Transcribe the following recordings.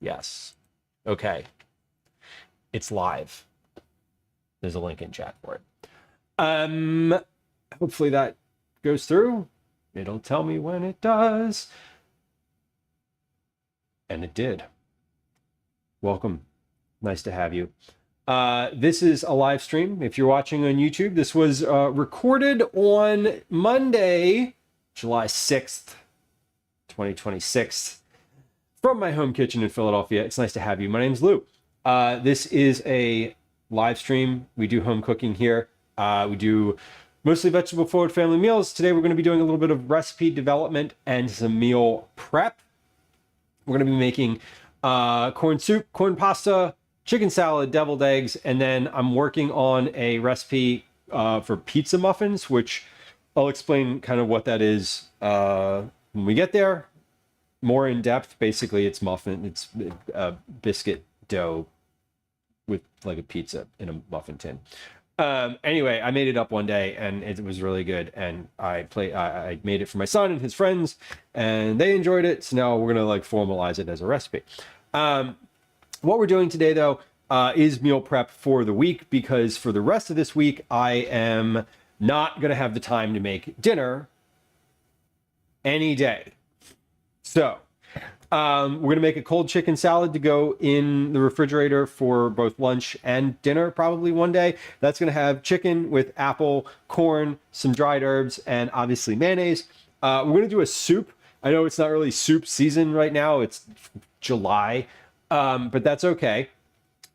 Yes. Okay. It's live. There's a link in chat for it. Hopefully that goes through. It'll tell me when it does. And it did. Welcome. Nice to have you. This is a live stream. If you're watching on YouTube, this was recorded on Monday, July 6th, 2026, from my home kitchen in Philadelphia. It's nice to have you. My name's Lou. This is a live stream. We do home cooking here. We do mostly vegetable forward family meals. Today we're going to be doing a little bit of recipe development and some meal prep. We're going to be making corn soup, corn pasta, chicken salad, deviled eggs, and then I'm working on a recipe for pizza muffins, which I'll explain kind of what that is when we get there. More in depth. Basically, it's muffin. It's biscuit dough with like a pizza in a muffin tin. Anyway, I made it up one day and it was really good. And I made it for my son and his friends and they enjoyed it. So now we're going to like formalize it as a recipe. What we're doing today though, is meal prep for the week, because for the rest of this week, I am not going to have the time to make dinner any day. So, we're going to make a cold chicken salad to go in the refrigerator for both lunch and dinner, probably one day. That's going to have chicken with apple, corn, some dried herbs, and obviously mayonnaise. We're going to do a soup. I know it's not really soup season right now. It's July, but that's okay.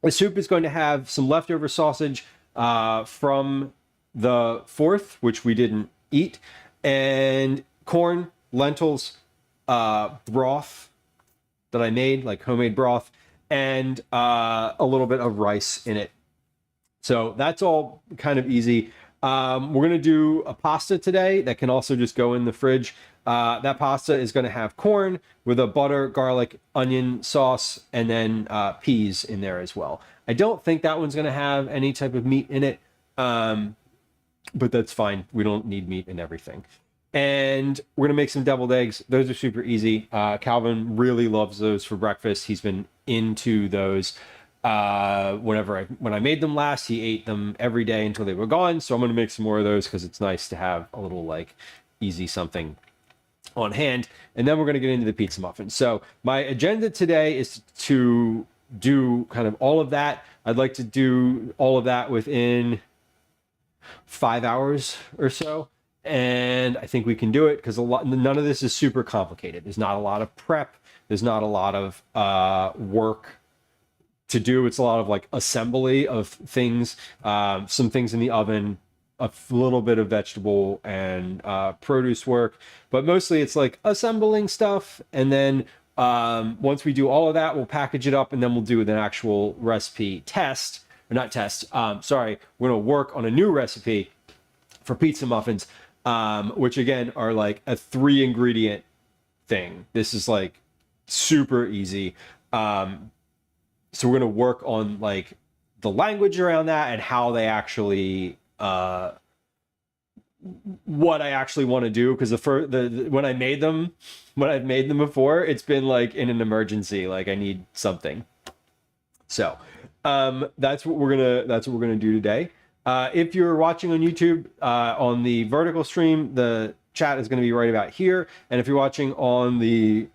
The soup is going to have some leftover sausage from the 4th, which we didn't eat, and corn, lentils, broth that I made, like homemade broth, and a little bit of rice in it. So that's all kind of easy. We're going to do a pasta today that can also just go in the fridge. That pasta is going to have corn with a butter, garlic, onion sauce, and then peas in there as well. I don't think that one's going to have any type of meat in it, but that's fine. We don't need meat in everything. And we're going to make some deviled eggs. Those are super easy. Calvin really loves those for breakfast. He's been into those. When I made them last, he ate them every day until they were gone. So I'm going to make some more of those because it's nice to have a little like easy something on hand. And then we're going to get into the pizza muffin. So my agenda today is to do kind of all of that. I'd like to do all of that within 5 hours or so. And I think we can do it because none of this is super complicated. There's not a lot of prep. There's not a lot of work to do. It's a lot of like assembly of things, some things in the oven, a little bit of vegetable and produce work, but mostly it's like assembling stuff. And then once we do all of that, we'll package it up and then we'll do an actual recipe test, or not test. Sorry, we're gonna work on a new recipe for pizza muffins. Which again are like a 3-ingredient thing. This is like super easy. So we're going to work on like the language around that and how they actually, what I actually want to do. Because when I've made them before, it's been like in an emergency, like I need something. So, that's what we're gonna do today. If you're watching on YouTube, on the vertical stream, the chat is going to be right about here. And if you're watching on the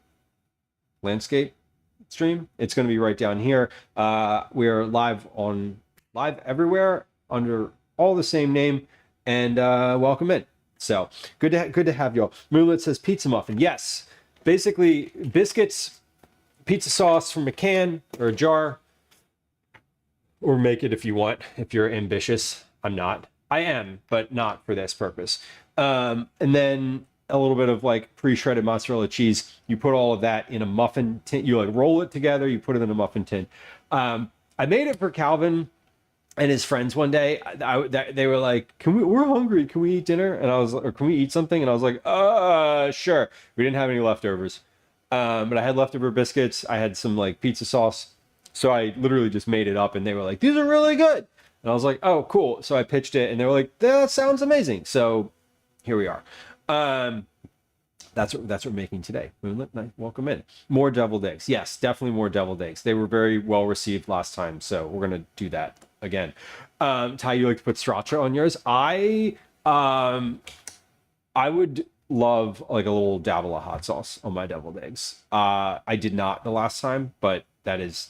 landscape stream, it's going to be right down here. We are live everywhere under all the same name, and welcome in. So good to have you all. Moonlit says pizza muffin. Yes, basically biscuits, pizza sauce from a can or a jar. Or make it if you want, if you're ambitious. I'm not. I am, but not for this purpose. And then a little bit of like pre-shredded mozzarella cheese. You put all of that in a muffin tin. You like roll it together. You put it in a muffin tin. I made it for Calvin and his friends one day. They were like, we're hungry. Can we eat dinner? And I was like, or can we eat something? And I was like, sure. We didn't have any leftovers. But I had leftover biscuits. I had some like pizza sauce. So I literally just made it up and they were like, these are really good. And I was like, oh, cool. So I pitched it and they were like, that sounds amazing. So here we are. That's what we're making today. Moonlit Night, welcome in. More deviled eggs. Yes, definitely more deviled eggs. They were very well received last time, so we're gonna do that again. Ty, you like to put sriracha on yours? I would love like a little dabble of hot sauce on my deviled eggs. I did not the last time, but that is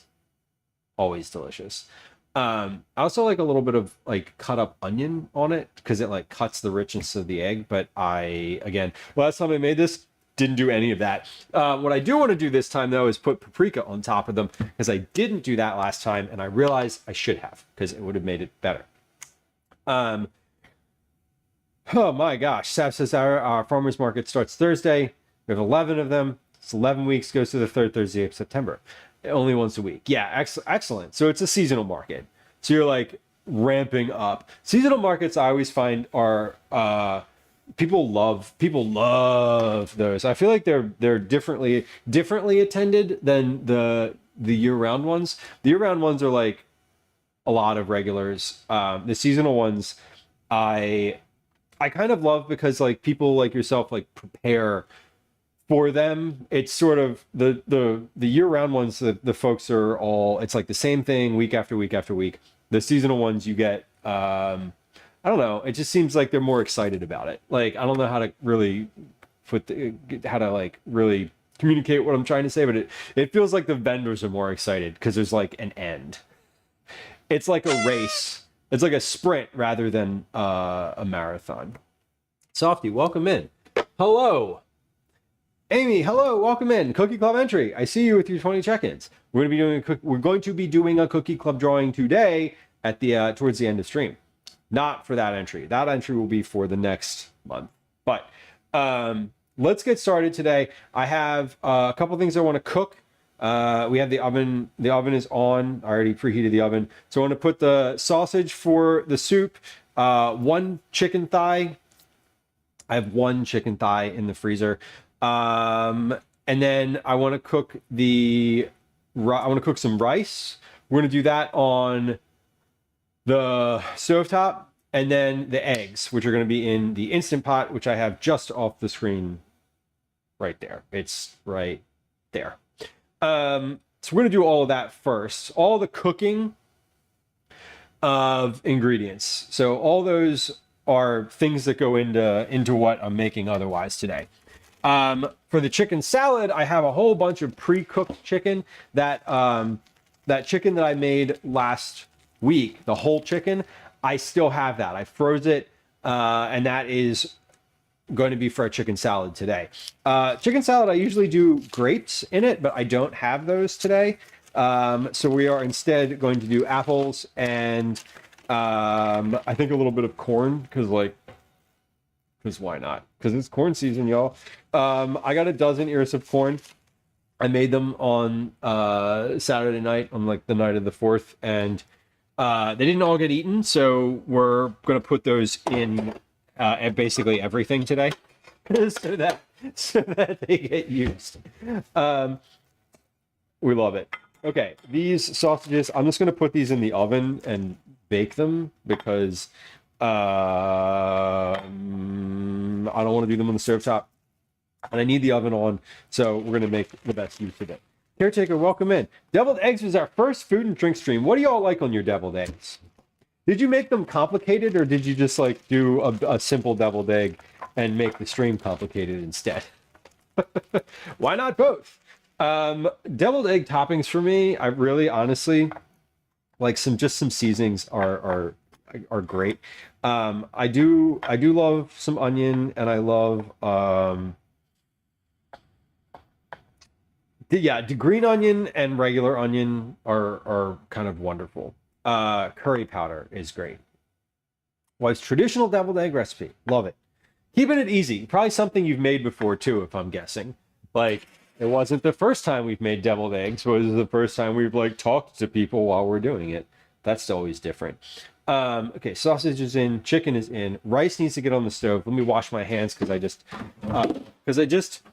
always delicious. I also like a little bit of like cut up onion on it because it like cuts the richness of the egg. But again, last time I made this, didn't do any of that. What I do want to do this time though is put paprika on top of them because I didn't do that last time and I realized I should have because it would have made it better. Oh my gosh, Sav says our farmers market starts Thursday. We have 11 of them. It's 11 weeks, goes to the third Thursday of September. Only once a week. Yeah, excellent. So it's a seasonal market. So you're like ramping up. Seasonal markets I always find are people love those. I feel like they're differently attended than the year-round ones. The year-round ones are like a lot of regulars. The seasonal ones I kind of love because like people like yourself like prepare for them. It's sort of the year-round ones that the folks are all, it's like the same thing week after week after week. The seasonal ones you get I don't know, it just seems like they're more excited about it. Like I don't know how to really really communicate what I'm trying to say, but it feels like the vendors are more excited because there's like an end. It's like a race. It's like a sprint rather than a marathon. Softy, welcome in. Hello. Amy, hello, welcome in. Cookie Club entry. I see you with your 20 check-ins. We're going to be doing a Cookie Club drawing today at the towards the end of stream. Not for that entry. That entry will be for the next month. But let's get started today. I have a couple things I want to cook. We have the oven. The oven is on. I already preheated the oven. So I want to put the sausage for the soup. One chicken thigh. I have one chicken thigh in the freezer. And then I want to cook some rice. We're going to do that on the stovetop, and then the eggs, which are going to be in the Instant Pot, which I have just off the screen right there. It's right there. So we're going to do all of that first. All the cooking of ingredients. So all those are things that go into what I'm making otherwise today. For the chicken salad, I have a whole bunch of pre-cooked chicken. That chicken that I made last week, the whole chicken, I still have that. I froze it, and that is going to be for a chicken salad today. Chicken salad, I usually do grapes in it, but I don't have those today. So we are instead going to do apples and I think a little bit of corn because why not? Because it's corn season, y'all. I got a dozen ears of corn. I made them on Saturday night, on like the night of the 4th, and they didn't all get eaten, so we're going to put those in basically everything today so that they get used. We love it. Okay, these sausages, I'm just going to put these in the oven and bake them because I don't want to do them on the stovetop, and I need the oven on, so we're going to make the best use of it. Caretaker, welcome in. Deviled eggs was our first food and drink stream. What do y'all like on your deviled eggs? Did you make them complicated, or did you just like do a simple deviled egg and make the stream complicated instead? Why not both? Deviled egg toppings for me, I really honestly like some seasonings are great. I do love some onion, and I love the green onion and regular onion are kind of wonderful. Curry powder is great. Wife's traditional deviled egg recipe. Love it. Keeping it easy. Probably something you've made before too, if I'm guessing. Like, it wasn't the first time we've made deviled eggs, but it was the first time we've like talked to people while we're doing it. That's always different. Okay, sausage is in, chicken is in, rice needs to get on the stove. Let me wash my hands because I just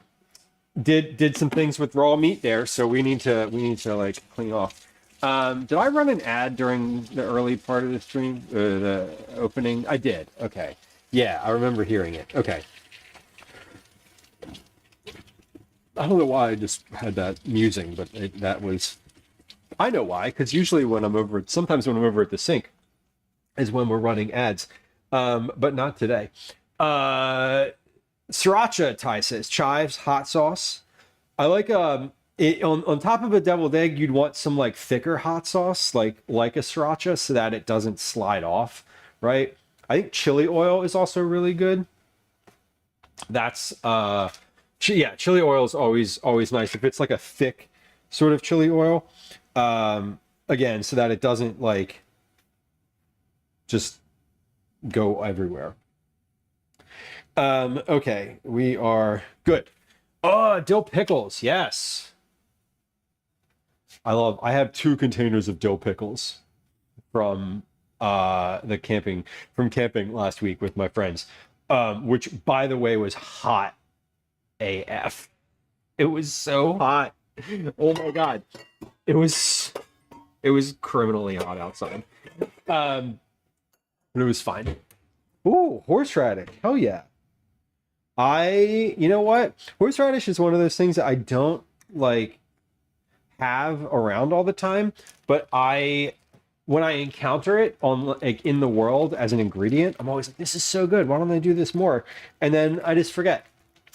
did some things with raw meat there, so we need to like clean off. Did I run an ad during the early part of the stream, the opening? I did. Okay, yeah, I remember hearing it. Okay. I don't know why I just had that musing, but that was, I know why, because usually when I'm over, sometimes when I'm over at the sink is when we're running ads, but not today. Sriracha, Ty says, chives, hot sauce. I like on top of a deviled egg, you'd want some like thicker hot sauce, like a sriracha, so that it doesn't slide off, right? I think chili oil is also really good. That's yeah, chili oil is always nice if it's like a thick sort of chili oil. Again, so that it doesn't like just go everywhere. Okay, we are good. Oh, dill pickles, yes. I have 2 containers of dill pickles from camping last week with my friends. Which by the way was hot AF. It was so hot. Oh my god. It was criminally hot outside. But it was fine. Ooh, horseradish. Hell yeah. You know what? Horseradish is one of those things that I don't like have around all the time, but when I encounter it on like in the world as an ingredient, I'm always like, this is so good. Why don't I do this more? And then I just forget,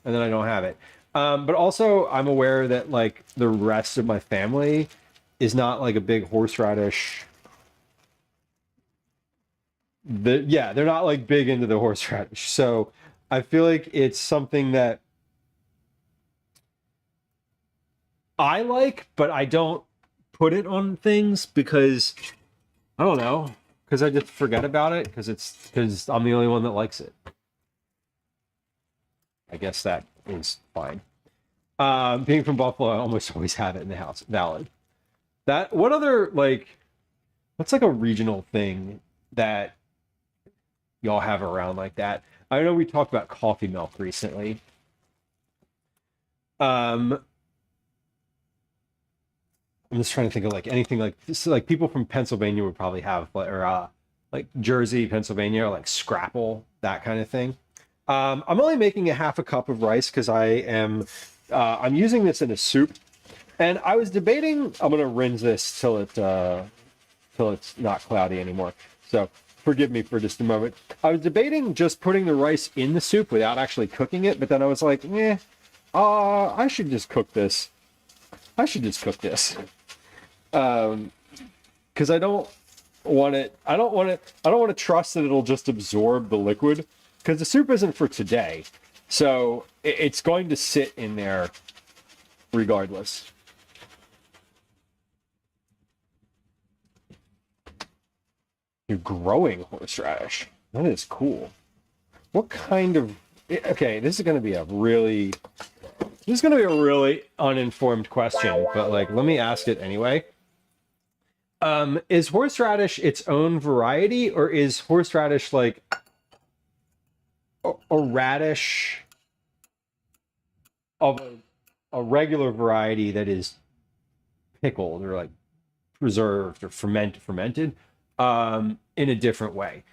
and then I don't have it. But also, I'm aware that like the rest of my family is not like a big horseradish. They're not like big into the horseradish. So I feel like it's something that I like, but I don't put it on things because I don't know, because I just forget about it because I'm the only one that likes it. I guess that is fine. Being from Buffalo, I almost always have it in the house. Valid. What's like a regional thing that y'all have around like that? I know we talked about coffee milk recently. I'm just trying to think of like anything like this. Like people from Pennsylvania would probably have, or like Jersey, Pennsylvania, or like Scrapple, that kind of thing. I'm only making a half a cup of rice because I'm using this in a soup, and I was debating. I'm gonna rinse this till it's not cloudy anymore. So forgive me for just a moment. I was debating just putting the rice in the soup without actually cooking it, but then I was like, I should just cook this. Because I don't want to trust that it'll just absorb the liquid, because the soup isn't for today, so it's going to sit in there regardless. You're growing horseradish. That is cool. What kind of... Okay, this is going to be a really uninformed question, but like, let me ask it anyway. Is horseradish its own variety, or is horseradish like a radish of a regular variety that is pickled or like preserved or fermented in a different way?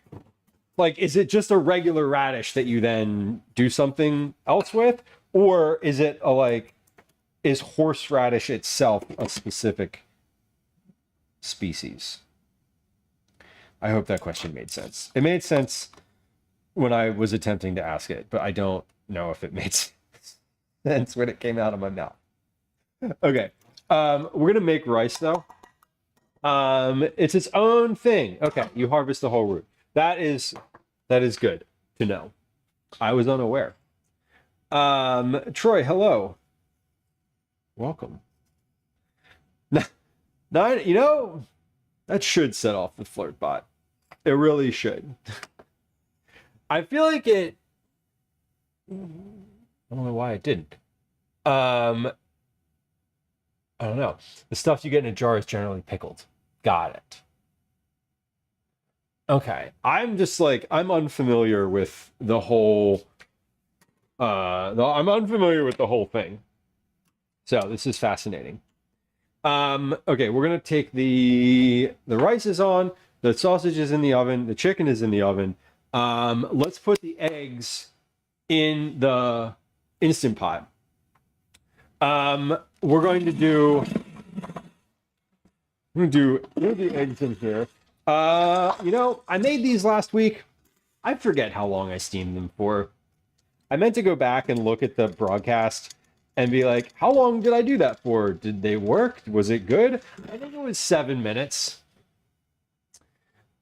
Like, is it just a regular radish that you then do something else with? Or is it is horseradish itself a specific species? I hope that question made sense. It made sense when I was attempting to ask it, but I don't know if it made sense when it came out of my mouth. Okay. We're going to make rice though. It's its own thing. Okay. You harvest the whole root. That is good to know. I was unaware. Troy, hello. Welcome. That should set off the flirt bot. It really should. I feel like it... I don't know why it didn't. I don't know. The stuff you get in a jar is generally pickled. Got it. Okay. I'm unfamiliar with the whole... I'm unfamiliar with the whole thing. So this is fascinating. Okay, we're gonna take the rice is on, the sausage is in the oven, the chicken is in the oven. Let's put the eggs in the Instant Pot. We're going to do. I'm gonna do eggs in here. I made these last week. I forget how long I steamed them for. I meant to go back and look at the broadcast and be like, how long did I do that for? Did they work? Was it good? I think it was 7 minutes.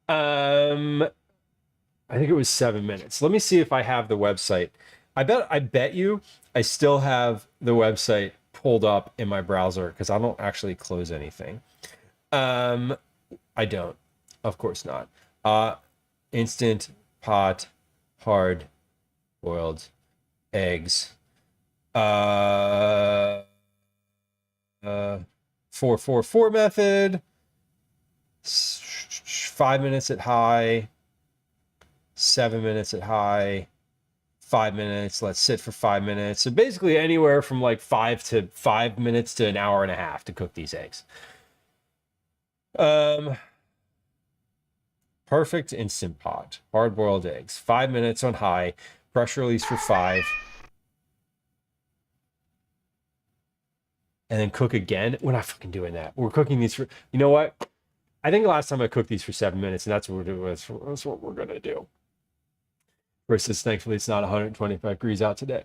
I think it was 7 minutes. Let me see if I have the website. I bet you I still have the website pulled up in my browser because I don't actually close anything. I don't. Of course not. Instant pot hard boiled eggs. 4-4-4 method. 5 minutes at high. 7 minutes at high. 5 minutes. Let's sit for 5 minutes. So basically anywhere from like 5 minutes to an hour and a half to cook these eggs. Perfect instant pot. Hard boiled eggs. 5 minutes on high. Pressure release for 5. And then cook again. We're not fucking doing that. We're cooking these for, you know what? I think the last time I cooked these for 7 minutes, and that's what we're doing. That's what we're gonna do. Versus, thankfully, it's not 125 degrees out today.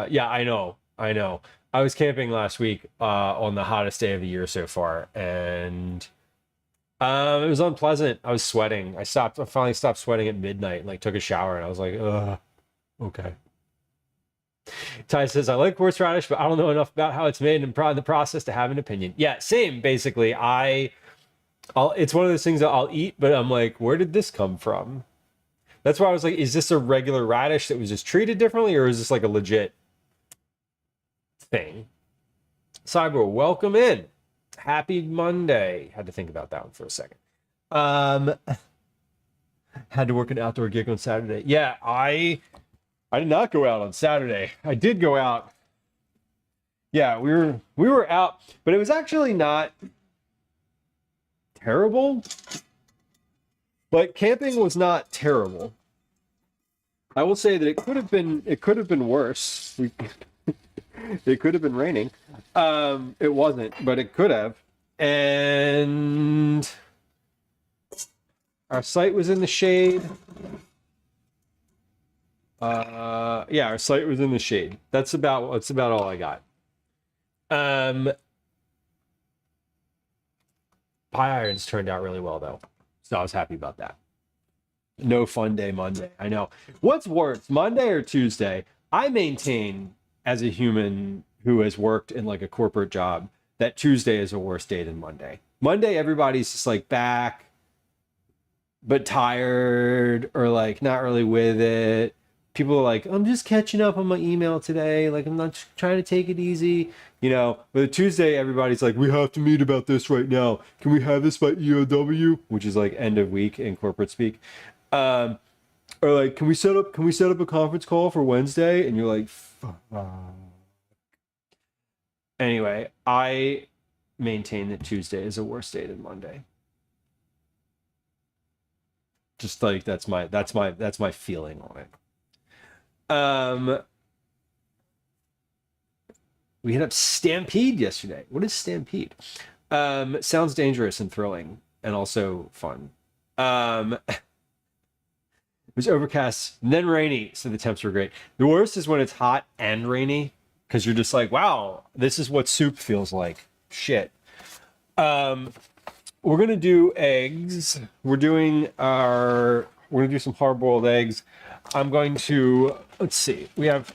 Yeah, I know. I was camping last week on the hottest day of the year so far, and it was unpleasant. I was sweating. I finally stopped sweating at midnight and like took a shower, and I was like, ugh, okay. Ty says, I like horseradish, but I don't know enough about how it's made and in the process to have an opinion. Yeah, same, basically. It's one of those things that I'll eat, but I'm like, where did this come from? That's why I was like, is this a regular radish that was just treated differently, or is this like a legit thing? Cyber, welcome in. Happy Monday. Had to think about that one for a second. Had to work an outdoor gig on Saturday. Yeah, I did not go out on Saturday. I did go out. Yeah, we were out, but it was actually not terrible. But camping was not terrible. I will say that it could have been worse. It could have been raining. It wasn't, but it could have. And our site was in the shade. Yeah, our site was in the shade. That's about all I got. Pie irons turned out really well though. So I was happy about that. No fun day Monday. I know. What's worse, Monday or Tuesday? I maintain as a human who has worked in like a corporate job that Tuesday is a worse day than Monday. Monday, everybody's just like back, but tired or like not really with it. People are like, I'm just catching up on my email today. Like, I'm not trying to take it easy. But Tuesday, everybody's like, we have to meet about this right now. Can we have this by EOW? Which is like end of week in corporate speak. Or like, can we set up a conference call for Wednesday? And you're like, fuck. Anyway, I maintain that Tuesday is a worse day than Monday. Just like that's my feeling on it. We hit up Stampede yesterday. What is Stampede? Sounds dangerous and thrilling and also fun. It was overcast and then rainy, so the temps were great. The worst is when it's hot and rainy because you're just like, wow, this is what soup feels like. Shit. We're gonna do eggs. We're gonna do some hard-boiled eggs. I'm going to, let's see, we have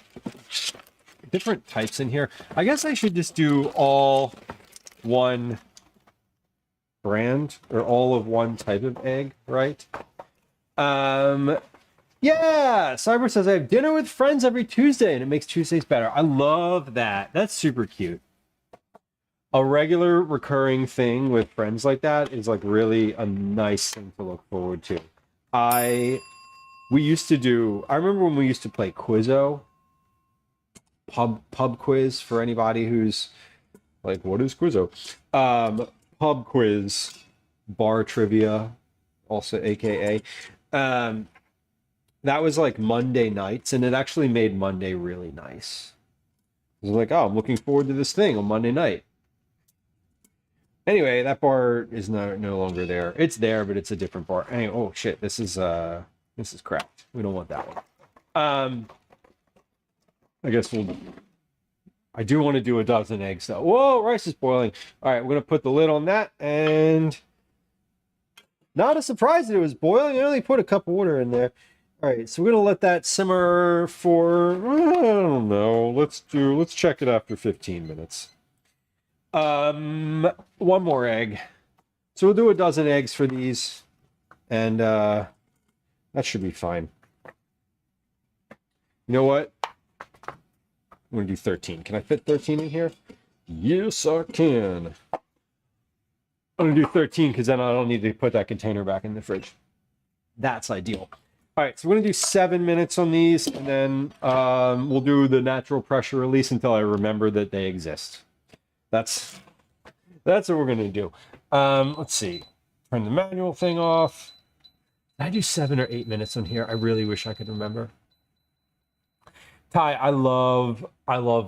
different types in here. I guess I should just do all one brand or all of one type of egg, right? Yeah, Cyber says I have dinner with friends every Tuesday and it makes Tuesdays better. I love that. That's super cute. A regular recurring thing with friends like that is like really a nice thing to look forward to. I remember when we used to play Quizzo, pub quiz for anybody who's like, what is Quizzo? Pub quiz, bar trivia, also AKA. That was like Monday nights, and it actually made Monday really nice. I was like, oh, I'm looking forward to this thing on Monday night. Anyway, that bar is no longer there. It's there, but it's a different bar. Anyway, oh shit, this is cracked. We don't want that one. I guess I do want to do a dozen eggs though. Whoa, rice is boiling. All right, we're gonna put the lid on that, and not a surprise that it was boiling. I only put a cup of water in there. All right, so we're gonna let that simmer for, I don't know. Let's check it after 15 minutes. One more egg. So we'll do a dozen eggs for these, and that should be fine. You know what? I'm gonna do 13. Can I fit 13 in here? Yes, I can. I'm gonna do 13 because then I don't need to put that container back in the fridge. That's ideal. All right, so we're gonna do 7 minutes on these, and then we'll do the natural pressure release until I remember that they exist. That's what we're gonna do. Let's see. Turn the manual thing off. Did I do 7 or 8 minutes on here? I really wish I could remember. Ty, I love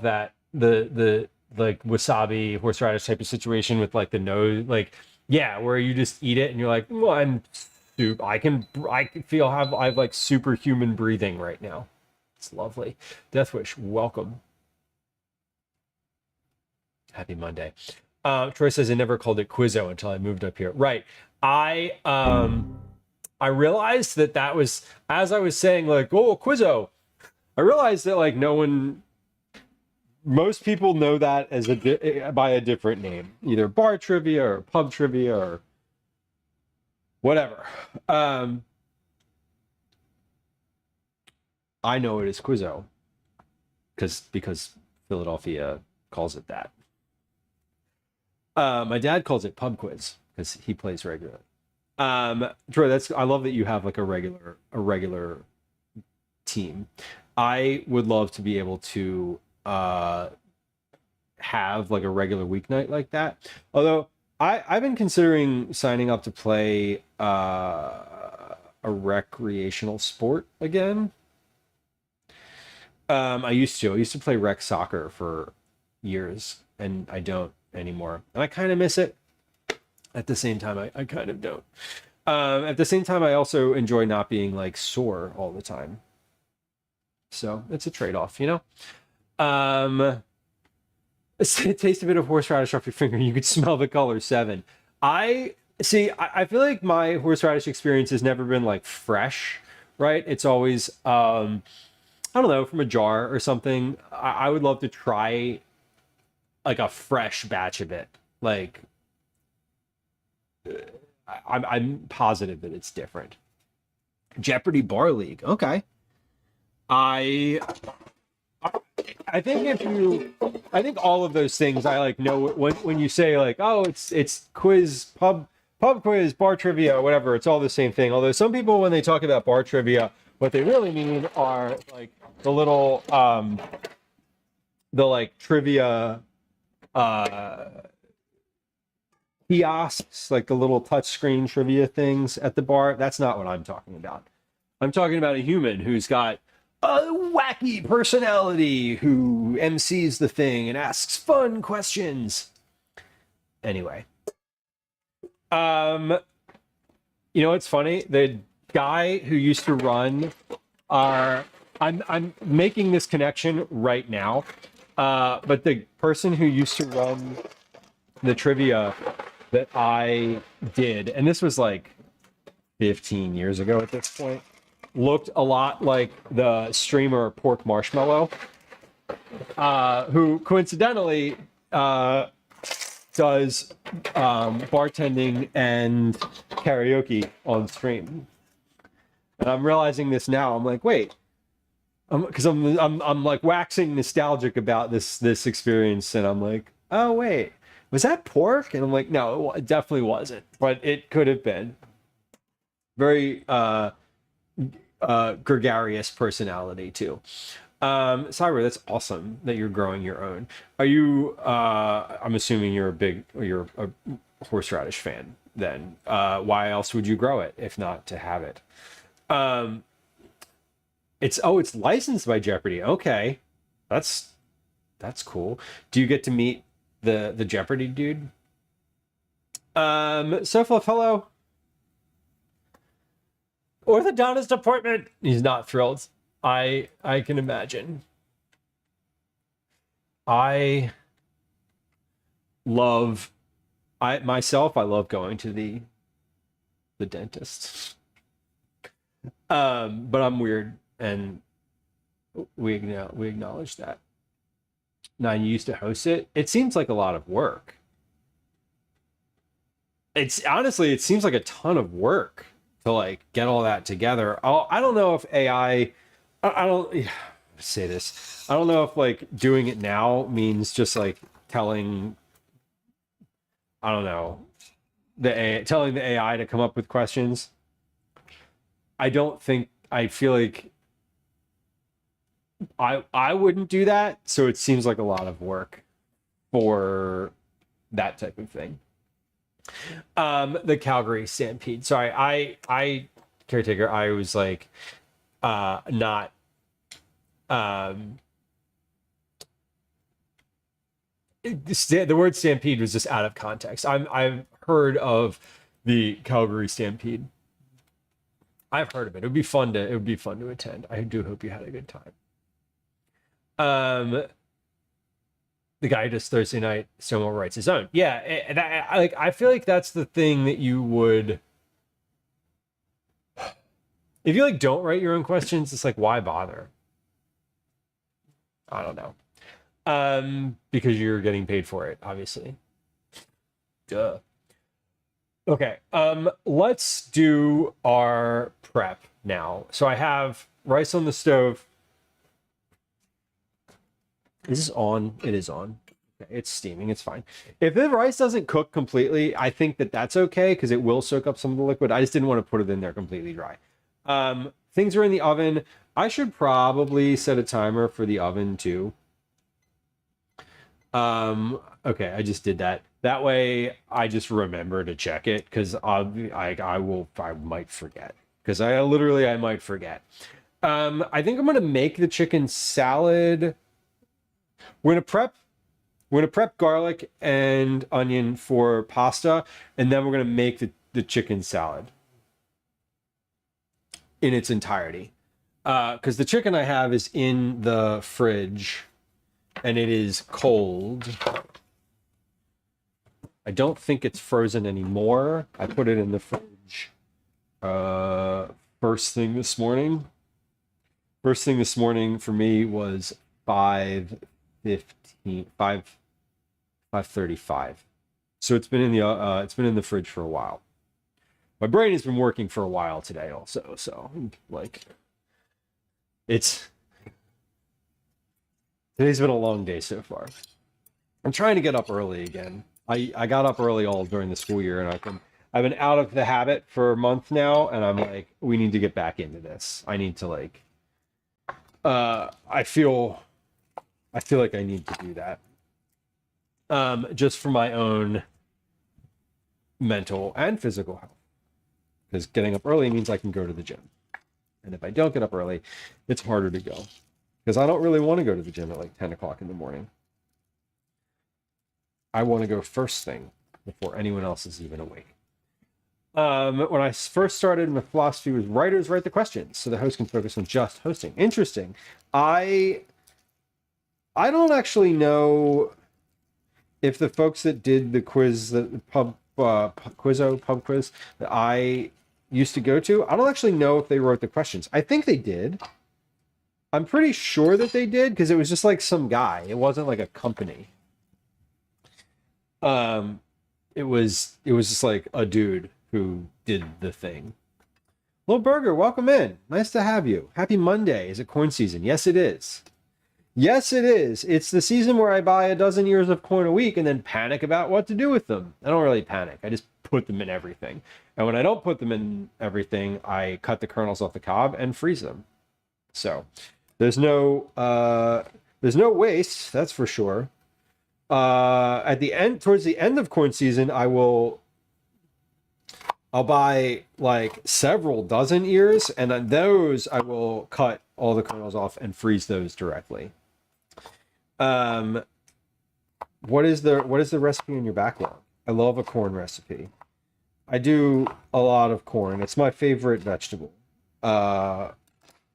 that the like wasabi horseradish type of situation with like the nose, like yeah, where you just eat it and you're like, well, I'm soup. I can feel I have like superhuman breathing right now. It's lovely. Deathwish, welcome. Happy Monday. Troy says I never called it Quizzo until I moved up here. Right. I realized that was, as I was saying, like, oh, Quizzo. I realized that like most people know that as by a different name, either bar trivia or pub trivia or whatever. I know it as Quizzo because Philadelphia calls it that. My dad calls it pub quiz because he plays regularly. Troy, I love that you have like a regular team. I would love to be able to have like a regular weeknight like that. Although I've been considering signing up to play a recreational sport again. I used to play rec soccer for years, and I don't anymore. And I kind of miss it. At the same time, I kind of don't. At the same time, I also enjoy not being like sore all the time. So it's a trade-off, you know? Taste a bit of horseradish off your finger. You could smell the color 7. I feel like my horseradish experience has never been like fresh, right? It's always, I don't know, from a jar or something. I would love to try like a fresh batch of it. Like, I'm positive that it's different. Jeopardy Bar League. Okay. I think I think all of those things I like know when you say like, oh, it's quiz, pub quiz, bar trivia, whatever, it's all the same thing. Although some people, when they talk about bar trivia, what they really mean are like the little the like trivia kiosks, like the little touchscreen trivia things at the bar. That's not what I'm talking about. I'm talking about a human who's got a wacky personality who MCs the thing and asks fun questions. Anyway, you know what's funny? The guy who used to run I'm making this connection right now, but the person who used to run the trivia that I did, and this was like 15 years ago at this point, looked a lot like the streamer Pork Marshmallow, who coincidentally does bartending and karaoke on stream. And I'm realizing this now. I'm like, wait, because I'm like waxing nostalgic about this experience, and I'm like, oh wait, was that Pork? And I'm like, no, it definitely wasn't, but it could have been. Very gregarious personality too. Cyber, that's awesome that you're growing your own. Are you I'm assuming you're a horseradish fan then. Why else would you grow it if not to have it? It's licensed by Jeopardy. Okay. That's That's cool. Do you get to meet the Jeopardy dude? Sofa, hello. Orthodontist appointment. He's not thrilled. I can imagine. I love I love going to the dentist. But I'm weird, and we acknowledge that. Now, you used to host it. It seems like a lot of work. It's honestly, it seems like a ton of work to like get all that together. I don't know if I don't say this. I don't know if like doing it now means just like telling, I don't know, telling the AI to come up with questions. I feel like I wouldn't do that, so it seems like a lot of work for that type of thing. The Calgary Stampede. Sorry, I caretaker, I was like not the word stampede was just out of context. I've heard of the Calgary Stampede. I've heard of it. It would be fun to attend. I do hope you had a good time. The guy just Thursday night Stonewall writes his own. Yeah, I feel like that's the thing that you would, if you like don't write your own questions, it's like, why bother? I don't know. Because you're getting paid for it, obviously. Duh. Okay, let's do our prep now. So I have rice on the stove. Is this on? It is on. Okay, it's steaming. It's fine. If the rice doesn't cook completely, I think that's okay because it will soak up some of the liquid. I just didn't want to put it in there completely dry. Things are in the oven. I should probably set a timer for the oven too. Okay, I just did that. That way I just remember to check it because I might forget. Because I might forget. I think I'm gonna make the chicken salad. We're gonna prep garlic and onion for pasta, and then we're gonna make the chicken salad in its entirety. Because the chicken I have is in the fridge and it is cold. I don't think it's frozen anymore. I put it in the fridge first thing this morning. First thing this morning for me was 5:35. So it's been in the fridge for a while. My brain has been working for a while today also, so like today's been a long day so far. I'm trying to get up early again. I got up early all during the school year, and I've been out of the habit for a month now, and I'm like, we need to get back into this. I need to like I feel like I need to do that. Just for my own mental and physical health. Because getting up early means I can go to the gym. And if I don't get up early, it's harder to go. Because I don't really want to go to the gym at like 10 o'clock in the morning. I want to go first thing before anyone else is even awake. When I first started, my philosophy was writers write the questions so the host can focus on just hosting. Interesting. I don't actually know if the folks that did the quiz, the pub quiz that I used to go to, I don't actually know if they wrote the questions. I think they did. I'm pretty sure that they did because it was just like some guy. It wasn't like a company. It was just like a dude who did the thing. Little Burger, welcome in. Nice to have you. Happy Monday. Is it corn season? Yes, it is. Yes, it is. It's the season where I buy a dozen ears of corn a week and then panic about what to do with them. I don't really panic. I just put them in everything. And when I don't put them in everything, I cut the kernels off the cob and freeze them. So there's no waste, that's for sure. Towards the end of corn season, I'll buy like several dozen ears, and on those I will cut all the kernels off and freeze those directly. Um, what is the recipe in your backlog? I love a corn recipe. I do a lot of corn. It's my favorite vegetable.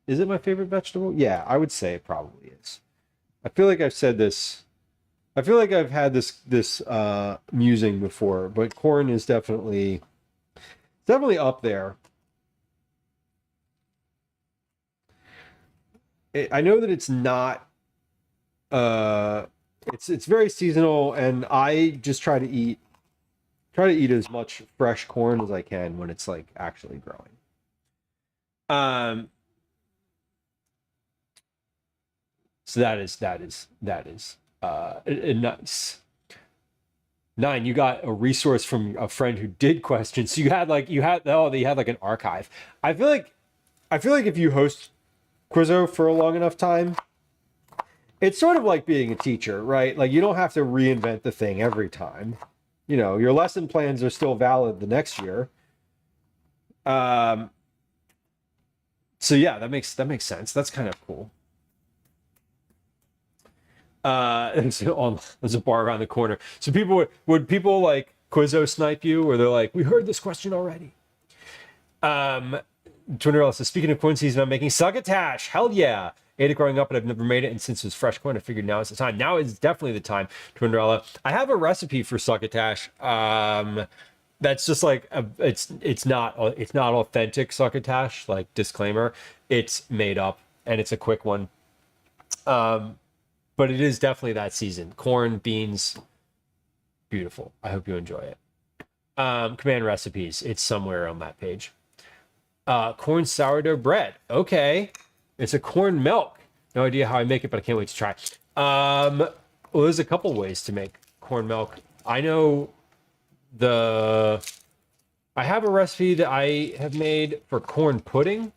Is it my favorite vegetable? Yeah, I would say it probably is. I feel like I've said this. I feel like I've had this musing before, but corn is definitely up there. I know that it's not. It's very seasonal, and I just try to eat as much fresh corn as I can when it's like actually growing. So that is nice. 9, you got a resource from a friend who did questions. So you had like an archive. I feel like if you host Quizzo for a long enough time, it's sort of like being a teacher, right? Like you don't have to reinvent the thing every time. You know, your lesson plans are still valid the next year. So yeah, that makes sense. That's kind of cool. And so there's a bar around the corner. So would people like Quizzo snipe you, or they're like, we heard this question already. Twinderella says, speaking of corn season, I'm making succotash. Hell yeah. Ate it growing up, but I've never made it. And since it's fresh corn, I figured now is the time. Now is definitely the time, Twinderella. I have a recipe for succotash. That's just like it's not authentic succotash. Like disclaimer, it's made up and it's a quick one. But it is definitely that season. Corn, beans, beautiful. I hope you enjoy it. Command recipes. It's somewhere on that page. Corn sourdough bread. Okay. It's a corn milk. No idea how I make it, but I can't wait to try. Well, there's a couple ways to make corn milk. I know I have a recipe that I have made for corn pudding,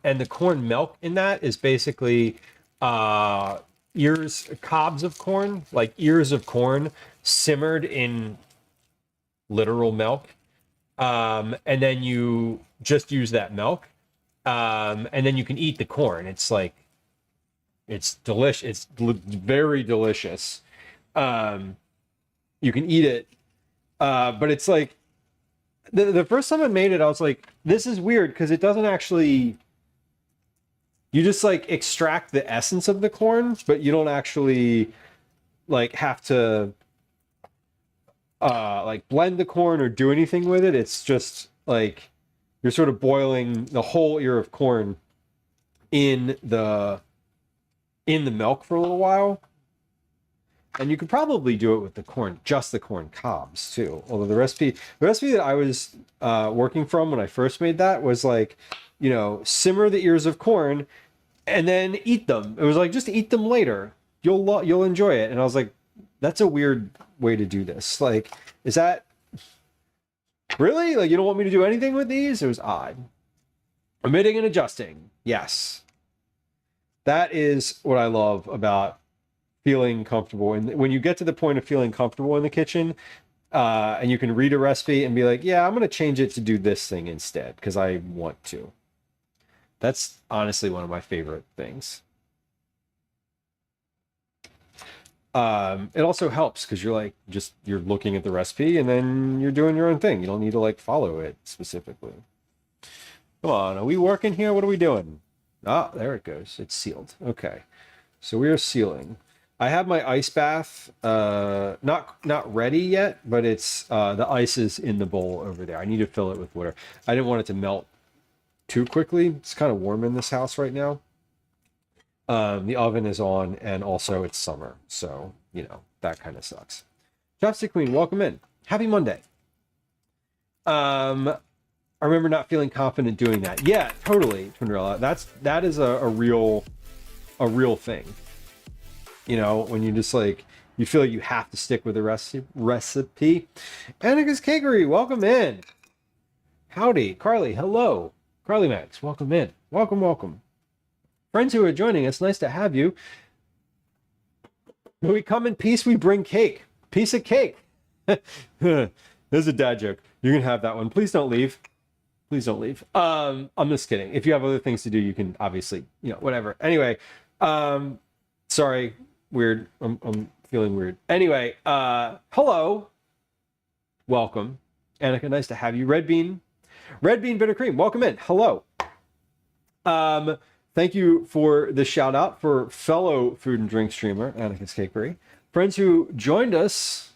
and the corn milk in that is basically cobs of corn, like ears of corn simmered in literal milk. And then you just use that milk. And then you can eat the corn. It's like, it's delicious. It's very delicious. You can eat it. But it's like, the first time I made it, I was like, this is weird because it doesn't actually, you just like extract the essence of the corn, but you don't actually like have to like blend the corn or do anything with it. It's just like you're sort of boiling the whole ear of corn in the milk for a little while. And you could probably do it with the corn, just the corn cobs too. Although the recipe that I was working from when I first made that was like, you know, simmer the ears of corn and then eat them. It was like, just eat them later. You'll enjoy it. And I was like, that's a weird way to do this. Like, is that really, like, you don't want me to do anything with these? It was odd. Omitting and adjusting. Yes. That is what I love about feeling comfortable. And when you get to the point of feeling comfortable in the kitchen, and you can read a recipe and be like, yeah, I'm going to change it to do this thing instead because I want to. That's honestly one of my favorite things. It also helps because you're like, you're looking at the recipe and then you're doing your own thing. You don't need to like follow it specifically. Come on, are we working here? What are we doing? Ah, there it goes. It's sealed. Okay. So we are sealing. I have my ice bath, not ready yet, but it's the ice is in the bowl over there. I need to fill it with water. I didn't want it to melt too quickly. It's kind of warm in this house right now. The oven is on, and also it's summer, so you know that kind of sucks. Chopstick Queen, welcome in. Happy Monday. I remember not feeling confident doing that. Yeah, totally, Twinderella. That is a real thing. You know, when you just like you feel like you have to stick with the recipe. Anika's Cakery, welcome in. Howdy, Carly. Hello, Carly Max. Welcome in. Welcome. Friends who are joining us, nice to have you. When we come in peace, we bring cake. Piece of cake. There's a dad joke. You can have that one. Please don't leave. Please don't leave. I'm just kidding. If you have other things to do, you can obviously, you know, whatever. Anyway, sorry. weird. I'm feeling weird. Anyway, hello. Welcome. Annika, nice to have you. Red Bean Bitter Cream, welcome in. Hello. Thank you for the shout out for fellow food and drink streamer, Annika's Cakery. Friends who joined us,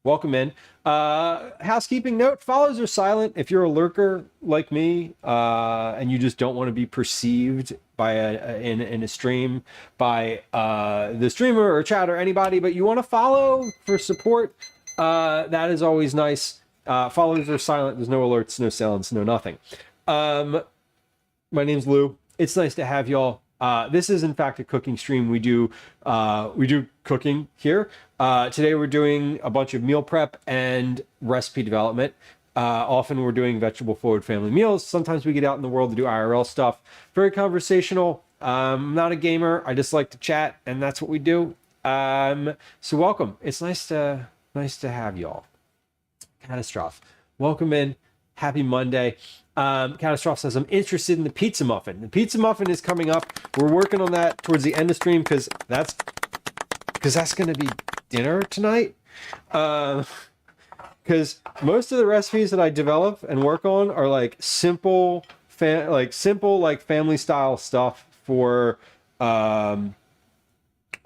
welcome in. Housekeeping note, follows are silent. If you're a lurker like me, and you just don't want to be perceived by in a stream by the streamer or chat or anybody, but you want to follow for support, that is always nice. Followers are silent. There's no alerts, no sounds, no nothing. My name's Lou. It's nice to have y'all. This is in fact a cooking stream. We do cooking here. Today we're doing a bunch of meal prep and recipe development. Often we're doing vegetable forward family meals. Sometimes we get out in the world to do IRL stuff. Very conversational. I'm not a gamer. I just like to chat, and that's what we do. So welcome. It's nice to have y'all. Catastrophe, welcome in. Happy Monday. Catastrophe says, I'm interested in the pizza muffin. The pizza muffin is coming up. We're working on that towards the end of stream because that's going to be dinner tonight. Because most of the recipes that I develop and work on are like simple family style stuff for a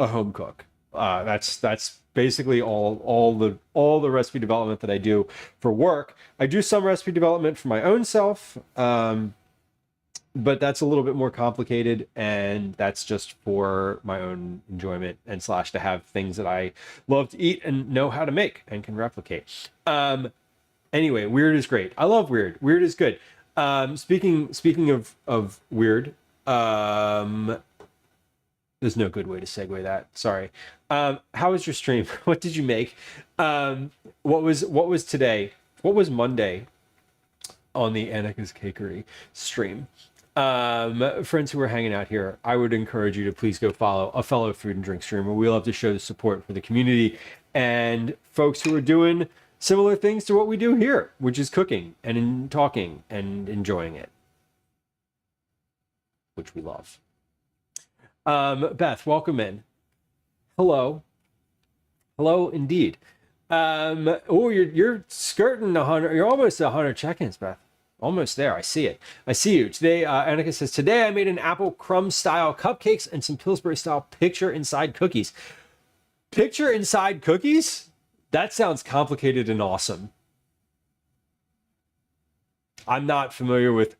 home cook. That's basically all the recipe development that I do for work. I do some recipe development for my own self, but that's a little bit more complicated, and that's just for my own enjoyment and / to have things that I love to eat and know how to make and can replicate. Anyway, weird is great. I love weird. Weird is good. Speaking of weird, there's no good way to segue that. Sorry. How was your stream? What did you make? What was today? What was Monday on the Annika's Cakery stream? Friends who are hanging out here, I would encourage you to please go follow a fellow food and drink streamer. We love to show the support for the community and folks who are doing similar things to what we do here, which is cooking and talking and enjoying it, which we love. Beth, welcome in. Hello indeed. You're skirting 100. You're almost 100 check-ins, Beth. Almost there. I see it. I see you today. Annika says, today I made an apple crumb style cupcakes and some Pillsbury style picture inside cookies. Picture inside cookies? That sounds complicated and awesome. I'm familiar with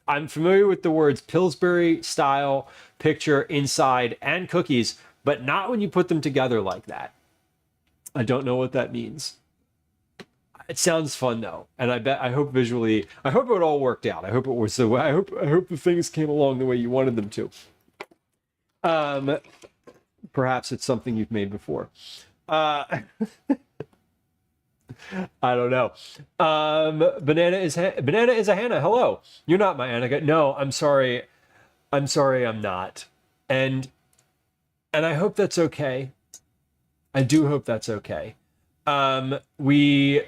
the words Pillsbury style picture inside and cookies, but not when you put them together like that. I don't know what that means. It sounds fun though, and I hope it all worked out. I hope the things came along the way you wanted them to. Perhaps it's something you've made before. I don't know. Banana is a Hannah. Hello. You're not my Annika. No, I'm sorry. I'm not. And I hope that's okay. I do hope that's okay. We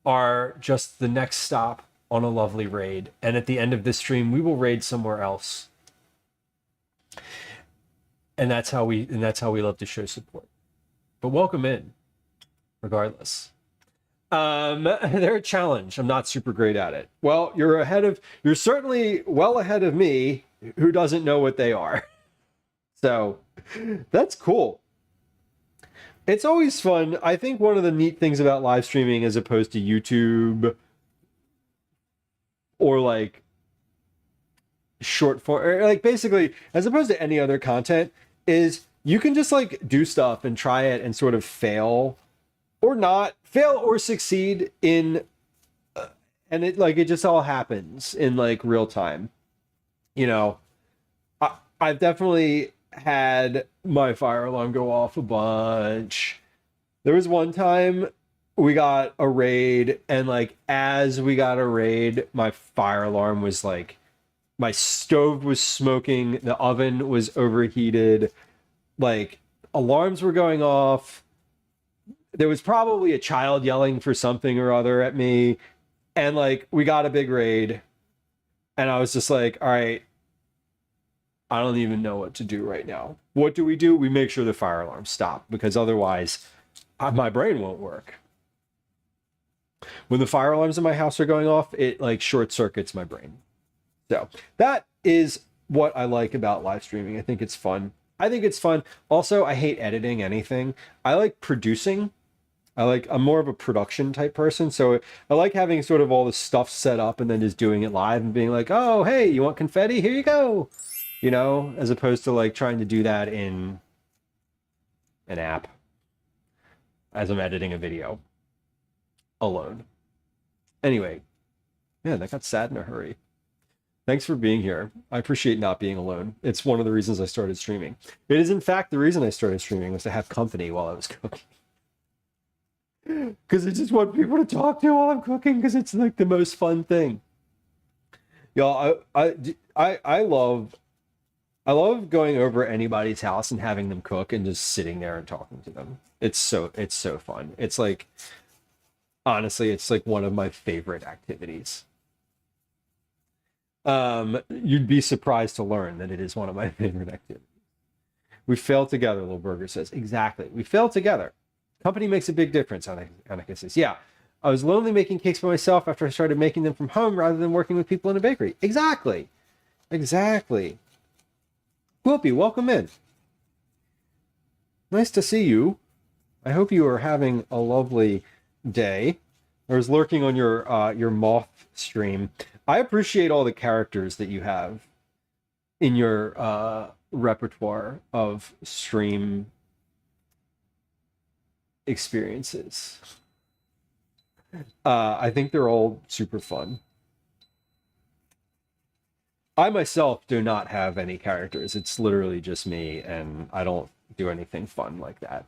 are just the next stop on a lovely raid, and at the end of this stream, we will raid somewhere else. And that's how we love to show support. But welcome in, regardless. They're a challenge. I'm not super great at it. Well, you're certainly well ahead of me, who doesn't know what they are. So that's cool. It's always fun. I think one of the neat things about live streaming as opposed to YouTube or like short form, or like basically as opposed to any other content, is you can just like do stuff and try it and sort of fail or succeed in and it just all happens in like real time. You know, I've definitely had my fire alarm go off a bunch. There was one time we got a raid, and like as we got a raid, my fire alarm was like, my stove was smoking, the oven was overheated, like alarms were going off. There was probably a child yelling for something or other at me, and like we got a big raid, and I was just like, all right, I don't even know what to do right now. What do? We make sure the fire alarms stop, because otherwise my brain won't work. When the fire alarms in my house are going off, it like short circuits my brain. So that is what I like about live streaming. I think it's fun. Also, I hate editing anything. I like producing. I'm more of a production type person. So I like having sort of all the stuff set up and then just doing it live and being like, oh, hey, you want confetti? Here you go. You know, as opposed to like trying to do that in an app as I'm editing a video alone. Anyway, man, that got sad in a hurry. Thanks for being here. I appreciate not being alone. It's one of the reasons I started streaming. It is, in fact, the reason I started streaming was to have company while I was cooking. Because I just want people to talk to while I'm cooking, because it's like the most fun thing. Y'all, I love going over anybody's house and having them cook and just sitting there and talking to them. It's so fun. It's like, honestly, it's like one of my favorite activities. You'd be surprised to learn that it is one of my favorite activities. We fail together, Little Burger says. Exactly. We fail together. Company makes a big difference, Annika says. Yeah. I was lonely making cakes by myself after I started making them from home rather than working with people in a bakery. Exactly. Exactly. Whoopi, welcome in. Nice to see you. I hope you are having a lovely day. I was lurking on your moth stream. I appreciate all the characters that you have in your repertoire of stream experiences. I think they're all super fun. I myself do not have any characters. It's literally just me, and I don't do anything fun like that.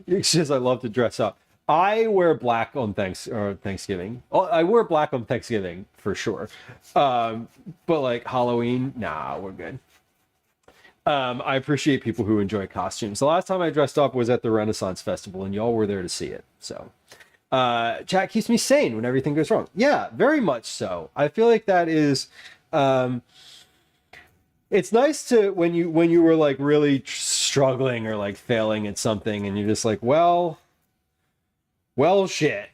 It's just I love to dress up. I wear black on Thanksgiving. I wear black on Thanksgiving for sure. But like Halloween, nah, we're good. I appreciate people who enjoy costumes. The last time I dressed up was at the Renaissance Festival, and y'all were there to see it. So, chat keeps me sane when everything goes wrong. Yeah, very much so. I feel like that is. It's nice to when you were like really struggling or like failing at something, and you're just like, well, shit.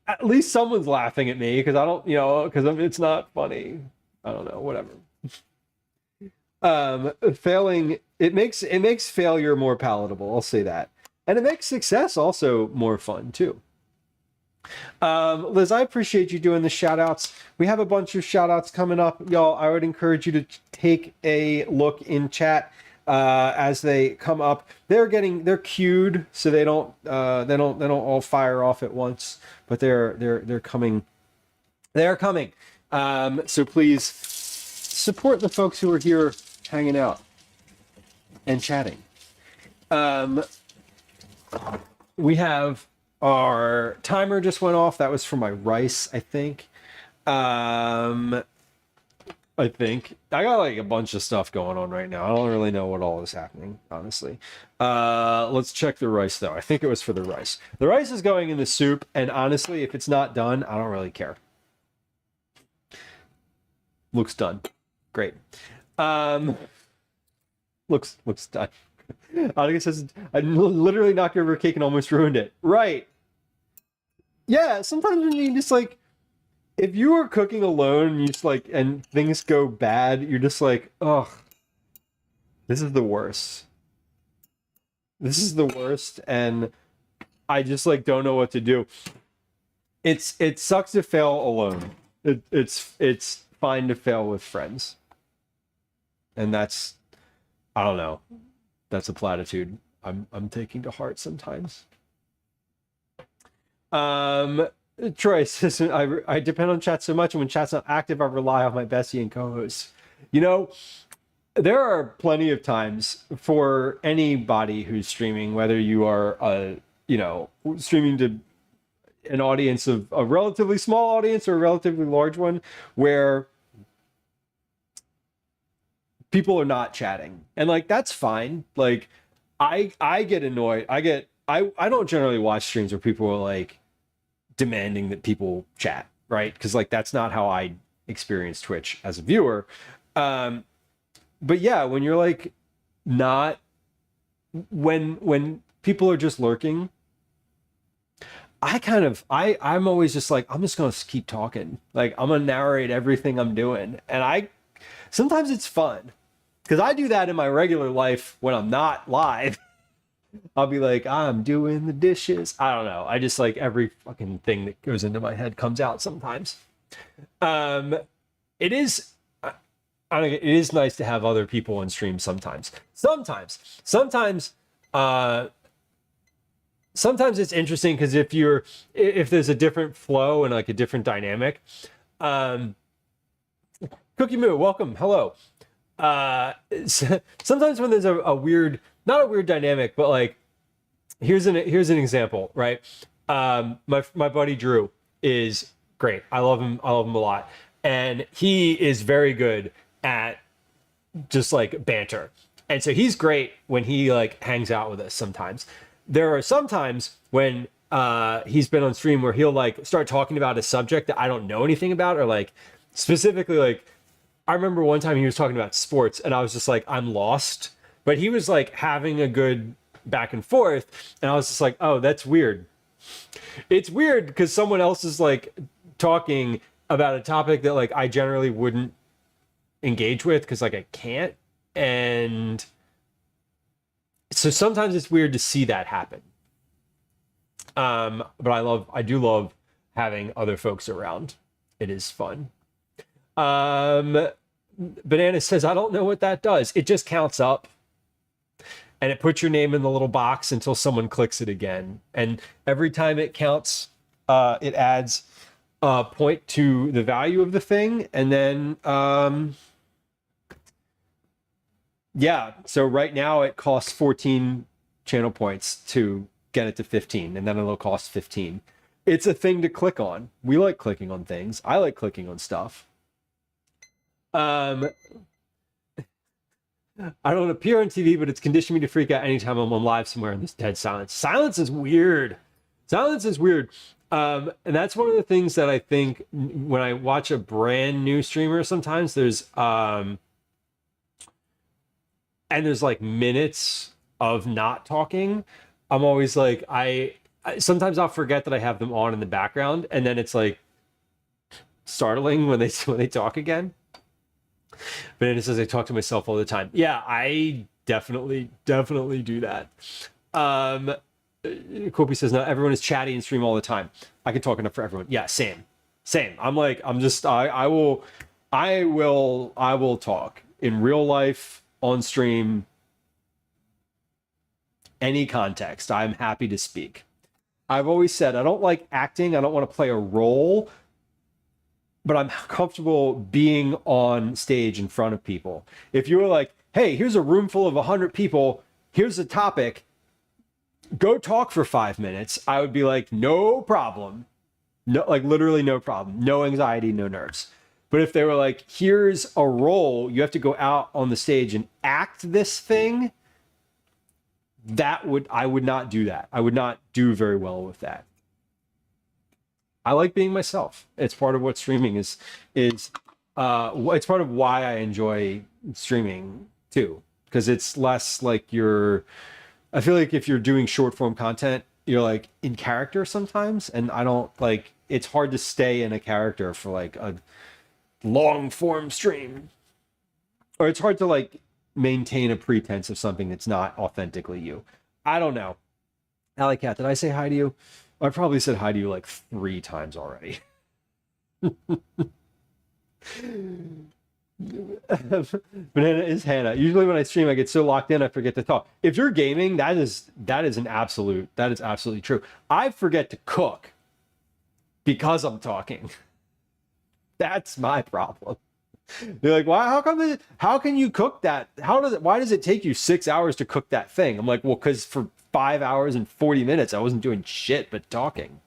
At least someone's laughing at me, because I don't, because it's not funny. I don't know, whatever. Failing, it makes failure more palatable. I'll say that. And it makes success also more fun too. Liz, I appreciate you doing the shout outs. We have a bunch of shout outs coming up, y'all. I would encourage you to take a look in chat as they come up. They're queued, so they don't all fire off at once, but they're coming. They're coming. So please support the folks who are here hanging out and chatting. We have our timer just went off. That was for my rice, I think. I got like a bunch of stuff going on right now. I don't really know what all is happening, honestly. Let's check the rice though. I think it was for the rice. The rice is going in the soup, and honestly, if it's not done, I don't really care. Looks done. Great. Looks done. Annika says, I literally knocked over a cake and almost ruined it. Right. Yeah, sometimes when you just like, if you are cooking alone, you just like, and things go bad, you're just like, ugh, this is the worst. This is the worst, and I just like don't know what to do. It sucks to fail alone. It's fine to fail with friends. And that's, I don't know. That's a platitude I'm taking to heart sometimes. Troy says, I depend on chat so much, and when chat's not active, I rely on my bestie and co-hosts. There are plenty of times for anybody who's streaming, whether you are streaming to an audience of a relatively small audience or a relatively large one, where people are not chatting, and like that's fine. Like I get annoyed. I don't generally watch streams where people are like demanding that people chat, right? Because like that's not how I experience Twitch as a viewer. But yeah, when you're like not when people are just lurking, I'm always just like, I'm just gonna keep talking. Like I'm gonna narrate everything I'm doing. And I sometimes it's fun. Because I do that in my regular life when I'm not live. I'll be like, I'm doing the dishes. I don't know. I just like every fucking thing that goes into my head comes out sometimes. Um, it is, I don't know, it is nice to have other people on stream sometimes. Uh, sometimes it's interesting because if there's a different flow and like a different dynamic. Um, Cookie Moo, welcome. Hello. Sometimes when there's a weird, not a weird dynamic, but like, here's an example, right? My buddy Drew is great. I love him a lot. And he is very good at just like banter. And so he's great when he like hangs out with us sometimes. There are sometimes when he's been on stream where he'll like start talking about a subject that I don't know anything about, or like specifically like I remember one time he was talking about sports and I was just like, I'm lost. But he was like having a good back and forth. And I was just like, oh, that's weird. It's weird because someone else is like talking about a topic that like I generally wouldn't engage with because like I can't. And so sometimes it's weird to see that happen. But I do love having other folks around. It is fun. Banana says, I don't know what that does. It just counts up and it puts your name in the little box until someone clicks it again. And every time it counts, it adds a point to the value of the thing. And then, yeah, so right now it costs 14 channel points to get it to 15, and then it'll cost 15. It's a thing to click on. We like clicking on things. I like clicking on stuff. I don't appear on TV, but it's conditioned me to freak out anytime I'm on live somewhere in this dead silence. Silence is weird. And that's one of the things that I think when I watch a brand new streamer, sometimes there's like minutes of not talking. I'm always like, sometimes I'll forget that I have them on in the background, and then it's like startling when they talk again. But it says I talk to myself all the time. Yeah, I definitely do that. Kopi says, not everyone is chatty and stream all the time. I can talk enough for everyone. Yeah, same. I will talk in real life, on stream, any context. I'm happy to speak. I've always said I don't like acting. I don't want to play a role, but I'm comfortable being on stage in front of people. If you were like, hey, here's a room full of 100 people, here's a topic, go talk for 5 minutes, I would be like, no problem. No, like literally no problem. No anxiety, no nerves. But if they were like, here's a role, you have to go out on the stage and act this thing, I would not do that. I would not do very well with that. I like being myself. It's part of what streaming is. It's part of why I enjoy streaming too, because it's less like I feel like if you're doing short form content, you're like in character sometimes, and I don't like. It's hard to stay in a character for like a long form stream, or it's hard to like maintain a pretense of something that's not authentically you. I don't know. Alley Cat, did I say hi to you? I probably said hi to you like 3 times already. Banana is Hannah. Usually when I stream, I get so locked in, I forget to talk. If you're gaming, that is absolutely true. I forget to cook because I'm talking. That's my problem. They're like, why? How can you cook that? Why does it take you 6 hours to cook that thing? I'm like, well, because for 5 hours and 40 minutes, I wasn't doing shit but talking.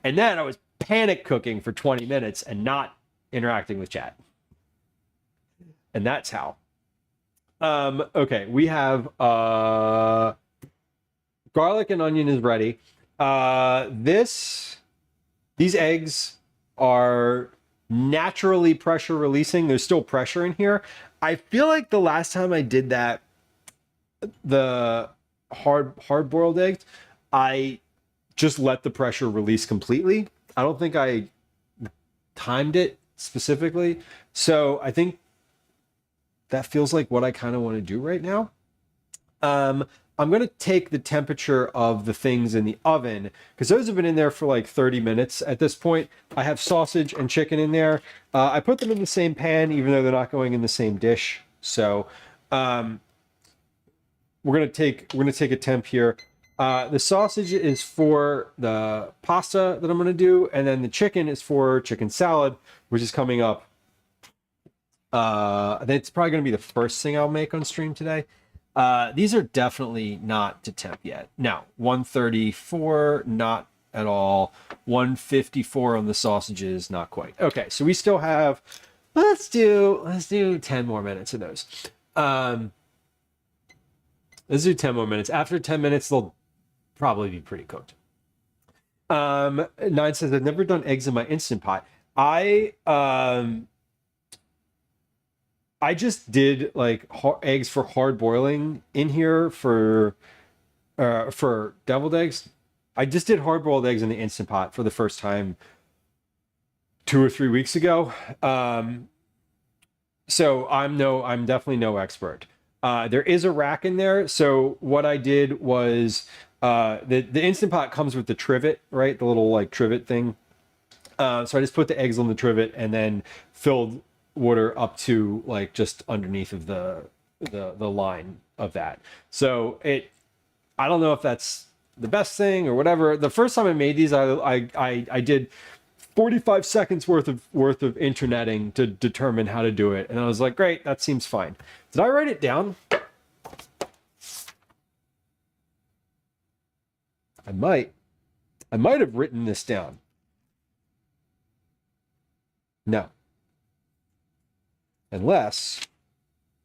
And then I was panic cooking for 20 minutes and not interacting with chat. And that's how. Okay, we have garlic and onion is ready. These eggs are naturally pressure releasing. There's still pressure in here. I feel like the last time I did that, the hard boiled eggs, I just let the pressure release completely. I don't think I timed it specifically. So I think that feels like what I kind of want to do right now. I'm going to take the temperature of the things in the oven because those have been in there for like 30 minutes at this point. I have sausage and chicken in there. I put them in the same pan, even though they're not going in the same dish. So we're going to take a temp here. The sausage is for the pasta that I'm going to do, and then the chicken is for chicken salad, which is coming up. It's probably going to be the first thing I'll make on stream today. These are definitely not to temp yet. No, 134, not at all. 154 on the sausages, not quite. Okay, so we still have, let's do 10 more minutes of those. Let's do 10 more minutes. After 10 minutes, they'll probably be pretty cooked. 9 says, I've never done eggs in my Instant Pot. I just did like eggs for hard boiling in here for deviled eggs. I just did hard boiled eggs in the Instant Pot for the first time 2 or 3 weeks ago. So I'm definitely no expert. There is a rack in there. So what I did was the Instant Pot comes with the trivet, right? The little like trivet thing. So I just put the eggs on the trivet and then filled water up to like just underneath of the line of that. So I don't know if that's the best thing or whatever. The first time I made these, I did 45 seconds worth of interneting to determine how to do it, and I was like, great, that seems fine. Did I write it down? I might have written this down. No. Unless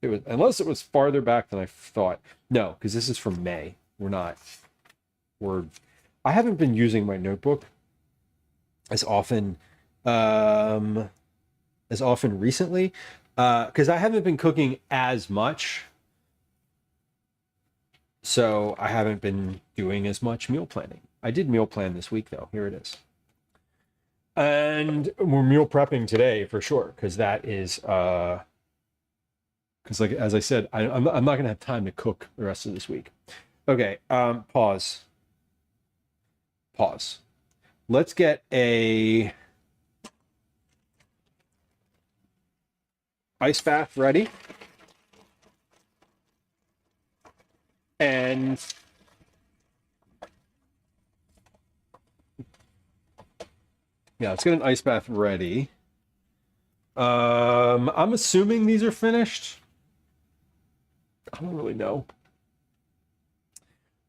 it was farther back than I thought. No, because this is from May. I haven't been using my notebook as often recently, because I haven't been cooking as much. So I haven't been doing as much meal planning. I did meal plan this week though. Here it is. And we're meal prepping today for sure, because that is because like as I said, I'm not gonna have time to cook the rest of this week. Okay, pause. Let's get a ice bath ready. And yeah, let's get an ice bath ready. I'm assuming these are finished. I don't really know.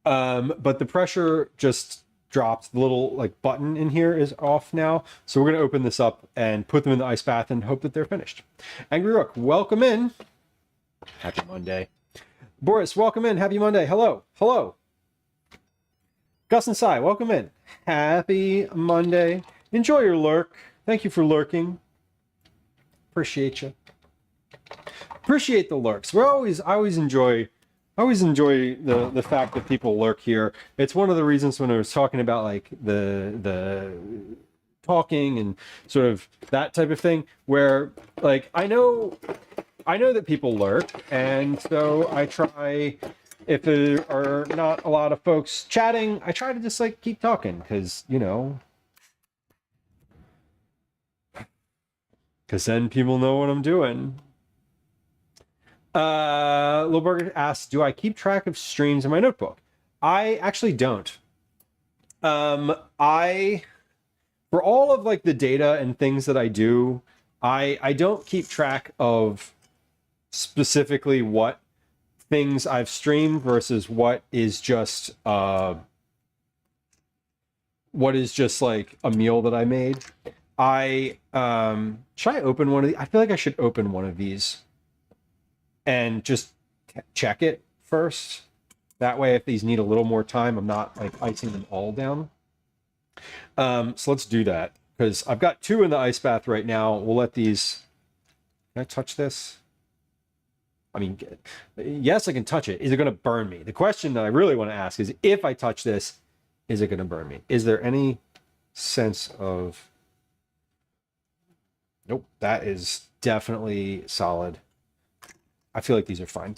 But the pressure just dropped. The little like button in here is off now. So we're gonna open this up and put them in the ice bath and hope that they're finished. Angry Rook, welcome in. Happy Monday. Boris, welcome in. Happy Monday. Hello. Gus and Sai, welcome in. Happy Monday. Enjoy your lurk. Thank you for lurking. Appreciate you. Appreciate the lurks. I always enjoy the fact that people lurk here. It's one of the reasons when I was talking about like the talking and sort of that type of thing, where like I know that people lurk, and so I try, if there are not a lot of folks chatting, I try to just like keep talking, because then people know what I'm doing. Lilberger asks, do I keep track of streams in my notebook? I actually don't. For all of like the data and things that I do, I don't keep track of specifically what things I've streamed versus what is just like a meal that I made. Should I open one of these? I feel like I should open one of these and just check it first. That way, if these need a little more time, I'm not like icing them all down. So let's do that, because I've got 2 in the ice bath right now. We'll let these. Can I touch this? I mean, yes, I can touch it. Is it going to burn me? The question that I really want to ask is, if I touch this, is it going to burn me? Is there any sense of... Nope, that is definitely solid. I feel like these are fine.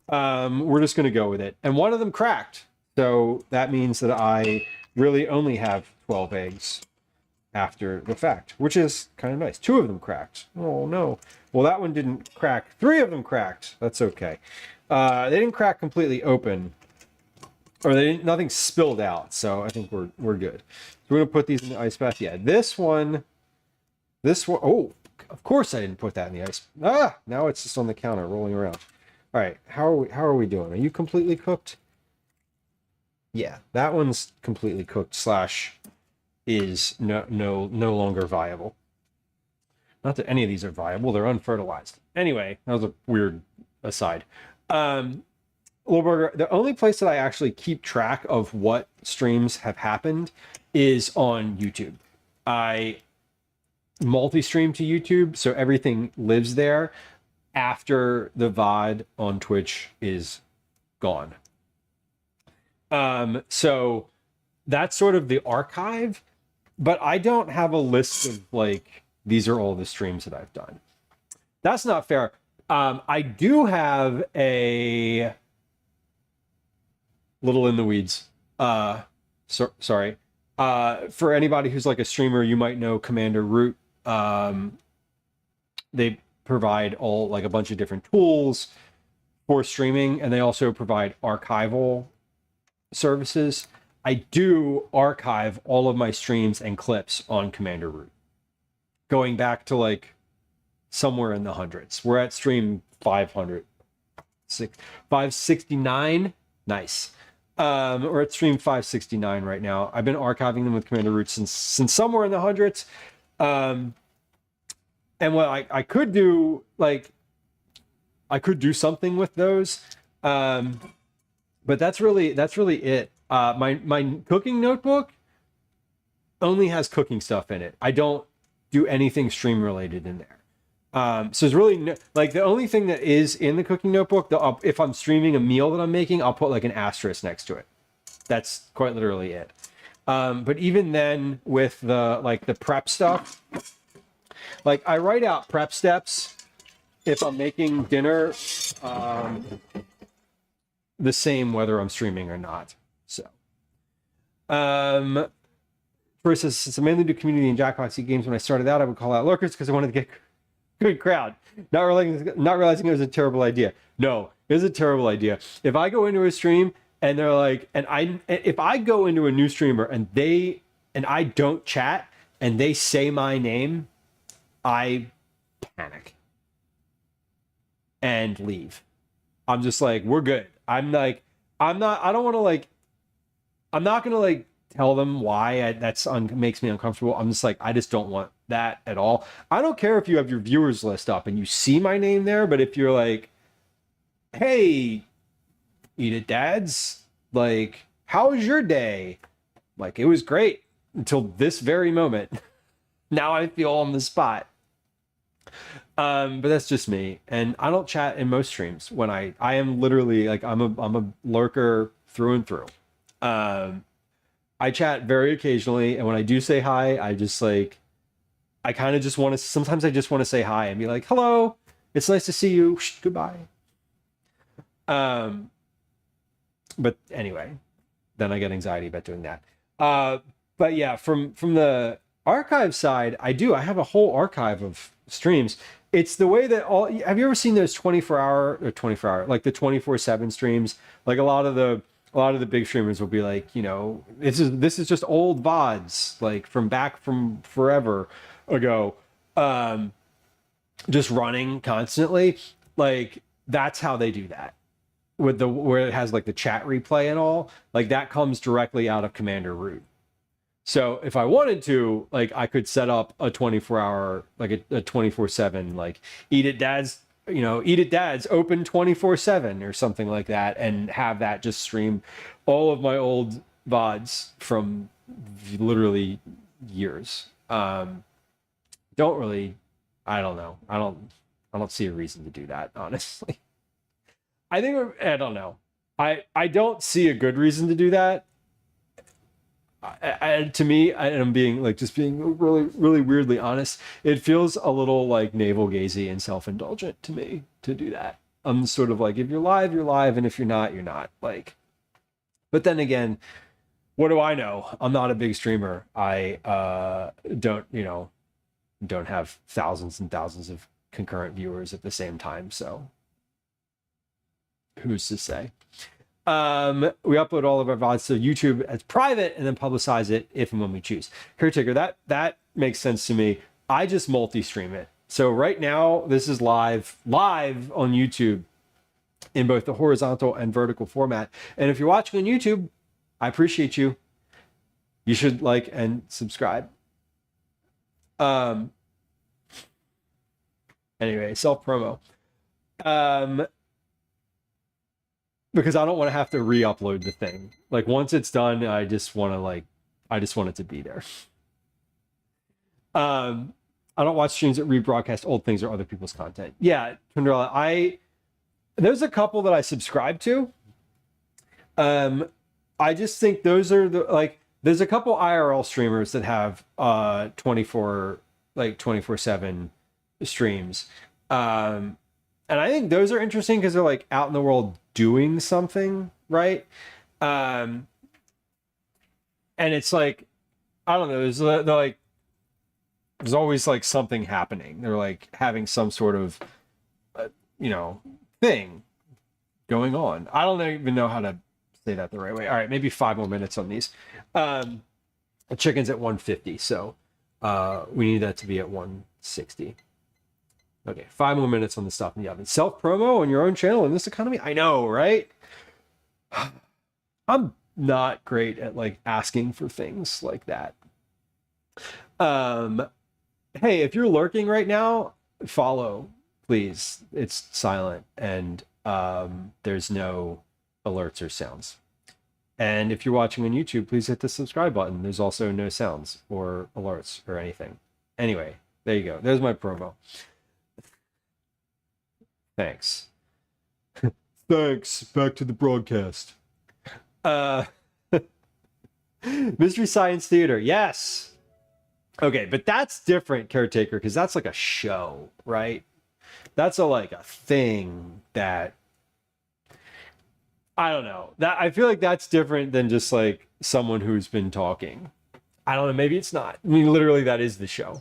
We're just going to go with it. And one of them cracked. So that means that I really only have 12 eggs after the fact, which is kind of nice. 2 of them cracked. Oh, no. Well, that one didn't crack. 3 of them cracked. That's okay. They didn't crack completely open, or nothing spilled out. So I think we're good. So we're going to put these in the ice bath. Yeah, this one. Oh, of course I didn't put that in the ice. Now it's just on the counter rolling around. All right, how are we doing? Are you completely cooked? Yeah, that one's completely cooked / is no longer viable. Not that any of these are viable, they're unfertilized. Anyway, that was a weird aside. Little Burger, the only place that I actually keep track of what streams have happened is on YouTube. I multi-stream to YouTube, so everything lives there after the VOD on Twitch is gone. So that's sort of the archive, but I don't have a list of like, these are all the streams that I've done. That's not fair. I do have a little in the weeds. Sorry. For anybody who's like a streamer, you might know Commander Root. They provide a bunch of different tools for streaming, and they also provide archival services. I do archive all of my streams and clips on Commander Root, going back to like somewhere in the hundreds. We're at stream 569. Nice. We're at stream 569 right now. I've been archiving them with Commander Root since somewhere in the hundreds. And what I could do, like, I could do something with those, but that's really it. My cooking notebook only has cooking stuff in it. I don't do anything stream related in there. So it's really like the only thing that is in the cooking notebook. If I'm streaming a meal that I'm making, I'll put like an asterisk next to it. That's quite literally it. But even then, with the prep stuff, like I write out prep steps if I'm making dinner, the same whether I'm streaming or not. So, first, since I mainly do community and Jackbox games, when I started out, I would call out lurkers because I wanted to get good crowd. Not realizing it was a terrible idea. No, it was a terrible idea. If I go into a stream and they're like, if I go into a new streamer and I don't chat and they say my name, I panic and leave. I'm just like, we're good. I'm not gonna tell them why makes me uncomfortable. I'm just like, I just don't want that at all. I don't care if you have your viewers list up and you see my name there, but if you're like, hey, Eat It Dads, like, how was your day? Like, it was great until this very moment. Now I feel on the spot. But that's just me, and I don't chat in most streams. When I am literally like, I'm a lurker through and through. I chat very occasionally, and when I do say hi, I just like, I kind of just want to, sometimes I just want to say hi and be like, hello, it's nice to see you, goodbye. But anyway, then I get anxiety about doing that. But yeah, from the archive side, I have a whole archive of streams. It's the way that have you ever seen those 24-hour, like the 24/7 streams? Like a lot of the big streamers will be like, you know, this is just old VODs, like from forever ago, just running constantly. Like that's how they do that, with where it has like the chat replay and all. Like that comes directly out of Commander Root. So if I wanted to, like, I could set up a 24-hour, like a 24/7, like Eat It Dads, you know, Eat It Dads open 24/7 or something like that, and have that just stream all of my old VODs from literally years. Don't really, I don't know. I don't see a reason to do that, honestly. I think I don't know. I don't see a good reason to do that. To me, and I'm being like just being really really weirdly honest, it feels a little like navel gazing and self-indulgent to me to do that. I'm sort of like, if you're live, you're live, and if you're not, you're not. Like, but then again, what do I know? I'm not a big streamer. I don't have thousands and thousands of concurrent viewers at the same time, so who's to say? We upload all of our VODs to YouTube as private and then publicize it if and when we choose. Caretaker, that makes sense to me. I just multi-stream it. So right now, this is live on YouTube in both the horizontal and vertical format. And if you're watching on YouTube, I appreciate you. You should like and subscribe. Anyway, self-promo. Because I don't want to have to re-upload the thing. Like once it's done, I just want it to be there. I don't watch streams that rebroadcast old things or other people's content. Yeah, Tundra, there's a couple that I subscribe to. I just think those are there's a couple IRL streamers that have 24/7 streams. And I think those are interesting because they're like out in the world doing something, right? And it's like, I don't know, there's always like something happening. They're like having some sort of, thing going on. I don't even know how to say that the right way. All right, maybe 5 more minutes on these. The chicken's at 150, so we need that to be at 160. Okay, 5 more minutes on the stuff in the oven. Self-promo on your own channel in this economy? I know, right? I'm not great at like asking for things like that. Hey, if you're lurking right now, follow, please. It's silent and there's no alerts or sounds. And if you're watching on YouTube, please hit the subscribe button. There's also no sounds or alerts or anything. Anyway, there you go. There's my promo. Thanks. Thanks. Back to the broadcast. Mystery Science Theater. Yes. Okay, but that's different, Caretaker, because that's like a show, right? That's like a thing that I don't know. That I feel like that's different than just like someone who's been talking. I don't know. Maybe it's not. I mean, literally, that is the show.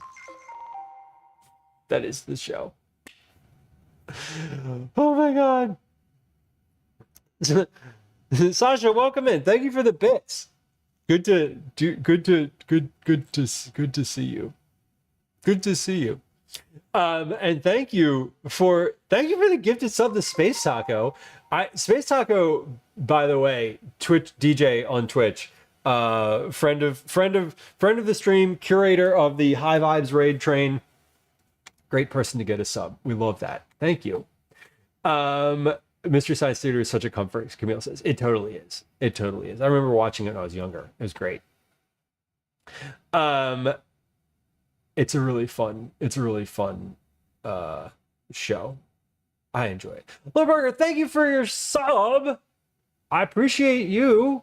That is the show. Oh my god. Sasha, welcome in. Thank you for the bits. Good to see you. Good to see you. And thank you for the gifted sub to Space Taco. Space Taco, by the way, Twitch DJ on Twitch, friend of the stream, curator of the High Vibes raid train. Great person to get a sub. We love that. Thank you. Mystery Science Theater is such a comfort, Camille says. It totally is. It totally is. I remember watching it when I was younger. It was great. It's a really fun show. I enjoy it. Little Burger, thank you for your sub. I appreciate you.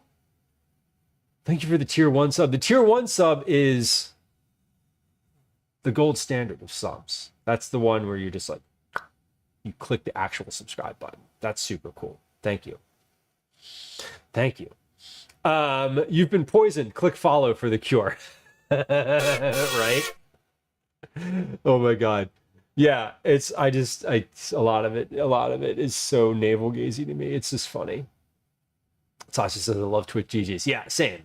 Thank you for the tier 1 sub. The tier 1 sub is the gold standard of subs. That's the one where you're just like, you click the actual subscribe button. That's super cool. Thank you. Thank you. You've been poisoned. Click follow for the cure. Right? Oh my god. Yeah, a lot of it is so navel gazing to me. It's just funny. Sasha says I love Twitch GGs. Yeah, same.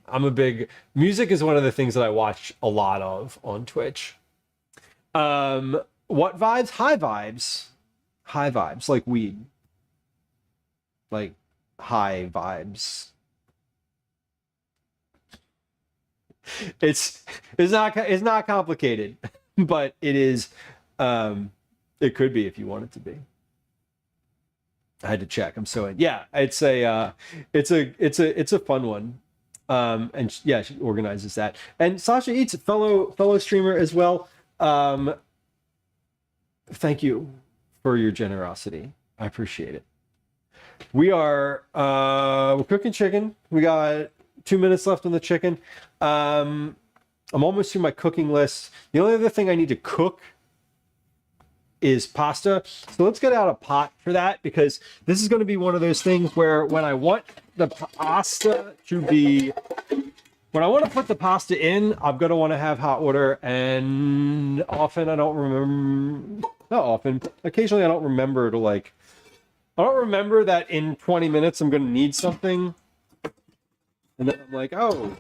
Music is one of the things that I watch a lot of on Twitch. What vibes? High vibes. High vibes, like weed. Like high vibes. It's not complicated, but it is. It could be if you want it to be. I had to check. I'm so in. Yeah, it's a fun one. And yeah, she organizes that. And Sasha Eats, a fellow streamer as well. Thank you for your generosity. I appreciate it. We're cooking chicken. We got 2 minutes left on the chicken. I'm almost through my cooking list. The only other thing I need to cook is pasta. So let's get out a pot for that, because this is going to be one of those things where when I want the pasta to be, when I want to put the pasta in, I'm going to want to have hot water. And often I don't remember, not often, occasionally I don't remember to like, I don't remember that in 20 minutes I'm going to need something. And then I'm like, oh,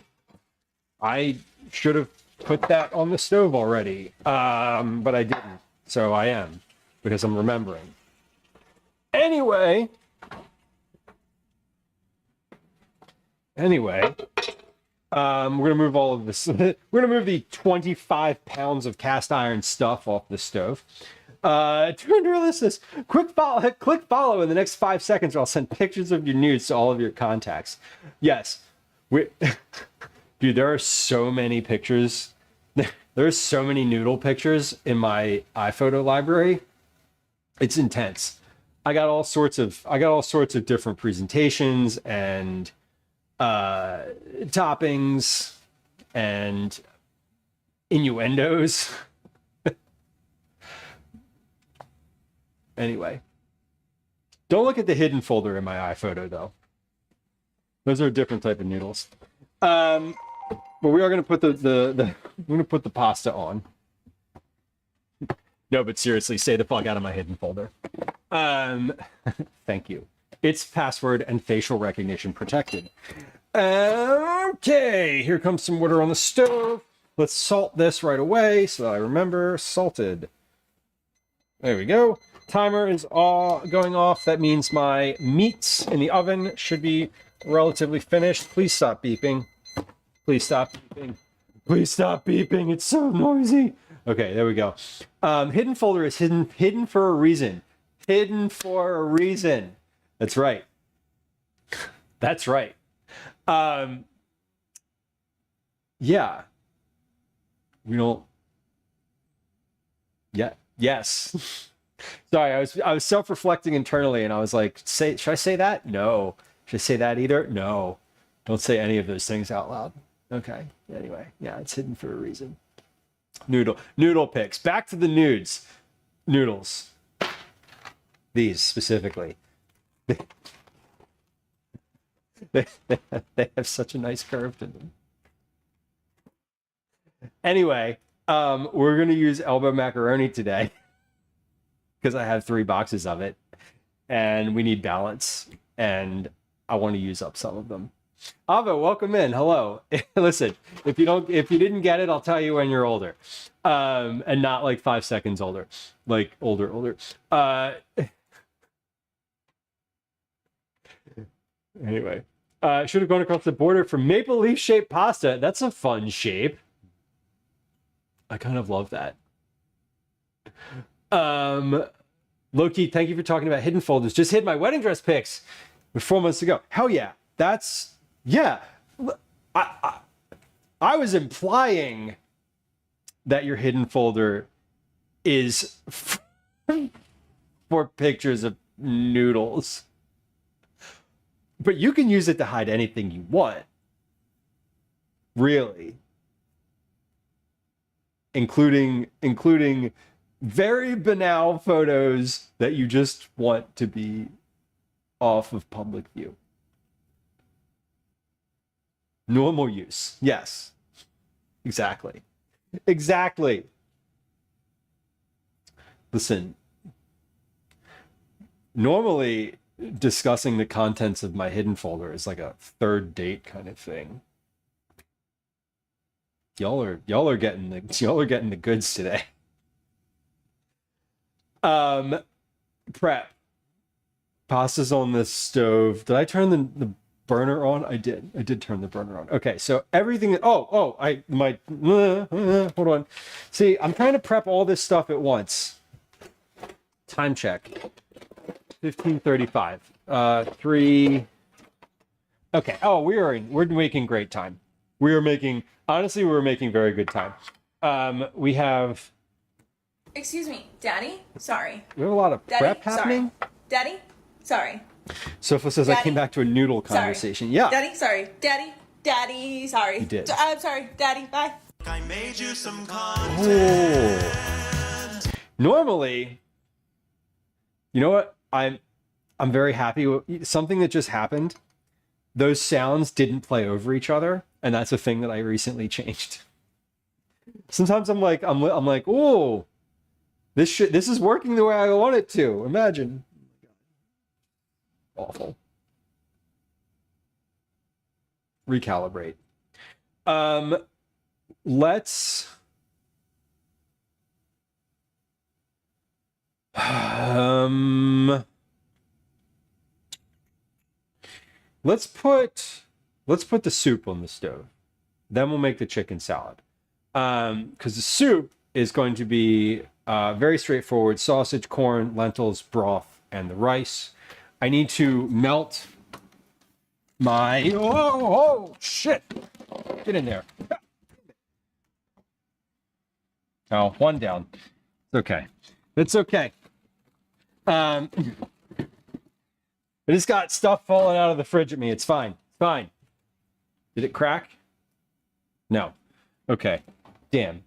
I should have put that on the stove already. But I didn't. So I am, because I'm remembering. Anyway, we're going to move all of this. We're going to move the 25 pounds of cast iron stuff off the stove. This click follow in the next 5 seconds, or I'll send pictures of your nudes to all of your contacts. Yes, dude, there are so many pictures. There's so many noodle pictures in my iPhoto library. It's intense. I got all sorts of different presentations and toppings and innuendos. Anyway, don't look at the hidden folder in my iPhoto though. Those are a different type of noodles. But we are going to put the pasta on. No, but seriously, stay the fuck out of my hidden folder. Thank you. It's password and facial recognition protected. Okay, here comes some water on the stove. Let's salt this right away so that I remember. Salted. There we go. Timer is all going off. That means my meats in the oven should be relatively finished. Please stop beeping. Please stop beeping. Please stop beeping. It's so noisy. Okay, there we go. Hidden folder is hidden for a reason. Hidden for a reason. That's right. That's right. Yeah. We don't. Yeah. Yes. Sorry, I was self-reflecting internally, and I was like, should I say that? No. Should I say that either? No. Don't say any of those things out loud. Okay. Anyway, yeah, it's hidden for a reason. Noodle pics. Back to the nudes. Noodles. These specifically. They have such a nice curve to them. Anyway, we're going to use elbow macaroni today because I have 3 boxes of it and we need balance and I want to use up some of them. Ava, welcome in. Hello. Listen, if you didn't get it, I'll tell you when you're older. And not like 5 seconds older. Like older. Anyway, should have gone across the border for maple leaf shaped pasta. That's a fun shape. I kind of love that. Loki, thank you for talking about hidden folders. Just hid my wedding dress pics 4 months ago. Hell yeah. Yeah. I was implying that your hidden folder is for pictures of noodles. But you can use it to hide anything you want. Really. Including very banal photos that you just want to be off of public view. Normal use. Yes. Exactly. Listen. Normally, discussing the contents of my hidden folder is like a third date kind of thing. Y'all are getting the goods today. Prep. Pasta's on the stove. Did I turn the burner on? I did turn the burner on. Okay, so everything. Hold on. See, I'm trying to prep all this stuff at once. Time check. 15:35. 3. Okay. Oh, we're making great time. Honestly, we're making very good time. We have Excuse me, Daddy? Sorry. we have a lot of Daddy? prep happening. Sorry. Daddy? Sorry. Sofa says I came Daddy? back to a noodle conversation. Yeah. Daddy? Sorry. Daddy? Sorry. You did. I'm sorry. Daddy, bye. I made you some content. Oh. Normally, you know what? I'm very happy with something that just happened. Those sounds didn't play over each other, and that's a thing that I recently changed. Sometimes I'm like, oh, this is working the way I want it to. Imagine. Awful. Recalibrate. Let's let's put the soup on the stove. Then we'll make the chicken salad. Because the soup is going to be very straightforward: sausage, corn, lentils, broth, and the rice. I need to melt my oh shit! Get in there. Oh, one down. It's okay. It's okay. I just got stuff falling out of the fridge at me. It's fine. It's fine. Did it crack? No. Okay. Damn.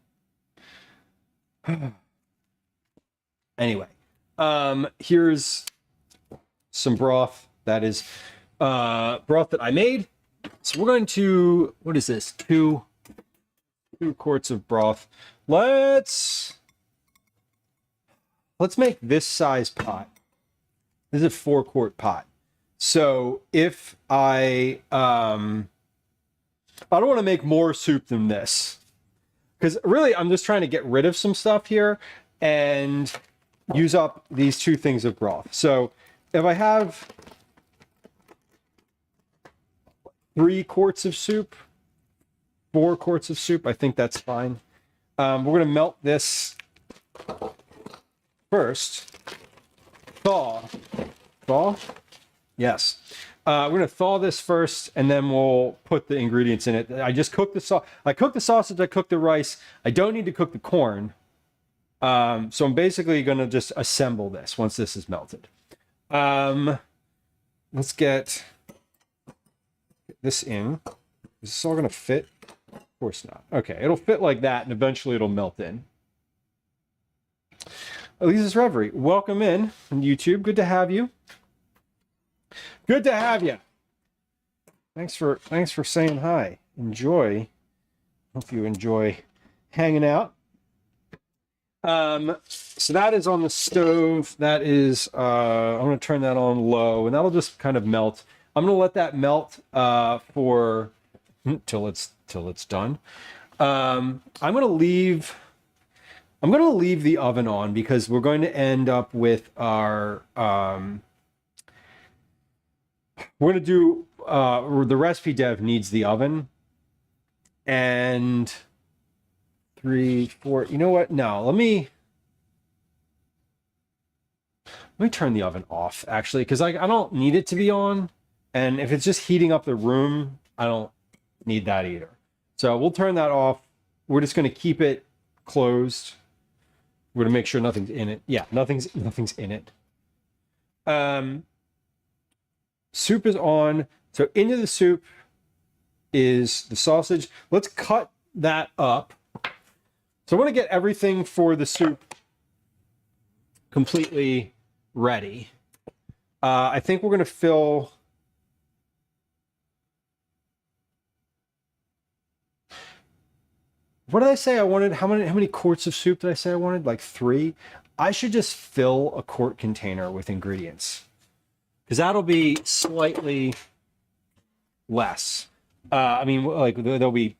Anyway, here's some broth. That is broth that I made. So we're going to, what is this? Two quarts of broth. Let's make this size pot. This is a 4-quart pot. So if I don't want to make more soup than this, because really I'm just trying to get rid of some stuff here and use up these 2 things of broth. So if I have 3 quarts of soup, 4 quarts of soup, I think that's fine. We're going to melt this first. Thaw. Yes. We're going to thaw this first, and then we'll put the ingredients in it. I just cooked the sauce. I cooked the sausage. I cooked the rice. I don't need to cook the corn. So I'm basically going to just assemble this once this is melted. Let's get this in. Is this all going to fit? Of course not. Okay, it'll fit like that, and eventually it'll melt in. Elisa's Reverie, welcome in on YouTube. Good to have you. Good to have you. Thanks for saying hi. Enjoy. Hope you enjoy hanging out. So that is on the stove. That is I'm going to turn that on low, and that'll just kind of melt. I'm going to let that melt for till it's done. I'm going to leave the oven on because we're going to end up with our we're going to do the recipe dev needs the oven, and 3, 4, you know what, no, let me turn the oven off actually, because I don't need it to be on, and if it's just heating up the room, I don't need that either. So we'll turn that off. We're just going to keep it closed. We're going to make sure nothing's in it. Yeah, nothing's in it. Soup is on. So into the soup is the sausage. Let's cut that up. So I want to get everything for the soup completely ready. I think we're going to fill... What did I say I wanted? How many quarts of soup did I say I wanted? Like 3? I should just fill a quart container with ingredients, because that'll be slightly less. I mean, like there'll be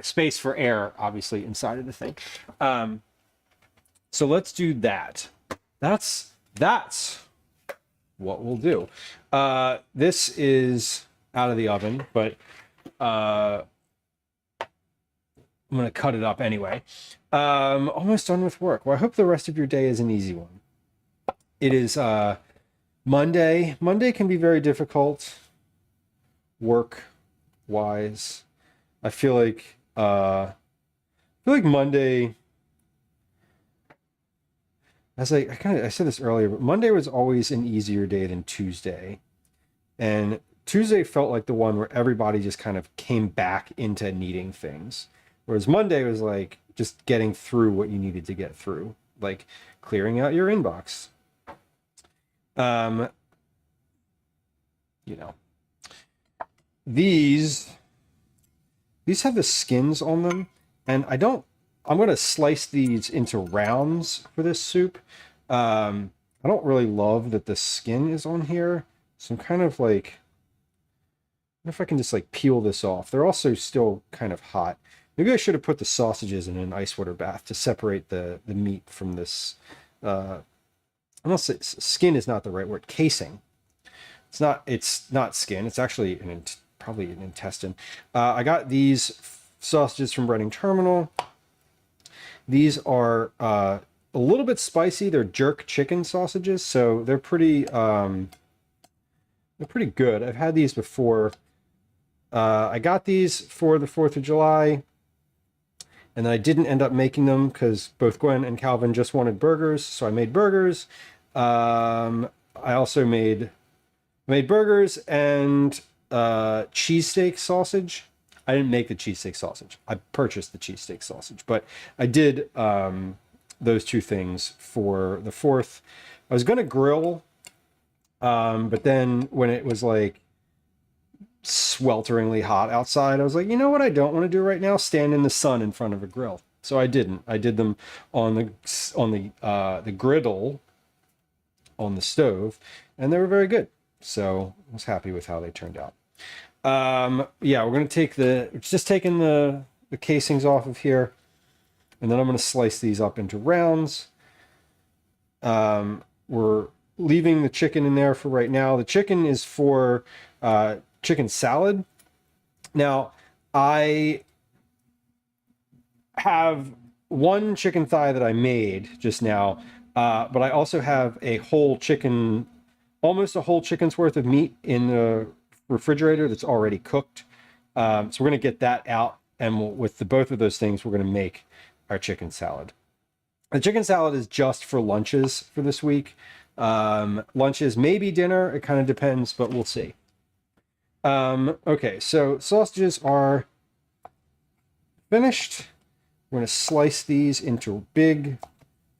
space for air, obviously, inside of the thing. So let's do that. That's what we'll do. This is out of the oven, but I'm going to cut it up anyway. Almost done with work. Well, I hope the rest of your day is an easy one. It is Monday. Monday can be very difficult. work wise. I feel like Monday, as I said this earlier, but Monday was always an easier day than Tuesday. And Tuesday felt like the one where everybody just kind of came back into needing things. Whereas Monday was like just getting through what you needed to get through, like clearing out your inbox. You know, these have the skins on them, and I'm going to slice these into rounds for this soup. I don't really love that the skin is on here, so I'm kind of like, I wonder if I can just like peel this off. They're also still kind of hot. Maybe I should have put the sausages in an ice water bath to separate the meat from this. Unless skin is not the right word. Casing. It's not skin. It's actually probably an intestine. I got these sausages from Breading Terminal. These are a little bit spicy. They're jerk chicken sausages, so they're pretty good. I've had these before. I got these for the 4th of July, and then I didn't end up making them because both Gwen and Calvin just wanted burgers, so I made burgers. I also made burgers and cheesesteak sausage. I didn't make the cheesesteak sausage. I purchased the cheesesteak sausage, but I did those two things for the 4th. I was going to grill, but then when it was like swelteringly hot outside, I was like, you know what I don't want to do right now? Stand in the sun in front of a grill. So I didn't. I did them on the griddle on the stove, and they were very good. So I was happy with how they turned out. Yeah, we're going to just taking the casings off of here, and then I'm going to slice these up into rounds. We're leaving the chicken in there for right now. The chicken is for chicken salad. Now, I have one chicken thigh that I made just now, but I also have a whole chicken, almost a whole chicken's worth of meat in the refrigerator that's already cooked. So we're going to get that out, and with both of those things, we're going to make our chicken salad. The chicken salad is just for lunches for this week. Lunches, maybe dinner. It kind of depends, but we'll see. Okay, so sausages are finished. We're going to slice these into big,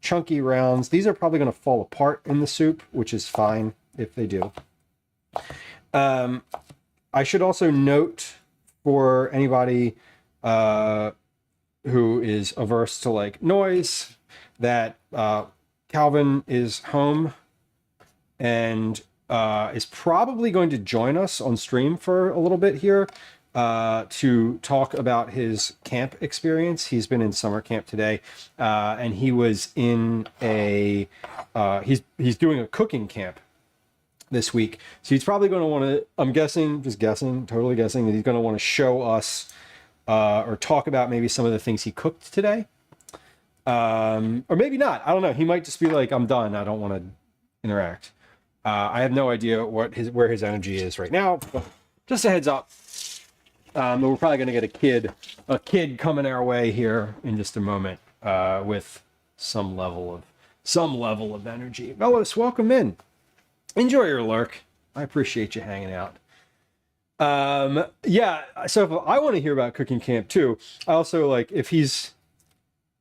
chunky rounds. These are probably going to fall apart in the soup, which is fine if they do. I should also note for anybody who is averse to like noise that Calvin is home and is probably going to join us on stream for a little bit here to talk about his camp experience. He's been in summer camp today, and he was in he's doing a cooking camp this week. So he's probably going to want to, I'm guessing, totally guessing, that he's going to want to show us or talk about maybe some of the things he cooked today. Or maybe not. I don't know. He might just be like, I'm done. I don't want to interact. I have no idea where his energy is right now, but just a heads up. We're probably going to get a kid coming our way here in just a moment with some level of energy. Velos, welcome in. Enjoy your lurk. I appreciate you hanging out. Yeah, so if I want to hear about cooking camp too. I also like if he's,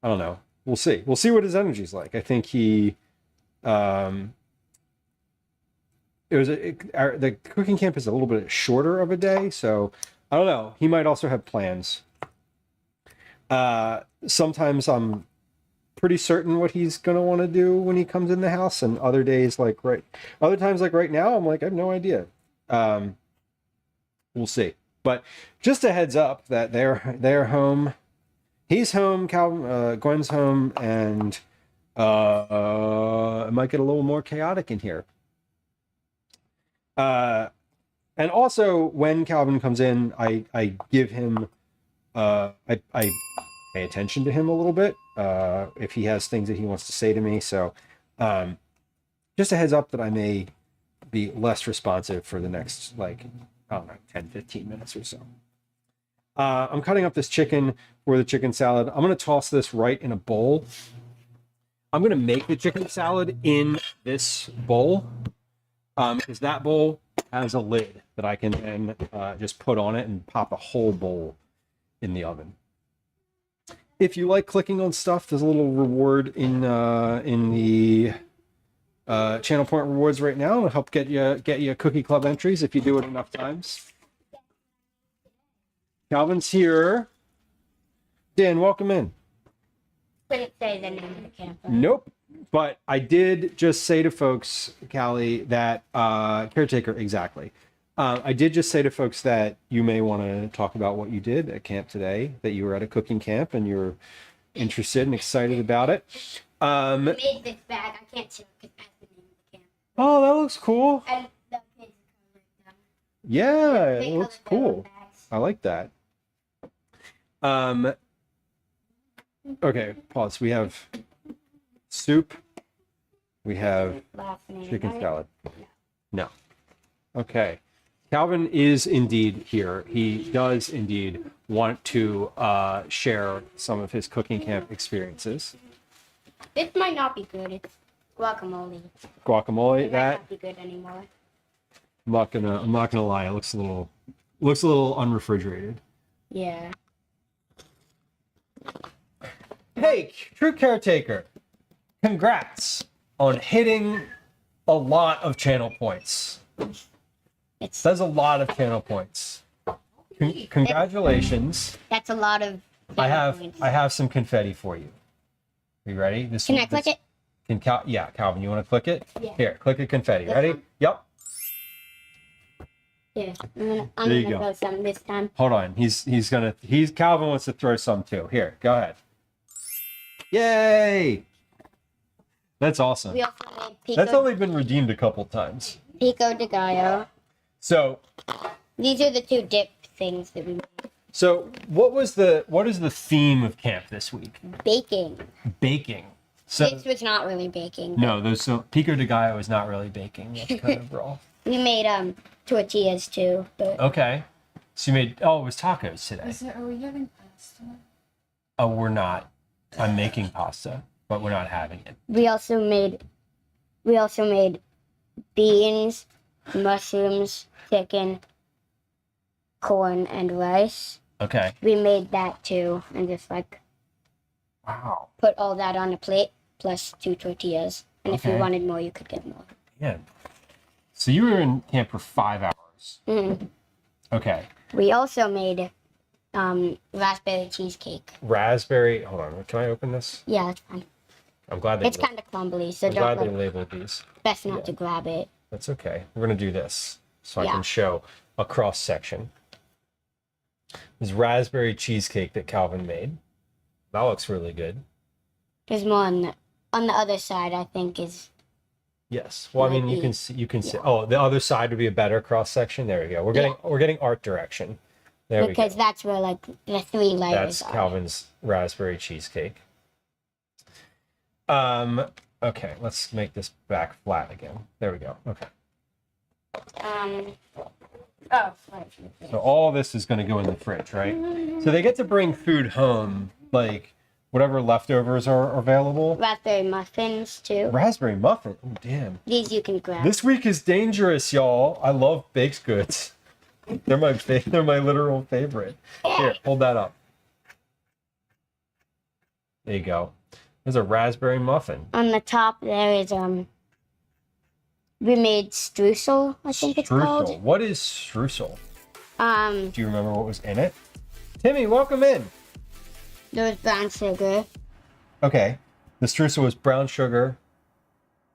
I don't know. We'll see. We'll see what his energy's like. I think the cooking camp is a little bit shorter of a day, so I don't know. He might also have plans. Sometimes I'm pretty certain what he's gonna want to do when he comes in the house, and other times like right now, I'm like, I have no idea. We'll see. But just a heads up that they're home. He's home, Gwen's home, and it might get a little more chaotic in here. And also, when Calvin comes in, I give him, I pay attention to him a little bit if he has things that he wants to say to me. So just a heads up that I may be less responsive for the next, I don't know, 10, 15 minutes or so. I'm cutting up this chicken for the chicken salad. I'm going to toss this right in a bowl. I'm going to make the chicken salad in this bowl because that bowl has a lid that I can then just put on it and pop a whole bowl in the oven. If you like clicking on stuff, there's a little reward in the Channel Point rewards right now. It'll help get you Cookie Club entries if you do it enough times. Calvin's here. Dan, welcome in. Couldn't say the name of the camper. Nope. But I did just say to folks, Callie, that caretaker, exactly. I did just say to folks that you may want to talk about what you did at camp today, that you were at a cooking camp and you're interested and excited about it. I made this bag. I can't show because that's the name of the camp. Oh, that looks cool. And the kids are them. Yeah, They it looks colored their own cool. bags. I like that. Okay, pause. We have soup. We have Last name, chicken right? salad. No. Okay. Calvin is indeed here. He does indeed want to share some of his cooking camp experiences. This might not be good. It's guacamole. Guacamole, It might that not be good anymore. I'm not gonna lie, it looks a little unrefrigerated. Yeah. Hey, true caretaker, congrats on hitting a lot of channel points. That's a lot of channel points. Congratulations. That's a lot of. I points. have some confetti for you. Are you ready? Can I click it? Yeah, Calvin, you want to click it? Yeah. Here, click a confetti. This Ready? one? Yep. Yeah. I'm There gonna you go. throw some this time. Hold on. Calvin wants to throw some too. Here, go ahead. Yay! That's awesome. We also made That's pico, only been redeemed a couple times. pico de gallo. So, These are the two dip things that we made. what is the theme of camp this week? Baking. Baking. So This was not really baking. no, pico de gallo is not really baking. That's kind of raw. We made tortillas too, but Okay. So you made it was tacos today. Are we having pasta? Oh, we're not. I'm making pasta, but we're not having it. we also made beans, mushrooms, chicken, corn, and rice. Okay. We made that too, and just like Wow. put all that on a plate plus 2 tortillas. And if you Okay. wanted more, you could get more. Yeah. So you were in camp for 5 hours. Mhm. Okay. We also made raspberry cheesecake. Raspberry. Hold on. Can I open this? Yeah, that's fine. I'm glad they. It's kind of crumbly, so I'm glad don't they like, labeled these. best not yeah. to grab it. That's okay. We're gonna do this so I Yeah. can show a cross section. This raspberry cheesecake that Calvin made. That looks really good. There's more on the other side. I think is Yes. Well, I mean, you Might can be. see. You can see. Oh, the other side would be a better cross section. There we go. We're getting art direction. There because we go. that's where like the 3 layers That's are. Calvin's raspberry cheesecake. Okay, let's make this back flat again. There we go. Okay. Oh, sorry. So all this is going to go in the fridge, right? So they get to bring food home, like whatever leftovers are available. Raspberry muffins too. Raspberry muffin. Oh, damn. These you can grab. This week is dangerous, y'all. I love baked goods. They're my literal favorite. Here, hold that up. There you go. There's a raspberry muffin. On the top there is we made streusel, I think it's Streusel. called. What is streusel? Um, Do you remember what was in it? Timmy, welcome in. there was brown sugar. Okay. The streusel was brown sugar,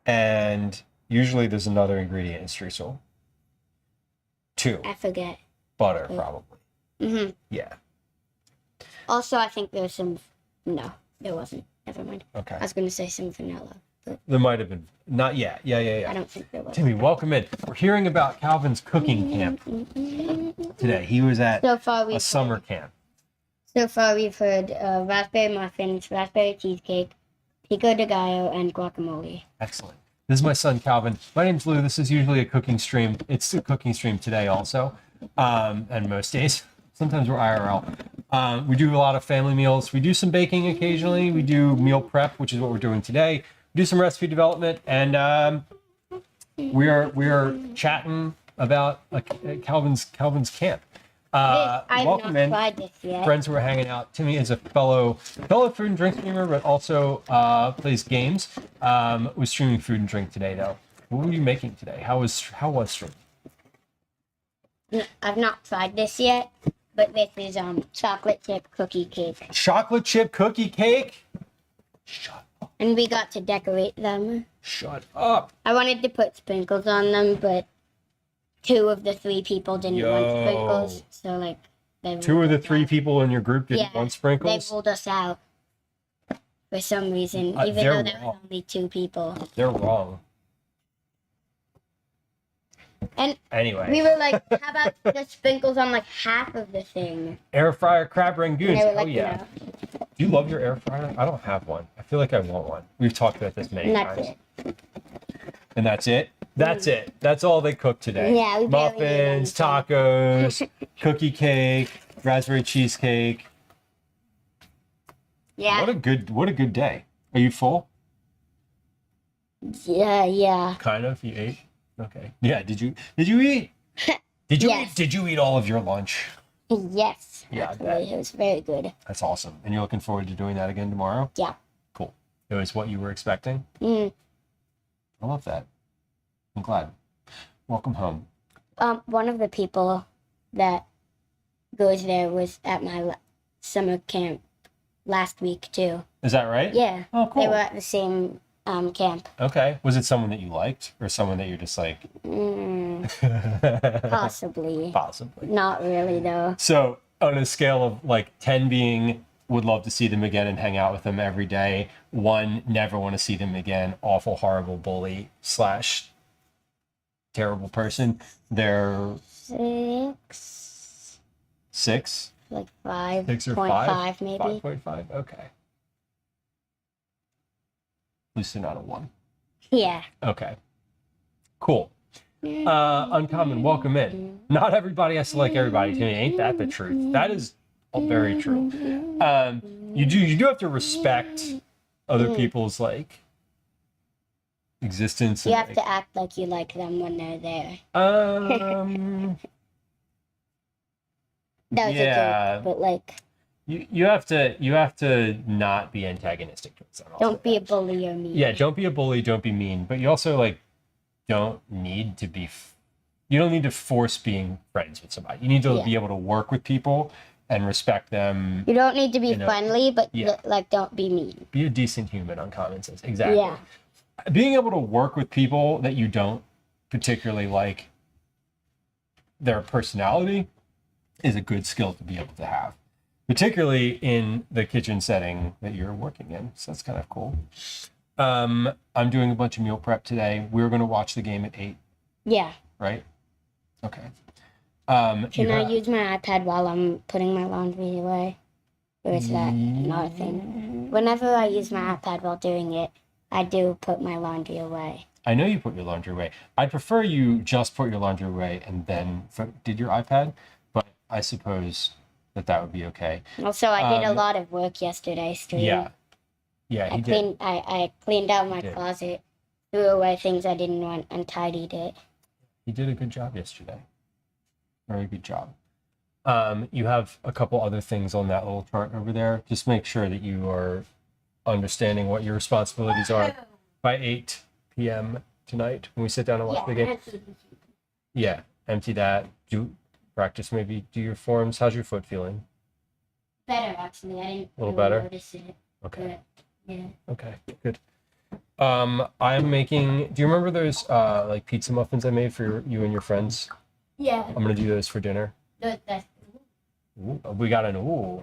and usually there's another ingredient in streusel. 2. I forget. Butter, probably. Mhm. Yeah. Also, I think there's some. No, there wasn't. Never mind. Okay. I was gonna say some vanilla, but There might have been. Not yet. Yeah. I don't think there was. Timmy, welcome in. We're hearing about Calvin's cooking camp today. He was at So far, a summer camp. we've heard raspberry muffins, raspberry cheesecake, pico de gallo, and guacamole. Excellent. This is my son Calvin. My name's Lou. This is usually a cooking stream. It's a cooking stream today also. and most days. Sometimes we're IRL. We do a lot of family meals. We do some baking occasionally. We do meal prep, which is what we're doing today. We do some recipe development, and we are chatting about Calvin's camp. I've Welcome not in, tried this yet. friends who are hanging out. Timmy is a fellow food and drink streamer, but also plays games. Was streaming food and drink today, though. What were you making today? How was stream? I've not tried this yet, but this is chocolate chip cookie cake, Chocolate chip cookie cake. Shut up. and we got to decorate them. Shut up. I wanted to put sprinkles on them, but 2 of the 3 people didn't want Yo. sprinkles, so like they 2 of the ruled us 3 out. people in your group didn't want They sprinkles. ruled us out for some reason, even they're though there wrong. was only 2 people. They're wrong. And Anyway, we were like, "How about just sprinkles on like half of the thing?" air fryer crab rangoons. And they were Oh like, yeah. "No." Do you love your air fryer? I don't have one. I feel like I want one. We've talked about this many And that's times. it. And that's it. That's it. That's all they cook today. Yeah, we barely ate Muffins, anything. tacos, cookie cake, raspberry cheesecake. Yeah. What a good day. Are you full? Yeah. Kind of. You ate. Okay. Yeah. Did you eat? Did you Yes. eat? Did you eat all of your lunch? Yes. Yeah, I Actually, bet. it was very good. That's awesome. And you're looking forward to doing that again tomorrow? Yeah. Cool. It was what you were expecting? Mm. I love that. I'm glad. Welcome home. One of the people that goes there was at my summer camp last week too. Is that right? Yeah. Oh, cool. They were at the same camp. Okay. Was it someone that you liked or someone that you're just like Possibly. possibly? Not really though. So on a scale of like 10 being would love to see them again and hang out with them every day, 1 never want to see them again, awful, horrible bully / terrible person, they're 6, 6? like 5, 6 or 0.5 5? maybe. 5.5? Okay. At least they're not a 1. Yeah. Okay. Cool. Uncommon, welcome in. Not everybody has to like everybody, Timmy. Ain't that the truth? That is very true. You do have to respect other people's like existence. You And, have to act like you like them when they're there. That was yeah. a joke, but like, You have to not be antagonistic towards them. don't be a bully or mean. Yeah, don't be a bully, don't be mean, but you also like don't need to be you don't need to force being friends with somebody. You need to Yeah. be able to work with people and respect them. You don't need to be You know, friendly, but yeah. like, don't be mean. Be a decent human on common sense. Exactly. Yeah. Being able to work with people that you don't particularly like their personality is a good skill to be able to have, particularly in the kitchen setting that you're working in. So that's kind of cool. I'm doing a bunch of meal prep today. We're going to watch the game at 8, Yeah. right? Okay. Can I use my iPad while I'm putting my laundry away? Or is that not a thing? Whenever I use my iPad while doing it, I do put my laundry away. I know you put your laundry away. I'd prefer you just put your laundry away and then did your iPad, but I suppose that would be okay. Also, I did a lot of work yesterday stream. Yeah. Yeah, I he did. cleaned out my did. closet, threw away things I didn't want, and tidied it. He did a good job yesterday. Very good job. You have a couple other things on that little chart over there. Just make sure that you are understanding what your responsibilities are by 8 p.m. tonight when we sit down and watch the game. Yeah, empty that. Practice maybe do your forms. How's your foot feeling? Better, actually. I didn't A little really better? notice it. Okay. But, yeah. Okay, good. I'm making, do you remember those like pizza muffins I made for you and your friends? Yeah. I'm gonna do those for dinner. That's Ooh, we got an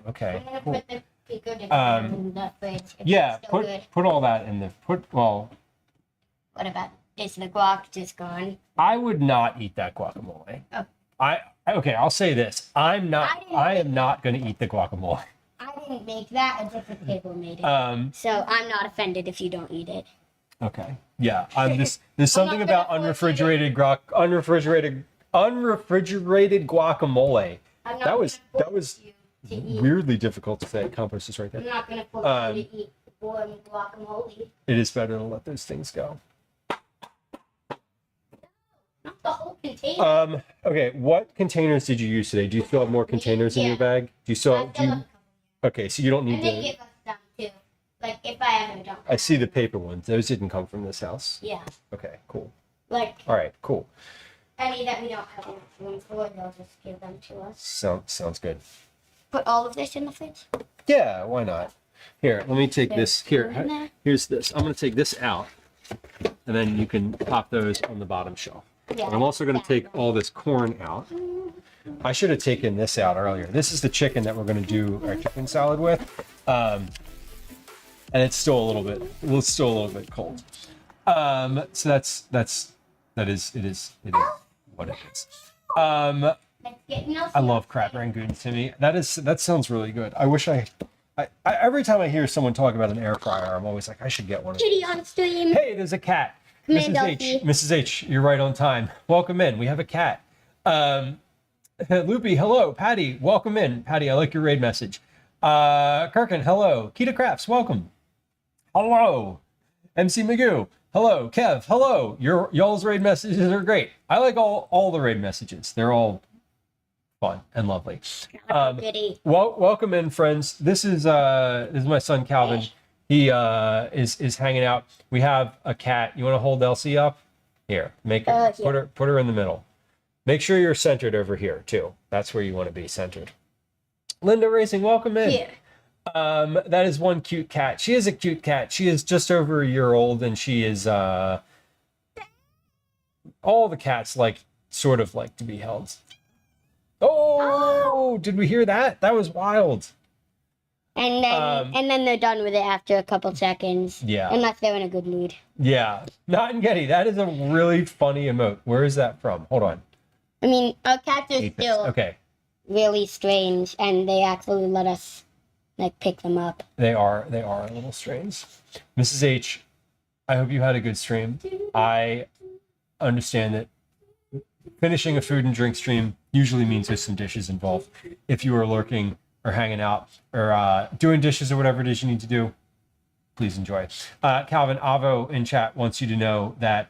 okay. I'm gonna Cool. put the pico de Um, in the fridge. If Yeah, it's still good. put all that in the What about is the guac just gone? I would not eat that guacamole. Oh. Okay, I'll say this. I am I not gonna eat the guacamole. I didn't make that. A different table made it. So I'm not offended if you don't eat it. okay. Yeah, there's something not about gonna force unrefrigerated Unrefrigerated guacamole. I'm not That was gonna force you to eat. weirdly difficult to say. Compost is right I'm there. not gonna force you to eat warm guacamole. It is better to let those things go. Not the whole container. Okay, what containers did you use today? Do you still have more containers in your Yeah. bag? Do you still I have, still have a couple. okay, so you don't And need they to. give us some too. Like if I ever don't. I see the paper ones. Those didn't come from this house. Yeah. Okay, cool. Like All right, cool. any that we don't have enough room for, they'll just give them to us. Sounds good. Put all of this in the fridge. Yeah, why not? Here, let me take this. There's two in Here, there. here's this. I'm going to take this out, and then you can pop those on the bottom shelf. Yeah. I'm also going to take all this corn out. I should have taken this out earlier. This is the chicken that we're going to do our chicken salad with, and it's still a little bit cold. So that is what it is. Let's get milk. I love crab rangoon, Timmy. That sounds really good. I wish I every time I hear someone talk about an air fryer, I'm always like, I should get one of those. Kitty on stream. Hey, there's a cat. Come in, Mrs. H. Delphi. Mrs. H, you're right on time. Welcome in. We have a cat. Loopy, hello. Patty, welcome in. Patty, I like your raid message. Kirkin, hello. Kita Crafts, welcome. Hello. MC Magoo, hello. Kev, hello. Y'all's raid messages are great. I like all the raid messages. They're all fun and lovely. Kitty. Welcome in, friends. This is my son Calvin. He is hanging out. We have a cat. You want to hold Elsie up? Here, Yeah. put her in the middle. Make sure you're centered over here too. That's where you want to be centered. Linda Racing, welcome in. Here. That is one cute cat. She is a cute cat. She is just over a year old, and she is all the cats sort of like to be held. Oh, did we hear that? That was wild. And then they're done with it after a couple seconds. Yeah. Unless they're in a good mood. Yeah. Not in Getty. That is a really funny emote. Where is that from? Hold on. I mean, our cats are Apex. still Okay. really strange, and they actually let us pick them up. They are a little strange. Mrs. H, I hope you had a good stream. I understand that finishing a food and drink stream usually means there's some dishes involved. If you are lurking or hanging out or doing dishes or whatever it is you need to do, please enjoy. Calvin Avo in chat wants you to know that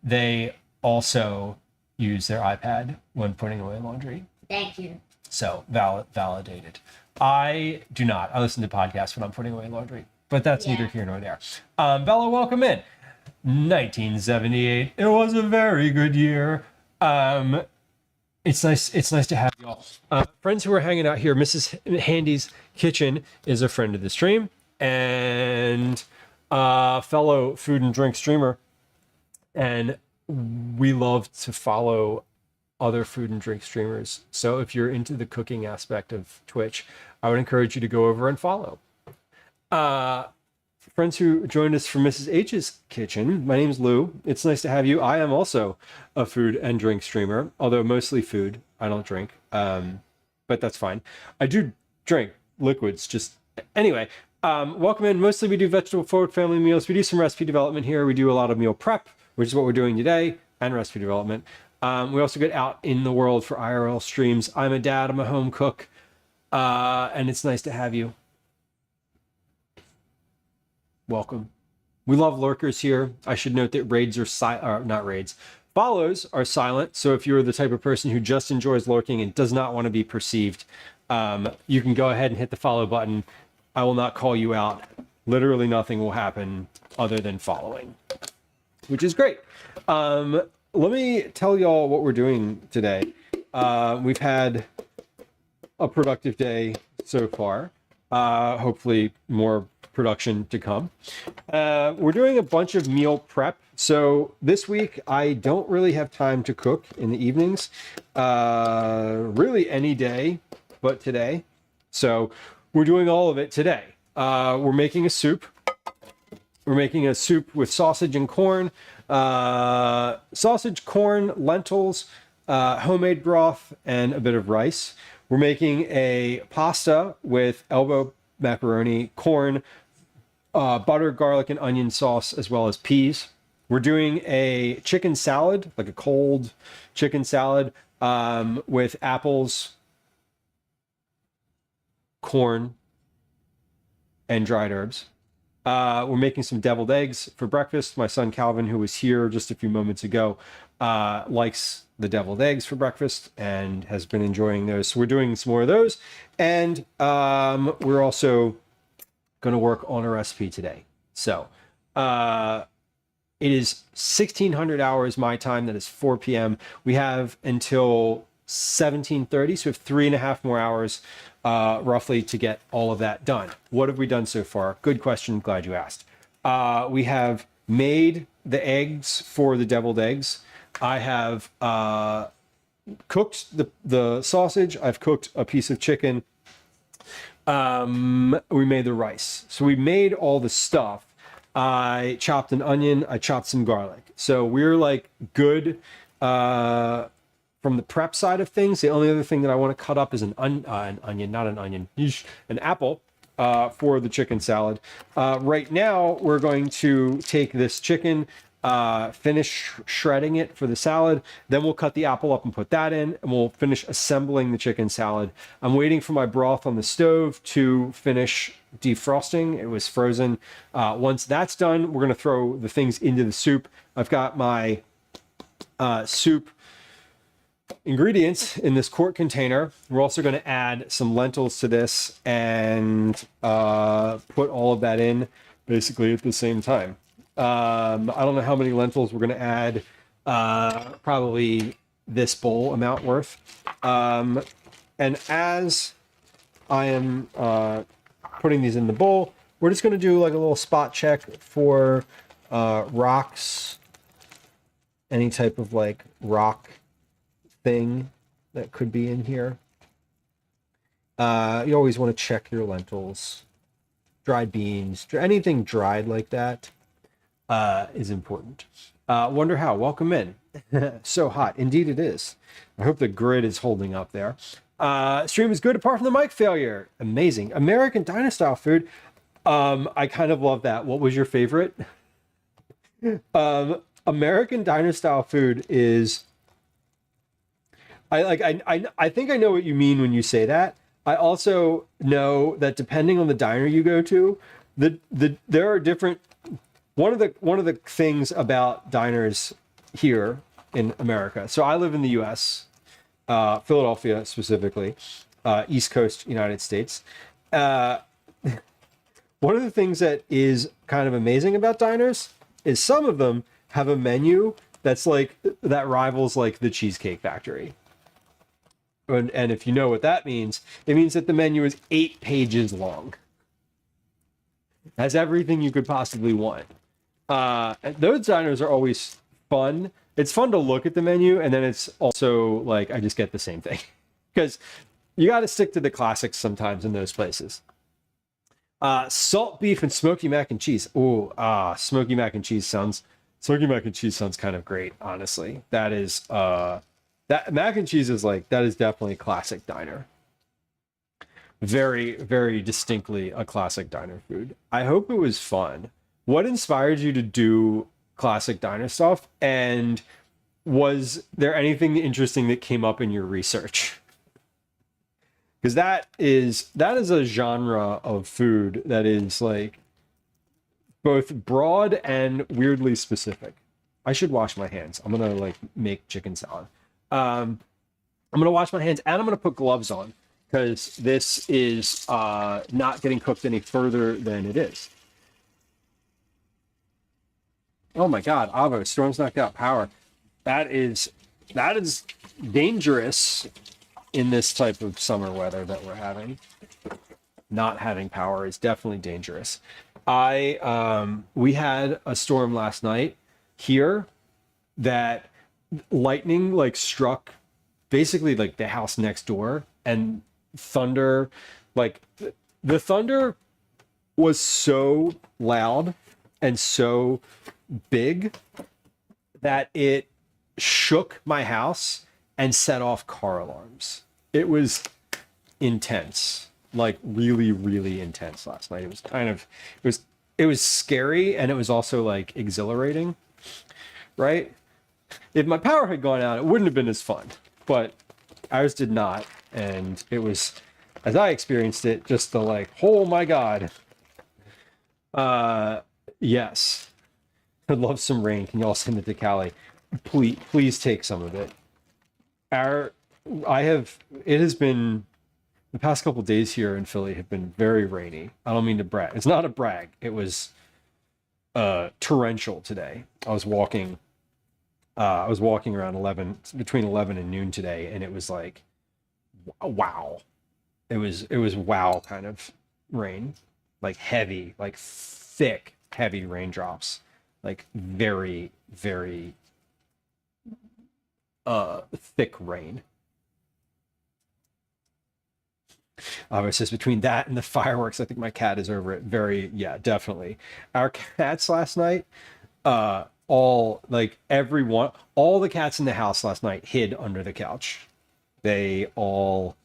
they also use their iPad when putting away laundry. Thank you. So validated. I do not. I listen to podcasts when I'm putting away laundry, but that's neither here nor there. Bella, welcome in. 1978. It was a very good year. It's nice. It's nice to have y'all. Friends who are hanging out here. Mrs. Handy's Kitchen is a friend of the stream and fellow food and drink streamer. And we love to follow other food and drink streamers. So if you're into the cooking aspect of Twitch, I would encourage you to go over and follow. Friends who joined us from Mrs. H's Kitchen, my name's Lou. It's nice to have you. I am also a food and drink streamer, although mostly food. I don't drink, but that's fine. I do drink liquids, just anyway. Welcome in. Mostly we do vegetable forward family meals. We do some recipe development here. We do a lot of meal prep, which is what we're doing today, and recipe development. We also get out in the world for IRL streams. I'm a dad, I'm a home cook, and it's nice to have you. Welcome. We love lurkers here. I should note that raids are not raids. Follows are silent. So if you're the type of person who just enjoys lurking and does not want to be perceived, you can go ahead and hit the follow button. I will not call you out. Literally nothing will happen other than following, which is great. Let me tell y'all what we're doing today. We've had a productive day so far. Hopefully more production to come. We're doing a bunch of meal prep. So this week, I don't really have time to cook in the evenings. Really any day but today. So we're doing all of it today. We're making a soup. We're making a soup with sausage and corn. Sausage, corn, lentils, homemade broth, and a bit of rice. We're making a pasta with elbow macaroni, corn, butter, garlic, and onion sauce, as well as peas. We're doing a chicken salad, like a cold chicken salad, with apples, corn, and dried herbs. We're making some deviled eggs for breakfast. My son Calvin, who was here just a few moments ago, likes the deviled eggs for breakfast and has been enjoying those. So we're doing some more of those. And we're also going to work on a recipe today. So it is 1600 hours my time. That is 4 p.m. We have until 17:30, so we have 3.5 more hours roughly to get all of that done. What have we done so far? Good question. Glad you asked. We have made the eggs for the deviled eggs. I have cooked the sausage. I've cooked a piece of chicken. We made the rice. So we made all the stuff. I chopped an onion. I chopped some garlic. So we're like good from the prep side of things. The only other thing that I want to cut up is an onion, not an onion, an apple for the chicken salad. Right now, we're going to take this chicken, finish shredding it for the salad. Then we'll cut the apple up and put that in, and we'll finish assembling the chicken salad. I'm waiting for my broth on the stove to finish defrosting. It was frozen. Once that's done, we're going to throw the things into the soup. I've got my soup ingredients in this quart container. We're also going to add some lentils to this and put all of that in basically at the same time. I don't know how many lentils we're going to add. Probably this bowl amount worth. And as I am putting these in the bowl, we're just going to do like a little spot check for rocks, any type of like rock thing that could be in here. You always want to check your lentils, dried beans, anything dried like that is important. Wonder how. Welcome in. So hot. Indeed it is. I hope the grid is holding up there. Stream is good apart from the mic failure. Amazing. American diner style food. I kind of love that. What was your favorite? American diner style food is, I think I know what you mean when you say that. I also know that depending on the diner you go to, there are different. One of the things about diners here in America. So I live in the U.S., Philadelphia specifically, East Coast United States. One of the things that is kind of amazing about diners is some of them have a menu that's like that rivals like the Cheesecake Factory. And if you know what that means, it means that the menu is 8 pages long. Has everything you could possibly want. Those diners are always fun. It's fun to look at the menu, and then it's also like I just get the same thing. Because you got to stick to the classics sometimes in those places. Salt beef and smoky mac and cheese. Oh, smoky mac and cheese sounds kind of great, honestly. That is that mac and cheese is like, that is definitely a classic diner. Very, very distinctly a classic diner food. I hope it was fun. What inspired you to do classic diner stuff? And was there anything interesting that came up in your research? Because that is a genre of food that is like both broad and weirdly specific. I should wash my hands. I'm gonna like make chicken salad. I'm gonna wash my hands and I'm gonna put gloves on because this is not getting cooked any further than it is. Oh my God, Avo, storms knocked out power. That is dangerous in this type of summer weather that we're having. Not having power is definitely dangerous. We had a storm last night here that lightning like struck basically like the house next door, and thunder, like the thunder was so loud and so big that it shook my house and set off car alarms. It was intense, like really, really intense last night. It was kind of, it was scary, and it was also like exhilarating. right? If my power had gone out, it wouldn't have been as fun, but ours did not. And it was, as I experienced it, just the like, oh my God. Yes. I'd love some rain. Can y'all send it to Cali? Please take some of it. It has been, the past couple days here in Philly have been very rainy. I don't mean to brag. It's not a brag. It was torrential today. I was walking around between 11 and noon today, and it was like, wow. It was wow kind of rain, like heavy, like thick, heavy raindrops, like very, very thick rain. It says between that and the fireworks, I think my cat is over it. Yeah, definitely. Our cats last night, all the cats in the house last night hid under the couch. They all,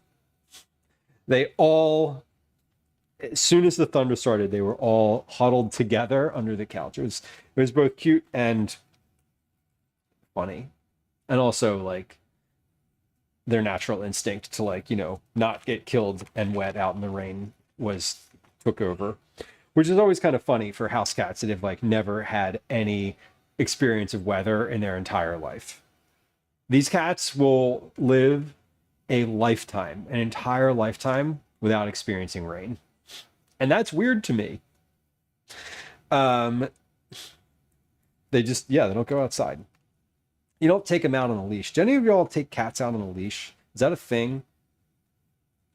as soon as the thunder started, they were all huddled together under the couch. It was both cute and funny, and also like their natural instinct to like, not get killed and wet out in the rain took over, which is always kind of funny for house cats that have like never had any experience of weather in their entire life. These cats will live an entire lifetime without experiencing rain. And that's weird to me. They don't go outside. You don't take them out on a leash. Do any of y'all take cats out on a leash? Is that a thing?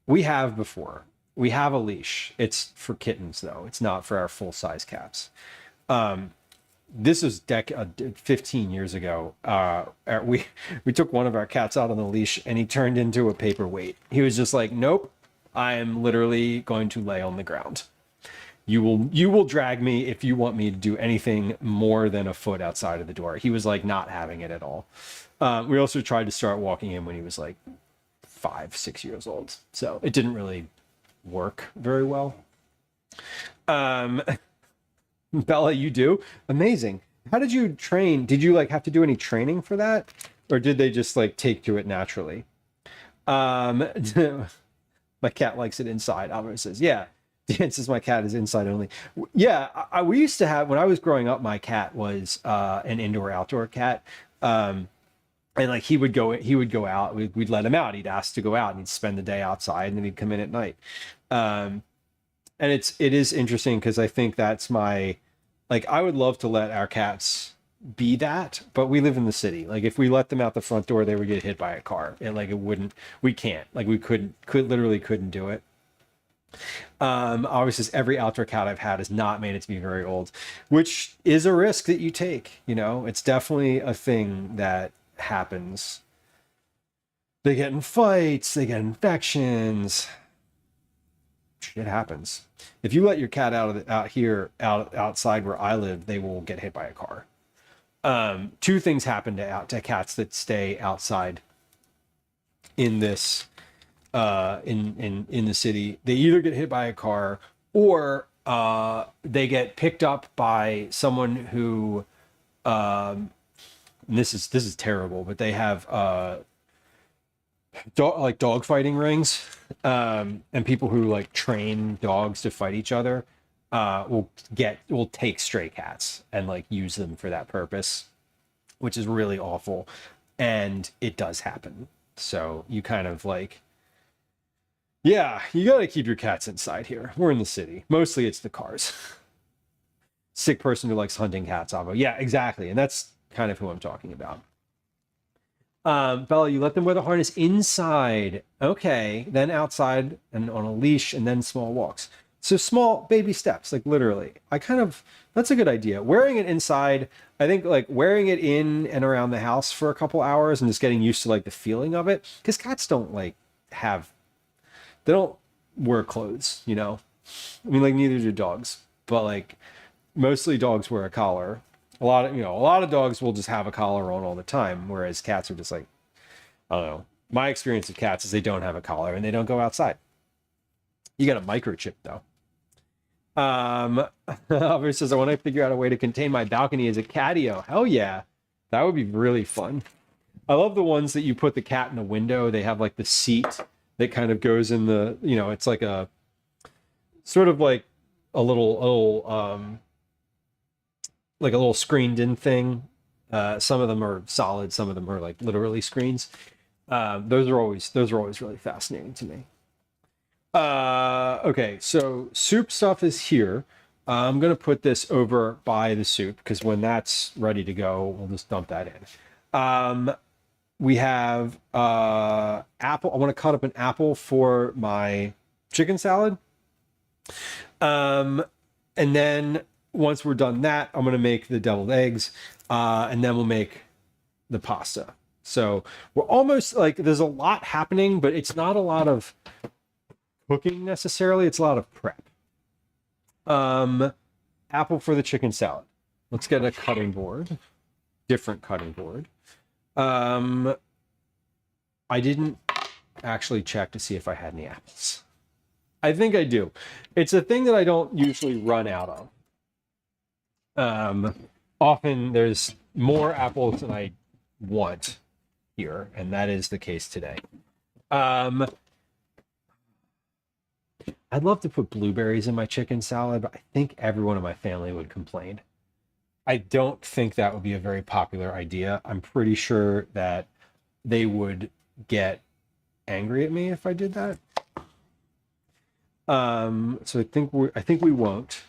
We have before. We have a leash. It's for kittens, though. It's not for our full-size cats. This was 15 years ago. We took one of our cats out on the leash, and he turned into a paperweight. He was just like, nope, I am literally going to lay on the ground. You will drag me if you want me to do anything more than a foot outside of the door. He was like not having it at all. We also tried to start walking him when he was like 5-6 years old. So it didn't really work very well. Bella, you do? Amazing. How did you train? Did you like have to do any training for that? Or did they just like take to it naturally? My cat likes it inside. Alvaro says, yeah. Dan says my cat is inside only. Yeah, we used to have, when I was growing up, my cat was an indoor-outdoor cat. And like he would go out, we'd let him out. He'd ask to go out and he'd spend the day outside and then he'd come in at night. And it is interesting because I think that's I would love to let our cats be that, but we live in the city. Like if we let them out the front door, they would get hit by a car. And we can't, like we literally couldn't do it. Obviously every outdoor cat I've had has not made it to be very old, which is a risk that you take. It's definitely a thing that happens. They get in fights, they get infections. Shit happens. If you let your cat outside where I live, they will get hit by a car. Two things happen to cats that stay outside in this in the city. They either get hit by a car or they get picked up by someone who and this is terrible, but they have dog fighting rings, and people who like train dogs to fight each other will take stray cats and like use them for that purpose, which is really awful, and it does happen. So you kind of like, yeah, you got to keep your cats inside here. We're in the city. Mostly it's the cars. Sick person who likes hunting cats, Avo. Yeah, exactly. And that's kind of who I'm talking about. Bella, you let them wear the harness inside. Okay. Then outside and on a leash and then small walks. So small baby steps, like literally. That's a good idea. Wearing it inside, I think like wearing it in and around the house for a couple hours and just getting used to like the feeling of it. Because cats don't they don't wear clothes, I mean, like neither do dogs, but like mostly dogs wear a collar. A lot of dogs will just have a collar on all the time, whereas cats are just like, I don't know. My experience with cats is they don't have a collar and they don't go outside. You got a microchip though. Albert says, I want to figure out a way to contain my balcony as a catio. Hell yeah. That would be really fun. I love the ones that you put the cat in the window. They have like the seat that kind of goes in the, it's like a sort of like a little screened in thing. Some of them are solid, some of them are like literally screens. Those are always really fascinating to me. Okay, so soup stuff is here. I'm gonna put this over by the soup because when that's ready to go, we'll just dump that in. We have apple. I want to cut up an apple for my chicken salad. And then once we're done that, I'm gonna make the deviled eggs, and then we'll make the pasta. So we're almost like there's a lot happening, but it's not a lot of cooking necessarily. It's a lot of prep. Apple for the chicken salad. Let's get a cutting board, different cutting board. I didn't actually check to see if I had any apples. I think I do. It's a thing that I don't usually run out of. Often there's more apples than I want here, and that is the case today. I'd love to put blueberries in my chicken salad, but I think everyone in my family would complain. I don't think that would be a very popular idea. I'm pretty sure that they would get angry at me if I did that. So I think we won't.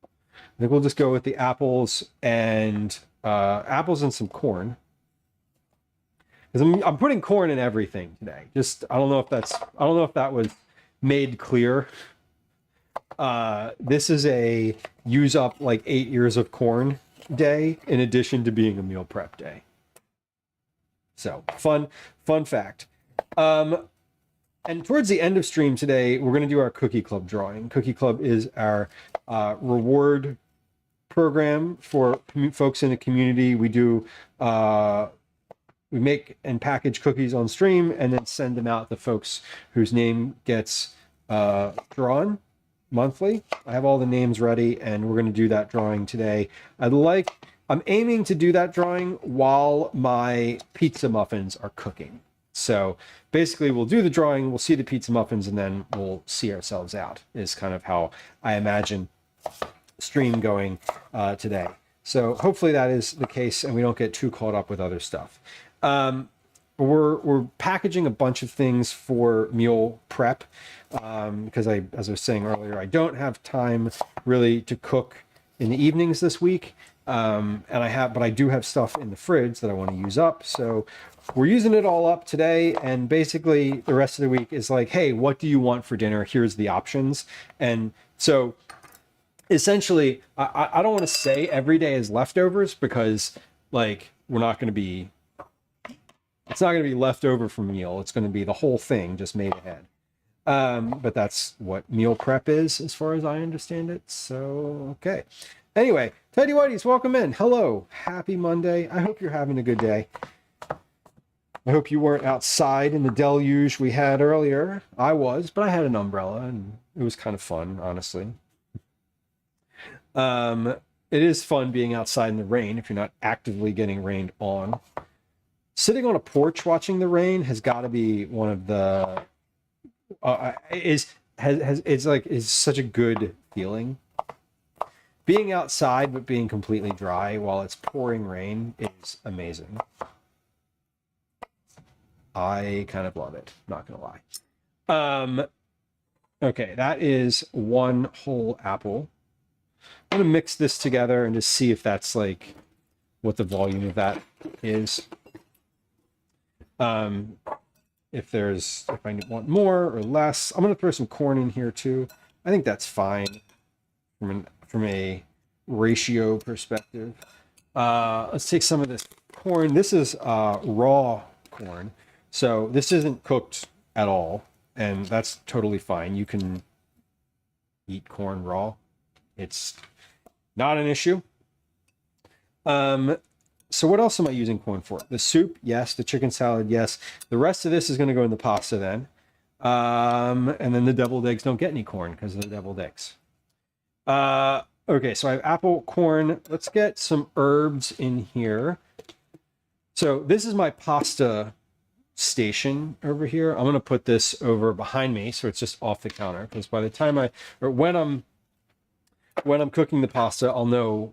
I think we'll just go with the apples and some corn. Because I'm putting corn in everything today. Just I don't know if that was made clear. This is a use up like 8 years of corn day in addition to being a meal prep day. So fun fact. And towards the end of stream today, we're going to do our Cookie Club drawing. Cookie Club is our reward program for folks in the community. We make and package cookies on stream and then send them out to folks whose name gets drawn monthly. I have all the names ready and we're going to do that drawing today. I'm aiming to do that drawing while my pizza muffins are cooking. So basically we'll do the drawing, we'll see the pizza muffins, and then we'll see ourselves out is kind of how I imagine stream going today. So hopefully that is the case and we don't get too caught up with other stuff. We're packaging a bunch of things for meal prep because as I was saying earlier, I don't have time really to cook in the evenings this week. But I do have stuff in the fridge that I want to use up. So we're using it all up today. And basically the rest of the week is like, hey, what do you want for dinner? Here's the options. And so essentially, I don't want to say every day is leftovers because like it's not going to be leftover from meal. It's going to be the whole thing just made ahead. But that's what meal prep is as far as I understand it. So, okay. Anyway, Teddy Whitey's, welcome in. Hello. Happy Monday. I hope you're having a good day. I hope you weren't outside in the deluge we had earlier. I was, but I had an umbrella and it was kind of fun, honestly. It is fun being outside in the rain if you're not actively getting rained on. Sitting on a porch watching the rain has got to be one of the is such a good feeling. Being outside but being completely dry while it's pouring rain is amazing. I kind of love it, not gonna lie. Okay, that is one whole apple. I'm gonna mix this together and just see if that's like what the volume of that is. If I want more or less, I'm gonna throw some corn in here too. I think that's fine from a ratio perspective. Let's take some of this corn. This is raw corn, so this isn't cooked at all, and that's totally fine. You can eat corn raw. It's not an issue. So what else am I using corn for? The soup, yes. The chicken salad, yes. The rest of this is going to go in the pasta then. And then the deviled eggs don't get any corn because of the deviled eggs. Okay, so I have apple, corn. Let's get some herbs in here. So this is my pasta station over here. I'm gonna put this over behind me so it's just off the counter, because by the time when I'm cooking the pasta, I'll know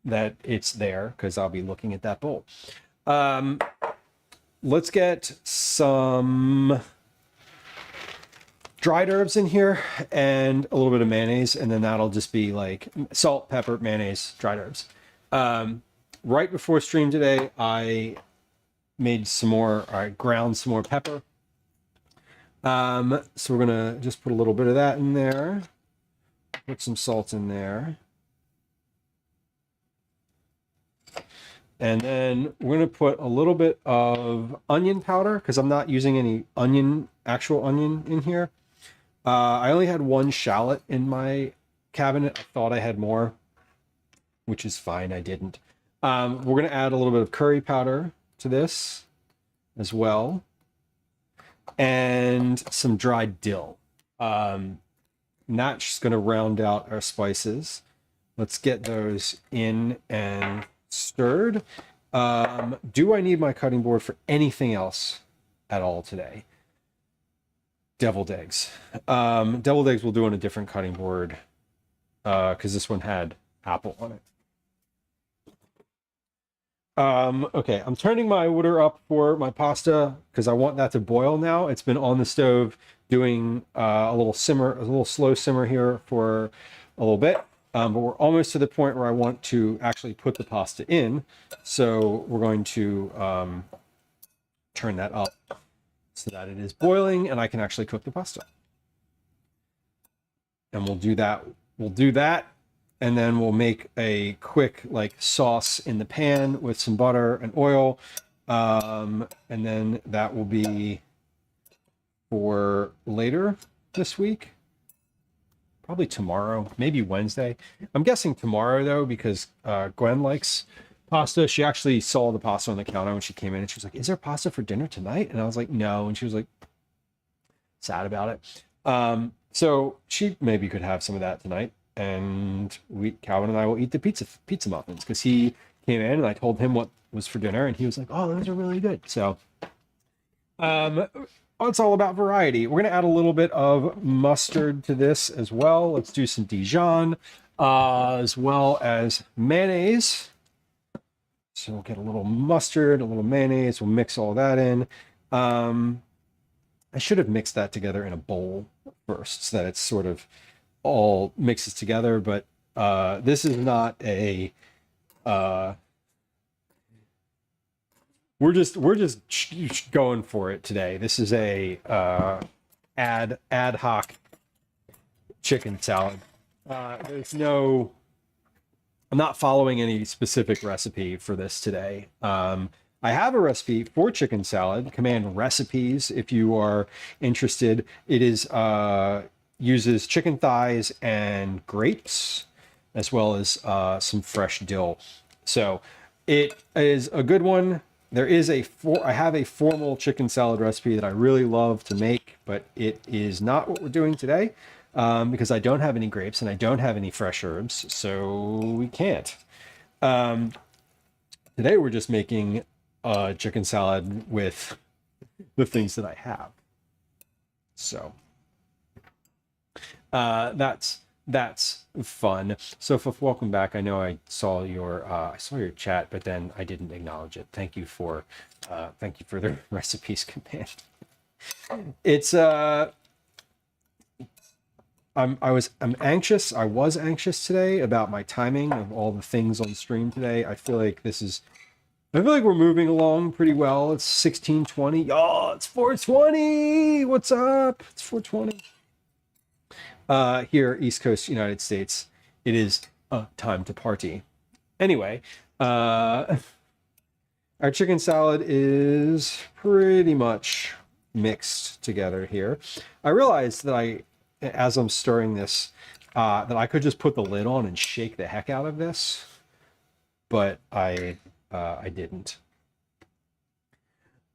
that it's there because I'll be looking at that bowl. Let's get some dried herbs in here and a little bit of mayonnaise, and then that'll just be like salt, pepper, mayonnaise, dried herbs. Right before stream today, I ground some more pepper. So we're gonna just put a little bit of that in there. Put some salt in there. And then we're going to put a little bit of onion powder because I'm not using any actual onion in here. I only had one shallot in my cabinet. I thought I had more, which is fine. I didn't. We're going to add a little bit of curry powder to this as well. And some dried dill. And that's just going to round out our spices. Let's get those in and stirred. Do I need my cutting board for anything else at all today? Deviled eggs. Deviled eggs we'll do on a different cutting board because this one had apple on it. Okay, I'm turning my water up for my pasta because I want that to boil now. It's been on the stove doing a little slow simmer here for a little bit. But we're almost to the point where I want to actually put the pasta in. So we're going to turn that up so that it is boiling and I can actually cook the pasta. And we'll do that. And then we'll make a quick sauce in the pan with some butter and oil. And then that will be for later this week. Probably tomorrow, maybe Wednesday. I'm guessing tomorrow though, because Gwen likes pasta. She actually saw the pasta on the counter when she came in and she was like, "Is there pasta for dinner tonight?" And I was like, "No." And she was like, sad about it. So she maybe could have some of that tonight. And Calvin and I will eat the pizza muffins because he came in and I told him what was for dinner and he was like, "Oh, those are really good." So it's all about variety. We're going to add a little bit of mustard to this as well. Let's do some Dijon, as well as mayonnaise. So we'll get a little mustard, a little mayonnaise. We'll mix all that in. I should have mixed that together in a bowl first so that it's sort of all mixes together. But this is not a... We're just going for it today. This is a ad hoc chicken salad. I'm not following any specific recipe for this today. I have a recipe for chicken salad. Command recipes if you are interested. It is uses chicken thighs and grapes, as well as some fresh dill. So it is a good one. I have a formal chicken salad recipe that I really love to make, but it is not what we're doing today because I don't have any grapes and I don't have any fresh herbs, so we can't. Today we're just making chicken salad with the things that I have. So that's fun. So welcome back. I know I saw your chat, but then I didn't acknowledge it. Thank you for the recipes command. It's I'm anxious. I was anxious today about my timing of all the things on stream today. I feel like we're moving along pretty well. It's 16:20. Y'all, it's 4:20. What's up? It's 4:20. Here, East Coast, United States, it is time to party. Anyway, our chicken salad is pretty much mixed together here. I realized that as I'm stirring this, that I could just put the lid on and shake the heck out of this, but I didn't.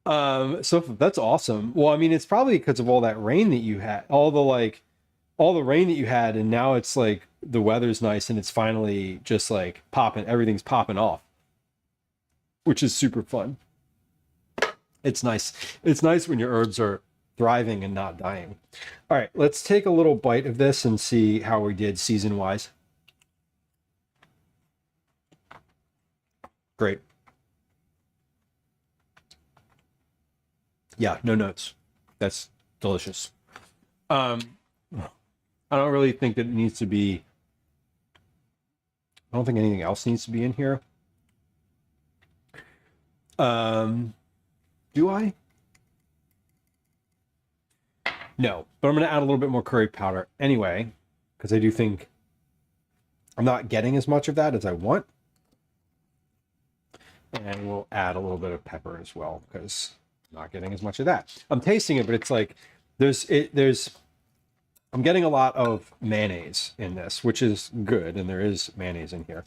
So that's awesome. Well, I mean, it's probably because of all that rain that you had, all the rain that you had, and now it's like the weather's nice and it's finally just like popping, everything's popping off, which is super fun. It's nice. It's nice when your herbs are thriving and not dying. All right, let's take a little bite of this and see how we did season-wise. Great. Yeah, no notes. That's delicious. I don't really think that it needs to be, I don't think anything else needs to be in here. Do I? No, but I'm going to add a little bit more curry powder anyway, because I do think I'm not getting as much of that as I want. And we'll add a little bit of pepper as well, because I'm not getting as much of that. I'm tasting it, but it's like, I'm getting a lot of mayonnaise in this, which is good, and there is mayonnaise in here.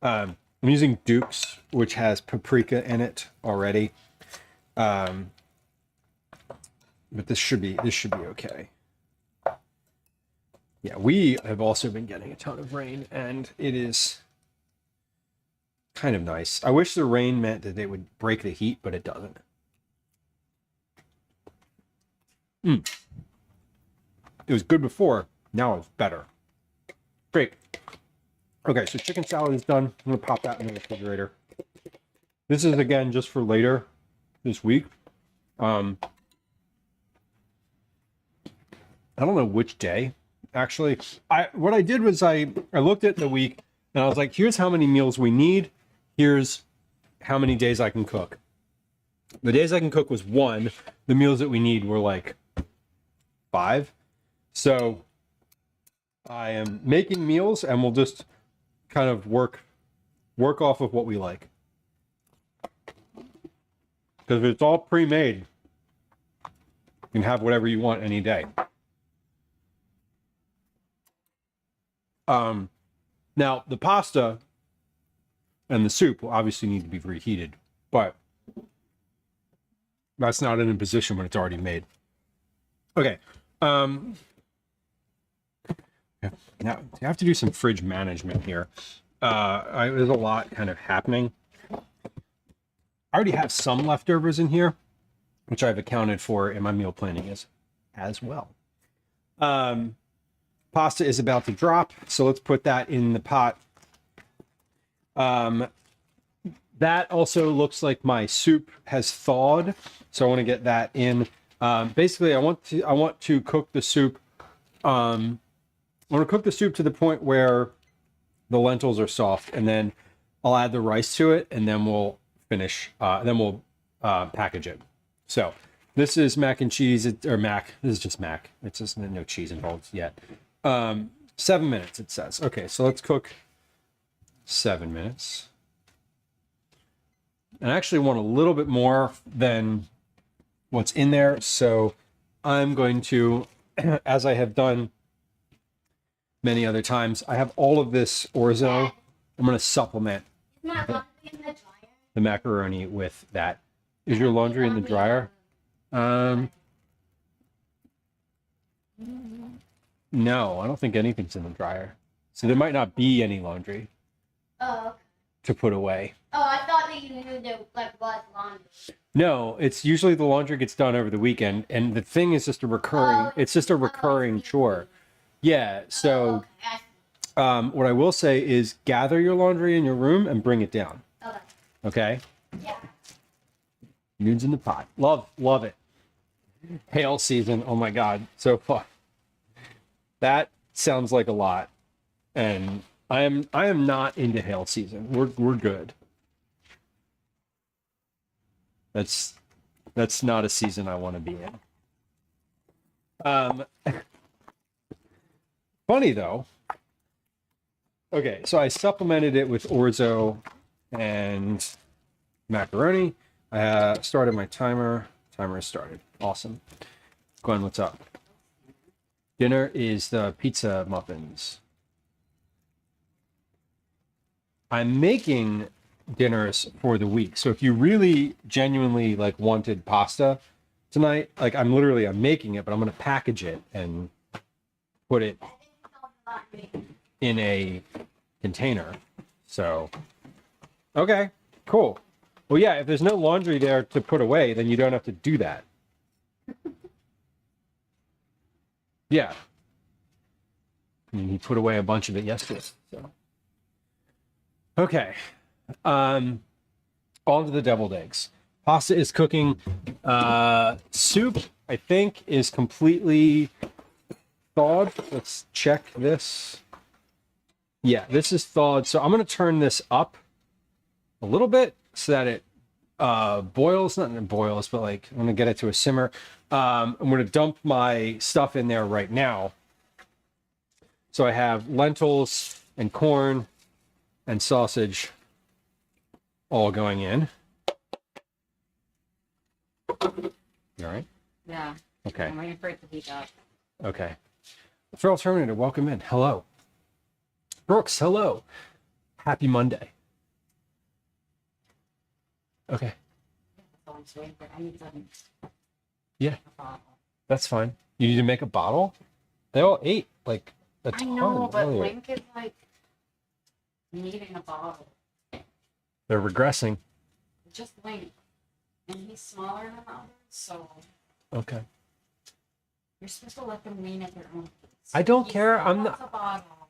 I'm using Duke's, which has paprika in it already. But this should be okay. Yeah, we have also been getting a ton of rain, and it is kind of nice. I wish the rain meant that they would break the heat, but it doesn't. It was good before, now it's better. Great. Okay, so chicken salad is done. I'm gonna pop that in the refrigerator. This is again just for later this week. I don't know which day, actually. What I did was I looked at the week and I was like, here's how many meals we need. Here's how many days I can cook. The days I can cook was 1. The meals that we need were like 5. So I am making meals and we'll just kind of work off of what we like. Because if it's all pre-made, you can have whatever you want any day. Now the pasta and the soup will obviously need to be reheated, but that's not in a position when it's already made. Okay. Now you have to do some fridge management here. There's a lot kind of happening. I already have some leftovers in here, which I've accounted for in my meal planning as well. Pasta is about to drop, so let's put that in the pot. That also looks like my soup has thawed, so I want to get that in. Basically, I want to cook the soup. I want to cook the soup to the point where the lentils are soft, and then I'll add the rice to it, and then we'll finish. Then we'll package it. So this is mac and cheese, or mac. This is just mac. It's just no cheese involved yet. 7 minutes, it says. Okay, so let's cook 7 minutes. And I actually want a little bit more than what's in there, so I'm going to, as I have done many other times, I have all of this orzo. I'm going to supplement the macaroni with that. Is your laundry in the dryer? No, I don't think anything's in the dryer. So there might not be any laundry to put away. Oh, I thought that you knew there was laundry. No, it's usually the laundry gets done over the weekend, and the thing is just a recurring. It's just a recurring chore. Yeah. So, what I will say is gather your laundry in your room and bring it down. Okay. Yeah. Nudes in the pot. Love it. Hail season. Oh my God, so fun. That sounds like a lot, and I am not into hail season. We're good. That's not a season I want to be in. Funny though. Okay, so I supplemented it with orzo and macaroni. I started my timer. Timer is started. Awesome. Gwen, what's up? Dinner is the pizza muffins. I'm making dinners for the week. So if you really genuinely like wanted pasta tonight, like I'm making it, but I'm going to package it and put it. in a container. So, okay, cool. Well, yeah, if there's no laundry there to put away, then you don't have to do that. Yeah. I mean, he put away a bunch of it yesterday. So, okay. On to the deviled eggs. Pasta is cooking. Soup, I think, is completely thawed. Let's check this. Yeah, this is thawed. So I'm going to turn this up a little bit so that it boils. Not that it boils, but like I'm going to get it to a simmer. I'm going to dump my stuff in there right now. So I have lentils and corn and sausage all going in. You all right? Yeah. Okay. I'm waiting for it to heat up. Okay. Feral Terminator, welcome in. Hello. Brooks, hello. Happy Monday. Okay. So I'm just waiting for it. I need some. Yeah, that's fine. You need to make a bottle? They all ate like a I ton know, but earlier. Link is like needing a bottle. They're regressing. Just Link. And he's smaller than others, so Okay. you're supposed to let them wean at their own pace. I don't He care. still I'm wants not. a bottle.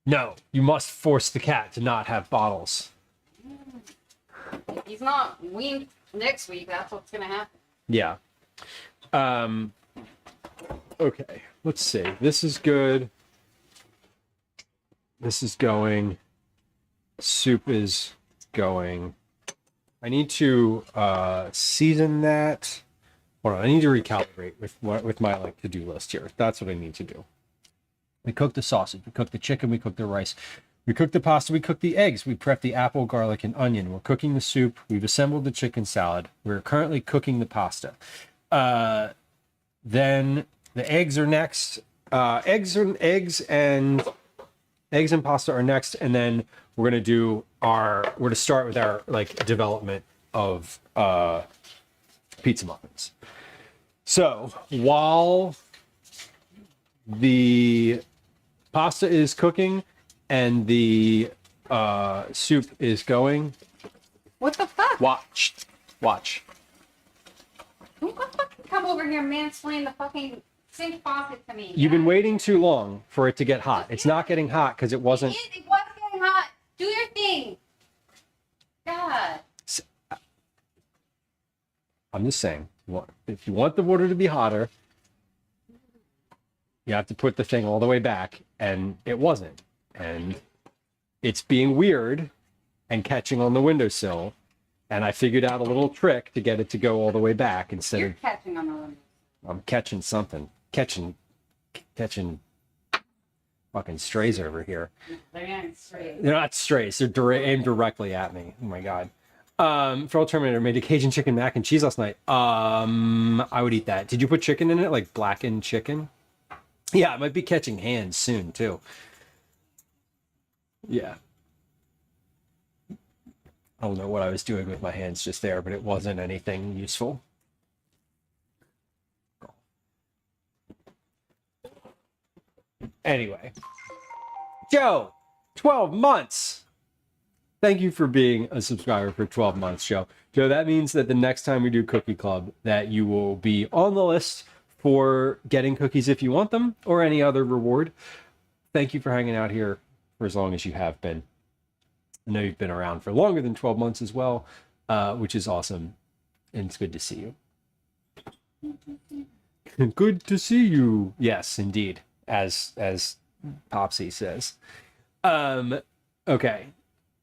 No, you must force the cat to not have bottles. If he's not weaned next week, that's what's gonna happen. Yeah. Okay, let's see. This is good. This is going. Soup is going. I need to season that. Hold on, I need to recalibrate with my like to-do list here. That's what I need to do. We cooked the sausage, we cooked the chicken, we cooked the rice, we cooked the pasta, we cooked the eggs, we prepped the apple, garlic, and onion. We're cooking the soup. We've assembled the chicken salad. We're currently cooking the pasta. Then the eggs are next. Eggs and pasta are next, and then we're gonna start with our like development of pizza muffins. So while the pasta is cooking and the soup is going, What the fuck? watch. Don't go fucking come over here and mansplain the fucking sink faucet to me. You've been Yeah. waiting too long for it to get hot. It's not getting hot because it wasn't. It was getting hot. Do your thing. God. I'm just saying, if you want the water to be hotter, you have to put the thing all the way back, and it wasn't. And it's being weird and catching on the windowsill, and I figured out a little trick to get it to go all the way back instead You're of catching on the limit. I'm catching something. Catching fucking strays over here. They're not straight. They're not strays. They're aimed directly at me. Oh my god. Feral Terminator made a Cajun chicken mac and cheese last night. I would eat that. Did you put chicken in it, like blackened chicken? Yeah, it might be catching hands soon too. Yeah. I don't know what I was doing with my hands just there, but it wasn't anything useful. Anyway, Joe, 12 months. Thank you for being a subscriber for 12 months, Joe. Joe, that means that the next time we do Cookie Club, that you will be on the list for getting cookies if you want them, or any other reward. Thank you for hanging out here for as long as you have been. I know you've been around for longer than 12 months as well, which is awesome, and it's good to see you. Good to see you. Yes, indeed, as Popsy says. Okay.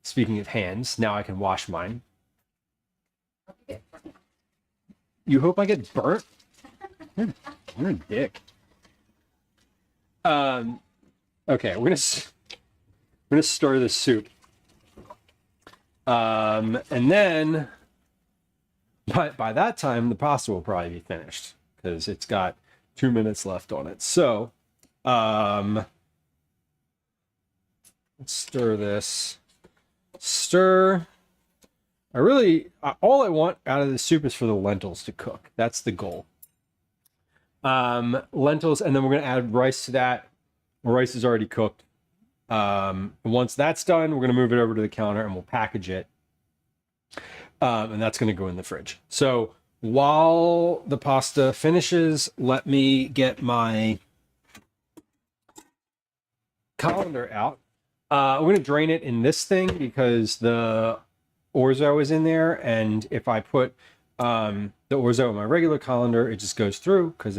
Speaking of hands, now I can wash mine. You hope I get burnt? You're a dick. Okay, we're gonna stir this soup. And then by that time the pasta will probably be finished because it's got 2 minutes left on it. So let's stir this. Stir. All I want out of the soup is for the lentils to cook. That's the goal. Lentils, and then we're gonna add rice to that. Rice is already cooked. Once that's done, we're going to move it over to the counter and we'll package it. And that's going to go in the fridge. So while the pasta finishes, let me get my colander out. I'm going to drain it in this thing because the orzo is in there. And if I put the orzo in my regular colander, it just goes through because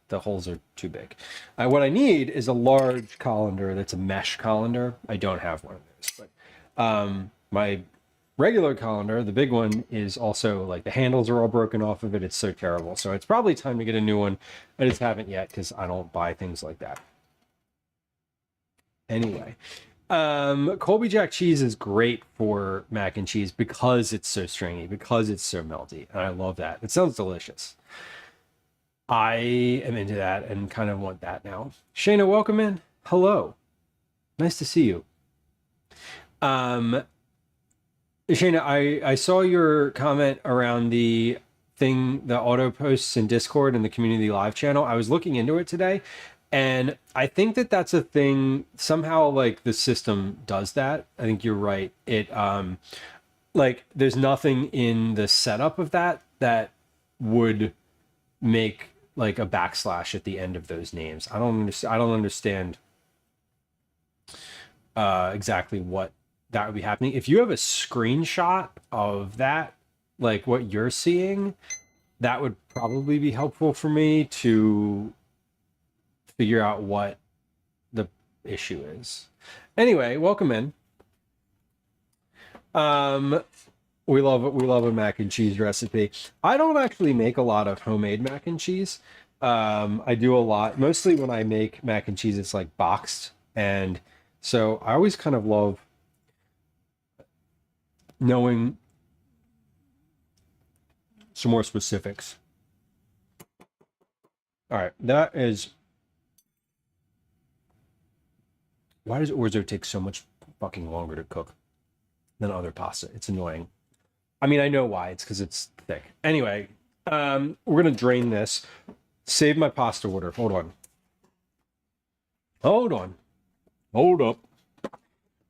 the holes are too big. What I need is a large colander that's a mesh colander. I don't have one of those, but my regular colander, the big one, is also like the handles are all broken off of it. It's so terrible. So it's probably time to get a new one. I just haven't yet because I don't buy things like that. Anyway, Colby Jack cheese is great for mac and cheese because it's so stringy, because it's so melty. And I love that. It sounds delicious. I am into that and kind of want that now. Shayna, welcome in. Hello. Nice to see you. Shayna, I saw your comment around the thing, the auto posts in Discord and the community live channel. I was looking into it today, and I think that that's a thing. Somehow, like, the system does that. I think you're right. It, like, there's nothing in the setup of that would make like a backslash at the end of those names. I don't understand exactly what that would be happening. If you have a screenshot of that, like what you're seeing, that would probably be helpful for me to figure out what the issue is. Anyway, welcome in. We love a mac and cheese recipe. I don't actually make a lot of homemade mac and cheese. I do a lot, mostly when I make mac and cheese, it's like boxed. And so I always kind of love knowing some more specifics. All right, that is... Why does orzo take so much fucking longer to cook than other pasta? It's annoying. I mean, I know why. It's because it's thick. Anyway, we're going to drain this. Save my pasta water. Hold on. Hold up.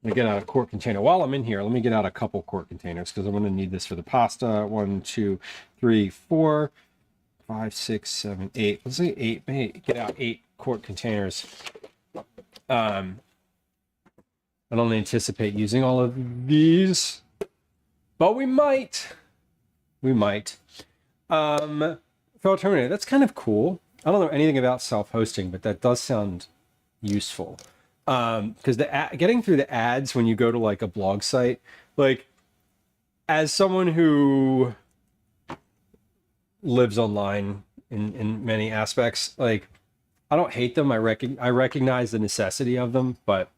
Let me get out a quart container. While I'm in here, let me get out a couple quart containers because I'm going to need this for the pasta. 1, 2, 3, 4, 5, 6, 7, 8. Let's say 8. Let me get out 8 quart containers. I don't anticipate using all of these, but we might. Fellow Terminator, that's kind of cool. I don't know anything about self-hosting, but that does sound useful. Because getting through the ads when you go to like a blog site, like as someone who lives online in many aspects, like I don't hate them. I recognize the necessity of them, but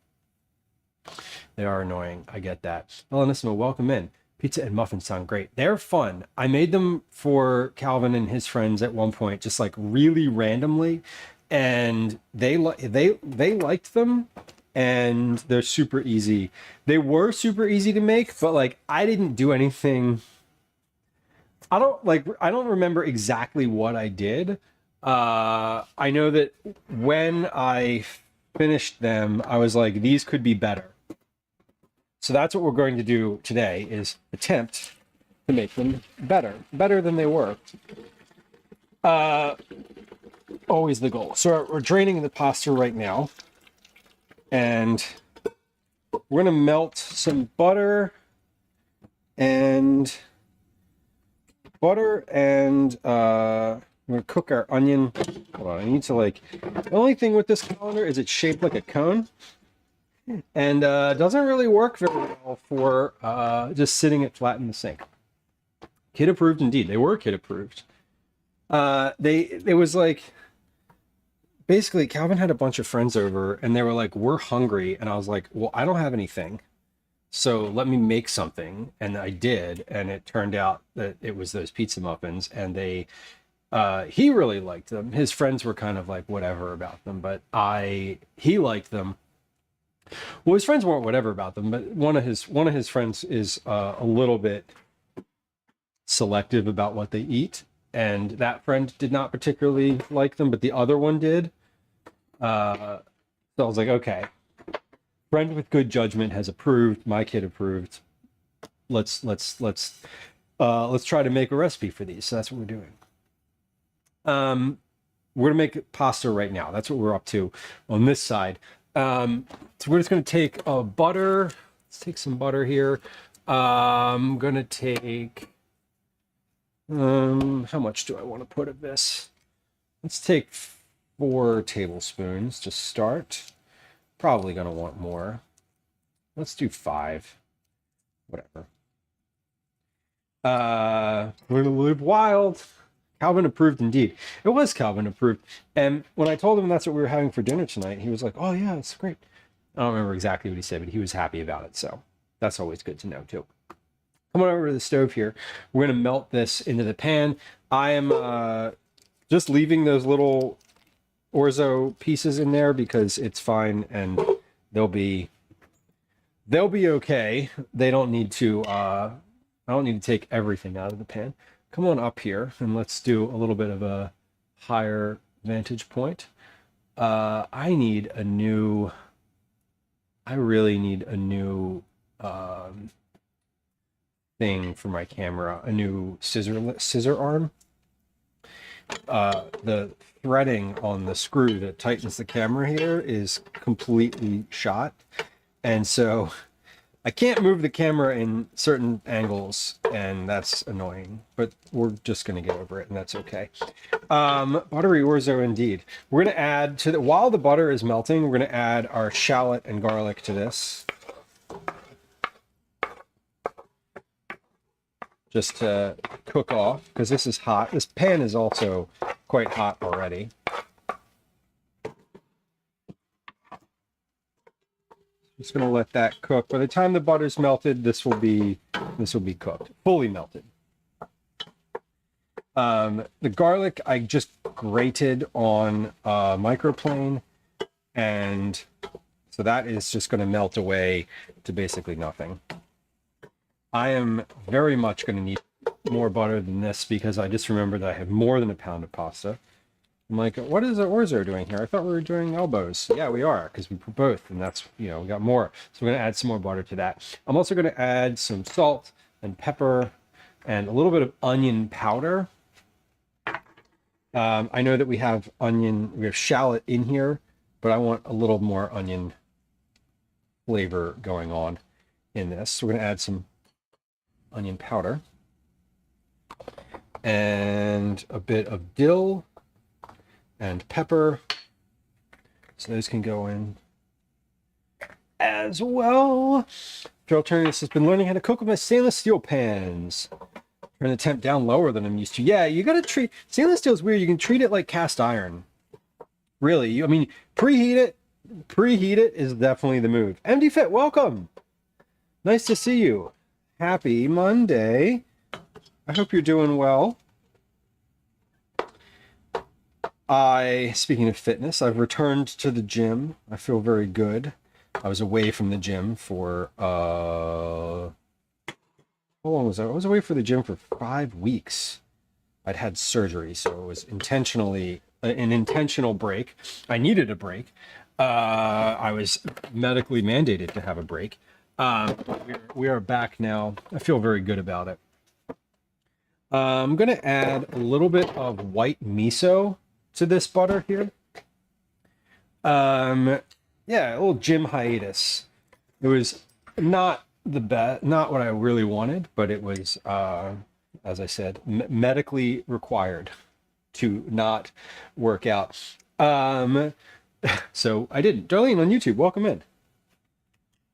they are annoying. I get that. Melanissimo, welcome in. Pizza and muffins sound great. They're fun. I made them for Calvin and his friends at one point, just like really randomly, and they liked them, and they're super easy. They were super easy to make, but like I didn't do anything. I don't remember exactly what I did. I know that when I finished them, I was like, these could be better. So that's what we're going to do today, is attempt to make them better than they were. Always the goal. So we're draining the pasta right now, and we're going to melt some butter and we're going to cook our onion. Hold on, I need to the only thing with this colander is it's shaped like a cone. And doesn't really work very well for just sitting it flat in the sink. Kid approved indeed. They were kid approved. It was like, basically Calvin had a bunch of friends over and they were like, we're hungry. And I was like, well, I don't have anything. So let me make something. And I did. And it turned out that it was those pizza muffins. And he really liked them. His friends were kind of like whatever about them, but he liked them. Well, his friends weren't whatever about them, but one of his friends is a little bit selective about what they eat, and that friend did not particularly like them, but the other one did. So I was like, okay, Friend with good judgment has approved. My kid approved. Let's try to make a recipe for these. So that's what we're doing. We're gonna make pasta right now. That's what we're up to on this side. So we're just gonna take butter. Let's take some butter here. I'm gonna take how much do I want to put of this? Let's take 4 tablespoons to start. Probably gonna want more. Let's do 5. Whatever. We're gonna live wild. Calvin approved indeed. It was Calvin approved. And when I told him that's what we were having for dinner tonight, he was like, oh yeah, it's great. I don't remember exactly what he said, but he was happy about it. So that's always good to know too. Come on over to the stove here. We're going to melt this into the pan. I am just leaving those little orzo pieces in there because it's fine and they'll be okay. They don't need to, I don't need to take everything out of the pan. Come on up here and let's do a little bit of a higher vantage point. I really need a new thing for my camera, a new scissor arm. The threading on the screw that tightens the camera here is completely shot, and so I can't move the camera in certain angles, and that's annoying, but we're just going to get over it, and that's okay. Buttery orzo indeed. We're going to add to the, while the butter is melting, we're going to add our shallot and garlic to this. Just to cook off, because this is hot. This pan is also quite hot already. Just gonna let that cook. By the time the butter's melted, this will be cooked, fully melted. The garlic I just grated on microplane, and so that is just going to melt away to basically nothing. I am very much going to need more butter than this because I just remembered that I have more than a pound of pasta. I'm like, what is the orzo doing here? I thought we were doing elbows. Yeah, we are, because we put both, and that's, we got more. So we're going to add some more butter to that. I'm also going to add some salt and pepper and a little bit of onion powder. I know that we have shallot in here, but I want a little more onion flavor going on in this. So we're going to add some onion powder and a bit of dill and pepper, so those can go in as well. Phil Turnus has been learning how to cook with my stainless steel pans. Turn the temp down lower than I'm used to. Yeah, you gotta treat stainless steel is weird. You can treat it like cast iron. Really, I mean, preheat it. Preheat it is definitely the move. MD Fit, welcome. Nice to see you. Happy Monday. I hope you're doing well. Speaking of fitness, I've returned to the gym. I feel very good. I was away from the gym for, how long was I? I was away from the gym for 5 weeks. I'd had surgery, so it was intentionally an intentional break. I needed a break. I was medically mandated to have a break. We are back now. I feel very good about it. I'm going to add a little bit of white miso to this butter here. Yeah, a little gym hiatus. It was not the best, not what I really wanted, but it was, as I said, medically required to not work out. So I didn't. Darlene on YouTube, welcome in.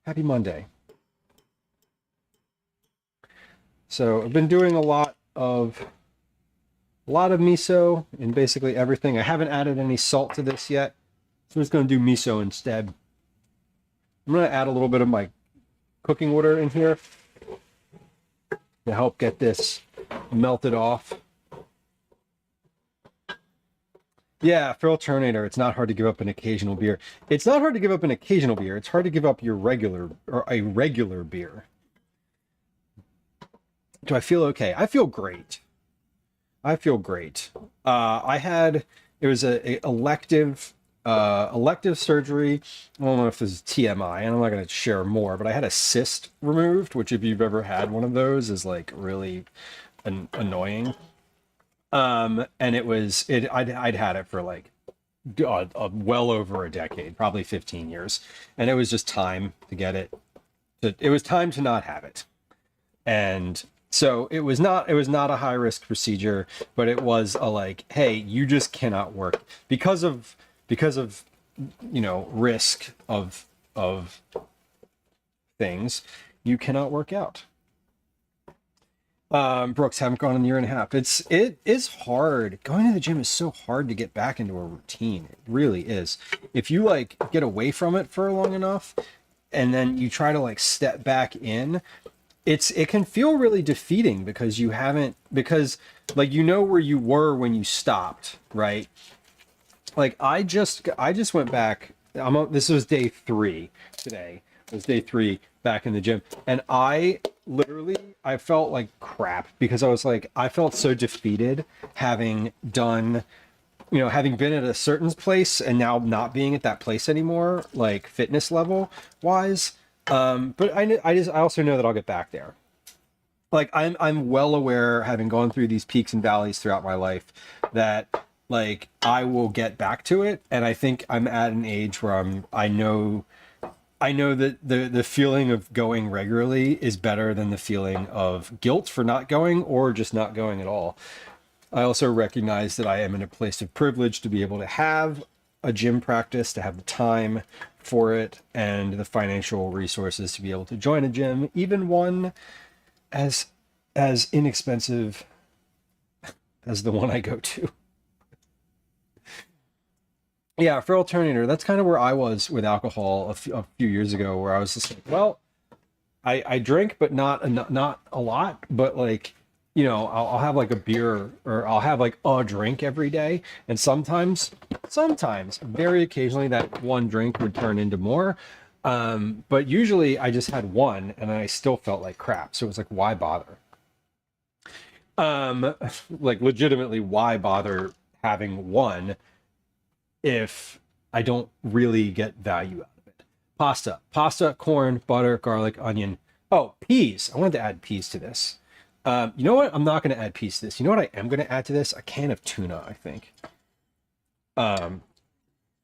Happy Monday. So I've been doing a lot of miso in basically everything. I haven't added any salt to this yet, so I'm just going to do miso instead. I'm going to add a little bit of my cooking water in here to help get this melted off. Yeah, Feral Terminator, it's not hard to give up an occasional beer. It's not hard to give up an occasional beer. It's hard to give up your regular, or a regular beer. Do I feel okay? I feel great. I feel great. It was a elective elective surgery. I don't know if this is TMI, and I'm not going to share more, but I had a cyst removed, which if you've ever had one of those is like really annoying. And I'd had it for like well over a decade, probably 15 years. And it was just time to get it. It was time to not have it. And so it was not a high risk procedure, but it was a like, hey, you just cannot work because of risk of things. You cannot work out. Brooks, haven't gone in a year and a half. It is hard. Going to the gym is so hard to get back into a routine. It really is. If you like get away from it for long enough and then you try to like step back in, it can feel really defeating because like where you were when you stopped, right? Like I just went back. This was day 3 today. It was day 3 back in the gym, and I felt like crap because I felt so defeated having done, having been at a certain place and now not being at that place anymore, like fitness level wise. But I also know that I'll get back there. Like I'm well aware, having gone through these peaks and valleys throughout my life, that like I will get back to it. And I think I'm at an age where I know that the feeling of going regularly is better than the feeling of guilt for not going or just not going at all. I also recognize that I am in a place of privilege to be able to have a gym practice, to have the time for it and the financial resources to be able to join a gym, even one as inexpensive as the one I go to. Yeah, for alternator, that's kind of where I was with alcohol a few years ago, where I was just like, well, I drink, but not a lot, but like, I'll have like a beer or I'll have like a drink every day. And sometimes, very occasionally that one drink would turn into more. But usually I just had one and I still felt like crap. So it was like, why bother? Like legitimately, why bother having one if I don't really get value out of it? Pasta, corn, butter, garlic, onion. Oh, peas. I wanted to add peas to this. You know what? I'm not going to add peas to this. You know what I am going to add to this? A can of tuna, I think.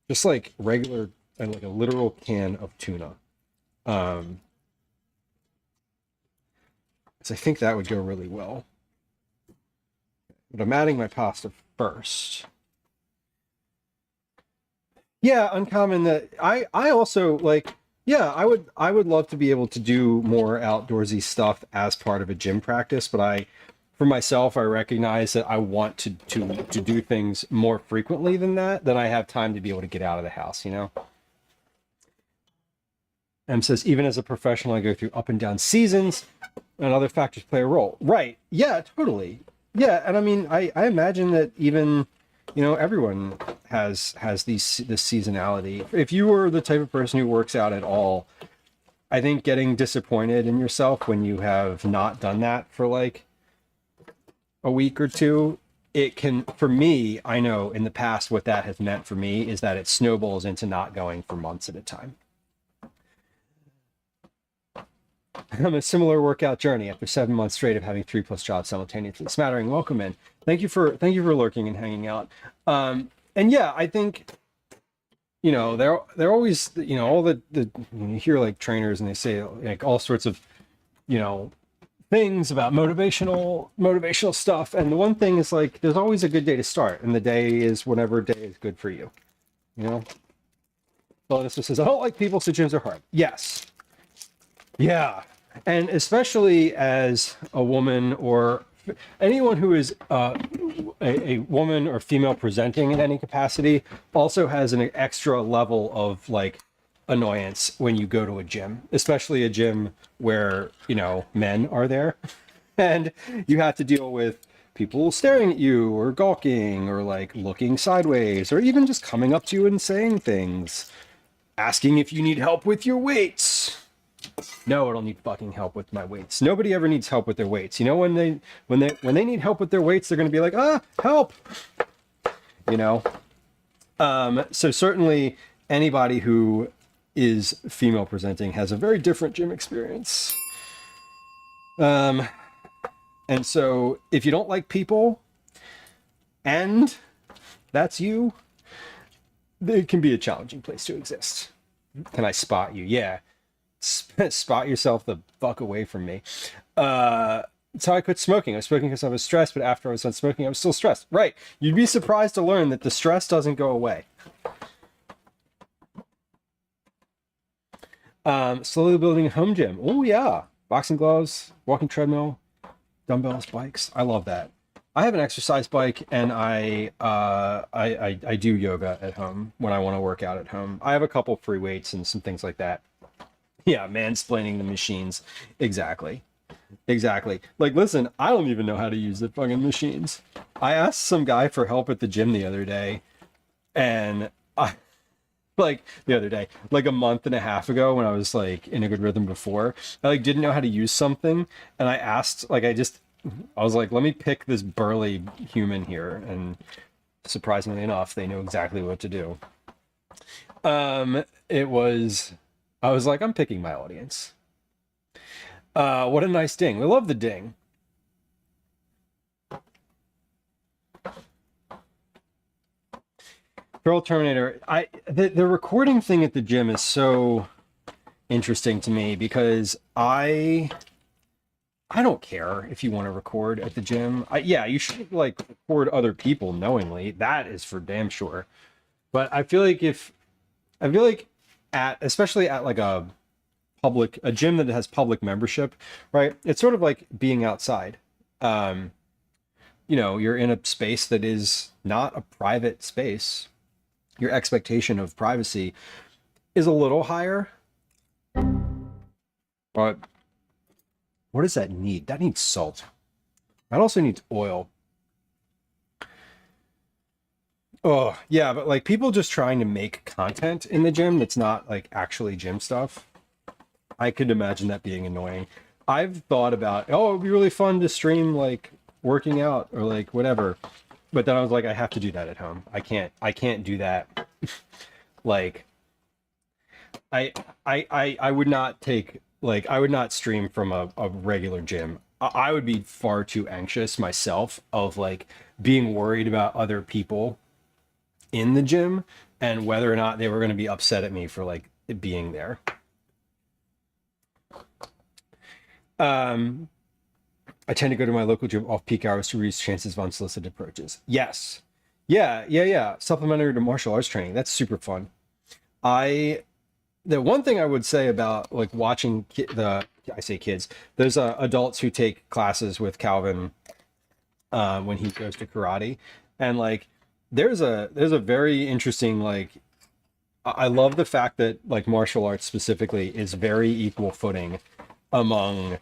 Just like regular, like a literal can of tuna. So I think that would go really well. But I'm adding my pasta first. Yeah, uncommon. That I also like. Yeah, I would love to be able to do more outdoorsy stuff as part of a gym practice, but for myself, I recognize that I want to do things more frequently than that, I have time to be able to get out of the house, M says, even as a professional, I go through up and down seasons and other factors play a role. Right. Yeah, totally. Yeah, and I mean, I imagine that even, everyone has this seasonality. If you were the type of person who works out at all, I think getting disappointed in yourself when you have not done that for like a week or two, it can, for me, I know in the past what that has meant for me is that it snowballs into not going for months at a time. I'm a similar workout journey after 7 months straight of having 3+ jobs simultaneously. Smattering, welcome in. Thank you for lurking and hanging out. And yeah, I think, they're always, all the you hear like trainers and they say like all sorts of, things about motivational stuff. And the one thing is like, there's always a good day to start, and the day is whatever day is good for you. So this says, I don't like people, so gyms are hard. Yes. Yeah. And especially as a woman or anyone who is a woman or female presenting in any capacity also has an extra level of like annoyance when you go to a gym, especially a gym where, men are there and you have to deal with people staring at you or gawking or like looking sideways or even just coming up to you and saying things, asking if you need help with your weights. No, I don't need fucking help with my weights. Nobody ever needs help with their weights. When they need help with their weights, they're going to be like, help. So certainly anybody who is female presenting has a very different gym experience. And so if you don't like people and that's you, it can be a challenging place to exist. Can I spot you? Yeah. Spot yourself the fuck away from me. That's how I quit smoking. I was smoking because I was stressed, but after I was done smoking, I was still stressed. Right. You'd be surprised to learn that the stress doesn't go away. Slowly building a home gym. Oh yeah. Boxing gloves, walking treadmill, dumbbells, bikes. I love that. I have an exercise bike and I do yoga at home when I want to work out at home. I have a couple free weights and some things like that. Yeah, mansplaining the machines. Exactly. Exactly. Like, listen, I don't even know how to use the fucking machines. I asked some guy for help at the gym the other day, and like a month and a half ago when I was like in a good rhythm before, I like didn't know how to use something, and I asked, like, I was like, let me pick this burly human here, and surprisingly enough, they knew exactly what to do. I was like, I'm picking my audience. What a nice ding. We love the ding. Pearl Terminator, the recording thing at the gym is so interesting to me because I don't care if you want to record at the gym. Yeah, you should like record other people knowingly. That is for damn sure. But I feel like especially at like a gym that has public membership, right? It's sort of like being outside. You're in a space that is not a private space. Your expectation of privacy is a little higher. But what does that need? That needs salt. That also needs oil. Oh, yeah, but like people just trying to make content in the gym that's not like actually gym stuff. I could imagine that being annoying. I've thought about, oh, it'd be really fun to stream like working out or like whatever. But then I was like, I have to do that at home. I can't do that. Like I would not take I would not stream from a regular gym. I would be far too anxious myself of like being worried about other people in the gym and whether or not they were going to be upset at me for like being there. I tend to go to my local gym off peak hours to reduce chances of unsolicited approaches. Yes. Yeah. Supplementary to martial arts training. That's super fun. The one thing I would say about like watching I say kids, there's adults who take classes with Calvin when he goes to karate, and like there's a very interesting like I love the fact that like martial arts specifically is very equal footing among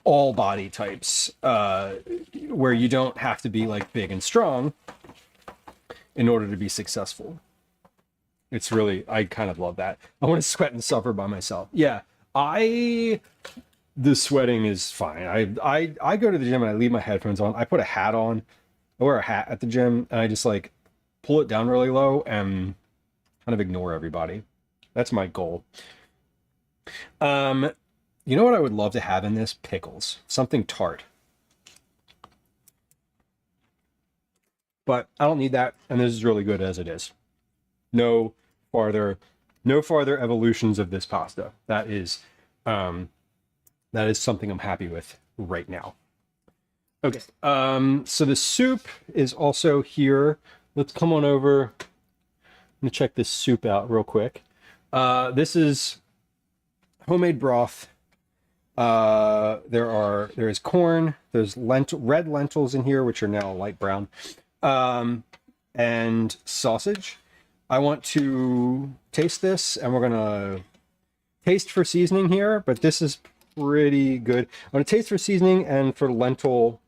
all body types, where you don't have to be like big and strong in order to be successful. It's really, I kind of love that. I want to sweat and suffer by myself. Yeah, the sweating is fine. I go to the gym and I leave my headphones on. I put a hat on. I wear a hat at the gym and I just like pull it down really low and kind of ignore everybody. That's my goal. You know what I would love to have in this? Pickles. Something tart. But I don't need that, and this is really good as it is. No farther evolutions of this pasta. That is something I'm happy with right now. Okay, so the soup is also here. Let's come on over. I'm gonna check this soup out real quick. This is homemade broth. There is corn. There's red lentils in here, which are now light brown, and sausage. I want to taste this, and we're gonna taste for seasoning here, but this is pretty good. I'm gonna taste for seasoning and for lentil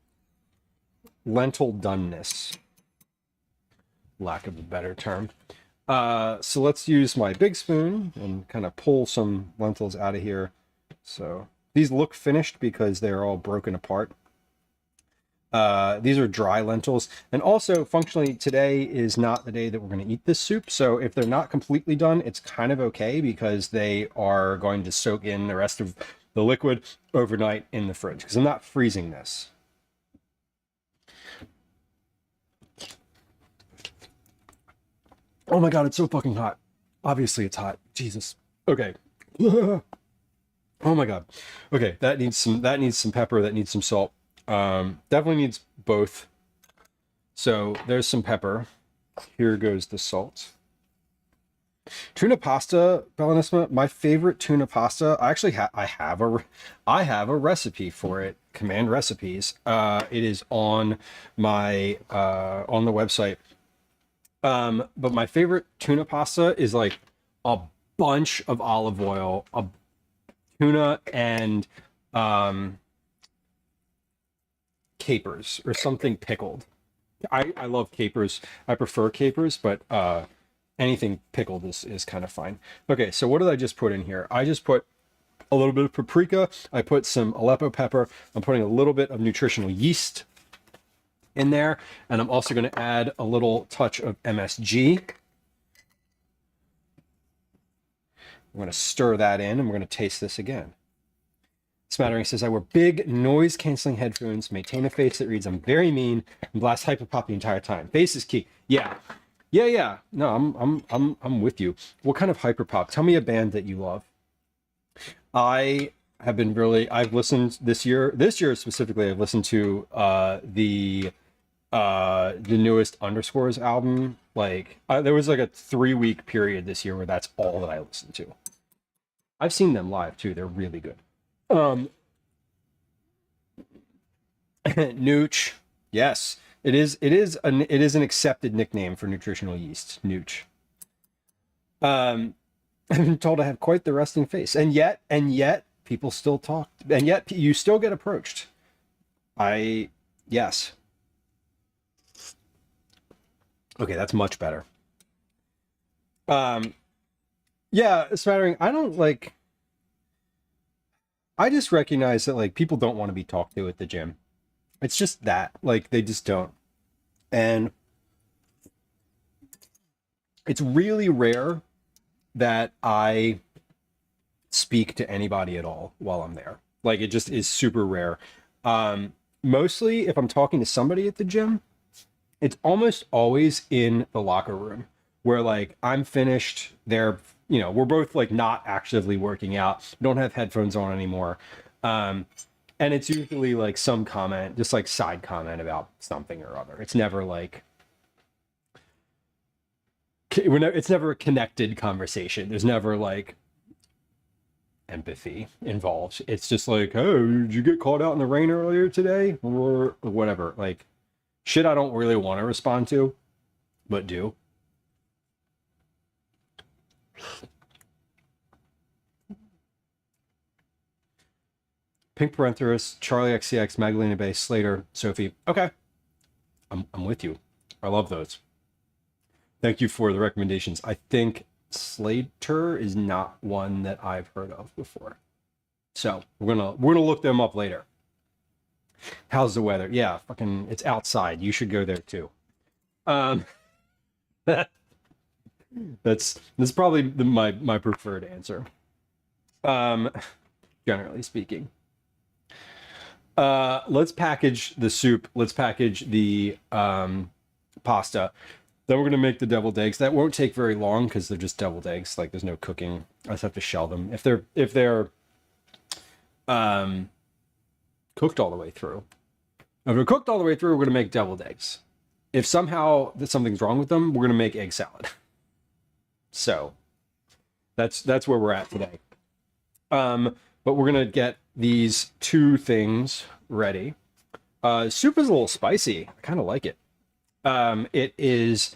doneness, lack of a better term. So let's use my big spoon and kind of pull some lentils out of here. So these look finished because they're all broken apart. These are dry lentils. And also, functionally, today is not the day that we're going to eat this soup. So if they're not completely done, it's kind of okay because they are going to soak in the rest of the liquid overnight in the fridge because I'm not freezing this. Oh my God, it's so fucking hot. Obviously it's hot. Jesus. Okay. Oh my God. Okay, that needs some pepper, that needs some salt. Definitely needs both. So there's some pepper. Here goes the salt. Tuna pasta, Bellanissima, my favorite tuna pasta. I actually I have a recipe for it. Command recipes. It is on my on the website. But my favorite tuna pasta is like a bunch of olive oil, a tuna, and capers or something pickled. I love capers. I prefer capers, but anything pickled is kind of fine. Okay, so what did I just put in here? I just put a little bit of paprika. I put some Aleppo pepper. I'm putting a little bit of nutritional yeast in there, and I'm also going to add a little touch of MSG. I'm going to stir that in, and we're going to taste this again. Smattering says, I wear big noise-canceling headphones, maintain a face that reads, I'm very mean, and blast hyperpop the entire time. Face is key. Yeah. No, I'm with you. What kind of hyperpop? Tell me a band that you love. I have been I've listened this year specifically, I've listened to the newest Underscores album. Like there was like a 3-week period this year where that's all that I listened to. I've seen them live too. They're really good. Nooch. Yes, it is an accepted nickname for nutritional yeast. Nooch. I've been told I have quite the resting face, and yet people still talk, and yet you still get approached. Yes. Okay, that's much better. Yeah, smattering. I just recognize that like people don't want to be talked to at the gym. It's just that, like, they just don't. And it's really rare that I speak to anybody at all while I'm there. Like, it just is super rare. Mostly if I'm talking to somebody at the gym, it's almost always in the locker room where like I'm finished, we're both like not actively working out, don't have headphones on anymore. And it's usually like some comment, just like side comment about something or other. It's never like, it's never a connected conversation. There's never like empathy involved. It's just like, oh, did you get called out in the rain earlier today? Or whatever. Like shit I don't really want to respond to, but do. Pink Parenthesis, Charlie XCX, Magdalena Bay, Slater, Sophie. Okay. I'm with you. I love those. Thank you for the recommendations. I think Slater is not one that I've heard of before. So we're gonna look them up later. How's the weather? Yeah, fucking it's outside. You should go there too. That's probably my preferred answer. Generally speaking. Let's package the soup. Let's package the pasta. Then we're gonna make the deviled eggs. That won't take very long because they're just deviled eggs. Like there's no cooking. I just have to shell them. If they're cooked all the way through. If they're cooked all the way through, we're gonna make deviled eggs. If somehow something's wrong with them, we're gonna make egg salad. So that's where we're at today. But we're gonna get these two things ready. Soup is a little spicy. I kind of like it. It is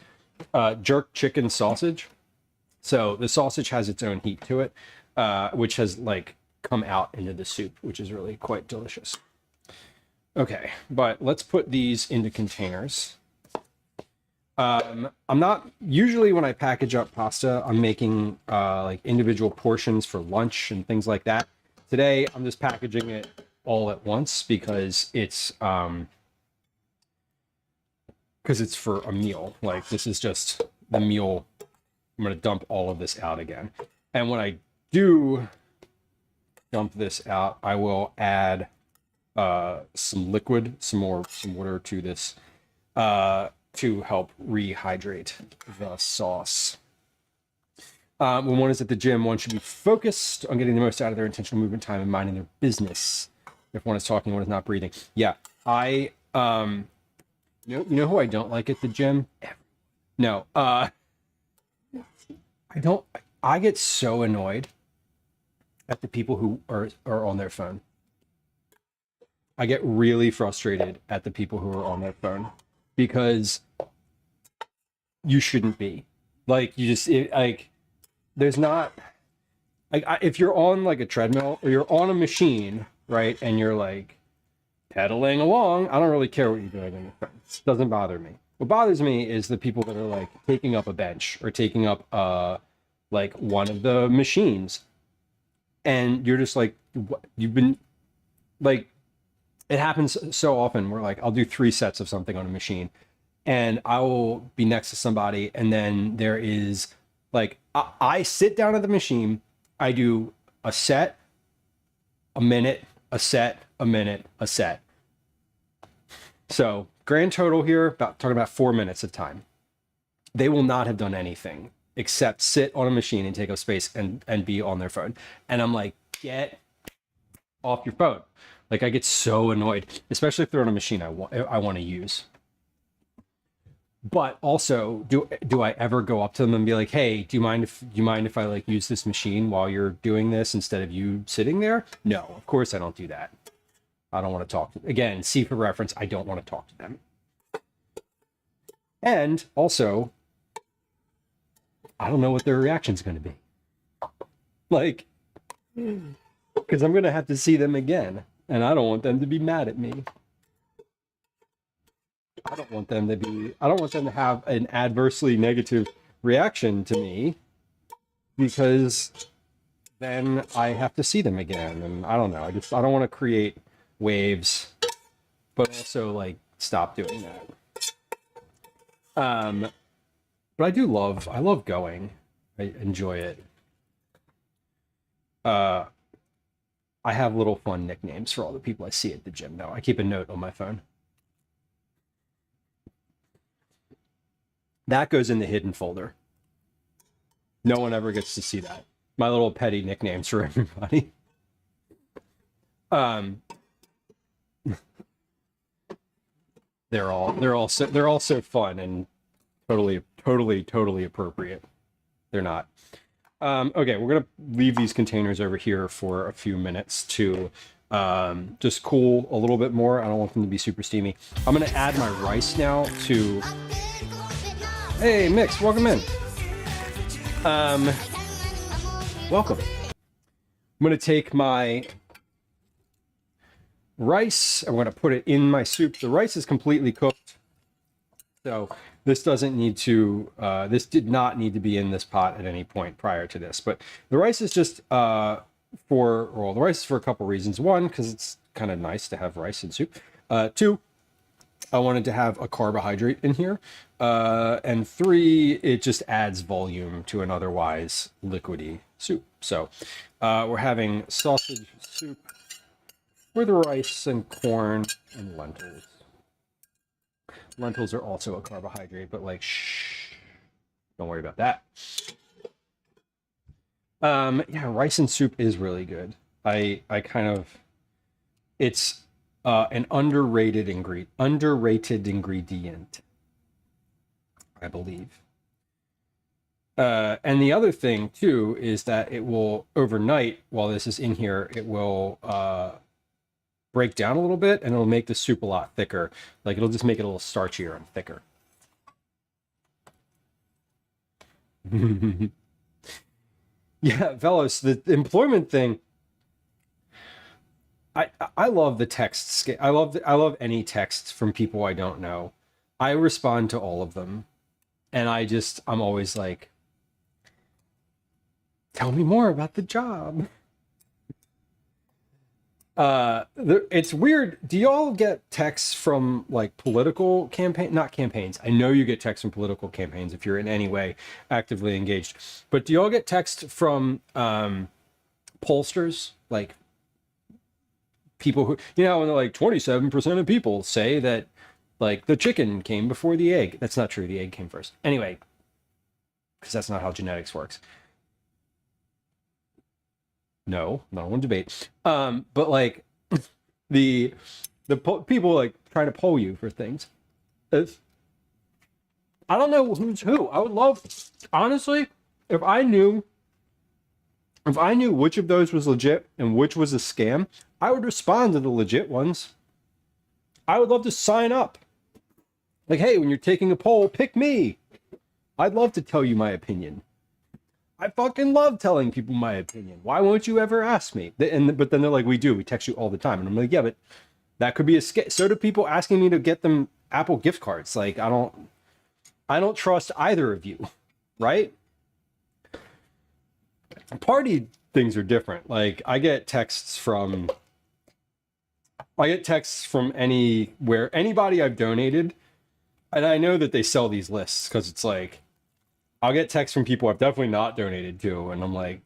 jerk chicken sausage. So the sausage has its own heat to it, which has like come out into the soup, which is really quite delicious. Okay, but let's put these into containers. I'm not usually when I package up pasta, I'm making like individual portions for lunch and things like that. Today, I'm just packaging it all at once because it's because it's for a meal. Like this is just the meal. I'm going to dump all of this out again. And when I do dump this out, I will add some liquid, some water to this to help rehydrate the sauce. When one is at the gym, one should be focused on getting the most out of their intentional movement time and minding their business. If one is talking, one is not breathing. Yeah, you know who I don't like at the gym? No, I don't. I get so annoyed at the people who are on their phone. I get really frustrated at the people who are on their phone because you shouldn't be. Like you just like there's not like if you're on like a treadmill or you're on a machine, right, and you're like pedaling along, I don't really care what you're doing on your phone. It doesn't bother me. What bothers me is the people that are like taking up a bench or taking up like one of the machines, and you're just like, what? You've been like, it happens so often where like I'll do 3 sets of something on a machine, and I will be next to somebody, and then there is like I sit down at the machine, I do a set, a minute, a set, a minute, a set. So grand total here, talking about 4 minutes of time. They will not have done anything except sit on a machine and take up space and be on their phone. And I'm like, get off your phone. Like I get so annoyed, especially if they're on a machine I want to use. But also, do I ever go up to them and be like, hey, do you mind if I like use this machine while you're doing this instead of you sitting there? No, of course I don't do that. I don't want to talk to them. Again, see for reference, I don't want to talk to them. And also, I don't know what their reaction's going to be. Like, because I'm going to have to see them again, and I don't want them to be mad at me. I don't want them to have an adversely negative reaction to me, because then I have to see them again, and I don't know. I don't want to create waves, but also like stop doing that. But I love going. I enjoy it. I have little fun nicknames for all the people I see at the gym though. I keep a note on my phone. That goes in the hidden folder. No one ever gets to see that. My little petty nicknames for everybody. They're all so fun and totally appropriate. They're not. Okay, we're gonna leave these containers over here for a few minutes to just cool a little bit more. I don't want them to be super steamy. I'm gonna add my rice now to. Hey, Mix, welcome in. Welcome. I'm gonna take my rice. I'm gonna put it in my soup. The rice is completely cooked, so this doesn't need to. This did not need to be in this pot at any point prior to this. But the rice is just the rice is for a couple reasons. One, because it's kind of nice to have rice in soup. 2, I wanted to have a carbohydrate in here. And 3, it just adds volume to an otherwise liquidy soup. So we're having sausage soup with rice and corn and lentils. Lentils are also a carbohydrate, but like, shh, don't worry about that. Yeah, rice and soup is really good. It's an underrated ingredient, I believe. And the other thing too is that it will overnight, while this is in here, it will break down a little bit, and it'll make the soup a lot thicker. Like it'll just make it a little starchier and thicker. Yeah, Velos, the employment thing. I love the text. I love any texts from people I don't know. I respond to all of them, and I'm always like, tell me more about the job. It's weird. Do y'all get texts from like political not campaigns? I know you get texts from political campaigns if you're in any way actively engaged. But do y'all get text from pollsters, like people who, when they're like 27% of people say that like the chicken came before the egg. That's not true. The egg came first. Anyway, because that's not how genetics works. No, not one debate. But like the people like trying to poll you for things. I don't know who's who. I would love, honestly, if I knew which of those was legit and which was a scam, I would respond to the legit ones. I would love to sign up. Like, hey, when you're taking a poll, pick me. I'd love to tell you my opinion. I fucking love telling people my opinion. Why won't you ever ask me? But then they're like, we text you all the time. And I'm like, yeah, but that could be a scam. So do people asking me to get them Apple gift cards. Like, I don't trust either of you, right? Party things are different. Like, I get texts from anybody I've donated, and I know that they sell these lists because it's like, I'll get texts from people I've definitely not donated to, and I'm like,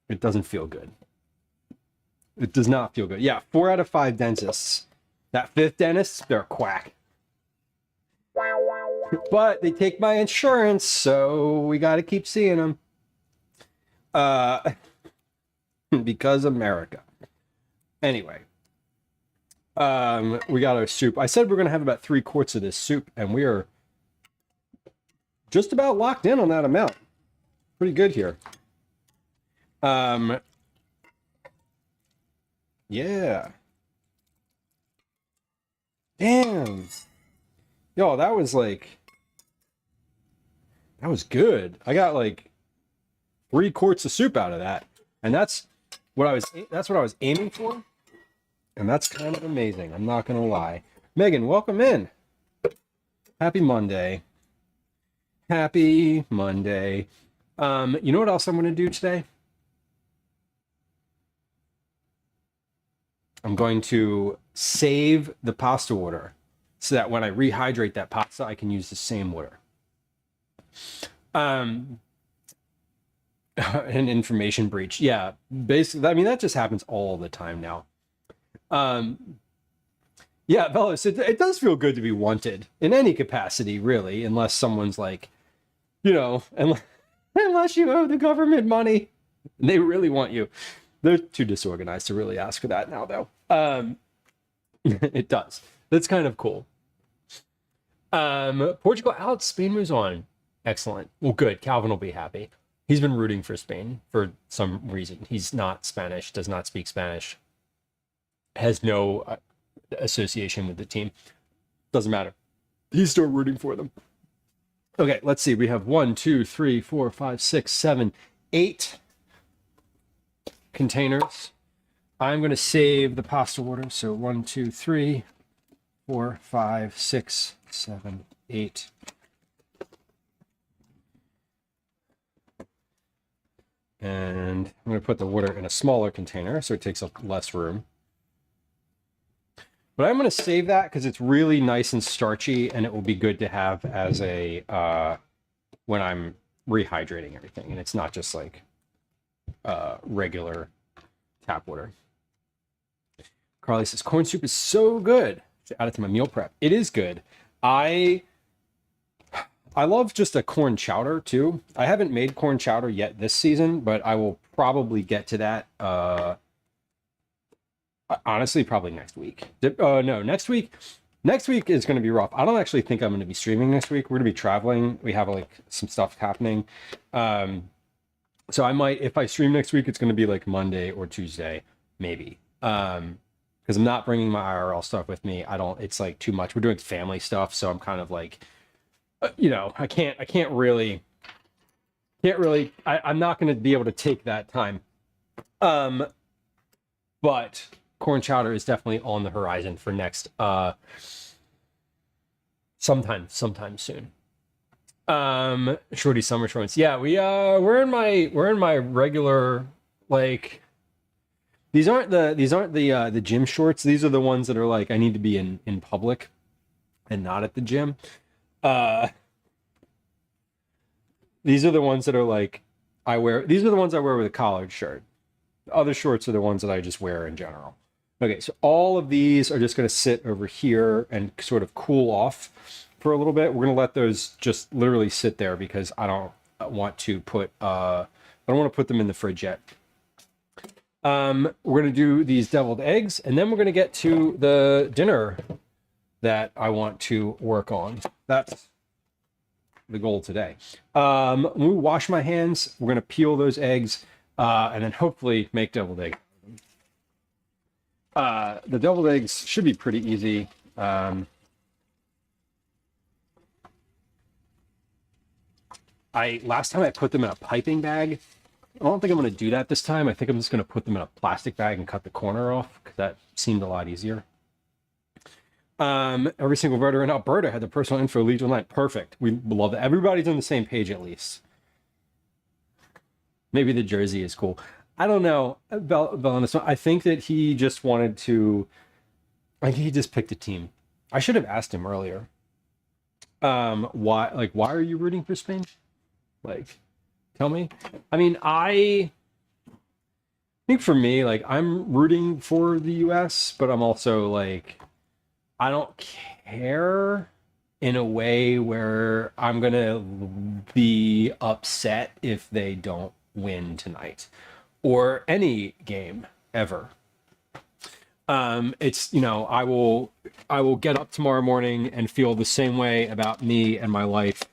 it doesn't feel good. It does not feel good. Yeah, 4 out of 5 dentists. That 5th dentist, they're a quack. But they take my insurance, so we got to keep seeing them. Because America. Anyway. We got our soup. I said we're going to have about 3 quarts of this soup, and we are just about locked in on that amount. Pretty good here. Yeah. Damn. Yo, that was good. I got like 3 quarts of soup out of that. And that's what I was aiming for. And that's kind of amazing. I'm not going to lie. Megan, welcome in. Happy Monday. Happy Monday. You know what else I'm going to do today? I'm going to save the pasta water so that when I rehydrate that pasta, I can use the same water. An information breach. Yeah, basically, I mean, that just happens all the time now. Yeah, fellas, it does feel good to be wanted in any capacity, really, unless someone's like, unless you owe the government money and they really want you. They're too disorganized to really ask for that now, though. It does. That's kind of cool. Portugal out, Spain moves on. Excellent. Well, good. Calvin will be happy. He's been rooting for Spain for some reason. He's not Spanish, does not speak Spanish, has no association with the team. Doesn't matter. He's still rooting for them. Okay, let's see. We have 1, 2, 3, 4, 5, 6, 7, 8 containers. I'm going to save the pasta water. So 1, 2, 3, 4, 5, 6, 7, 8. And I'm going to put the water in a smaller container so it takes up less room. But I'm going to save that because it's really nice and starchy, and it will be good to have as a when I'm rehydrating everything, and it's not just like regular tap water. Carly says corn soup is so good. To add it to my meal prep. It is good. I love just a corn chowder too. I haven't made corn chowder yet this season, but I will probably get to that. Honestly, probably next week. No, next week. Next week is going to be rough. I don't actually think I'm going to be streaming next week. We're going to be traveling. We have like some stuff happening. So I might, if I stream next week, it's going to be like Monday or Tuesday, maybe. Because I'm not bringing my IRL stuff with me. It's like too much. We're doing family stuff, so I'm kind of like, I can't really. I'm not going to be able to take that time. But corn chowder is definitely on the horizon for next sometime soon. Shorty summer shorts. Yeah, we're in my regular, like, These aren't the gym shorts. These are the ones that are like I need to be in public and not at the gym. Uh, these are the ones that are like I wear. These are the ones I wear with a collared shirt. The other shorts are the ones that I just wear in general. Okay, so all of these are just going to sit over here and sort of cool off for a little bit. We're going to let those just literally sit there because I don't want to put them in the fridge yet. We're going to do these deviled eggs, and then we're going to get to the dinner that I want to work on. That's the goal today. When we wash my hands, we're going to peel those eggs, and then hopefully make deviled eggs. The deviled eggs should be pretty easy. Last time I put them in a piping bag. I don't think I'm going to do that this time. I think I'm just going to put them in a plastic bag and cut the corner off because that seemed a lot easier. Every single voter in Alberta had the personal info lead online. Perfect. We love that. Everybody's on the same page at least. Maybe the jersey is cool. I don't know about on this one. I think that he just wanted to. I think he just picked a team. I should have asked him earlier. Why? Like, why are you rooting for Spain? Like, tell me. I mean, I think for me, like, I'm rooting for the U.S., but I'm also like, I don't care in a way where I'm gonna be upset if they don't win tonight. Or any game ever. It's, you know, I will get up tomorrow morning and feel the same way about me and my life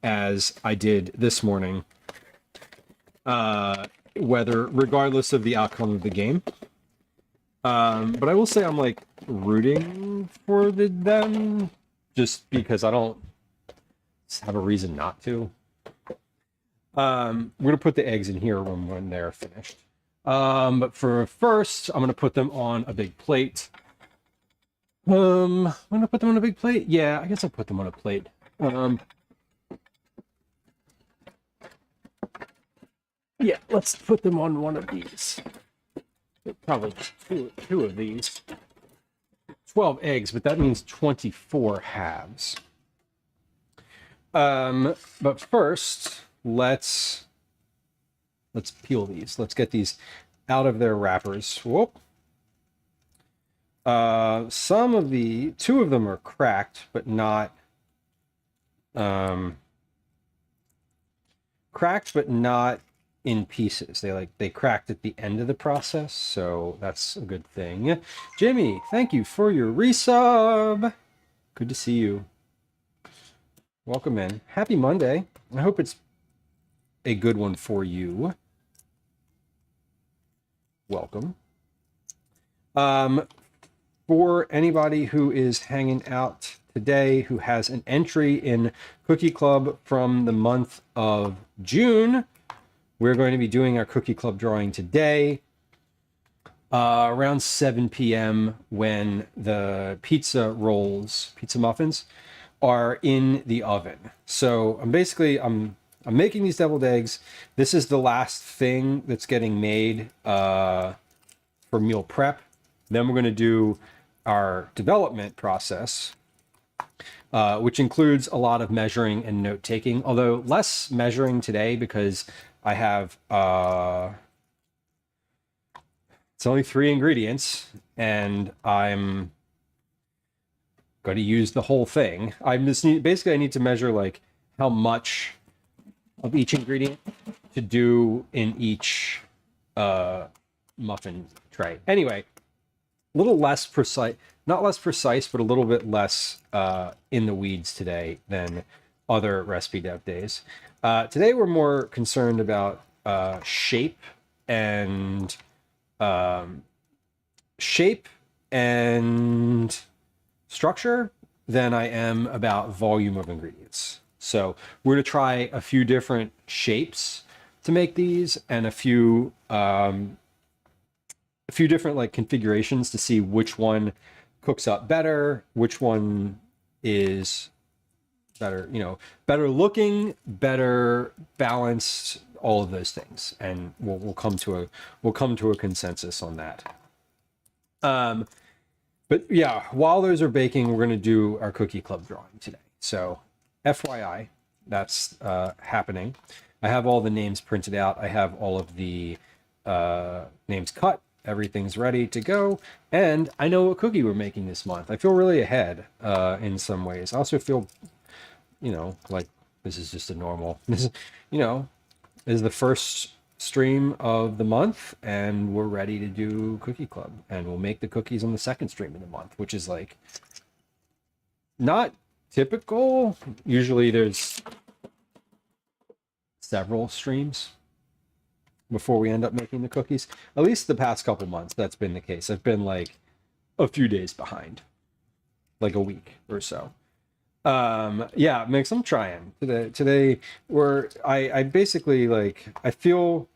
as I did this morning, regardless of the outcome of the game. But I will say I'm like rooting for them just because I don't have a reason not to. We're gonna put the eggs in here when they're finished. But for first, I'm gonna put them on a big plate. I'm gonna put them on a big plate. Yeah, I guess I'll put them on a plate. Yeah, let's put them on one of these. Probably two of these. 12 eggs, but that means 24 halves. But first, let's peel these. Let's get these out of their wrappers. Whoop. Two of them are cracked, but not in pieces. They cracked at the end of the process, so that's a good thing. Jimmy, thank you for your resub. Good to see you. Welcome in. Happy Monday. I hope it's a good one for you. Welcome. For anybody who is hanging out today, who has an entry in Cookie Club from the month of June, we're going to be doing our Cookie Club drawing today, around 7 p.m. when the pizza muffins, are in the oven. So I'm making these deviled eggs. This is the last thing that's getting made for meal prep. Then we're going to do our development process, which includes a lot of measuring and note taking, although less measuring today because I have it's only 3 ingredients and I'm going to use the whole thing. I need to measure like how much of each ingredient to do in each muffin tray. Anyway, a little less precise, not less precise, but a little bit less in the weeds today than other recipe dev days. Today we're more concerned about shape and structure than I am about volume of ingredients. So we're going to try a few different shapes to make these and a few different like configurations to see which one cooks up better, which one is better, better looking, better balanced, all of those things, and we'll come to a consensus on that. But yeah, while those are baking, we're going to do our cookie club drawing today. So FYI, that's happening. I have all the names printed out. I have all of the names cut. Everything's ready to go. And I know what cookie we're making this month. I feel really ahead in some ways. I also feel, like this is just a normal, this is the first stream of the month, and we're ready to do cookie club, and we'll make the cookies on the second stream of the month, which is like not typical. Usually there's several streams before we end up making the cookies. At least the past couple months that's been the case. I've been like a few days behind, like a week or so. Yeah, Mix, I'm trying today. I basically like, I feel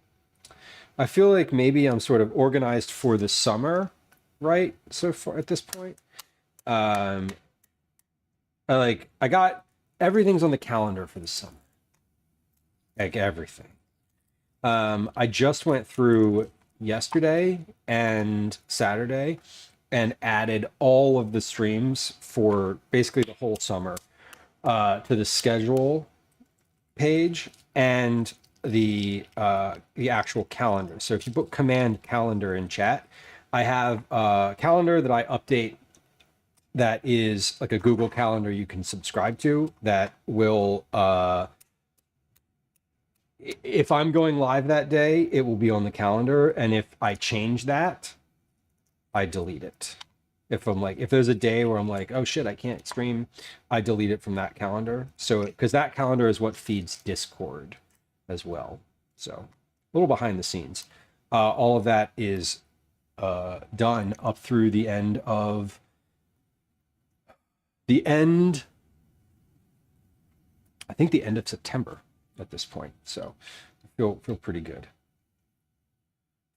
like maybe I'm sort of organized for the summer, right? So far at this point, I got everything's on the calendar for the summer, like everything. I just went through yesterday and Saturday and added all of the streams for basically the whole summer to the schedule page and the actual calendar. So if you put command calendar in chat, I have a calendar that I update that is like a Google Calendar you can subscribe to that will, if I'm going live that day, it will be on the calendar. And if I change that, I delete it. If there's a day where I'm like, oh shit, I can't stream, I delete it from that calendar. So, because that calendar is what feeds Discord as well. So, a little behind the scenes. All of that is done up through the end of I think the end of September at this point. So, I feel pretty good.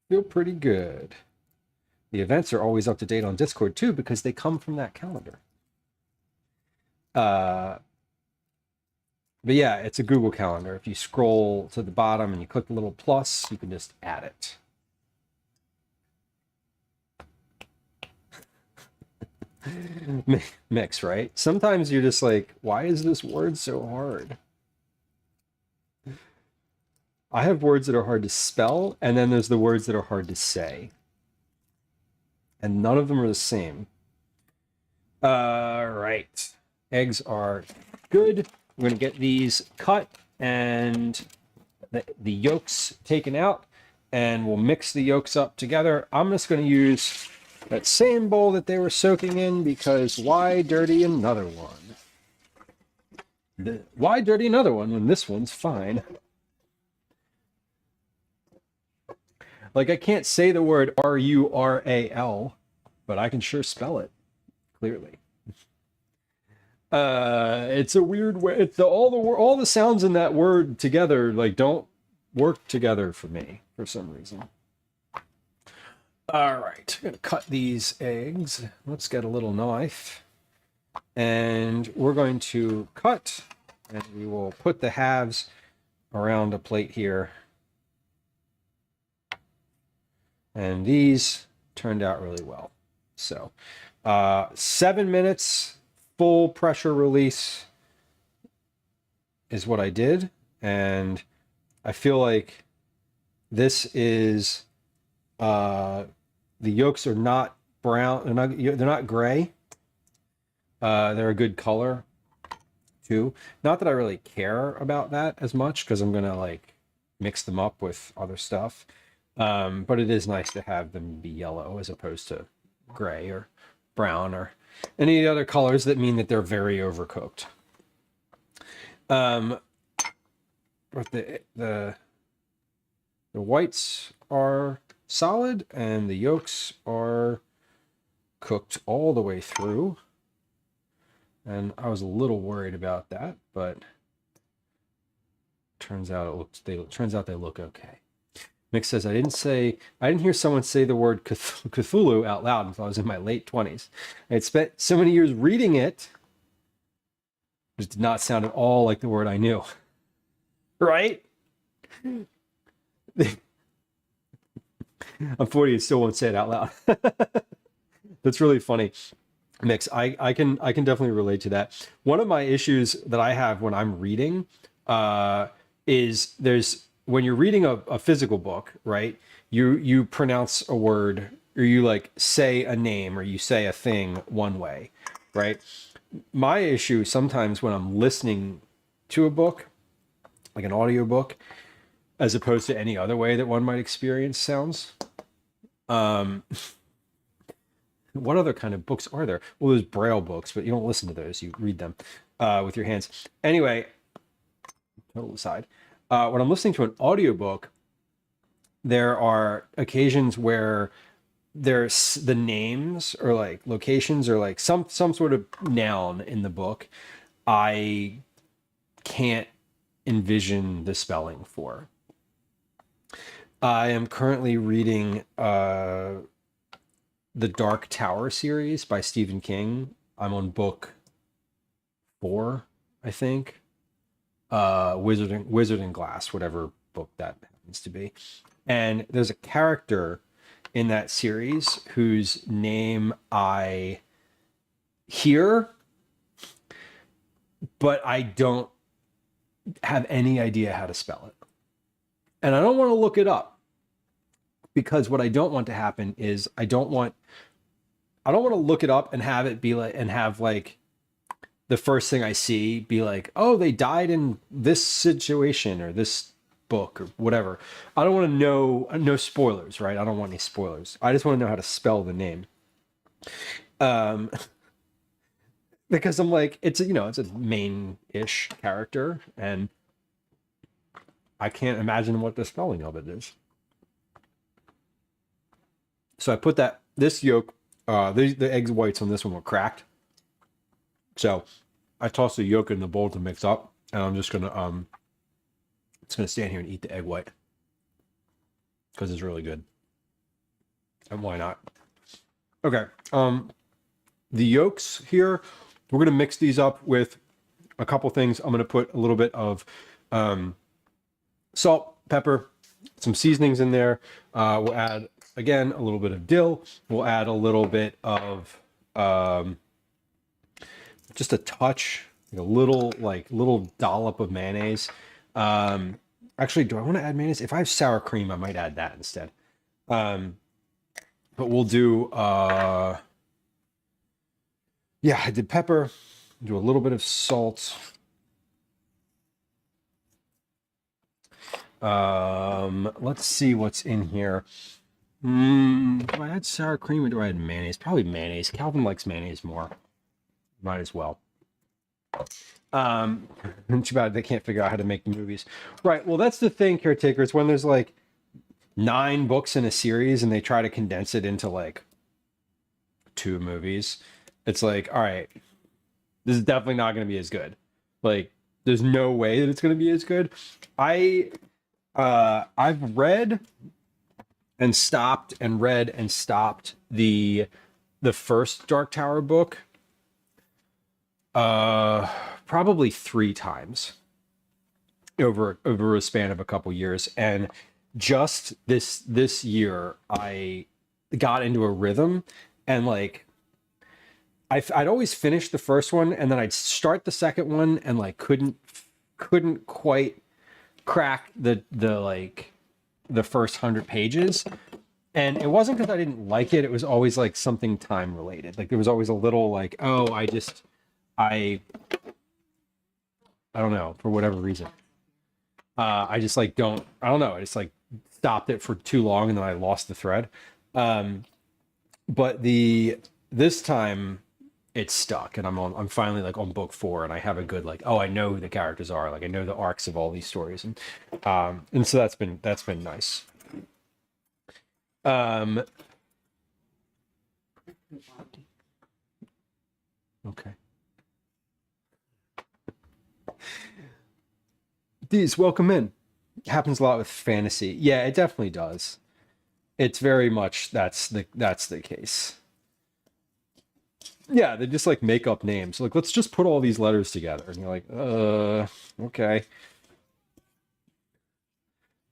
Feel pretty good. The events are always up to date on Discord too, because they come from that calendar. But yeah, it's a Google Calendar. If you scroll to the bottom and you click the little plus, you can just add it. Mix, right? Sometimes you're just like, why is this word so hard? I have words that are hard to spell, and then there's the words that are hard to say. And none of them are the same. Right. Eggs are good. We're going to get these cut and the yolks taken out, and we'll mix the yolks up together. I'm just going to use that same bowl that they were soaking in, because why dirty another one? Why dirty another one when this one's fine? Like, I can't say the word R-U-R-A-L, but I can sure spell it clearly. It's a weird way. It's all the sounds in that word together like don't work together for me for some reason. All right, I'm gonna cut these eggs. Let's get a little knife, and we're going to cut, and we will put the halves around a plate here. And these turned out really well. So 7 minutes, full pressure release is what I did. And I feel like this is, the yolks are not brown, they're not gray. They're a good color too. Not that I really care about that as much, because I'm gonna like mix them up with other stuff. But it is nice to have them be yellow as opposed to gray or brown or any other colors that mean that they're very overcooked. But the whites are solid and the yolks are cooked all the way through. And I was a little worried about that, but turns out they look okay. Mick says, I didn't hear someone say the word Cthulhu out loud until I was in my late 20s. I had spent so many years reading it It did not sound at all like the word I knew. Right? I'm 40 and still won't say it out loud. That's really funny. Mix. I can definitely relate to that. One of my issues that I have when I'm reading is when you're reading a physical book, right? You pronounce a word, or you like say a name, or you say a thing one way, right? My issue sometimes when I'm listening to a book, like an audio book, as opposed to any other way that one might experience sounds. What other kind of books are there? Well, there's Braille books, but you don't listen to those. You read them with your hands. Anyway, total aside. When I'm listening to an audiobook, there are occasions where there's the names or like locations or like some sort of noun in the book I can't envision the spelling for. I am currently reading the Dark Tower series by Stephen King. I'm on book 4, I think. Wizard and Glass, whatever book that happens to be. And there's a character in that series whose name I hear, but I don't have any idea how to spell it. And I don't want to look it up, because what I don't want to happen is I don't want to look it up and have it be like the first thing I see be like, oh, they died in this situation or this book or whatever. I don't want to know, no spoilers, right? I don't want any spoilers. I just want to know how to spell the name. Because I'm like, it's a main-ish character, and I can't imagine what the spelling of it is. So I put this yolk, the egg whites on this one were cracked. So I tossed the yolk in the bowl to mix up, and I'm just gonna stand here and eat the egg white because it's really good. And why not? Okay. The yolks here, we're gonna mix these up with a couple things. I'm gonna put a little bit of salt, pepper, some seasonings in there. We'll add, again, a little bit of dill. We'll add a little bit of just a touch, like a little dollop of mayonnaise. Actually, do I want to add mayonnaise? If I have sour cream, I might add that instead. But we'll do, yeah, I did pepper, do a little bit of salt. Let's see what's in here. Do I add sour cream or do I add mayonnaise? Probably mayonnaise. Calvin likes mayonnaise more. Might as well. Too bad they can't figure out how to make movies. Right. Well, that's the thing, caretakers, when there's like 9 books in a series and they try to condense it into like 2 movies. It's like, all right, this is definitely not going to be as good. Like, there's no way that it's going to be as good. I've read and stopped and read and stopped the first Dark Tower book probably 3 times over a span of a couple years, and just this year I got into a rhythm, and like I'd always finish the first one and then I'd start the second one and like couldn't quite crack the first 100 pages. And it wasn't because I didn't like it. It was always like something time related. Like there was always a little like, oh, I don't know, for whatever reason. I just like I don't know. I just like stopped it for too long and then I lost the thread. But this time it stuck, and I'm finally like on book 4, and I have a good like, oh, I know who the characters are. Like I know the arcs of all these stories, and so that's been nice. Okay. These, welcome in. It happens a lot with fantasy. Yeah, it definitely does. It's very much that's the case. Yeah, they just like make up names. Like, let's just put all these letters together. And you're like, okay.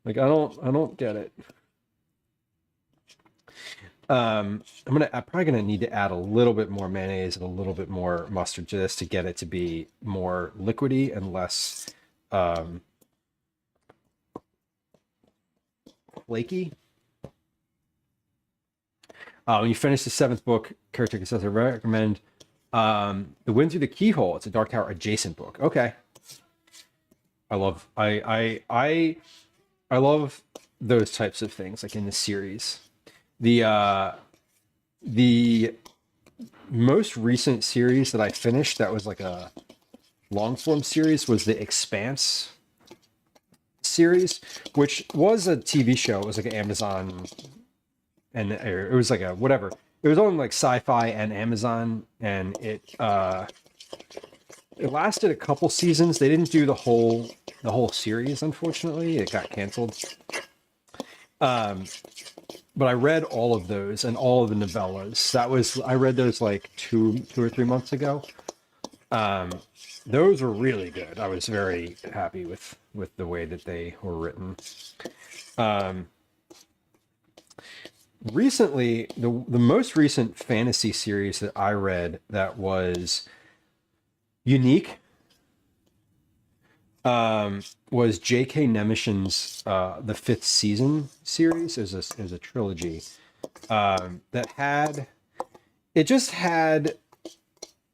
Like, I don't get it. I'm probably gonna need to add a little bit more mayonnaise and a little bit more mustard to this to get it to be more liquidy and less flaky. When you finish the 7th book, Caretaker says, I recommend The Wind Through the Keyhole. It's a Dark Tower adjacent book. Okay. I love those types of things, like in the series. The most recent series that I finished that was like a long form series was the Expanse series, which was a TV show. It was like an Amazon, and it was like a whatever. It was on like Sci-Fi and Amazon, and it lasted a couple seasons. They didn't do the whole series, unfortunately. It got canceled. But I read all of those and all of the novellas. I read those like two or 3 months ago. Those were really good. I was very happy with the way that they were written. Recently, the most recent fantasy series that I read that was unique was J.K. Nemishin's the 5th season series. It was a trilogy that had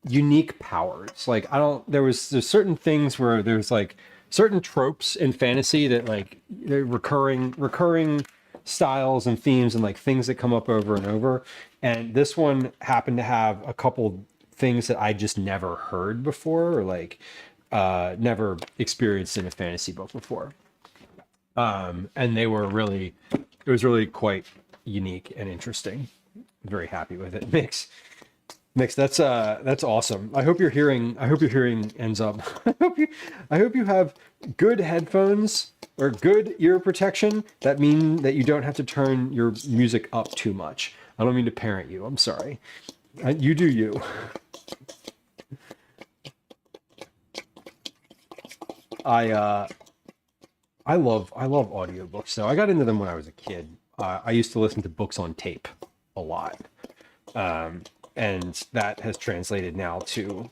unique powers. Like there's certain things where there's like certain tropes in fantasy that like they're recurring styles and themes and like things that come up over and over. And this one happened to have a couple things that I just never heard before, or like never experienced in a fantasy book before. And it was really quite unique and interesting. I'm very happy with it. Mix, that's awesome. I hope your hearing ends up. I hope you have good headphones or good ear protection that mean that you don't have to turn your music up too much. I don't mean to parent you. I'm sorry. You do you. I love audiobooks though. I got into them when I was a kid. I used to listen to books on tape a lot. And that has translated now to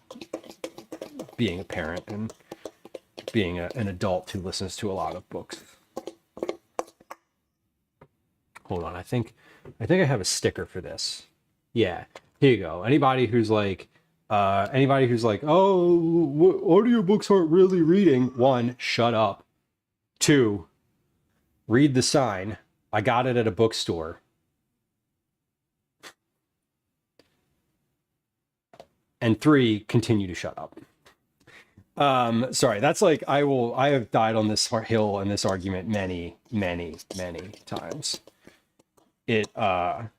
being a parent and being an adult who listens to a lot of books. Hold on, I think I have a sticker for this. Yeah, here you go. Anybody who's like, oh, audiobooks aren't really reading. 1, shut up. 2, read the sign. I got it at a bookstore. And 3, continue to shut up. Sorry, that's like, I have died on this hill and this argument many, many, many times. I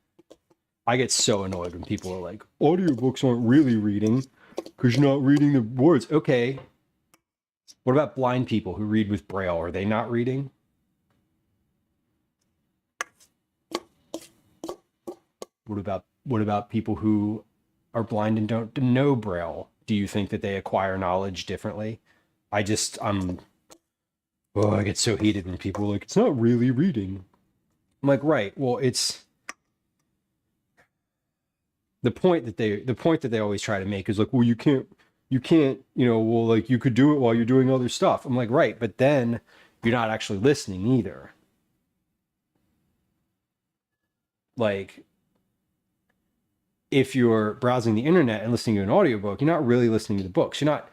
get so annoyed when people are like, audiobooks aren't really reading because you're not reading the words. Okay. What about blind people who read with Braille? Are they not reading? What about people who are blind and don't know Braille? Do you think that they acquire knowledge differently? I get so heated when people are like, it's not really reading. I'm like, right. Well, it's the point that they always try to make is like, well, you can't, well, like you could do it while you're doing other stuff. I'm like, right. But then you're not actually listening either. Like, if you're browsing the internet and listening to an audiobook, you're not really listening to the books. You're not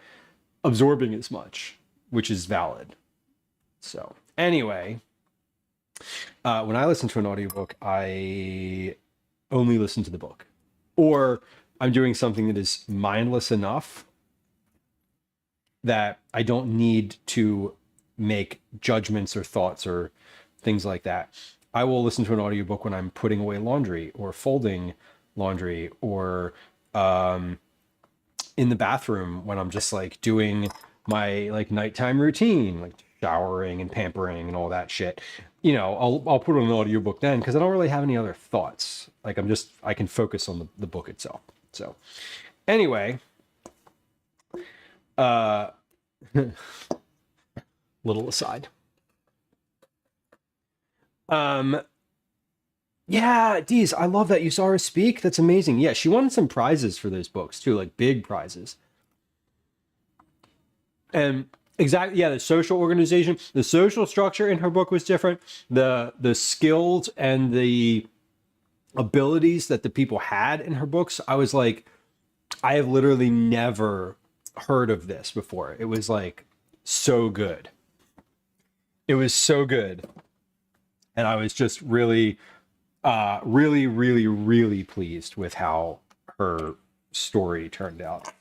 absorbing as much, which is valid. So anyway, when I listen to an audiobook, I only listen to the book, or I'm doing something that is mindless enough that I don't need to make judgments or thoughts or things like that. I will listen to an audiobook when I'm putting away laundry or folding laundry, or in the bathroom when I'm just like doing my like nighttime routine, like showering and pampering and all that shit. I'll put on an audiobook then because I don't really have any other thoughts. Like I can focus on the book itself. So Anyway, little aside. Yeah, Deez, I love that you saw her speak. That's amazing. Yeah, she won some prizes for those books too, like big prizes. And exactly, yeah, the social organization, the social structure in her book was different. The skills and the abilities that the people had in her books, I was like, I have literally never heard of this before. It was like so good. It was so good. And I was just really really pleased with how her story turned out.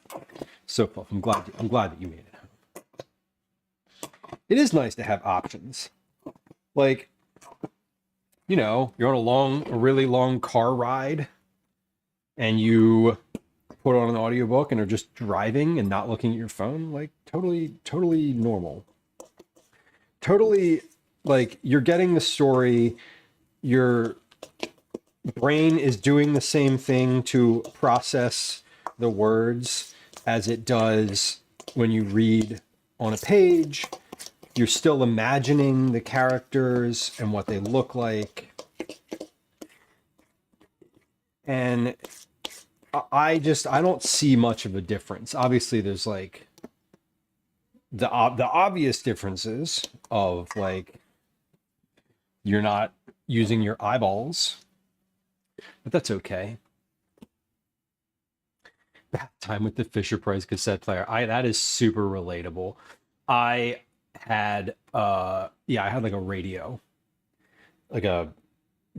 So I'm glad that you made it home. It is nice to have options. Like, you know, you're on a really long car ride and you put on an audiobook and are just driving and not looking at your phone. Like, totally normal. Totally, like, you're getting the story, your brain is doing the same thing to process the words as it does when you read on a page. You're still imagining the characters and what they look like. And I don't see much of a difference. Obviously, there's like the obvious differences of like you're not using your eyeballs, but that's okay. Bath time with the Fisher Price cassette player. That is super relatable. I had I had like a radio, like a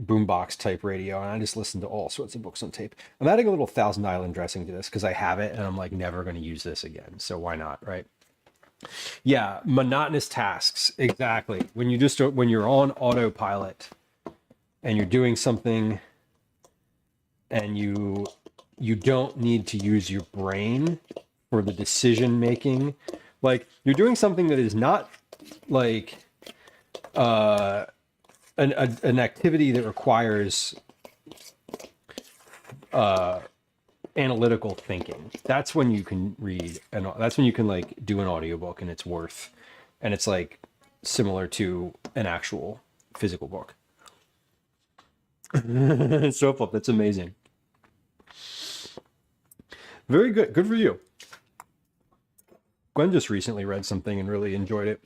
boombox type radio, and I just listened to all sorts of books on tape. I'm adding a little Thousand Island dressing to this because I have it and I'm like never going to use this again. So why not, right? Yeah, monotonous tasks. Exactly. When you're on autopilot and you're doing something and you don't need to use your brain for the decision making, like you're doing something that is not like an activity that requires analytical thinking. That's when you can read, and that's when you can like do an audiobook and it's like similar to an actual physical book. So flip, that's amazing. Very good. Good for you. Gwen just recently read something and really enjoyed it.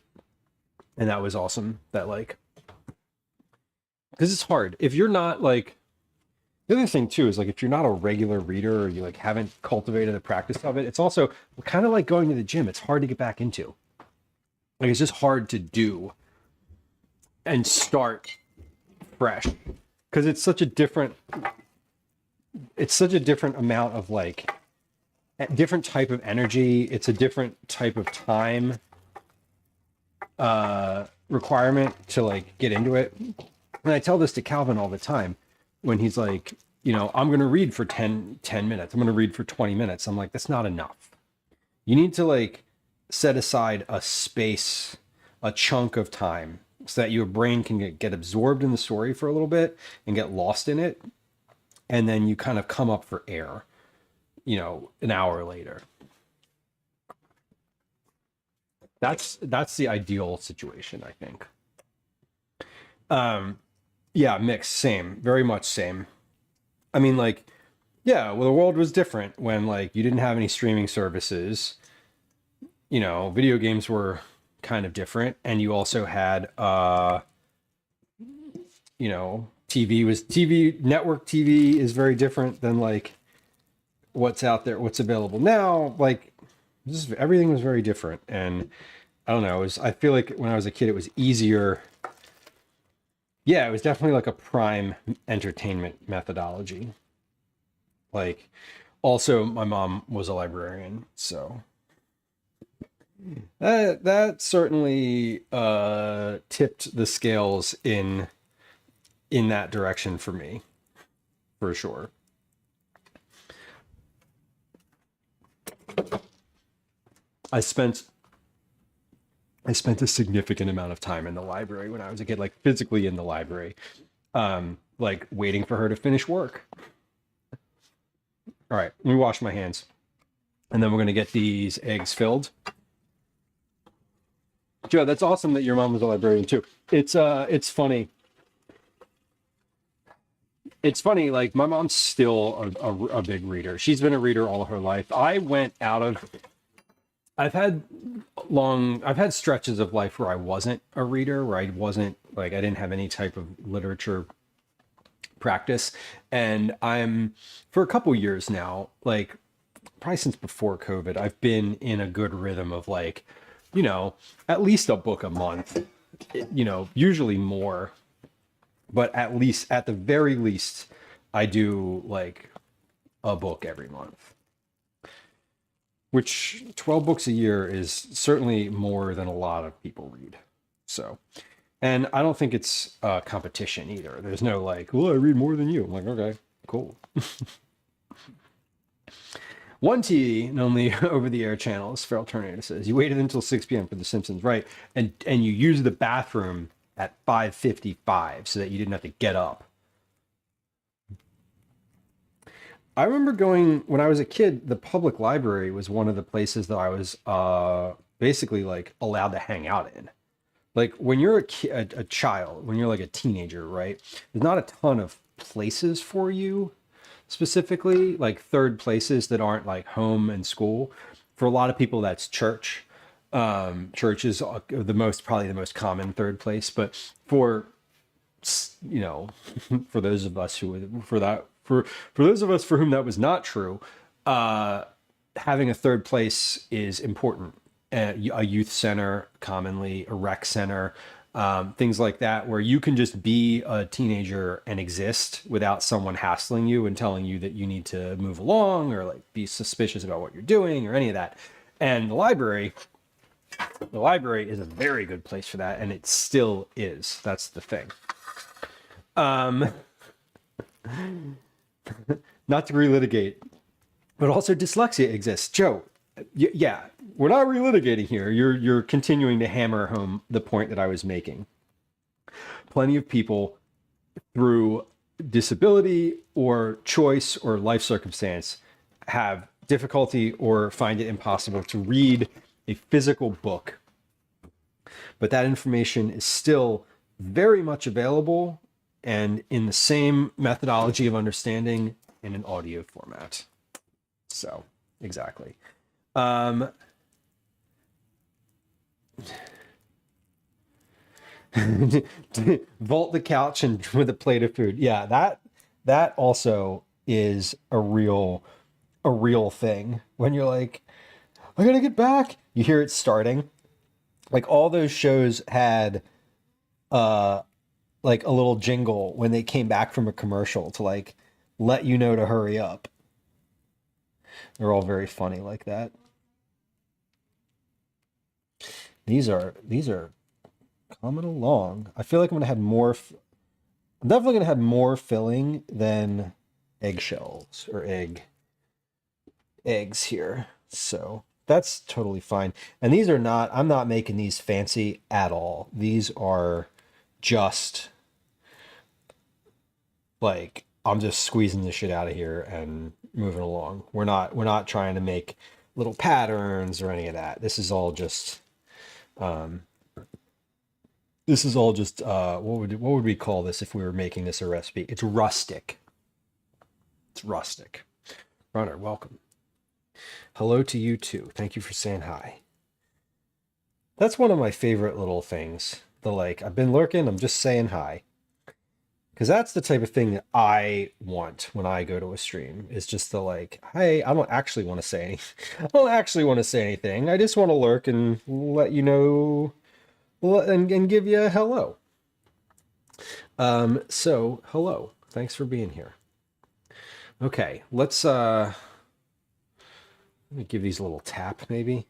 And that was awesome. That like, because it's hard. If you're not like, the other thing too is like, if you're not a regular reader or you like haven't cultivated the practice of it, it's also kind of like going to the gym. It's hard to get back into. Like, it's just hard to do and start fresh because it's such a different amount of like, a different type of energy. It's a different type of time requirement to like get into it. And I tell this to Calvin all the time when he's like, you know, I'm going to read for 10 minutes. I'm going to read for 20 minutes. I'm like, that's not enough. You need to like set aside a space, a chunk of time so that your brain can get absorbed in the story for a little bit and get lost in it. And then you kind of come up for air, you know, an hour later. That's the ideal situation, I think. Yeah, mixed, same, very much same. I mean, like, yeah, well, the world was different when like you didn't have any streaming services. You know, video games were kind of different, and you also had you know, network TV is very different than like what's out there, what's available now. Like, everything was very different, and I don't know, I feel like when I was a kid it was easier. Yeah, it was definitely like a prime entertainment methodology. Like, also my mom was a librarian, so that certainly tipped the scales in that direction for me, for sure. I spent a significant amount of time in the library when I was a kid, like physically in the library, like waiting for her to finish work. All right, let me wash my hands. And then we're going to get these eggs filled. Joe, that's awesome that your mom was a librarian too. It's funny. It's funny, like my mom's still a big reader. She's been a reader all her life. I've had stretches of life where I wasn't a reader, where I didn't have any type of literature practice. And for a couple years now, like probably since before COVID, I've been in a good rhythm of like, at least a book a month, usually more, but at the very least, I do like a book every month, which 12 books a year is certainly more than a lot of people read. So, and I don't think it's a competition either. There's no like, well, I read more than you. I'm like, okay, cool. One TV and only over-the-air channels, Feral Terminator says. You waited until 6 p.m. for The Simpsons, right? And you used the bathroom at 5:55 so that you didn't have to get up. I remember going, when I was a kid, the public library was one of the places that I was basically like allowed to hang out in. Like when you're a child, when you're like a teenager, right? There's not a ton of places for you specifically, like third places that aren't like home and school. For a lot of people, that's church. Church is probably the most common third place, but for for those of us for those of us for whom that was not true, having a third place is important. A youth center, commonly a rec center, things like that, where you can just be a teenager and exist without someone hassling you and telling you that you need to move along or like be suspicious about what you're doing or any of that. And the library is a very good place for that, and it still is. That's the thing. Not to relitigate, but also dyslexia exists. Joe, yeah, we're not relitigating here. You're continuing to hammer home the point that I was making. Plenty of people through disability or choice or life circumstance have difficulty or find it impossible to read a physical book. But that information is still very much available and in the same methodology of understanding in an audio format. So, exactly. Vault the couch and with a plate of food. Yeah, that also is a real thing. When you're like, I gotta get back, you hear it starting. Like all those shows had like a little jingle when they came back from a commercial to like let you know to hurry up. They're all very funny like that. These are coming along. I feel like I'm gonna have more. I'm definitely gonna have more filling than eggshells or eggs here. So that's totally fine. And these are not. I'm not making these fancy at all. These are just like I'm just squeezing the shit out of here and moving along. We're not trying to make little patterns or any of that. This is all just what would we call this if we were making this a recipe? It's rustic. It's rustic. Runner, welcome. Hello to you too. Thank you for saying hi. That's one of my favorite little things. The like, I've been lurking, I'm just saying hi. Because that's the type of thing that I want when I go to a stream. Is just the like, hey, I don't actually want to say anything. I don't actually want to say anything. I just want to lurk and let you know and give you a hello. So hello. Thanks for being here. Okay, let's let me give these a little tap maybe.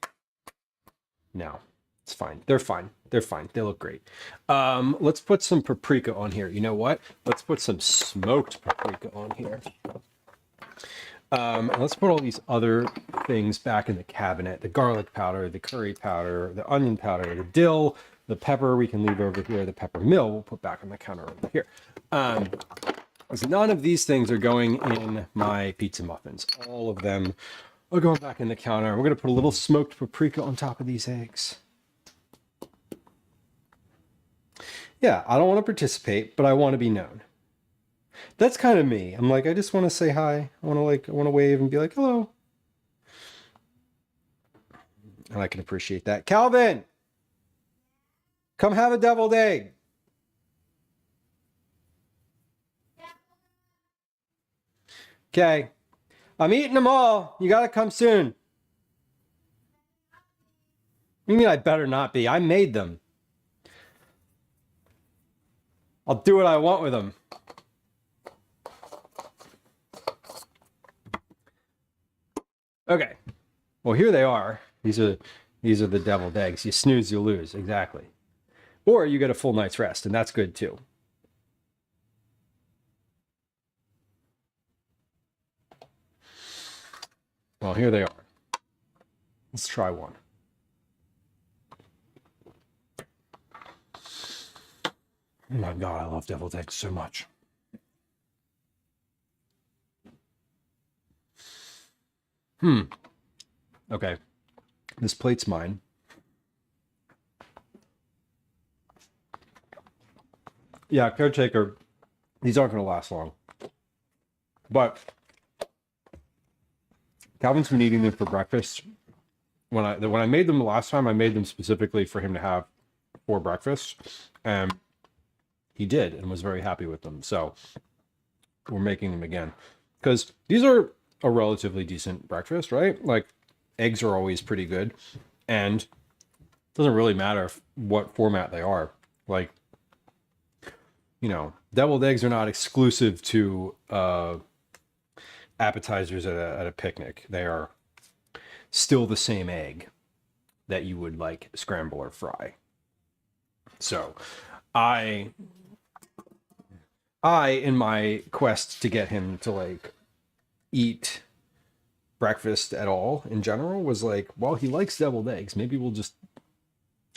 No. It's fine. They're fine. They're fine. They look great. Let's put some paprika on here. You know what? Let's put some smoked paprika on here. Let's put all these other things back in the cabinet. The garlic powder, the curry powder, the onion powder, the dill, the pepper we can leave over here. The pepper mill we'll put back on the counter over here. So none of these things are going in my pizza muffins. All of them We're going back in the counter. We're going to put a little smoked paprika on top of these eggs. Yeah, I don't want to participate, but I want to be known. That's kind of me. I'm like, I just want to say hi. I want to wave and be like, hello. And I can appreciate that. Calvin, come have a deviled egg. Okay. I'm eating them all. You got to come soon. What do you mean I better not be? I made them. I'll do what I want with them. Okay. Well, here they are. These are the deviled eggs. You snooze, you lose. Exactly. Or you get a full night's rest, and that's good too. Well, here they are. Let's try one. Oh my God, I love deviled eggs so much. Okay. This plate's mine. Yeah, caretaker, these aren't going to last long. But Calvin's been eating them for breakfast. When I made them the last time, I made them specifically for him to have for breakfast. And he did and was very happy with them. So we're making them again. Because these are a relatively decent breakfast, right? Like, eggs are always pretty good. And it doesn't really matter what format they are. Like, you know, deviled eggs are not exclusive to appetizers at a picnic. They are still the same egg that you would like scramble or fry. So I in my quest to get him to like eat breakfast at all in general was like, well, he likes deviled eggs, maybe we'll just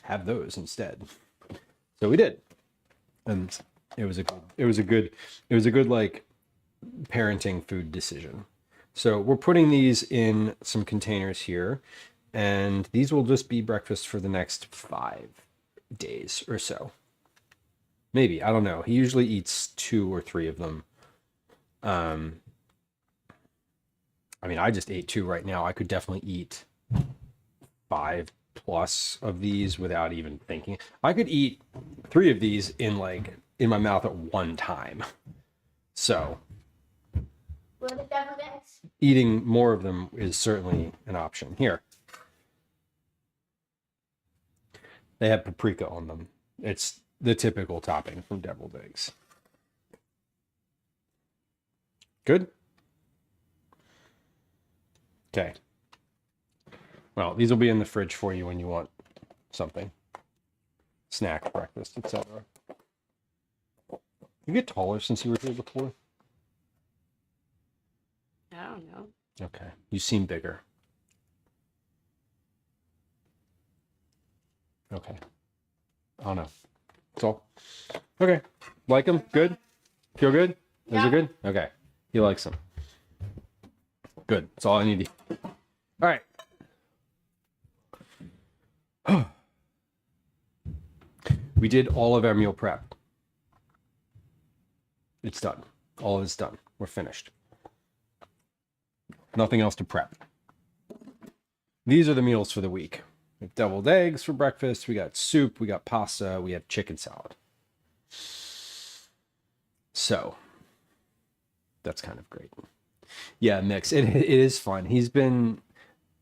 have those instead. So we did. And it was a good like parenting food decision. So we're putting these in some containers here, and these will just be breakfast for the next 5 days or so. Maybe, I don't know. He usually eats 2 or 3 of them. I mean, I just ate 2 right now. I could definitely eat 5 plus of these without even thinking. I could eat 3 of these in my mouth at one time. So eating more of them is certainly an option. Here, they have paprika on them. It's the typical topping from deviled eggs. Good. Okay. Well, these will be in the fridge for you when you want something. Snack, breakfast, etc. You get taller since you were here before? I don't know. Okay. You seem bigger. Okay. I don't know. That's all. Okay. Like them? Good? Feel good? Those are good? Okay. He likes them. Good. That's all I need to... All right. We did all of our meal prep. It's done. All of it's done. We're finished. Nothing else to prep. These are the meals for the week. We have deviled eggs for breakfast. We got soup. We got pasta. We have chicken salad. So that's kind of great. Yeah, mix. It is fun. He's been...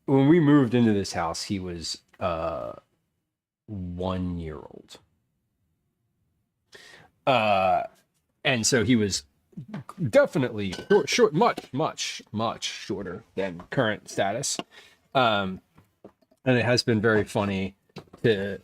When we moved into this house, he was 1 year old. And so he was definitely much shorter than current status. And it has been very funny to,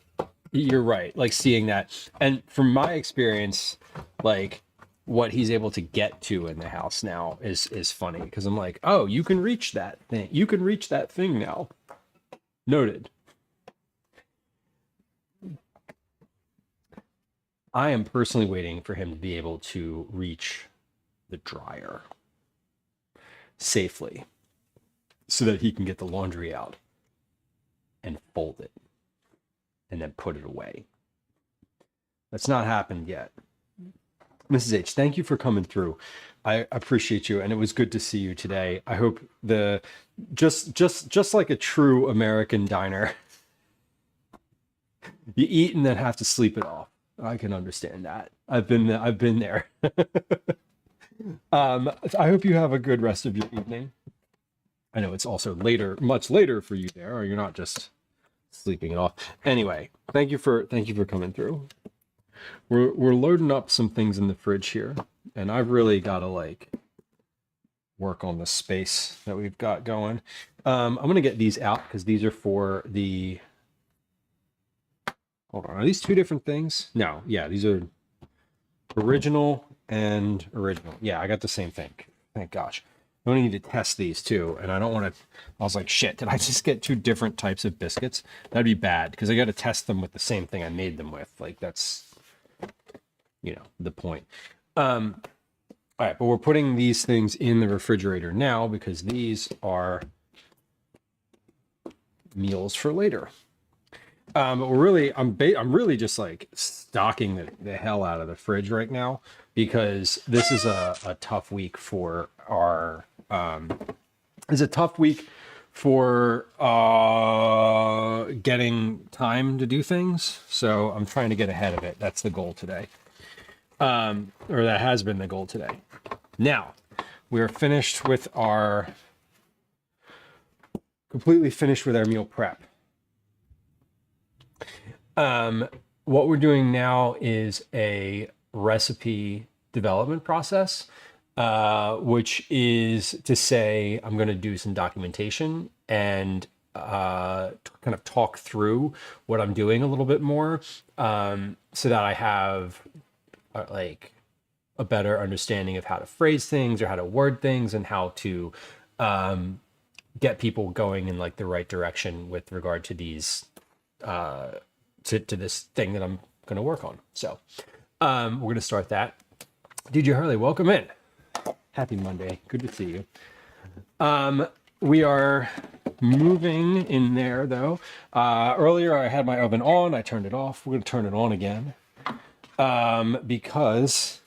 you're right, like seeing that. And from my experience, like what he's able to get to in the house now is funny, because I'm like, oh, you can reach that thing. You can reach that thing now. Noted. I am personally waiting for him to be able to reach the dryer safely. so that he can get the laundry out and fold it and then put it away. That's not happened yet. Mrs. H, thank you for coming through. I appreciate you, and it was good to see you today. I hope just like a true American diner, you eat and then have to sleep it off. I can understand that. I've been there. I hope you have a good rest of your evening. I know it's also later, much later for you there, or you're not just sleeping it off. Anyway, thank you for coming through. We're loading up some things in the fridge here, and I've really got to like work on the space that we've got going. I'm gonna get these out because these are for the. Hold on, are these two different things? No, yeah, these are original and original. Yeah, I got the same thing. Thank gosh. I only need to test these too, and I don't want to. I was like, shit, did I just get two different types of biscuits? That'd be bad because I got to test them with the same thing I made them with. Like that's, you know, the point. All right, but we're putting these things in the refrigerator now because these are meals for later. But we're really, I'm really just like stocking the hell out of the fridge right now because this is a tough week for our, it's a tough week for getting time to do things. So I'm trying to get ahead of it. That's the goal today. Or that has been the goal today. Now we're finished with completely finished with our meal prep. What we're doing now is a recipe development process, which is to say I'm going to do some documentation and kind of talk through what I'm doing a little bit more, so that I have like a better understanding of how to phrase things or how to word things and how to get people going in like the right direction with regard to these to this thing that I'm going to work on. So we're going to start that. DJ Hurley, welcome in. Happy Monday. Good to see you. We are moving in there though. Earlier I had my oven on. I turned it off. We're going to turn it on again because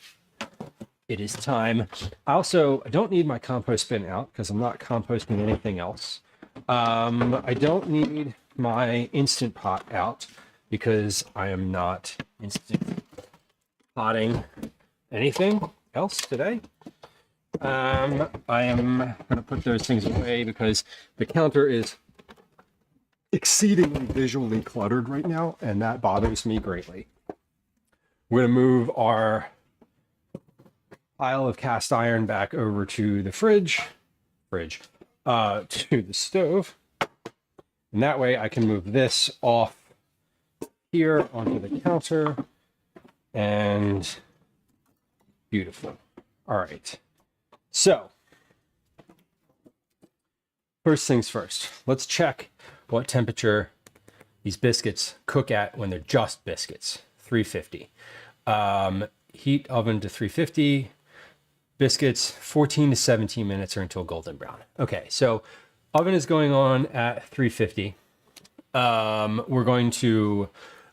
it is time. I don't need my compost bin out because I'm not composting anything else. I don't need my Instant Pot out because I am not Instant Potting anything else today. I am going to put those things away because the counter is exceedingly visually cluttered right now, and that bothers me greatly. We're going to move our pile of cast iron back over to the fridge, to the stove. And that way I can move this off here onto the counter, and beautiful. All right. So first things first, let's check what temperature these biscuits cook at when they're just biscuits. 350. Heat oven to 350. Biscuits 14 to 17 minutes or until golden brown. Okay, so oven is going on at 350. We're going to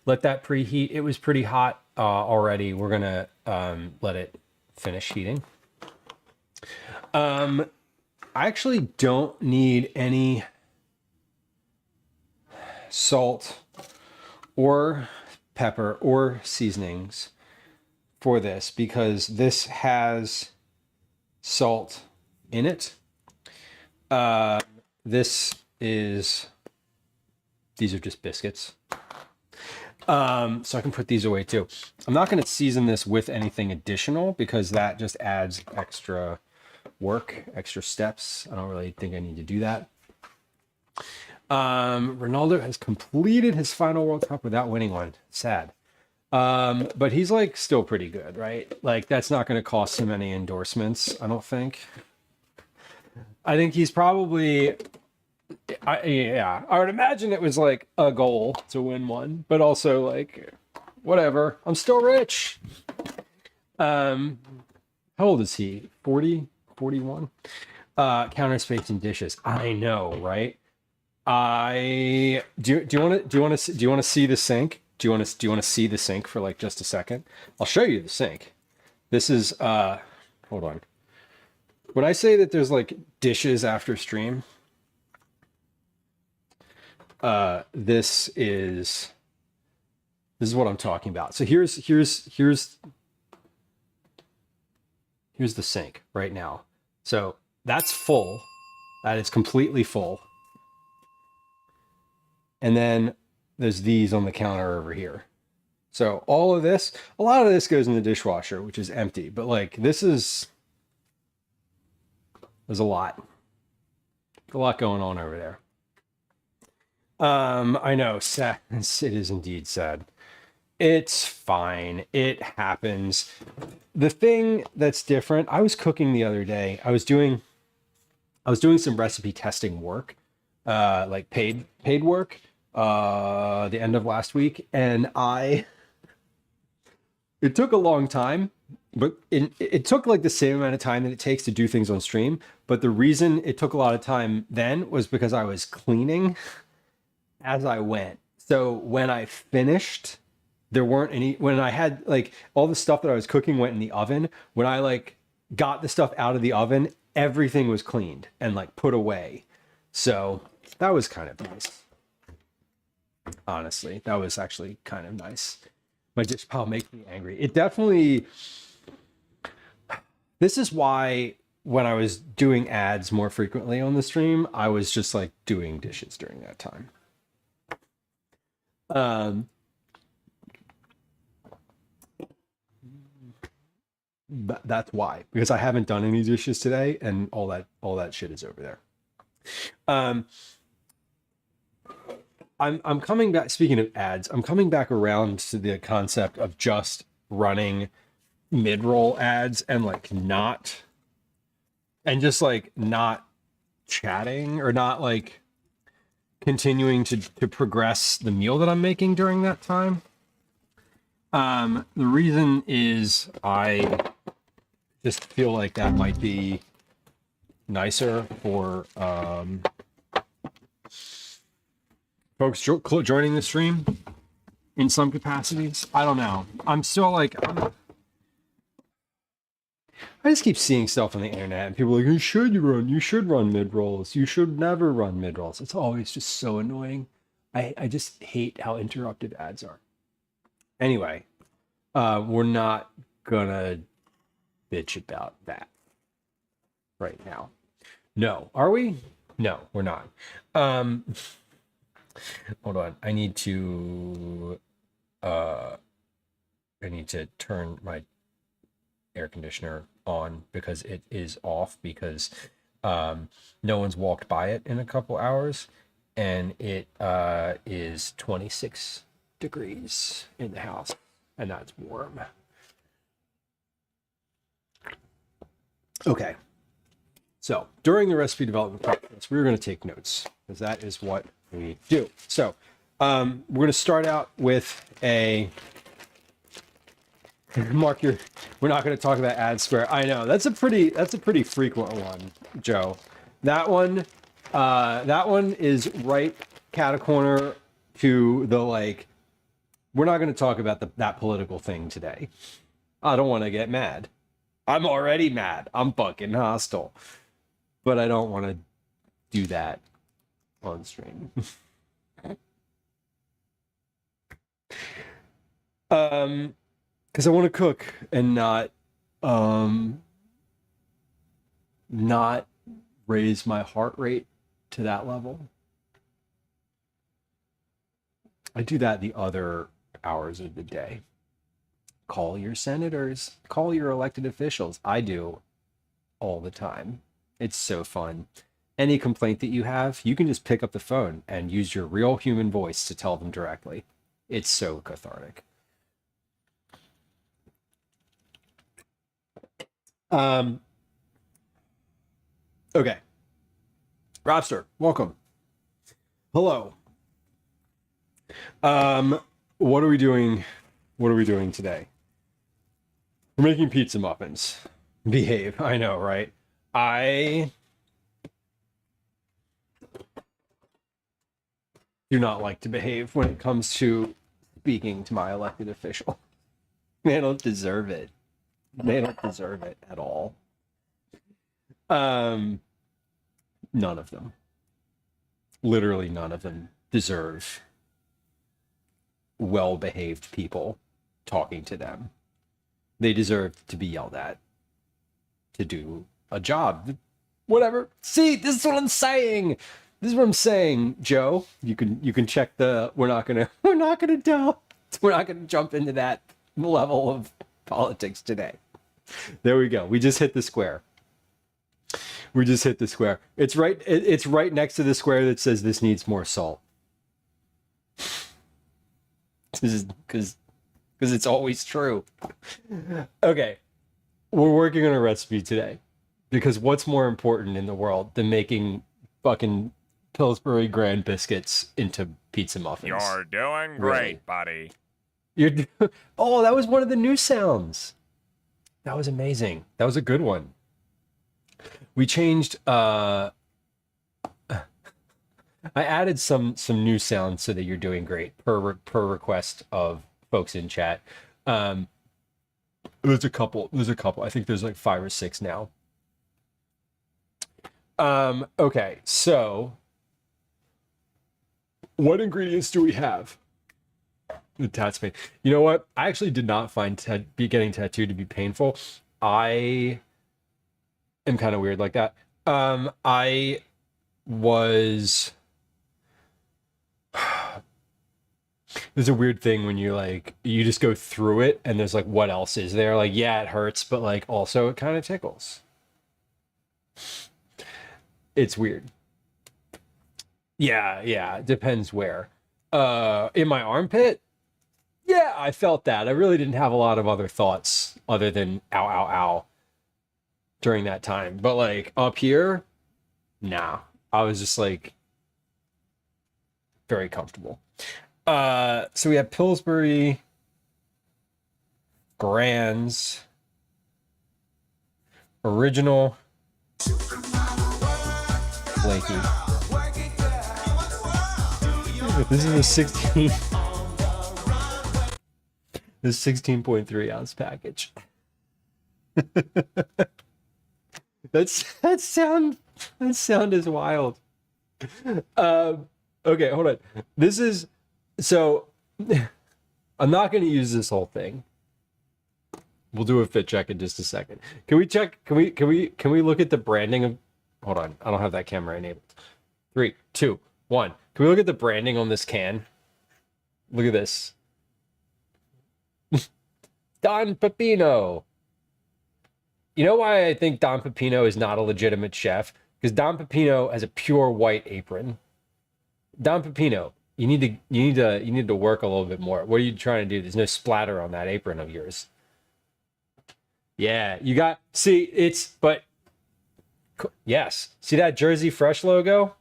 let that preheat. It was pretty hot already. We're gonna let it finish heating. I actually don't need any salt or pepper or seasonings for this because this has salt in it. These are just biscuits. So I can put these away too. I'm not going to season this with anything additional because that just adds extra work, extra steps. I don't really think I need to do that. Ronaldo has completed his final World Cup without winning one. Sad. But he's like still pretty good, right? Like that's not going to cost him any endorsements, I don't think. I think he's probably, I would imagine it was like a goal to win one, but also like, whatever. I'm still rich. How old is he? 40, 41? Counter space and dishes. I know, right? I do you want to see the sink? Do you want to see the sink for like just a second? I'll show you the sink. This is hold on. When I say that there's like dishes after stream, this is what I'm talking about. So here's the sink right now. So that's full. That is completely full. And then there's these on the counter over here. So all of this, a lot of this goes in the dishwasher, which is empty. But like there's a lot going on over there. I know, sad. It is indeed sad. It's fine. It happens. The thing that's different, I was cooking the other day. I was doing some recipe testing work, like paid work, the end of last week, and it took a long time, but it took like the same amount of time that it takes to do things on stream. But the reason it took a lot of time then was because I was cleaning as I went. So when I finished, there weren't any, when I had like all the stuff that I was cooking went in the oven. When I like got the stuff out of the oven, everything was cleaned and like put away. So that was kind of nice. Honestly, that was actually kind of nice. My dish pile makes me angry. It definitely, this is why when I was doing ads more frequently on the stream, I was just like doing dishes during that time. But that's why, because I haven't done any dishes today, and all that shit is over there. I'm coming back. Speaking of ads, I'm coming back around to the concept of just running mid-roll ads and like not, and just like not chatting or not like continuing to progress the meal that I'm making during that time. The reason is I just feel like that might be nicer for folks joining the stream in some capacities. I don't know. I'm still like, I just keep seeing stuff on the internet and people are like, you should run mid-rolls. You should never run mid-rolls. It's always just so annoying. I just hate how interruptive ads are. Anyway, we're not gonna bitch about that right now. No, are we? No, we're not. Hold on. I need to turn my air conditioner on because it is off because no one's walked by it in a couple hours, and it is 26 degrees in the house, and that's warm. Okay, so during the recipe development process, we're going to take notes because that is what we do. So we're going to start out with a Mark. We're not going to talk about ad square. I know that's a pretty frequent one, Joe. That one is right cat corner to the like. We're not going to talk about that political thing today. I don't want to get mad. I'm already mad. I'm fucking hostile. But I don't want to do that on stream. Because I want to cook and not raise my heart rate to that level. I do that the other hours of the day. Call your senators, call your elected officials. I do all the time. It's so fun. Any complaint that you have, you can just pick up the phone and use your real human voice to tell them directly. It's so cathartic. Okay. Robster, welcome. Hello. What are we doing? What are we doing today? We're making pizza muffins. Behave. I know, right? I do not like to behave when it comes to speaking to my elected official. They don't deserve it. They don't deserve it at all. None of them. Literally none of them deserve well-behaved people talking to them. They deserve to be yelled at to do a job. Whatever. See, this is what I'm saying. This is what I'm saying, Joe. You can check the we're not gonna jump into that level of politics today. There we go. We just hit the square. We just hit the square. It's right next to the square that says this needs more salt. This is because it's always true. Okay. We're working on a recipe today because what's more important in the world than making fucking Pillsbury Grand biscuits into pizza muffins? You're doing great, buddy. Oh, that was one of the new sounds. That was amazing. That was a good one. We changed I added some new sounds so that you're doing great per request of folks in chat. There's a couple. I think there's like 5 or 6 now. Okay, so what ingredients do we have? The tats pain. You know what? I actually did not find getting tattooed to be painful. I am kind of weird like that. I was. There's a weird thing when you just go through it and there's like, what else is there? Like, yeah, it hurts, but like also it kind of tickles. It's weird. Yeah, it depends where. In my armpit, yeah, I felt that. I really didn't have a lot of other thoughts other than ow, ow, ow during that time. But like up here, nah. I was just like very comfortable. So we have Pillsbury Grands Original Flaky. This is a 16.3 ounce package. That sound is wild. Okay, hold on. This is so I'm not going to use this whole thing. We'll do a fit check in just a second. Can we look at the branding of? Hold on, I don't have that camera enabled. 3, 2, 1. Can we look at the branding on this can? Look at this. Don Pepino. You know why I think Don Pepino is not a legitimate chef? Because Don Pepino has a pure white apron. Don Pepino, you need to work a little bit more. What are you trying to do? There's no splatter on that apron of yours. Yeah, you got yes. See that Jersey Fresh logo?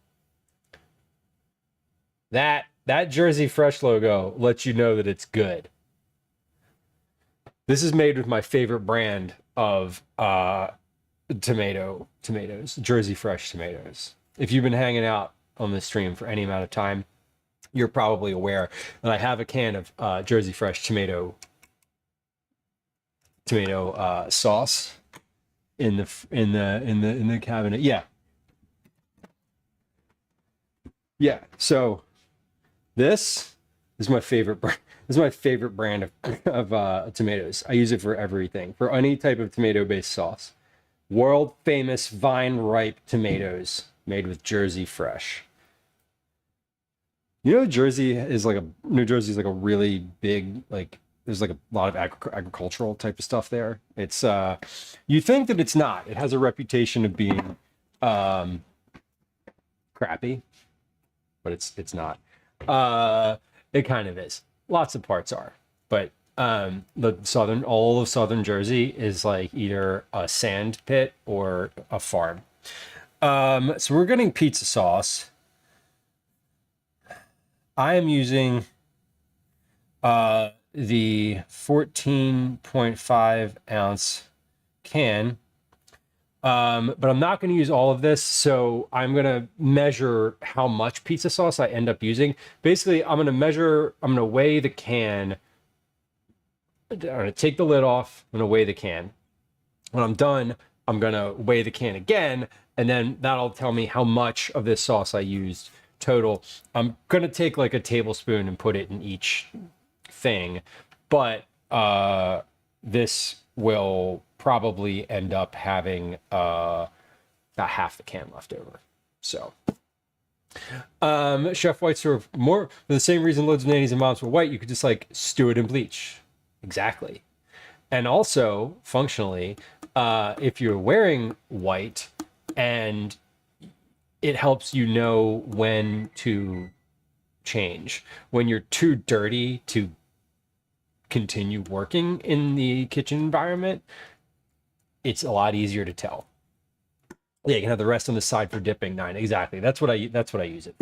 That Jersey Fresh logo lets you know that it's good. This is made with my favorite brand of tomatoes, Jersey Fresh tomatoes. If you've been hanging out on the stream for any amount of time, you're probably aware that I have a can of Jersey Fresh tomato sauce in the cabinet. Yeah. So this is my favorite brand. This is my favorite brand of tomatoes. I use it for everything, for any type of tomato-based sauce. World famous vine ripe tomatoes made with Jersey Fresh. You know, New Jersey is like a really big, like, there's like a lot of agricultural type of stuff there. It's you think that it's not. It has a reputation of being crappy, but it's not. It kind of is. Lots of parts are, but all of southern Jersey is like either a sand pit or a farm. So we're getting pizza sauce. I am using the 14.5 ounce can But I'm not going to use all of this, so I'm going to measure how much pizza sauce I end up using. Basically, I'm going to weigh the can. I'm going to take the lid off, I'm going to weigh the can. When I'm done, I'm going to weigh the can again, and then that'll tell me how much of this sauce I used total. I'm going to take like a tablespoon and put it in each thing, but this will probably end up having about half the can left over. So Chef White serve more for the same reason loads of nannies and moms were white. You could just like stew it in bleach. Exactly. And also functionally, if you're wearing white, and it helps you know when to change. When you're too dirty to continue working in the kitchen environment, it's a lot easier to tell. Yeah, you can have the rest on the side for dipping. 9, exactly. That's what I use it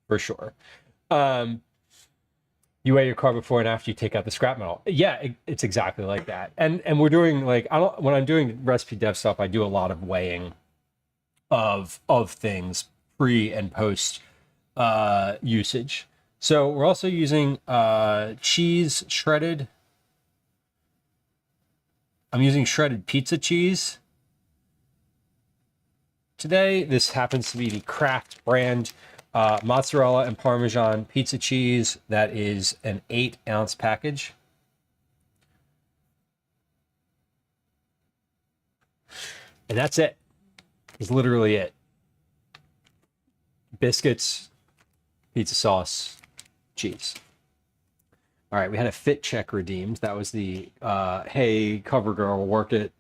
for sure. You weigh your car before and after you take out the scrap metal. Yeah, it's exactly like that. And we're doing like when I'm doing recipe dev stuff, I do a lot of weighing of things pre and post usage. So we're also using cheese shredded. I'm using shredded pizza cheese today. This happens to be the Kraft brand mozzarella and Parmesan pizza cheese. That is an 8-ounce package. And that's it. It's literally it. Biscuits, pizza sauce, cheese. All right, we had a fit check redeemed. That was the hey, cover girl, work it,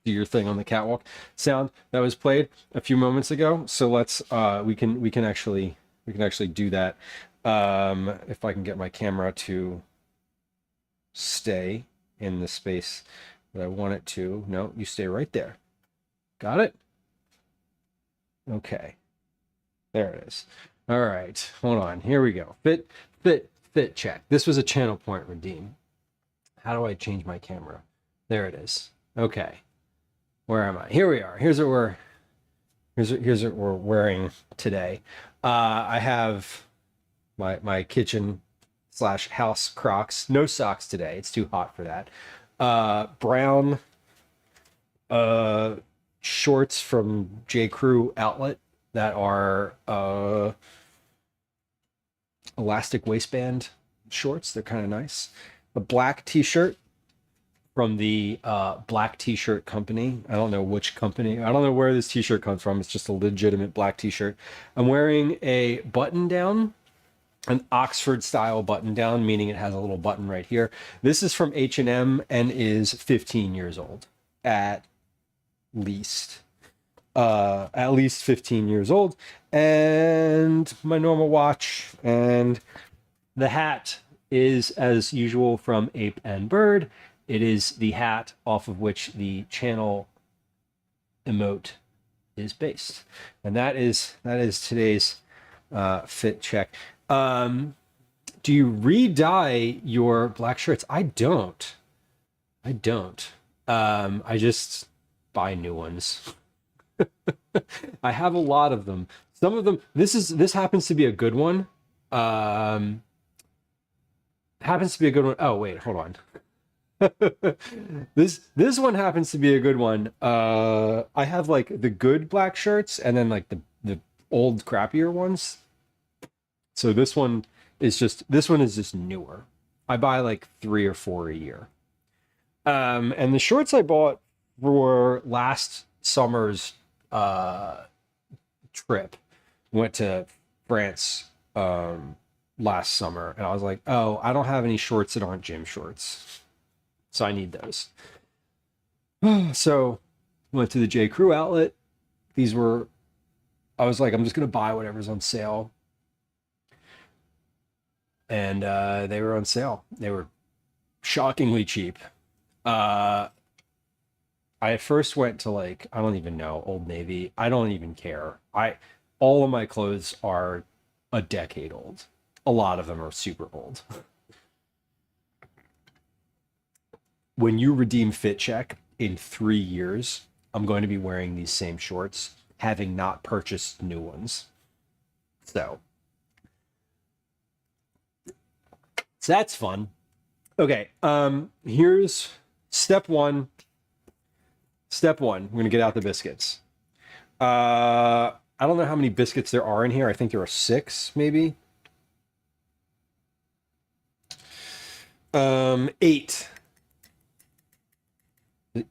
do your thing on the catwalk sound that was played a few moments ago. So let's we can actually do that. If I can get my camera to stay in the space that I want it to. No, you stay right there. Got it? Okay. There it is. All right, hold on. Here we go. Fit check. This was a channel point redeem. How do I change my camera? There it is. Okay. Where am I? Here we are. Here's what we're wearing today. I have my kitchen / house Crocs. No socks today. It's too hot for that. Brown shorts from J. Crew outlet that are elastic waistband shorts. They're kind of nice. A black t-shirt from the black t-shirt company. I don't know which company. I don't know where this t-shirt comes from. It's just a legitimate black t-shirt. I'm wearing a button down, an Oxford style button down, meaning it has a little button right here. This is from H&M and is 15 years old at least. At least 15 years old. And my normal watch, and the hat is as usual from Ape and Bird. It is the hat off of which the channel emote is based, and that is today's fit check. Do you re-dye your black shirts? I don't. I just buy new ones. I have a lot of them. Some of them. This happens to be a good one. Happens to be a good one. Oh wait, hold on. This one happens to be a good one. I have like the good black shirts and then like the old crappier ones. So this one is just newer. I buy like 3 or 4 a year. And the shorts I bought for last summer's trip. Went to France last summer, and I was like, oh, I don't have any shorts that aren't gym shorts, so I need those. So went to the J. Crew outlet. I was like, I'm just gonna buy whatever's on sale, and they were on sale. They were shockingly cheap. I at first went to like, I don't even know, Old Navy. I don't even care. All of my clothes are a decade old. A lot of them are super old. When you redeem Fit Check in 3 years, I'm going to be wearing these same shorts, having not purchased new ones. So that's fun. Okay, here's step one. Step one, we're gonna get out the biscuits. I don't know how many biscuits there are in here. I think there are 6, maybe. 8.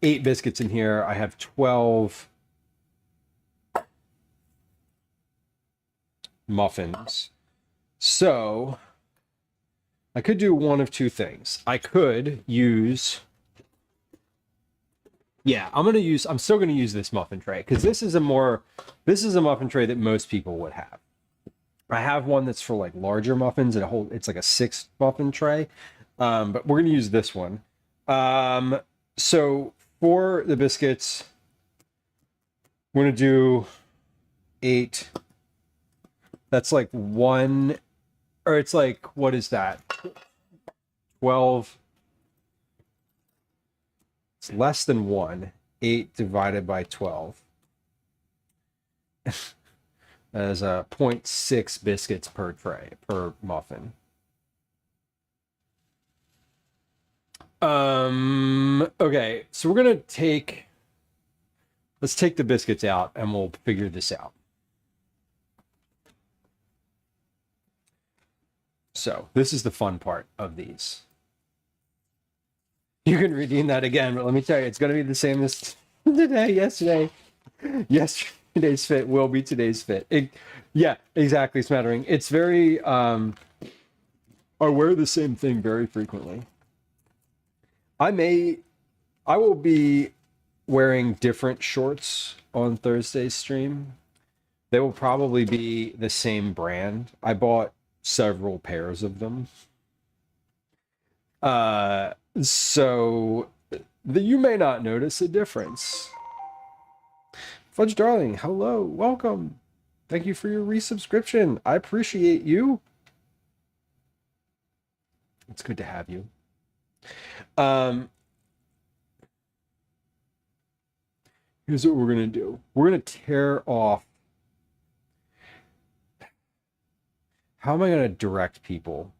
8 biscuits in here. I have 12 muffins. So I could do one of 2 things. I could use, yeah, I'm still gonna use this muffin tray because this is a muffin tray that most people would have. I have one that's for like larger muffins and it's like a 6 muffin tray. But we're gonna use this one. So for the biscuits, we're gonna do 8. That's like 1, or it's like, what is that? 12. It's less than 1. 8 divided by 12. As a 0.6 biscuits per tray, per muffin. Okay, so we're gonna let's take the biscuits out and we'll figure this out. So this is the fun part of these. You can redeem that again, but let me tell you, it's gonna be the same as yesterday. Yesterday's fit will be today's fit. Yeah, exactly, Smattering. It's very, I wear the same thing very frequently. I will be wearing different shorts on Thursday's stream. They will probably be the same brand. I bought several pairs of them. So you may not notice a difference. Fudge Darling, hello, welcome. Thank you for your resubscription. I appreciate you. It's good to have you. Here's what we're gonna do. We're gonna tear off. How am I gonna direct people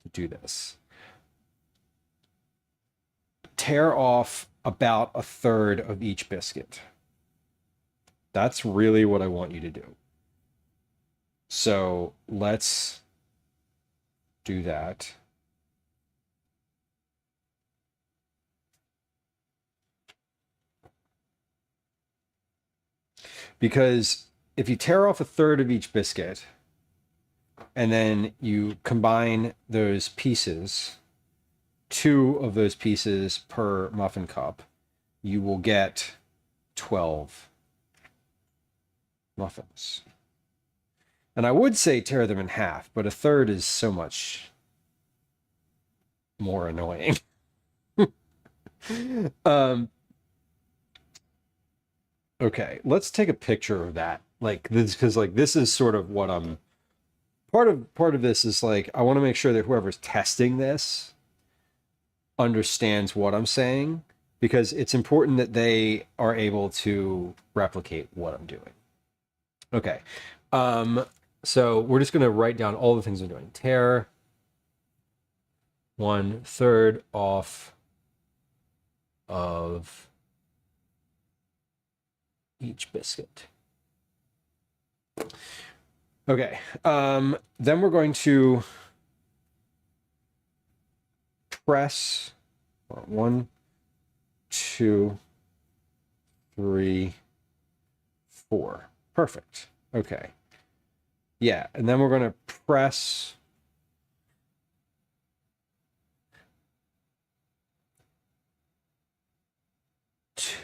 to do this? Tear off about 1/3 of each biscuit. That's really what I want you to do. So let's do that. Because if you tear off 1/3 of each biscuit and then you combine those pieces, 2 of those pieces per muffin cup, you will get 12 muffins. And I would say tear them in half, but 1/3 is so much more annoying. Okay, let's take a picture of that. Like this, because like this is sort of what I'm part of this is like I want to make sure that whoever's testing this understands what I'm saying, because it's important that they are able to replicate what I'm doing. Okay. So we're just gonna write down all the things I'm doing. Tear 1/3 off of each biscuit. Okay, then we're going to press 1, 2, 3, 4. Perfect. Okay. Yeah, and then we're going to press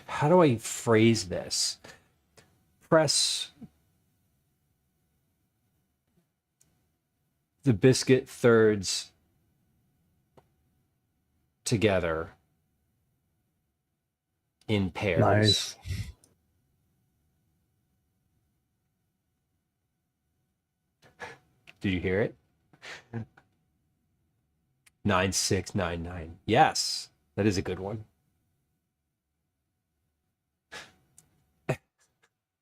how do I phrase this? Press the biscuit thirds together in pairs. Nice. Did you hear it? 9699. Yes, that is a good one.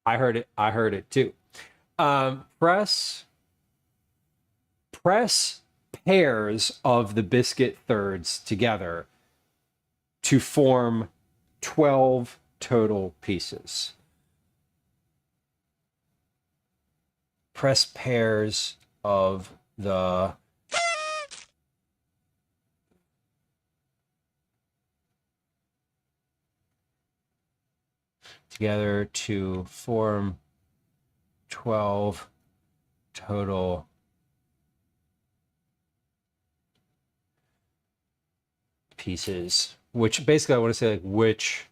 I heard it. I heard it too. Press pairs of the biscuit thirds together to form 12 total pieces. Press pairs of the together to form 12 total pieces, which basically I want to say like which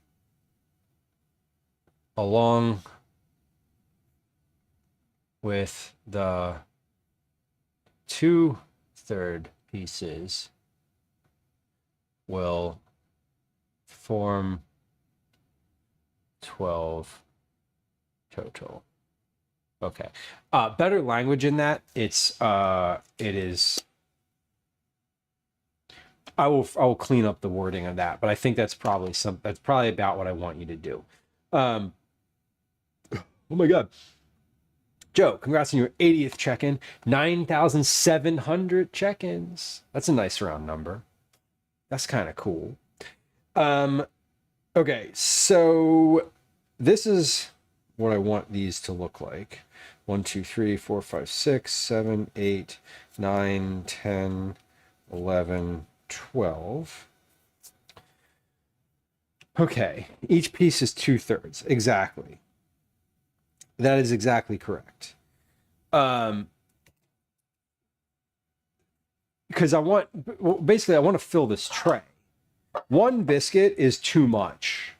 along with the 2/3 pieces will form 12 total. Okay. Better language in that. It is. I will clean up the wording of that, but I think that's probably about what I want you to do. Oh my God. Joe, congrats on your 80th check-in. 9,700 check-ins. That's a nice round number. That's kind of cool. Okay, so this is what I want these to look like. 1, 2, 3, 4, 5, 6, 7, 8, 9, 10, 11, 12. Okay, each piece is 2/3. Exactly. That is exactly correct. Because I want to fill this tray. One biscuit is too much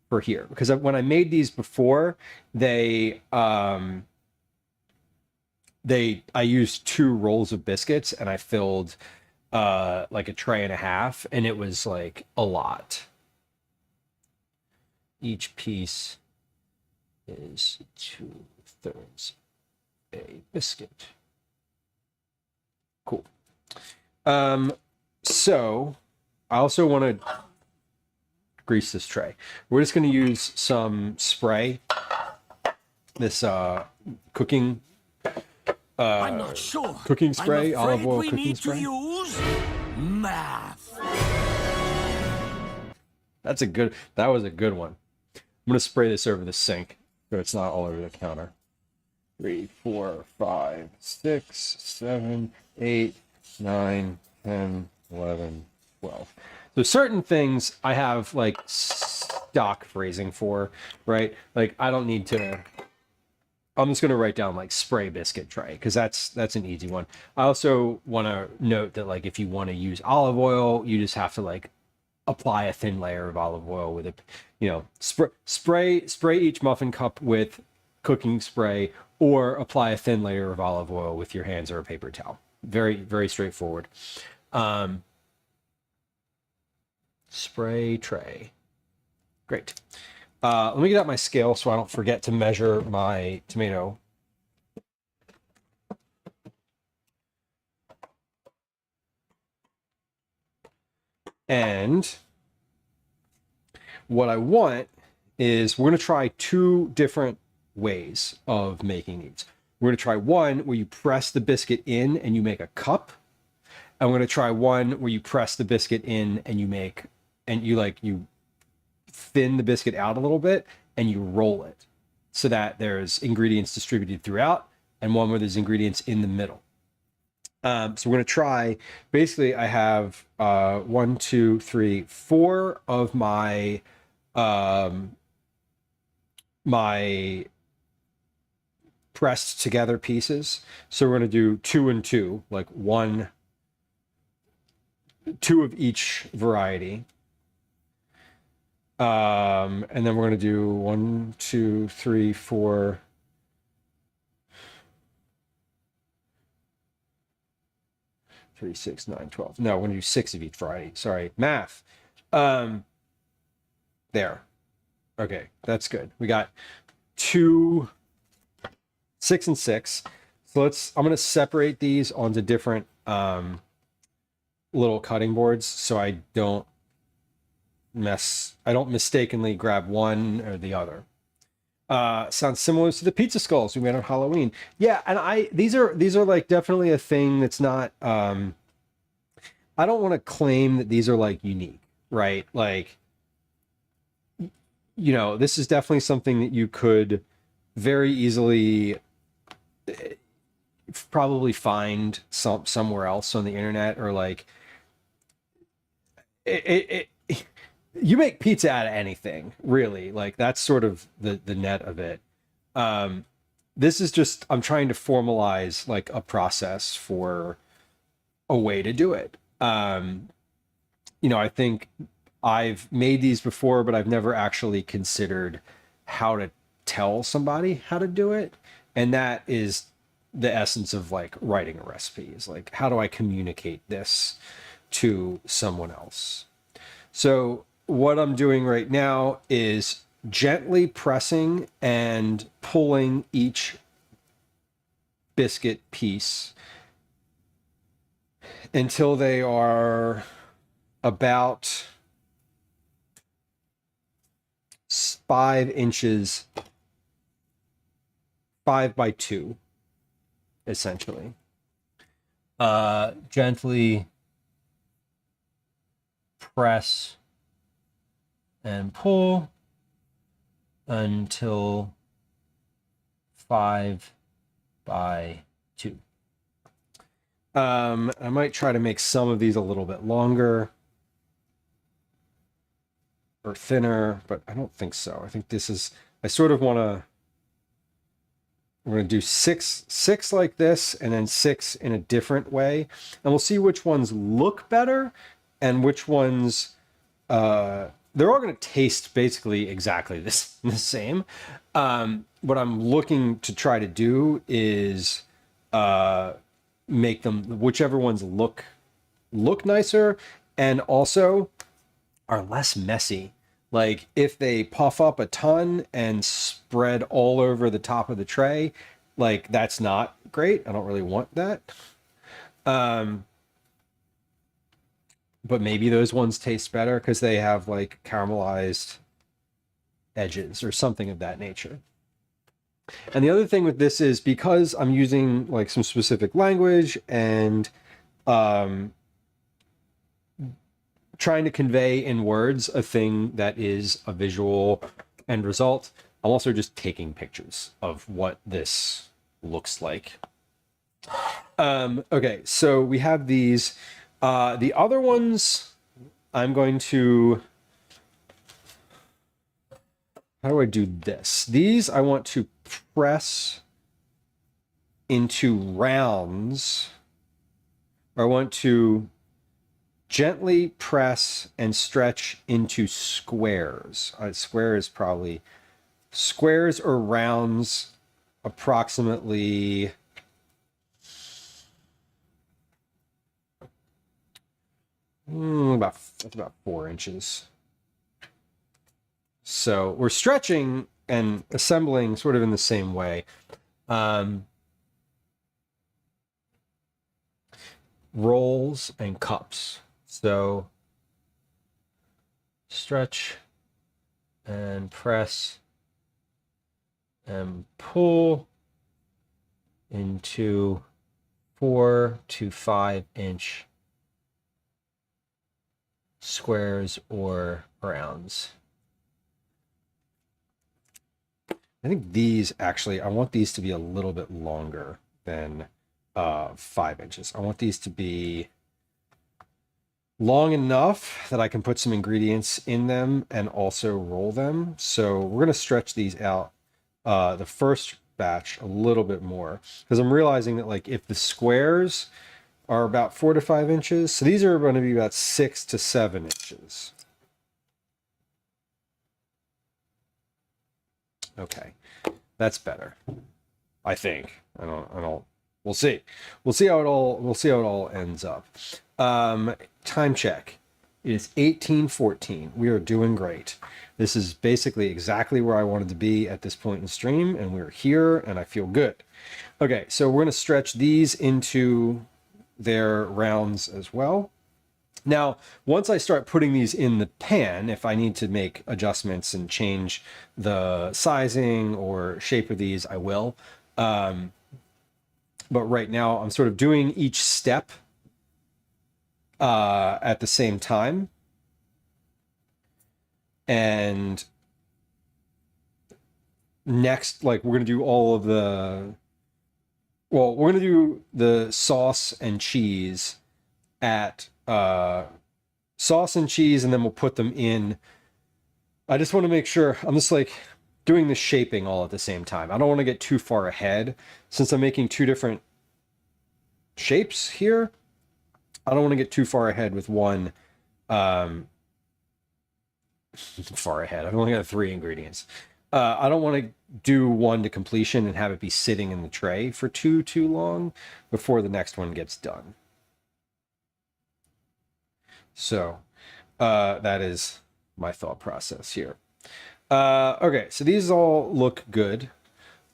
for here because when I made these before, I used 2 rolls of biscuits and I filled like a tray and a half, and it was like a lot. Each piece is 2/3 a biscuit. Cool. So I also want to grease this tray. We're just going to use some spray. This cooking I'm not sure. Cooking spray, I'm olive afraid oil we cooking need spray. to use math. That was a good one. I'm going to spray this over the sink so it's not all over the counter. 3, 4, 5, 6, 7, 8, 9, 10, 11, 12. So certain things I have like stock phrasing for, right? Like I don't need to. I'm just going to write down like spray biscuit tray because that's an easy one. I also want to note that like if you want to use olive oil, you just have to like apply a thin layer of olive oil with it. Spray each muffin cup with cooking spray, or apply a thin layer of olive oil with your hands or a paper towel. Very, very straightforward. Spray tray. Great. Let me get out my scale so I don't forget to measure my tomato. And what I want is we're going to try 2 different ways of making these. We're going to try one where you press the biscuit in and you make a cup. And we're going to try one where you press the biscuit in and you thin the biscuit out a little bit and you roll it so that there's ingredients distributed throughout, and one where there's ingredients in the middle. So we're going to try, basically I have 1, 2, 3, 4 of my my pressed together pieces. So we're going to do 2 and 2, like 2 of each variety. And then we're going to do 1, 2, 3, 4. 3, 6, 9, 12. No, we're going to do 6 of each variety. Sorry, math. There. Okay, that's good. We got 2, 6, and 6. So I'm going to separate these onto different little cutting boards so I don't mistakenly grab one or the other. Sounds similar to the pizza skulls we made on Halloween. Yeah, and these are like definitely a thing that's not I don't want to claim that these are like unique, right? Like, you know, this is definitely something that you could very easily probably find somewhere else on the internet, or like you make pizza out of anything, really. Like that's sort of the net of it. This is just, I'm trying to formalize like a process for a way to do it. You know, I think I've made these before, but I've never actually considered how to tell somebody how to do it. And that is the essence of like writing a recipe, is like, how do I communicate this to someone else? So what I'm doing right now is gently pressing and pulling each biscuit piece until they are about 5 inches, 5 by 2, essentially. Gently press and pull until 5 by 2. I might try to make some of these a little bit longer or thinner, but I don't think so. I think this is, I sort of want to, we're going to do six like this, and then 6 in a different way. And we'll see which ones look better and which ones, they're all going to taste basically exactly the same. What I'm looking to try to do is make them, whichever ones look nicer and also are less messy. Like if they puff up a ton and spread all over the top of the tray, like that's not great. I don't really want that. But maybe those ones taste better because they have like caramelized edges or something of that nature. And the other thing with this is, because I'm using like some specific language and trying to convey in words a thing that is a visual end result, I'm also just taking pictures of what this looks like. Okay, so we have these. The other ones, I'm going to, how do I do this? These I want to press into rounds, or I want to gently press and stretch into squares. Squares or rounds, approximately about 4 inches. So we're stretching and assembling sort of in the same way. Rolls and cups. So stretch and press and pull into 4 to 5 inch squares or rounds. I think these actually, I want these to be a little bit longer than 5 inches. I want these to be long enough that I can put some ingredients in them and also roll them. So we're going to stretch these out, the first batch, a little bit more, because I'm realizing that like if the squares are about 4 to 5 inches, so these are going to be about 6 to 7 inches. Okay, that's better, I think. I don't. We'll see. We'll see how it all ends up. Time check. It is 18:14. We are doing great. This is basically exactly where I wanted to be at this point in the stream, and we're here, and I feel good. Okay, so we're going to stretch these into their rounds as well. Now, once I start putting these in the pan, if I need to make adjustments and change the sizing or shape of these, I will. But right now, I'm sort of doing each step at the same time. And next, like, we're going to do all of the... Well, we're going to do the sauce and cheese at... sauce and cheese, and then we'll put them in. I just want to make sure I'm just like doing the shaping all at the same time. I don't want to get too far ahead since I'm making two different shapes here. I don't want to get too far ahead with one. Far ahead. I've only got 3 ingredients. I don't want to do one to completion and have it be sitting in the tray for too long before the next one gets done. So that is my thought process here. Okay, so these all look good.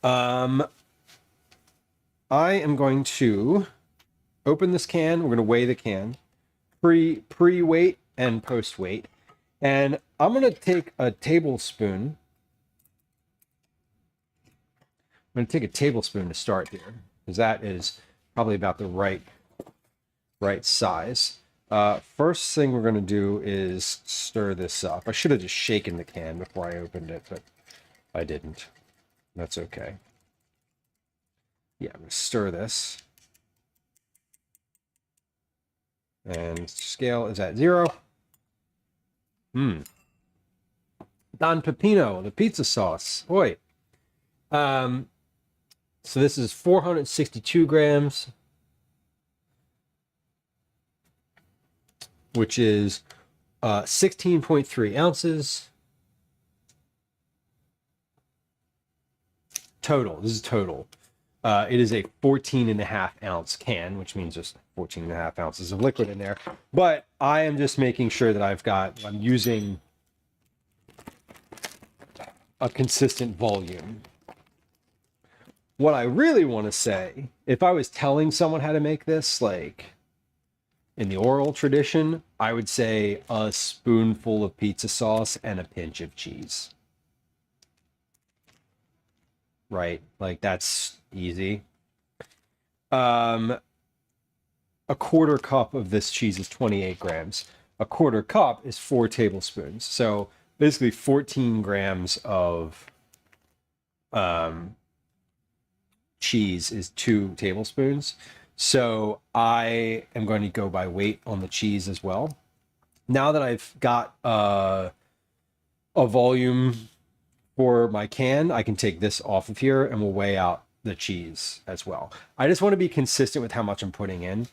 I am going to open this can. We're going to weigh the can, pre-weight and post-weight. And I'm going to take a tablespoon. I'm going to take a tablespoon to start here, because that is probably about the right size. First thing we're going to do is stir this up. I should have just shaken the can before I opened it, but I didn't. That's okay. Yeah, I'm going to stir this. And scale is at 0. Don Pepino, the pizza sauce. Oi. So this is 462 grams. Which is 16.3 ounces. Total. This is total. It is a 14.5 ounce can, which means just 14.5 ounces of liquid in there. But I am just making sure that I'm using a consistent volume. What I really want to say, if I was telling someone how to make this, like in the oral tradition, I would say a spoonful of pizza sauce and a pinch of cheese. Right? Like, that's easy. A quarter cup of this cheese is 28 grams. A quarter cup is 4 tablespoons. So basically 14 grams of cheese is 2 tablespoons. So I am going to go by weight on the cheese as well. Now that I've got a volume for my can, I can take this off of here and we'll weigh out the cheese as well. I just want to be consistent with how much I'm putting in.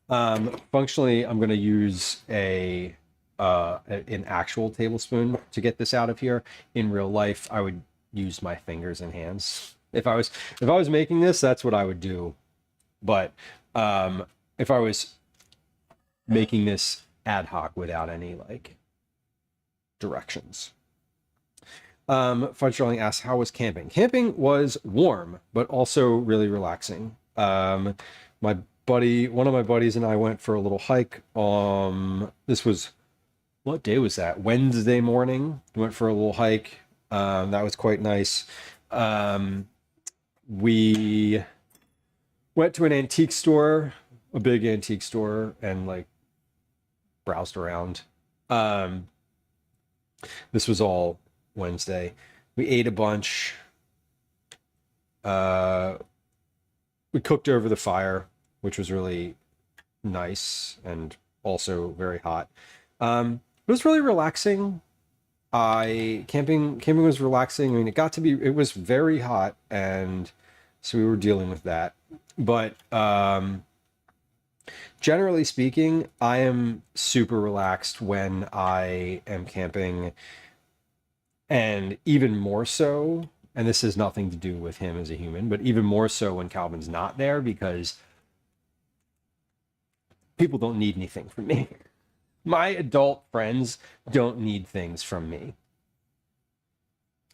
Functionally, I'm going to use an actual tablespoon to get this out of here. In real life, I would use my fingers and hands. If I was making this, that's what I would do. But if I was making this ad hoc without any like directions. Fudge Darling asks, how was camping? Camping was warm, but also really relaxing. One of my buddies and I went for a little hike. This was, what day was that? Wednesday morning. We went for a little hike. That was quite nice. We went to an antique store, a big antique store, and like browsed around. This was all Wednesday. We ate a bunch. We cooked over the fire, which was really nice and also very hot. It was really relaxing. Camping was relaxing. I mean, it was very hot, and so we were dealing with that. But generally speaking, I am super relaxed when I am camping, and even more so, and this has nothing to do with him as a human, but even more so when Calvin's not there, because people don't need anything from me. My adult friends don't need things from me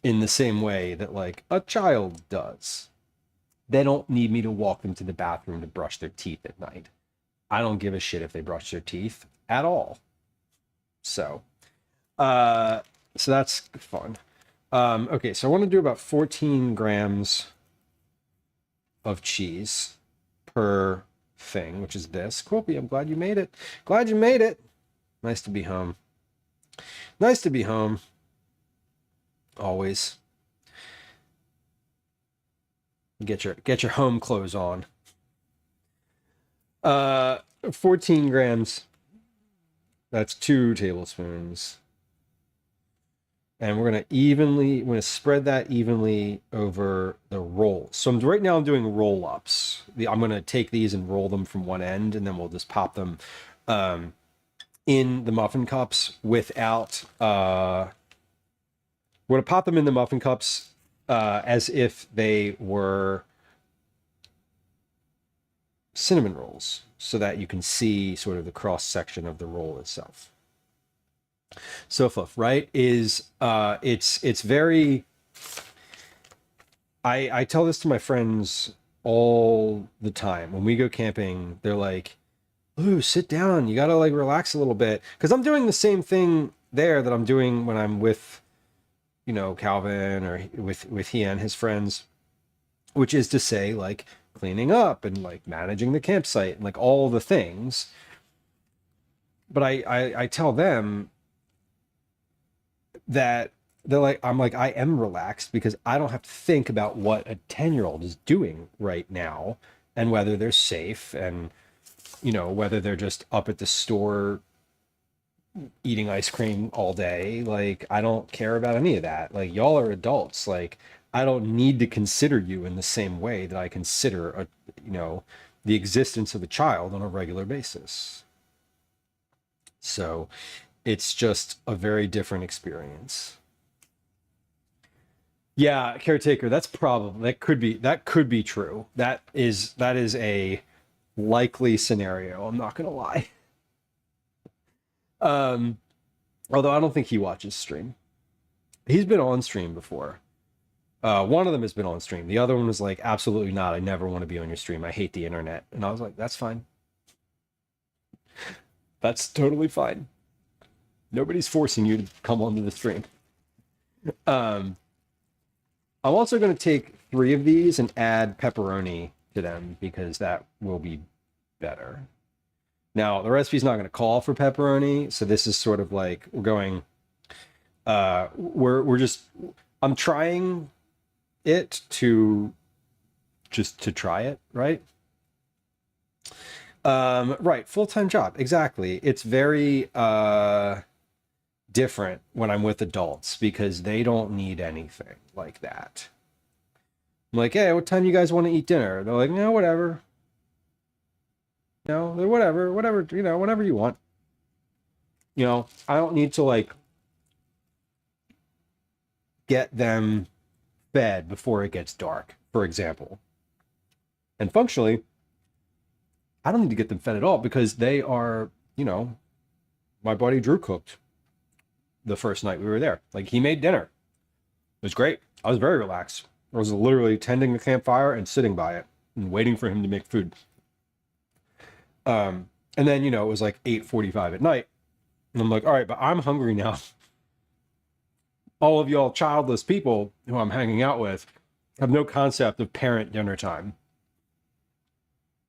in the same way that like a child does. They don't need me to walk them to the bathroom to brush their teeth at night. I don't give a shit if they brush their teeth at all. So, so that's fun. Okay, so I want to do about 14 grams of cheese per thing, which is this. Quilpy, I'm glad you made it. Glad you made it. Nice to be home. Nice to be home. Always. Get your home clothes on. 14 grams. That's 2 tablespoons. And we're gonna spread that evenly over the roll. So right now I'm doing roll-ups. I'm gonna take these and roll them from one end, and then we'll just pop them in the muffin cups without. We're gonna pop them in the muffin cups as if they were cinnamon rolls, so that you can see sort of the cross section of the roll itself. So fluff, right? Is it's very. I tell this to my friends all the time when we go camping. They're like, "Ooh, sit down. You gotta like relax a little bit," because I'm doing the same thing there that I'm doing when I'm with, Calvin or with he and his friends, which is to say, like cleaning up and like managing the campsite and like all the things. But I tell them that I'm like, I am relaxed because I don't have to think about what a 10-year-old is doing right now and whether they're safe and, whether they're just up at the store eating ice cream all day. Like, I don't care about any of that. Like, y'all are adults. Like, I don't need to consider you in the same way that I consider the existence of a child on a regular basis. So it's just a very different experience. Yeah, caretaker, that could be true. That is a likely scenario. I'm not gonna lie. Although I don't think he watches stream. He's been on stream before. One of them has been on stream. The other one was like, absolutely not. I never want to be on your stream. I hate the internet. And I was like, that's fine. That's totally fine. Nobody's forcing you to come onto the stream. I'm also going to take 3 of these and add pepperoni to them because that will be better. Now, the recipe's not going to call for pepperoni, so this is sort of like we're going. I'm trying it to try it, right? Right, full-time job, exactly. It's very different when I'm with adults because they don't need anything like that. I'm like, hey, what time you guys want to eat dinner? They're like, no, whatever. No, they're whatever, whatever you want. I don't need to like get them fed before it gets dark, for example. And functionally, I don't need to get them fed at all because they are, my buddy Drew cooked the first night we were there. Like, he made dinner. It was great. I was very relaxed. I was literally tending the campfire and sitting by it and waiting for him to make food. And then, it was like 8:45 at night. And I'm like, all right, but I'm hungry now. All of y'all childless people who I'm hanging out with have no concept of parent dinner time.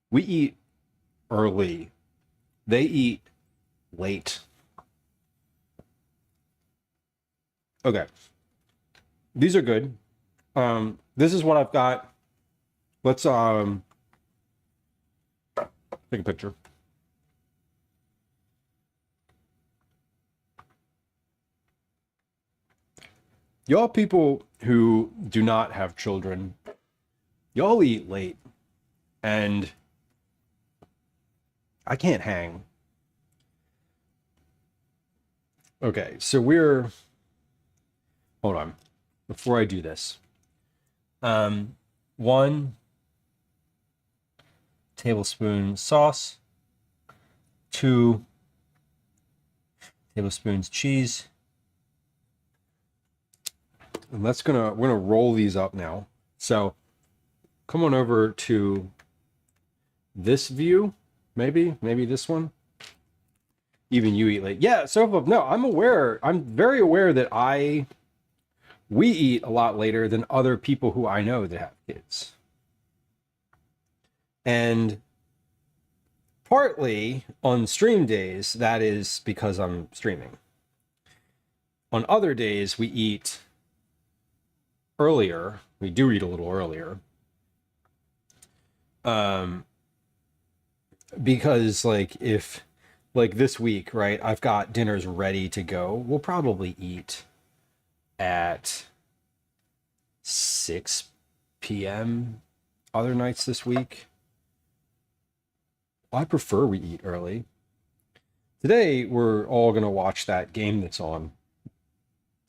We eat early. They eat late. Okay. These are good. This is what I've got. Let's take a picture. Y'all people who do not have children, y'all eat late. And I can't hang. Okay, so hold on. Before I do this. 1 tablespoon sauce, 2 tablespoons cheese. And we're gonna roll these up now. So come on over to this view Maybe this one. Even you eat late. Yeah, so no, I'm aware. I'm very aware that we eat a lot later than other people who I know that have kids. And partly on stream days, that is because I'm streaming. On other days, we eat earlier. We do eat a little earlier. Because like this week, right, I've got dinners ready to go. We'll probably eat at 6 p.m. other nights this week. I prefer we eat early. Today, we're all going to watch that game that's on.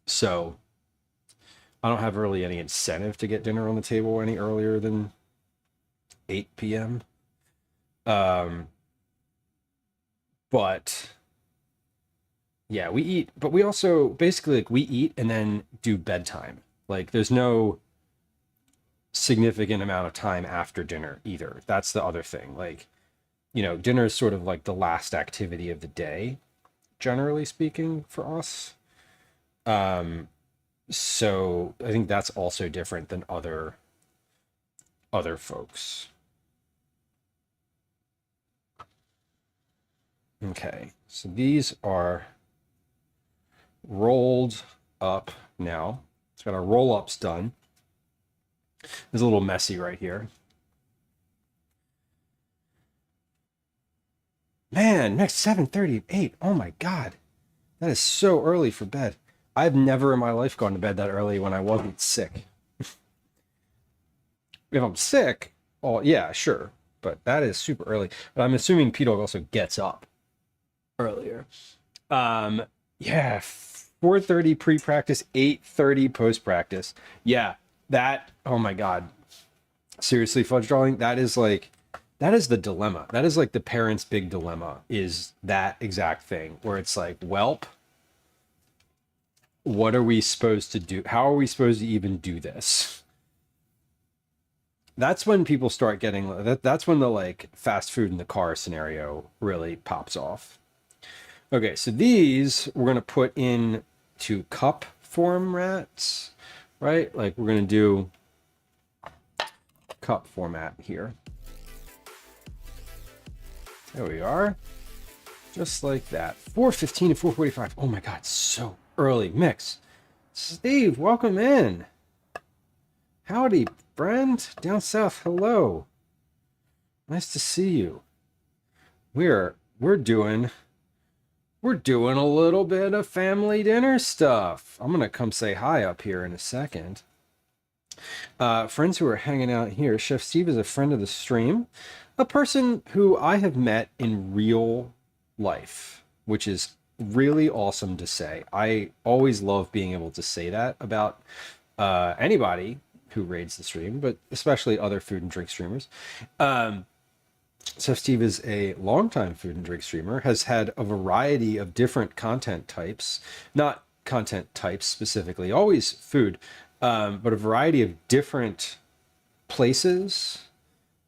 So I don't have really any incentive to get dinner on the table any earlier than 8 p.m. But yeah, we eat, but we also basically like we eat and then do bedtime. Like there's no significant amount of time after dinner either. That's the other thing. Like, you know, dinner is sort of like the last activity of the day, generally speaking, for us. So I think that's also different than other folks. Okay, so these are rolled up now. It's got our roll-ups done. It's a little messy right here. Man, next 7:38. Oh my God. That is so early for bed. I've never in my life gone to bed that early when I wasn't sick. If I'm sick, oh yeah, sure. But that is super early. But I'm assuming P-Dog also gets up earlier. Yeah, 4:30 pre-practice, 8:30 post-practice. Yeah, that, oh my God. Seriously, fudge drawing, that is the dilemma. That is like the parents' big dilemma, is that exact thing where it's like, welp, what are we supposed to do? How are we supposed to even do this? That's when people start getting, that's when the like fast food in the car scenario really pops off. Okay, so these we're going to put in to cup formats, right? Like we're going to do cup format here. There we are. Just like that. 4:15 to 4:45. Oh my God, so early. Mix. Steve, welcome in. Howdy, friend. Down south, hello. Nice to see you. We're doing a little bit of family dinner stuff. I'm gonna come say hi up here in a second. Friends who are hanging out here. Chef Steve is a friend of the stream, a person who I have met in real life, which is really awesome to say. I always love being able to say that about anybody who raids the stream, but especially other food and drink streamers. Chef Steve is a longtime food and drink streamer, has had a variety of different content types, not content types specifically, always food, but a variety of different places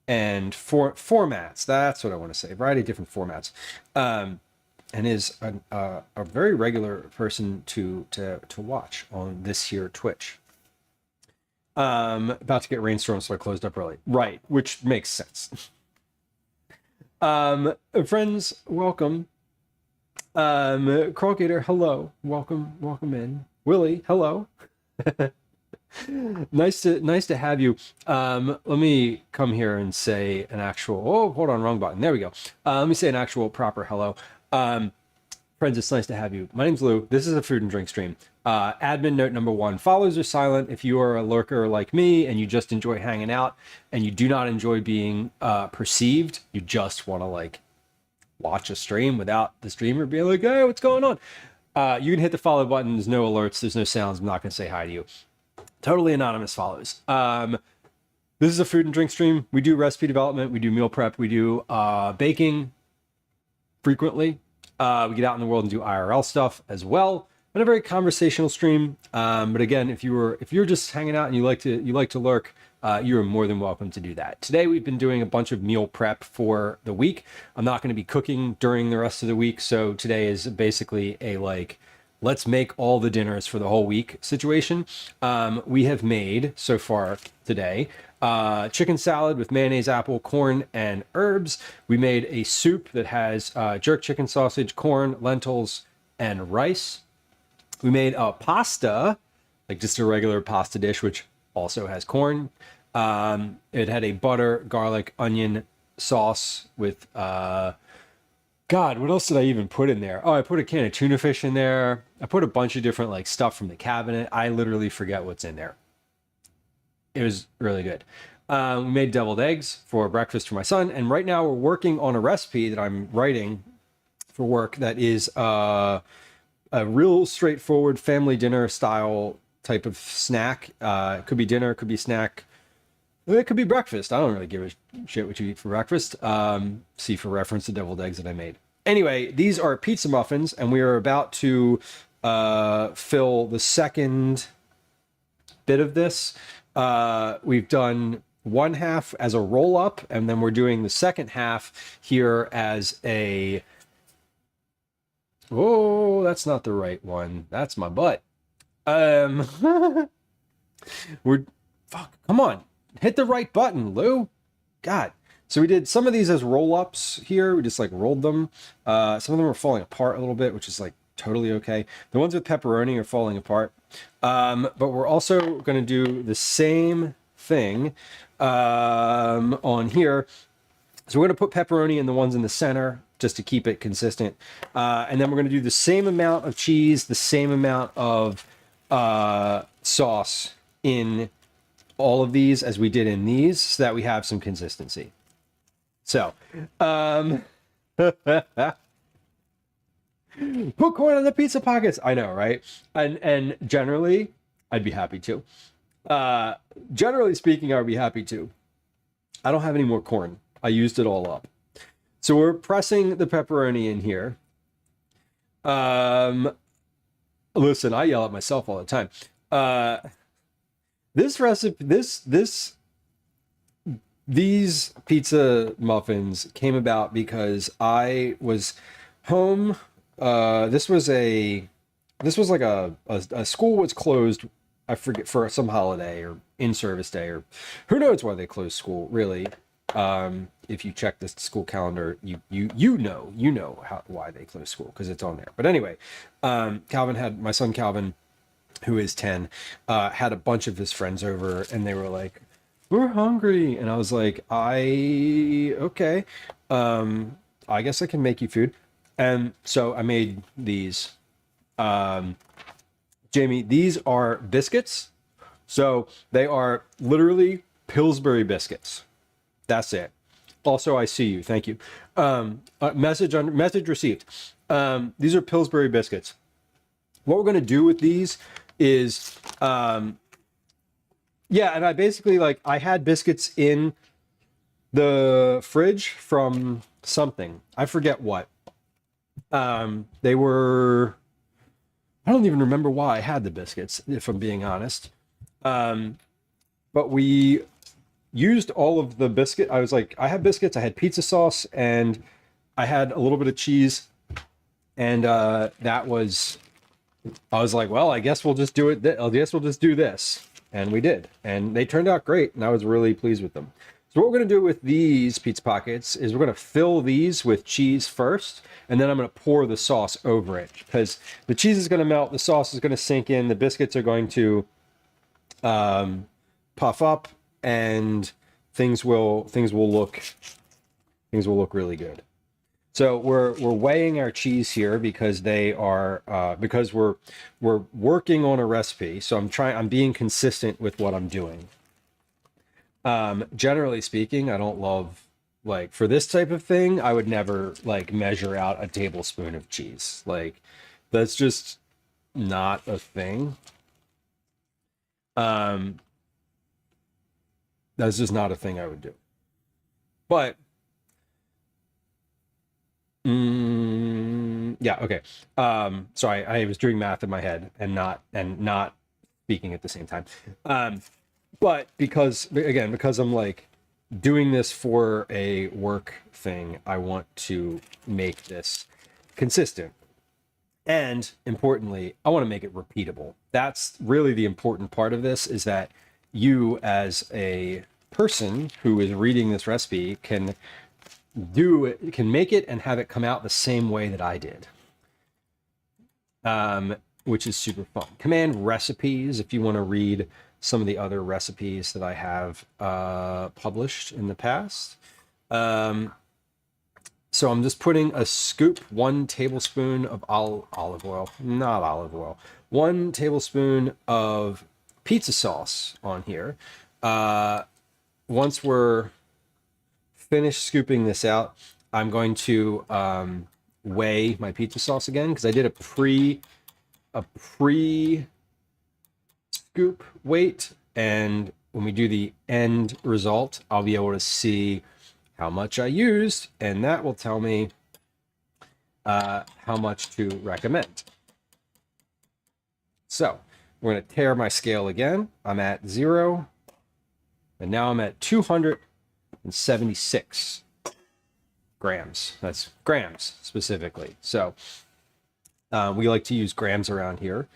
and formats. That's what I want to say. A variety of different formats. And is a very regular person to watch on this here Twitch. About to get rainstorms, so I closed up early. Right, which makes sense. Friends, welcome. Crawlgator, hello. Welcome in. Willie, hello. Nice to have you. Let me come here and say an actual, oh, hold on, wrong button. There we go. Let me say an actual proper hello. Friends, it's nice to have you. My name's Lou. This is a food and drink stream. Admin note number 1, follows are silent. If you are a lurker like me and you just enjoy hanging out and you do not enjoy being perceived, you just want to like watch a stream without the streamer being like, hey, what's going on? You can hit the follow button. There's no alerts. There's no sounds. I'm not going to say hi to you. Totally anonymous follows. This is a food and drink stream. We do recipe development. We do meal prep. We do baking frequently. We get out in the world and do IRL stuff as well. And a very conversational stream. But again, if you're just hanging out and you like to lurk, you are more than welcome to do that. Today, we've been doing a bunch of meal prep for the week. I'm not going to be cooking during the rest of the week. So today is basically a like, let's make all the dinners for the whole week situation. We have made so far today chicken salad with mayonnaise, apple, corn, and herbs. We made a soup that has jerk chicken sausage, corn, lentils, and rice. We made a pasta, like just a regular pasta dish, which also has corn. It had a butter, garlic, onion sauce with, God, what else did I even put in there? Oh, I put a can of tuna fish in there. I put a bunch of different like stuff from the cabinet. I literally forget what's in there. It was really good. We made deviled eggs for breakfast for my son. And right now we're working on a recipe that I'm writing for work that is a real straightforward family dinner style type of snack. It could be dinner, it could be snack. It could be breakfast. I don't really give a shit what you eat for breakfast. See for reference the deviled eggs that I made. Anyway, these are pizza muffins, and we are about to fill the second bit of this. We've done one half as a roll up, and then we're doing the second half here as a... Oh, that's not the right one. That's my butt. We're... Fuck, come on. Hit the right button, Lou. God. So we did some of these as roll-ups here. We just like rolled them. Some of them are falling apart a little bit, which is like totally okay. The ones with pepperoni are falling apart. But we're also going to do the same thing on here. So we're going to put pepperoni in the ones in the center just to keep it consistent. And then we're going to do the same amount of cheese, the same amount of sauce in all of these as we did in these, so that we have some consistency. So, put corn on the pizza pockets. I know, right? And generally, I'd be happy to. Generally speaking, I would be happy to. I don't have any more corn. I used it all up. So we're pressing the pepperoni in here. Listen, I yell at myself all the time. This recipe, these pizza muffins came about because I was home. This was like a school was closed. I forget, for some holiday or in-service day, or who knows why they closed school, really. If you check this school calendar, you know why they closed school, because it's on there. But anyway, my son Calvin, who is 10, had a bunch of his friends over, and they were like, "We're hungry," and I was like, okay, I guess I can make you food. And so I made these. Jamie, these are biscuits. So they are literally Pillsbury biscuits. That's it. Also, I see you. Thank you. Message received. These are Pillsbury biscuits. What we're going to do with these is, and I basically I had biscuits in the fridge from something. I forget what. They were, I don't even remember why I had the biscuits, if I'm being honest. But we used all of the biscuit. I was like, I had biscuits, I had pizza sauce, and I had a little bit of cheese. And I was like, well, I guess we'll just do it. I guess we'll just do this. And we did. And they turned out great. And I was really pleased with them. So what we're going to do with these pizza pockets is we're going to fill these with cheese first, and then I'm going to pour the sauce over it, because the cheese is going to melt, the sauce is going to sink in, the biscuits are going to puff up, and things will look really good. So we're weighing our cheese here because they are because we're working on a recipe. So I'm being consistent with what I'm doing. Generally speaking, I don't love, for this type of thing, I would never measure out a tablespoon of cheese. That's just not a thing. That's just not a thing I would do. But yeah, okay. Sorry, I was doing math in my head and not speaking at the same time. But because I'm like doing this for a work thing, I want to make this consistent. And importantly, I want to make it repeatable. That's really the important part of this, is that you as a person who is reading this recipe can make it and have it come out the same way that I did. Which is super fun. Command recipes if you want to read some of the other recipes that I have published in the past. So I'm just putting a scoop, 1 tablespoon of olive oil, not olive oil, 1 tablespoon of pizza sauce on here. Once we're finished scooping this out, I'm going to weigh my pizza sauce again, because I did a pre scoop weight, and when we do the end result, I'll be able to see how much I used, and that will tell me how much to recommend. So we're going to tear my scale again. I'm at 0, and now I'm at 276 grams. That's grams specifically. So we like to use grams around here.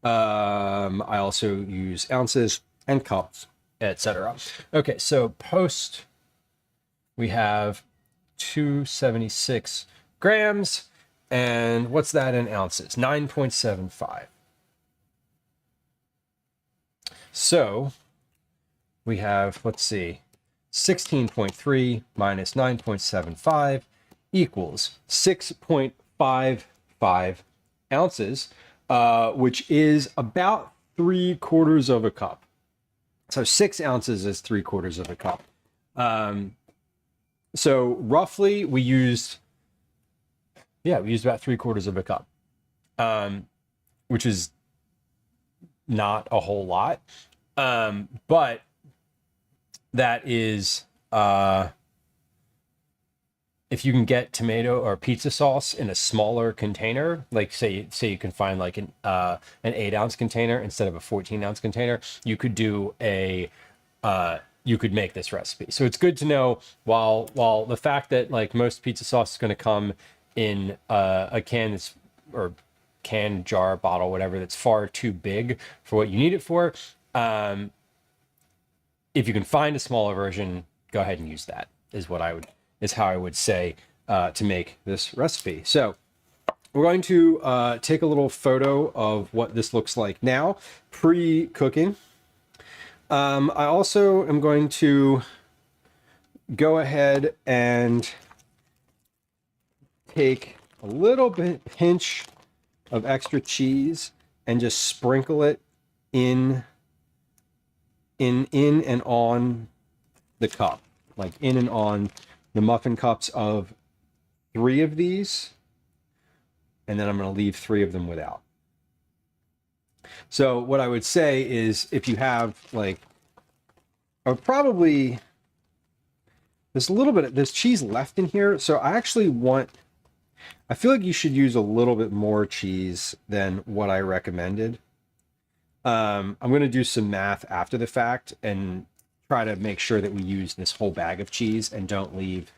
I also use ounces and cups, etc. Okay, so post, we have 276 grams, and what's that in ounces? 9.75. So we have, let's see, 16.3 minus 9.75 equals 6.55 ounces, which is about 3/4 of a cup. So 6 ounces is 3/4 of a cup. So roughly we used about 3/4 of a cup, which is not a whole lot. But that is, if you can get tomato or pizza sauce in a smaller container, like say you can find like an 8-ounce container instead of a 14-ounce container, you could do you could make this recipe. So it's good to know, while the fact that like most pizza sauce is going to come in a can or can, jar, bottle, whatever, that's far too big for what you need it for. If you can find a smaller version, go ahead and use that, is how I would say to make this recipe. So we're going to take a little photo of what this looks like now, pre-cooking. I also am going to go ahead and take a little pinch of extra cheese and just sprinkle it in and on the cup, like in and on the muffin cups of 3 of these, and then I'm going to leave 3 of them without. So what I would say is, if you have like, or probably there's a little bit of this cheese left in here, so I feel like you should use a little bit more cheese than what I recommended. I'm going to do some math after the fact and try to make sure that we use this whole bag of cheese and don't leave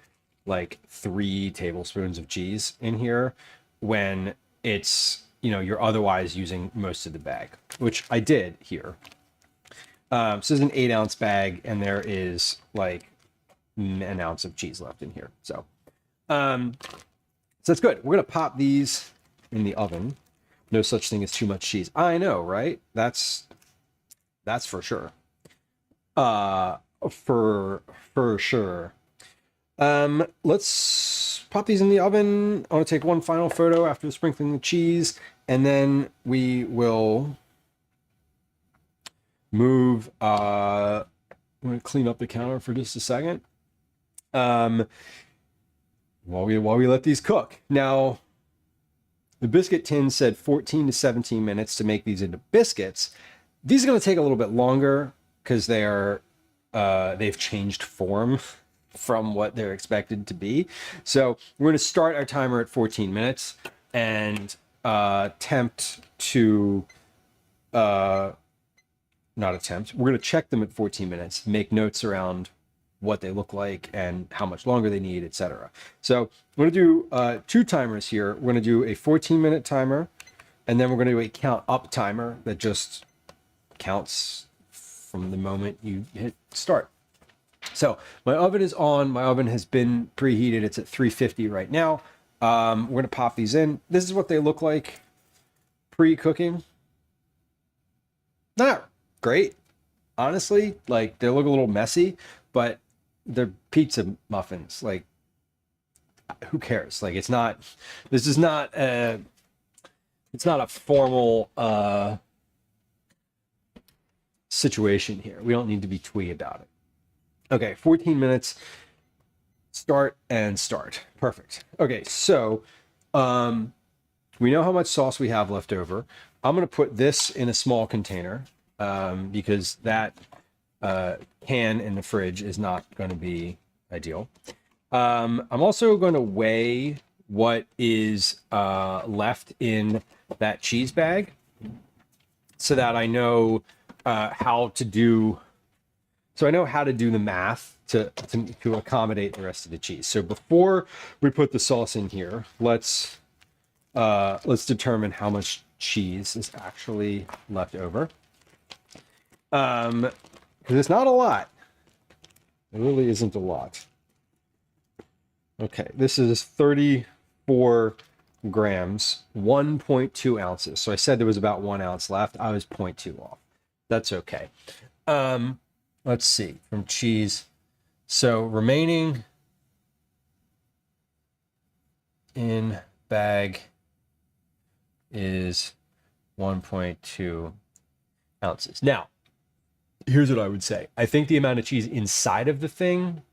like 3 tablespoons of cheese in here when it's, you're otherwise using most of the bag, which I did here. So this is an 8-ounce bag, and there is like an ounce of cheese left in here. So that's good. We're going to pop these in the oven. No such thing as too much cheese. I know, right? That's for sure. For sure. Let's pop these in the oven. I want to take one final photo after sprinkling the cheese, and then we will move. I'm going to clean up the counter for just a second. While we let these cook. Now, the biscuit tin said 14 to 17 minutes to make these into biscuits. These are going to take a little bit longer because they've changed form from what they're expected to be. So we're going to start our timer at 14 minutes and attempt to not attempt. We're going to check them at 14 minutes, make notes around what they look like and how much longer they need, etc. So we're going to do 2 timers here. We're going to do a 14-minute timer, and then we're going to do a count up timer that just counts from the moment you hit start. So my oven is on. My oven has been preheated. It's at 350 right now. We're going to pop these in. This is what they look like pre-cooking. Not great, honestly. Like, they look a little messy, but they're pizza muffins. Like, who cares? Like, it's not, this is not a, it's not a formal situation here. We don't need to be twee about it. Okay, 14 minutes, start and start. Perfect. Okay, so we know how much sauce we have left over. I'm going to put this in a small container because that can in the fridge is not going to be ideal. I'm also going to weigh what is left in that cheese bag so that I know how to do the math to accommodate the rest of the cheese. So before we put the sauce in here, let's determine how much cheese is actually left over. Because it's not a lot. It really isn't a lot. Okay, this is 34 grams, 1.2 ounces. So I said there was about 1 ounce left. I was 0.2 off. That's okay. Let's see, from cheese. So remaining in bag is 1.2 ounces. Now, here's what I would say. I think the amount of cheese inside of the thing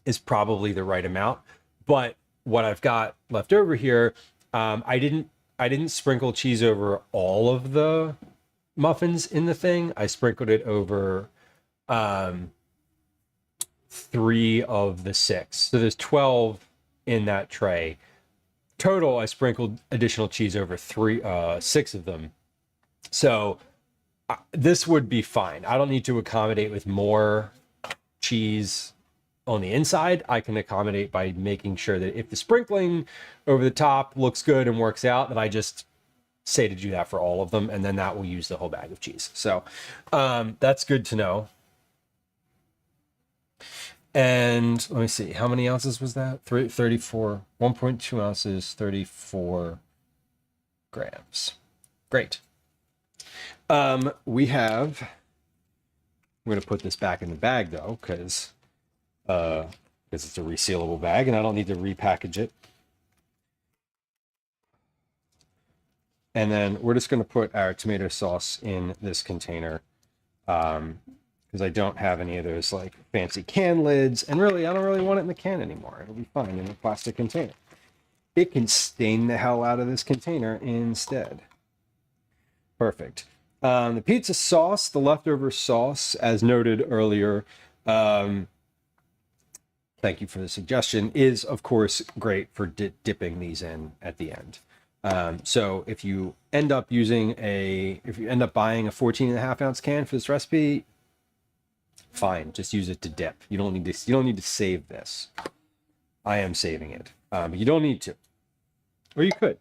is probably the right amount, but what I've got left over here, I didn't sprinkle cheese over all of the muffins in the thing. I sprinkled it over 3 of the 6. So there's 12 in that tray. Total, I sprinkled additional cheese over 6 of them. So this would be fine. I don't need to accommodate with more cheese on the inside. I can accommodate by making sure that if the sprinkling over the top looks good and works out, that I just say to do that for all of them, and then that will use the whole bag of cheese. So that's good to know. And let me see, how many ounces was that? 34, 1.2 ounces, 34 grams. Great. I'm going to put this back in the bag though, because it's a resealable bag and I don't need to repackage it. And then we're just going to put our tomato sauce in this container because I don't have any of those like fancy can lids. And really, I don't really want it in the can anymore. It'll be fine in the plastic container. It can stain the hell out of this container instead. Perfect. The pizza sauce, the leftover sauce, as noted earlier, thank you for the suggestion, is of course great for dipping these in at the end. So if you end up buying a 14.5 ounce can for this recipe, fine, just use it to dip. You don't need to save this. I am saving it, but you don't need to, or you could,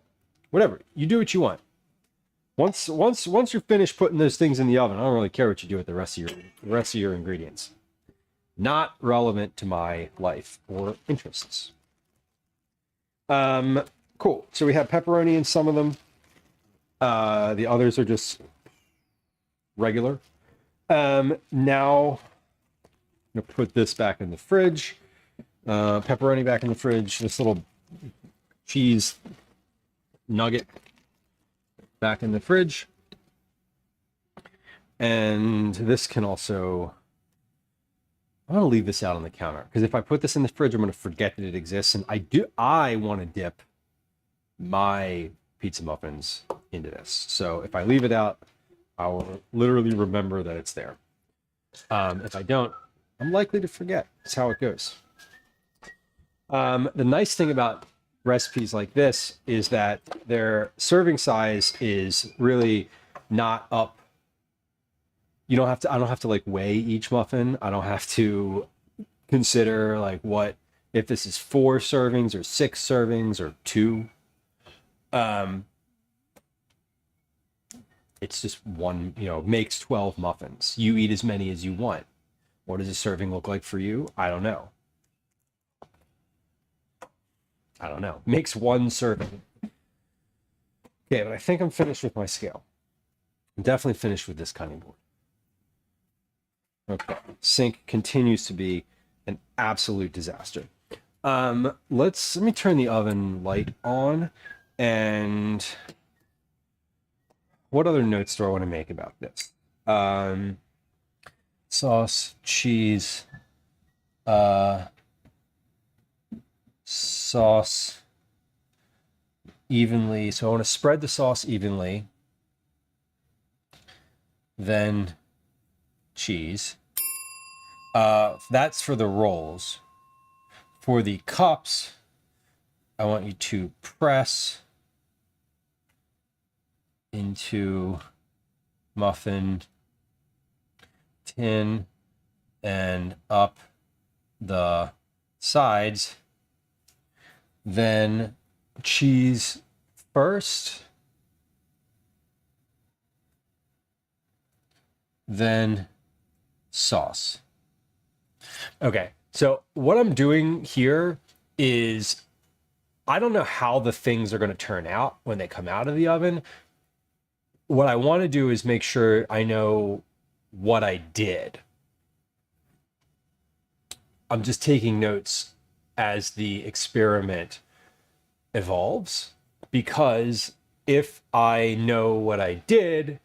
whatever. You do what you want. Once you're finished putting those things in the oven, I don't really care what you do with the rest of your ingredients. Not relevant to my life or interests. Cool. So we have pepperoni in some of them. The others are just regular. Now I'm gonna put this back in the fridge. Pepperoni back in the fridge. This little cheese nugget back in the fridge. And this can also, I'm going to leave this out on the counter because if I put this in the fridge, I'm going to forget that it exists. And I want to dip my pizza muffins into this. So if I leave it out, I will literally remember that it's there. If I don't, I'm likely to forget. That's how it goes. The nice thing about recipes like this is that their serving size is really not up You don't have to, I don't have to like weigh each muffin. I don't have to consider like what, if this is 4 servings or 6 servings or 2. It's just one, makes 12 muffins. You eat as many as you want. What does a serving look like for you? I don't know. Makes 1 serving. Okay, but I think I'm finished with my scale. I'm definitely finished with this cutting board. Okay, sink continues to be an absolute disaster. Let me turn the oven light on. And what other notes do I want to make about this? Sauce, cheese, sauce evenly. So I want to spread the sauce evenly. Then cheese. That's for the rolls. For the cups, I want you to press into muffin tin and up the sides. Then cheese first, then sauce. Okay, so what I'm doing here is I don't know how the things are going to turn out when they come out of the oven. What I want to do is make sure I know what I did. I'm just taking notes as the experiment evolves, because if I know what I did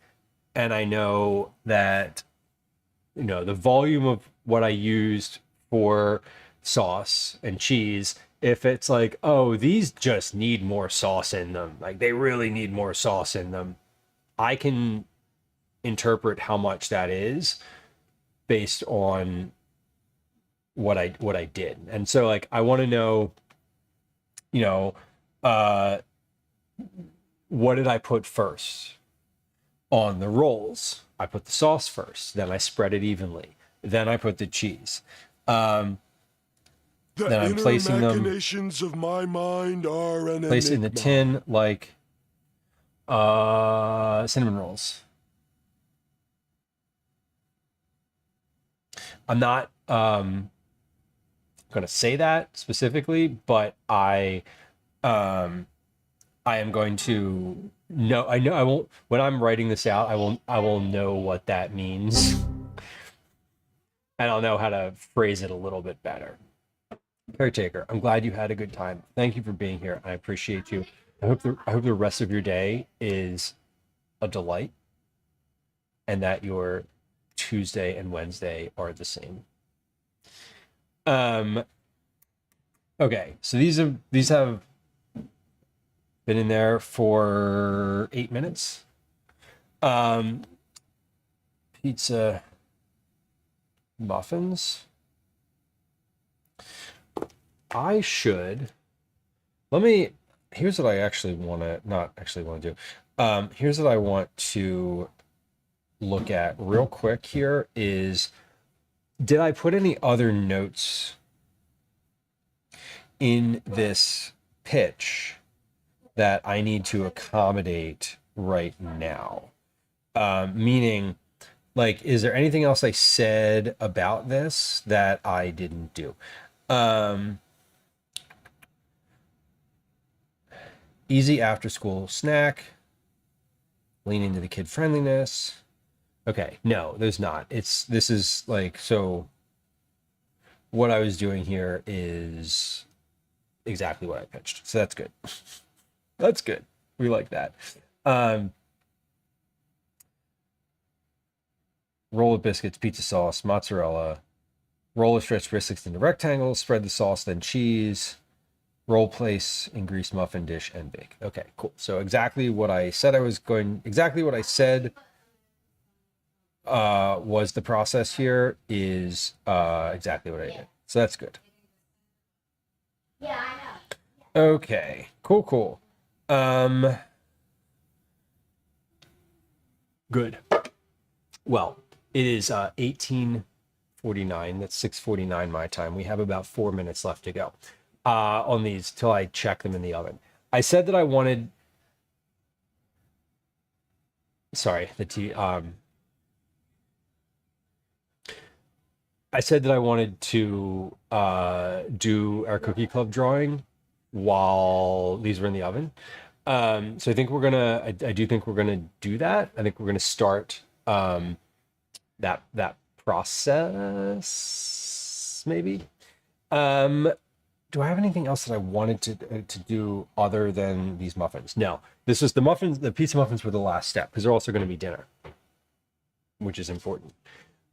and I know that, the volume of what I used for sauce and cheese, if it's like, oh, these just need more sauce in them, like they really need more sauce in them, I can interpret how much that is based on what I did. And so like I want to know, what did I put first on the rolls? I put the sauce first, then I spread it evenly, then I put the cheese. Then I'm placing them of my mind are an place in the tin like cinnamon rolls. I'm not going to say that specifically, but I am going to know. I won't, when I'm writing this out, I will know what that means, and I'll know how to phrase it a little bit better. Caretaker, I'm glad you had a good time. Thank you for being here. I appreciate you. I hope the rest of your day is a delight, and that your Tuesday and Wednesday are the same. Okay, so these have been in there for 8 minutes. Pizza muffins. Here's what I actually want to, not actually want to do. Here's what I want to look at real quick here is, did I put any other notes in this pitch that I need to accommodate right now? Meaning, like, is there anything else I said about this that I didn't do? Easy after school snack, lean into the kid friendliness. Okay, no, there's not. This is like, so what I was doing here is exactly what I pitched. So that's good. That's good. We like that. Roll of biscuits, pizza sauce, mozzarella, roll of stretched biscuits into rectangles, spread the sauce, then cheese, roll, place in greased muffin dish, and bake. Okay, cool. So exactly what I said was the process here is exactly what I did. So that's good. Yeah, I know. Okay, cool. Good. Well, It is 18:49. That's 6:49 my time. We have about 4 minutes left to go on these till I check them in the oven. I said that I wanted. Sorry, the tea. I said that I wanted to do our cookie club drawing while these were in the oven. So I think we're gonna. I do think we're gonna do that. I think we're gonna start that process maybe. Do I have anything else that I wanted to do other than these muffins? No, this was the muffins. The pizza muffins were the last step because they're also going to be dinner, which is important.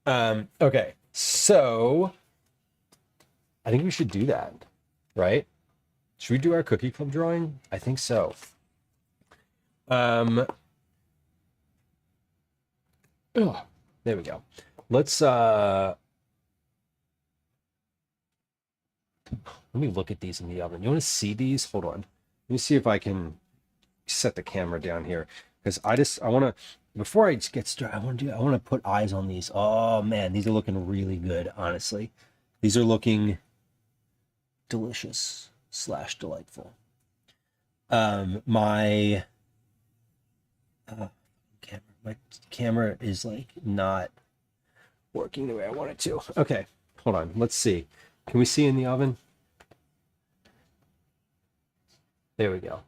Okay, so I think we should do that, right? Should we do our cookie club drawing? I think so. Oh, there we go. Let's let me look at these in the oven. You want to see these? Hold on. Let me see if I can set the camera down here because I want to before I just get started. I want to put eyes on these. Oh man, these are looking really good. Honestly, these are looking delicious / delightful. My camera is like not working the way I want it to. Okay, hold on. Let's see. Can we see in the oven? There we go.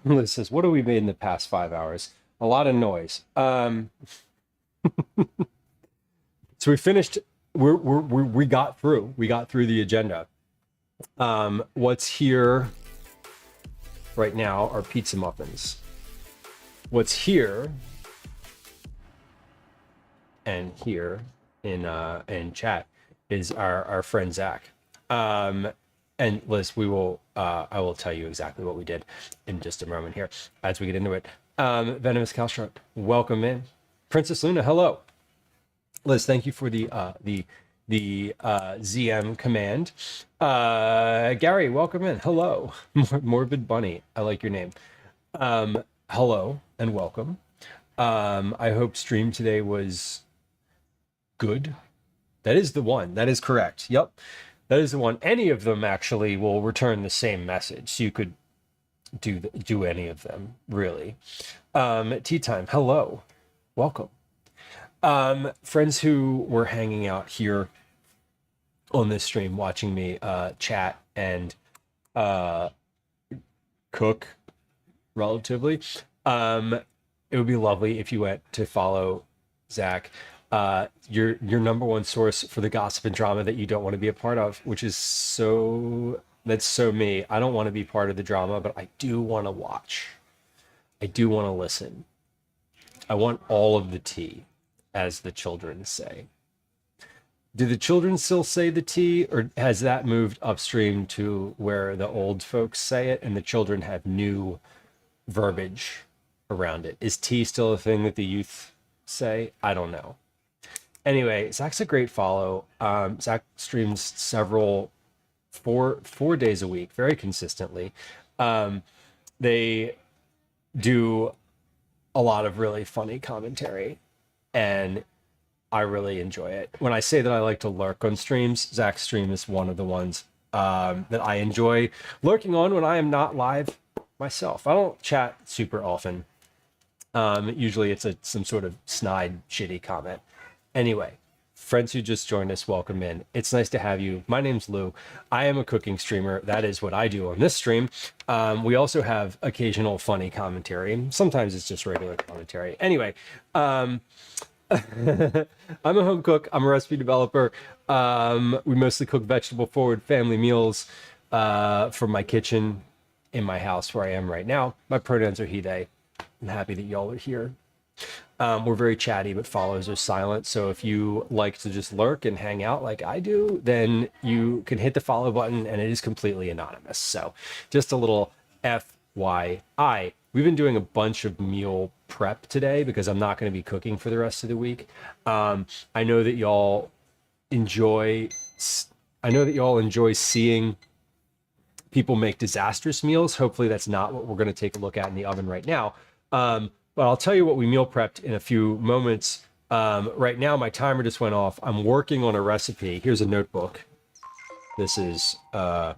Liz says, what have we made in the past 5 hours? A lot of noise. So we finished. We got through. We got through the agenda. What's here right now are pizza muffins. What's here and here in chat is our friend Zach. And Liz, I will tell you exactly what we did in just a moment here as we get into it. Venomous Calstruck, welcome in. Princess Luna, hello. Liz, thank you for the ZM command. Gary, welcome in. Hello. Morbid Bunny, I like your name. Hello and welcome. I hope stream today was good. That is the one. That is correct. Yep. That is the one. Any of them actually will return the same message. So you could do any of them, really. Tea time. Hello. Welcome. Friends who were hanging out here on this stream, watching me chat and cook relatively. It would be lovely if you went to follow Zach. Your number one source for the gossip and drama that you don't want to be a part of, which is that's so me. I don't want to be part of the drama, but I do want to watch. I do want to listen. I want all of the tea, as the children say. Do the children still say the tea, or has that moved upstream to where the old folks say it and the children have new verbiage around it? Is tea still a thing that the youth say? I don't know. Anyway, Zach's a great follow. Zach streams four days a week, very consistently. They do a lot of really funny commentary, and I really enjoy it. When I say that I like to lurk on streams, Zach's stream is one of the ones that I enjoy lurking on when I am not live myself. I don't chat super often. Usually it's some sort of snide, shitty comment. Anyway, friends who just joined us, welcome in. It's nice to have you. My name's Lou. I am a cooking streamer. That is what I do on this stream. We also have occasional funny commentary. Sometimes it's just regular commentary. Anyway, I'm a home cook. I'm a recipe developer. We mostly cook vegetable-forward family meals from my kitchen in my house where I am right now. My pronouns are he, they. I'm happy that y'all are here. We're very chatty, but follows are silent. So if you like to just lurk and hang out like I do, then you can hit the follow button and it is completely anonymous. So just a little FYI. We've been doing a bunch of meal prep today because I'm not going to be cooking for the rest of the week. I know that y'all enjoy seeing people make disastrous meals. Hopefully that's not what we're going to take a look at in the oven right now. But I'll tell you what we meal prepped in a few moments Right now, my timer just went off. I'm working on a recipe. Here's a notebook. This is a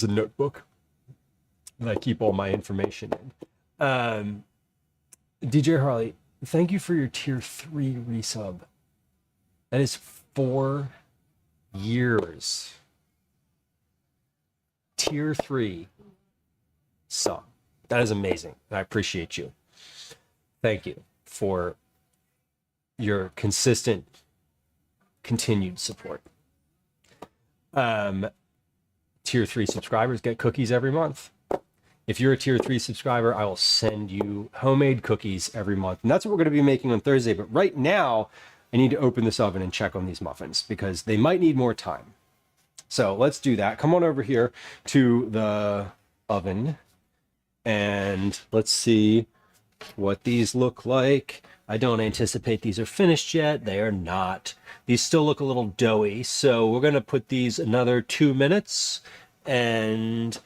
notebook that I keep all my information in. DJ Harley, thank you for your tier 3 resub. That is 4 years. Tier 3 sub. That is amazing. I appreciate you. Thank you for your consistent, continued support. Tier 3 subscribers get cookies every month. If you're a tier 3 subscriber, I will send you homemade cookies every month. And that's what we're going to be making on Thursday. But right now, I need to open this oven and check on these muffins because they might need more time. So let's do that. Come on over here to the oven and let's see what these look like. I don't anticipate these are finished yet. They are not. These still look a little doughy. So we're going to put these another 2 minutes. And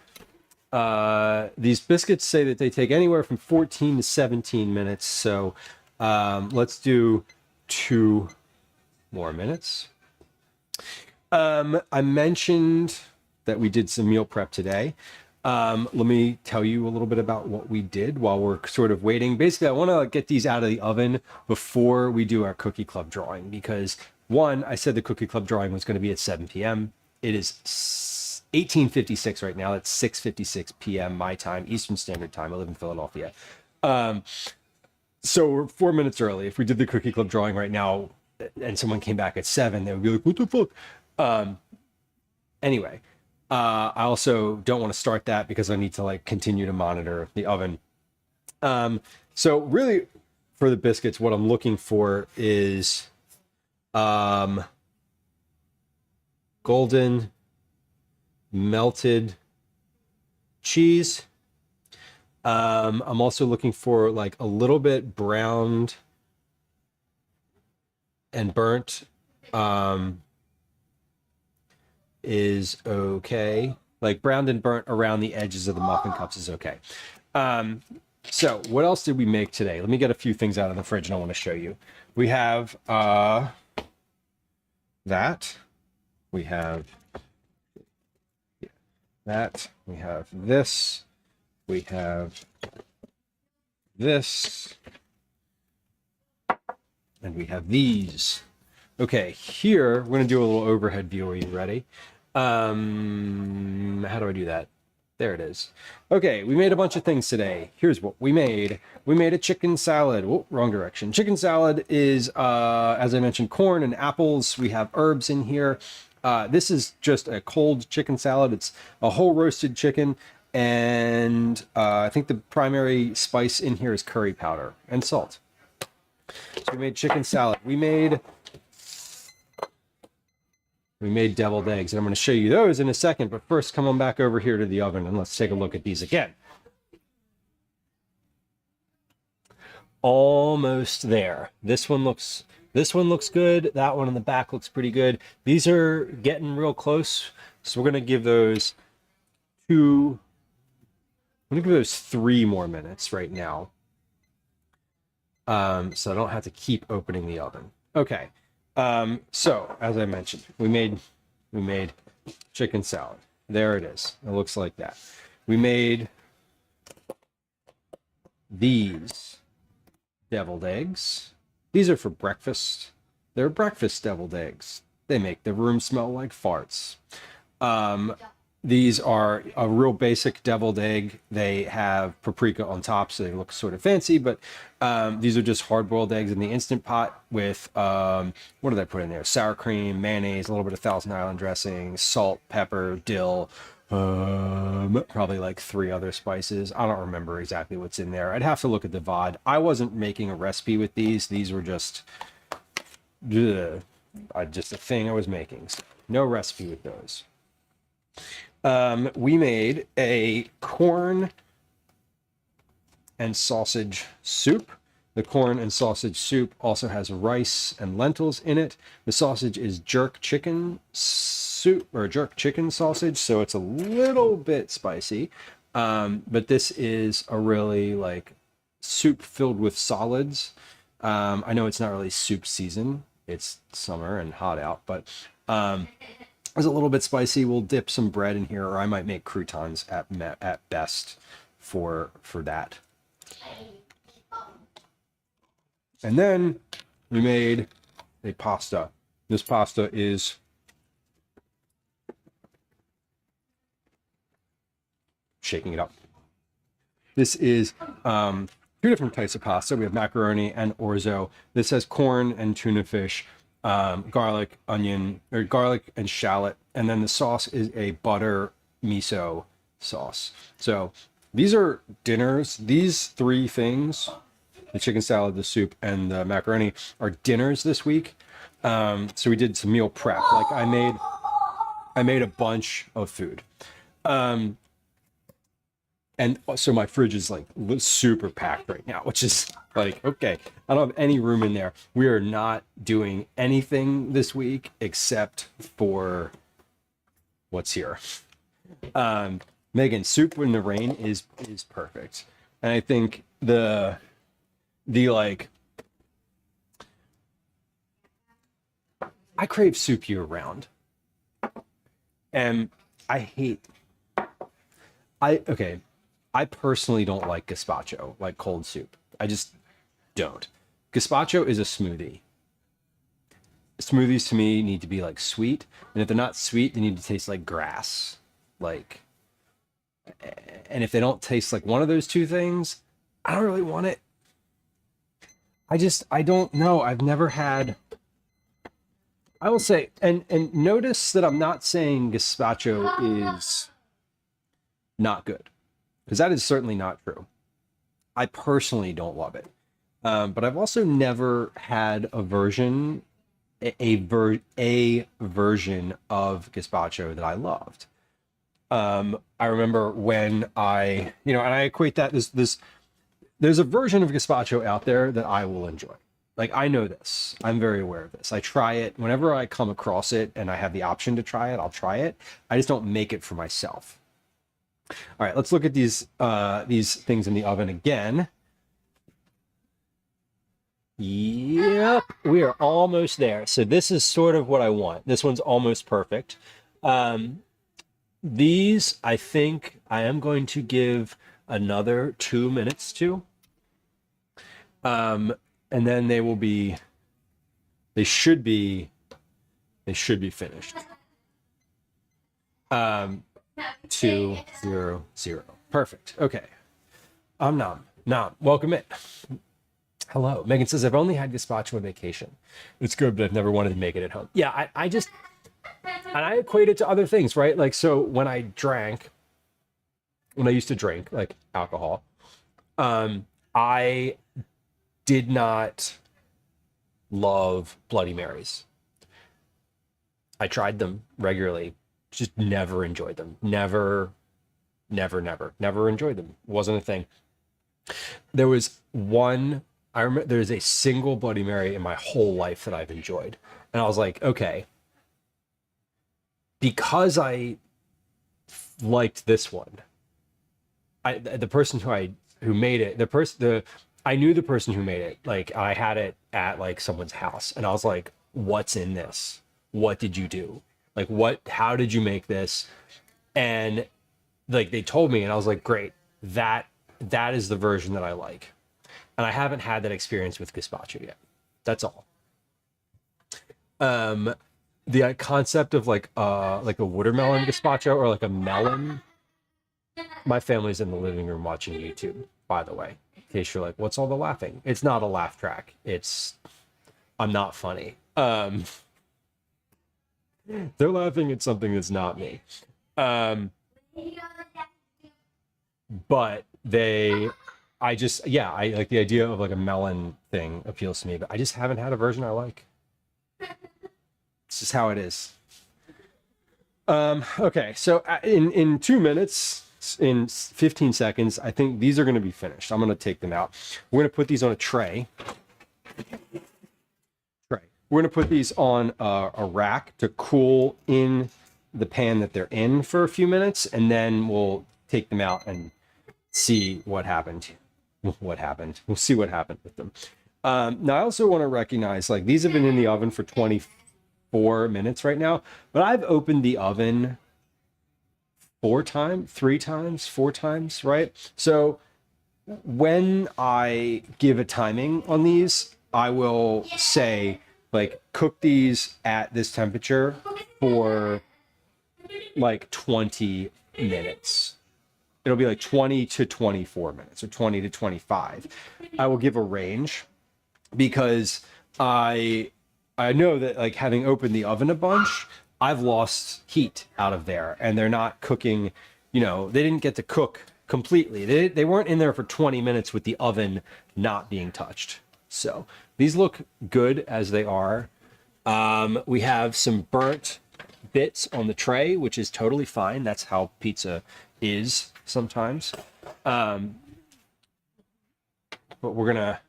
these biscuits say that they take anywhere from 14 to 17 minutes. So let's do 2 more minutes. I mentioned that we did some meal prep today. Let me tell you a little bit about what we did while we're sort of waiting. Basically, I want to get these out of the oven before we do our cookie club drawing because one, I said the cookie club drawing was going to be at 7 p.m. It is 18:56 right now. It's 6:56 p.m. my time, Eastern Standard Time. I live in Philadelphia. So we're 4 minutes early. If we did the cookie club drawing right now and someone came back at 7, they would be like, what the fuck? Anyway, I also don't want to start that because I need to like continue to monitor the oven. So really for the biscuits, what I'm looking for is golden melted cheese. I'm also looking for like a little bit browned and burnt is okay. Like browned and burnt around the edges of the muffin cups is okay. So what else did we make today? Let me get a few things out of the fridge and I want to show you. We have that. We have that. We have this. We have this. And we have these. Okay, here, we're going to do a little overhead view. Are you ready? How do I do that? There it is. Okay, we made a bunch of things today. Here's what we made. We made a chicken salad. Oh, wrong direction. Chicken salad is, as I mentioned, corn and apples. We have herbs in here. This is just a cold chicken salad. It's a whole roasted chicken. And I think the primary spice in here is curry powder and salt. So we made chicken salad. We made deviled eggs, and I'm going to show you those in a second. But first, come on back over here to the oven, and let's take a look at these again. Almost there. This one looks good. That one in the back looks pretty good. These are getting real close, so we're going to give those 3 more minutes right now. So I don't have to keep opening the oven. Okay. So as I mentioned, we made chicken salad. There it is. It looks like that. We made these deviled eggs. These are for breakfast. They're breakfast deviled eggs. They make the room smell like farts. These are a real basic deviled egg. They have paprika on top, so they look sort of fancy, but these are just hard-boiled eggs in the Instant Pot with, what did I put in there? Sour cream, mayonnaise, a little bit of Thousand Island dressing, salt, pepper, dill, probably like 3 other spices. I don't remember exactly what's in there. I'd have to look at the VOD. I wasn't making a recipe with these. These were just a thing I was making. So no recipe with those. We made a corn and sausage soup. The corn and sausage soup also has rice and lentils in it. The sausage is jerk chicken soup or jerk chicken sausage, so it's a little bit spicy. But this is a really like soup filled with solids. I know it's not really soup season. It's summer and hot out, but it's a little bit spicy. We'll dip some bread in here, or I might make croutons at best for that. And then we made a pasta. This pasta is shaking it up. This is two different types of pasta. We have macaroni and orzo. This has corn and tuna fish, garlic, onion, or garlic and shallot. And then the sauce is a butter miso sauce. So these are dinners. These three things, the chicken salad, the soup, and the macaroni, are dinners this week. So we did some meal prep. Like I made a bunch of food. And so my fridge is like super packed right now, which is like, okay, I don't have any room in there. We are not doing anything this week except for what's here. Megan, soup in the rain is perfect. And I think the like, I crave soup year round. And I personally don't like gazpacho, like cold soup. I just don't. Gazpacho is a smoothie. Smoothies to me need to be like sweet, and if they're not sweet, they need to taste like grass. Like, and if they don't taste like one of those two things, I don't really want it. I don't know. I've never had. I will say, and notice that I'm not saying gazpacho is not good, because that is certainly not true. I personally don't love it. But I've also never had a version of gazpacho that I loved. I remember when and I equate that there's a version of gazpacho out there that I will enjoy. Like, I know this. I'm very aware of this. I try it whenever I come across it and I have the option to try it, I'll try it. I just don't make it for myself. All right, let's look at these things in the oven again. Yep, we are almost there. So this is sort of what I want. This one's almost perfect. These, I think I am going to give another 2 minutes to. And then they should be finished. 2, 0, 0. Perfect. Okay. Nam. Welcome in. Hello. Megan says, I've only had gazpacho on vacation. It's good, but I've never wanted to make it at home. Yeah, I just, and I equate it to other things, right? Like, so when I used to drink, like alcohol, I did not love Bloody Marys. I tried them regularly, just never enjoyed them. Never enjoyed them. Wasn't a thing. There was one, I remember there's a single Bloody Mary in my whole life that I've enjoyed. And I was like, okay, because I liked this one, the person who made it, I knew the person who made it. Like, I had it at like someone's house, and I was like, what's in this? What did you do? Like, how did you make this? And like, they told me, and I was like, great, that is the version that I like. And I haven't had that experience with gazpacho yet. That's all. The concept of like a watermelon gazpacho, or like a melon. My family's in the living room watching YouTube, by the way, in case you're like, what's all the laughing? It's not a laugh track. I'm not funny. They're laughing at something that's not me. But I like the idea of like a melon thing appeals to me, but I just haven't had a version I like. It's just how it is. Okay, so in 2 minutes, in 15 seconds, I think these are going to be finished. I'm going to take them out. We're going to put these on a tray. We're going to put these on a rack to cool in the pan that they're in for a few minutes, and then we'll take them out and see what happened. We'll see what happened with them. Now I also want to recognize, like, these have been in the oven for 24 minutes right now, but I've opened the oven 4 times, right? So when I give a timing on these, I will say, like, cook these at this temperature for like 20 minutes. It'll be like 20 to 24 minutes or 20 to 25. I will give a range because I know that, like, having opened the oven a bunch, I've lost heat out of there, and they're not cooking, you know, they didn't get to cook completely. They weren't in there for 20 minutes with the oven not being touched. So these look good as they are. We have some burnt bits on the tray, which is totally fine. That's how pizza is sometimes. But we're gonna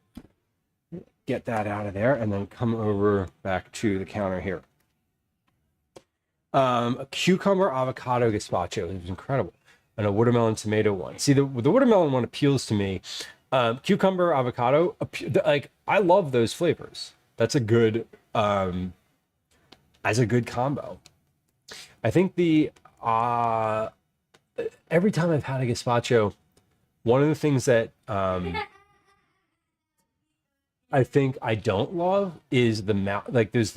get that out of there and then come over back to the counter here. A cucumber avocado gazpacho. It was incredible. And a watermelon tomato one. See, the watermelon one appeals to me. Cucumber avocado, like, I love those flavors. That's a good combo. I think every time I've had a gazpacho, one of the things that I think I don't love is the mouth. Like, there's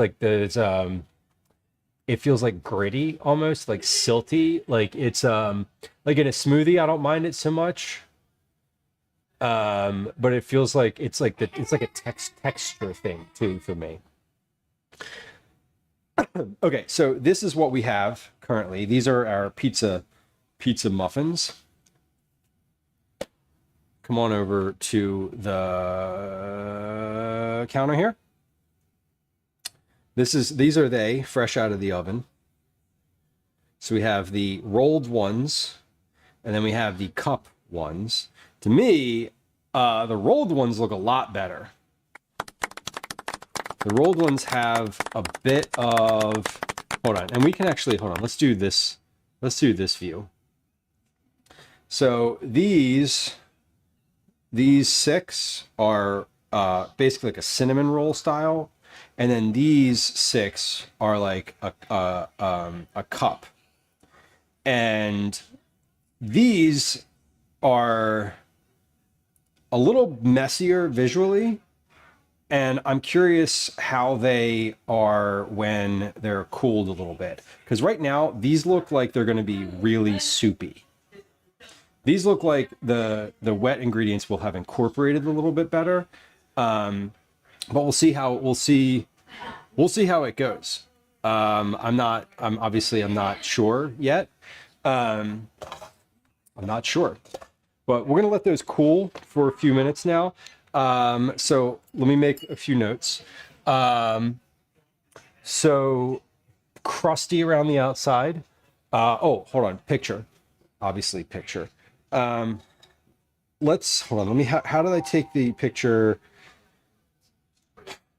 it feels like gritty, almost like silty. Like, it's like in a smoothie, I don't mind it so much. But it feels like it's like a texture thing too for me. Okay, so this is what we have currently. These are our pizza muffins. Come on over to the counter here. These are they, fresh out of the oven. So we have the rolled ones, and then we have the cup ones. To me, the rolled ones look a lot better. The rolled ones have a bit of, hold on, and we can actually, hold on, let's do this view. So these 6 are basically like a cinnamon roll style, and then these 6 are like a cup. And these are a little messier visually, and I'm curious how they are when they're cooled a little bit. Because right now, these look like they're going to be really soupy. These look like the wet ingredients will have incorporated a little bit better, but we'll see how it goes. I'm obviously not sure yet. I'm not sure, but we're gonna let those cool for a few minutes now. So let me make a few notes. So crusty around the outside. Oh, hold on. Picture. Obviously, picture. Let's hold on. Let me. How did I take the picture?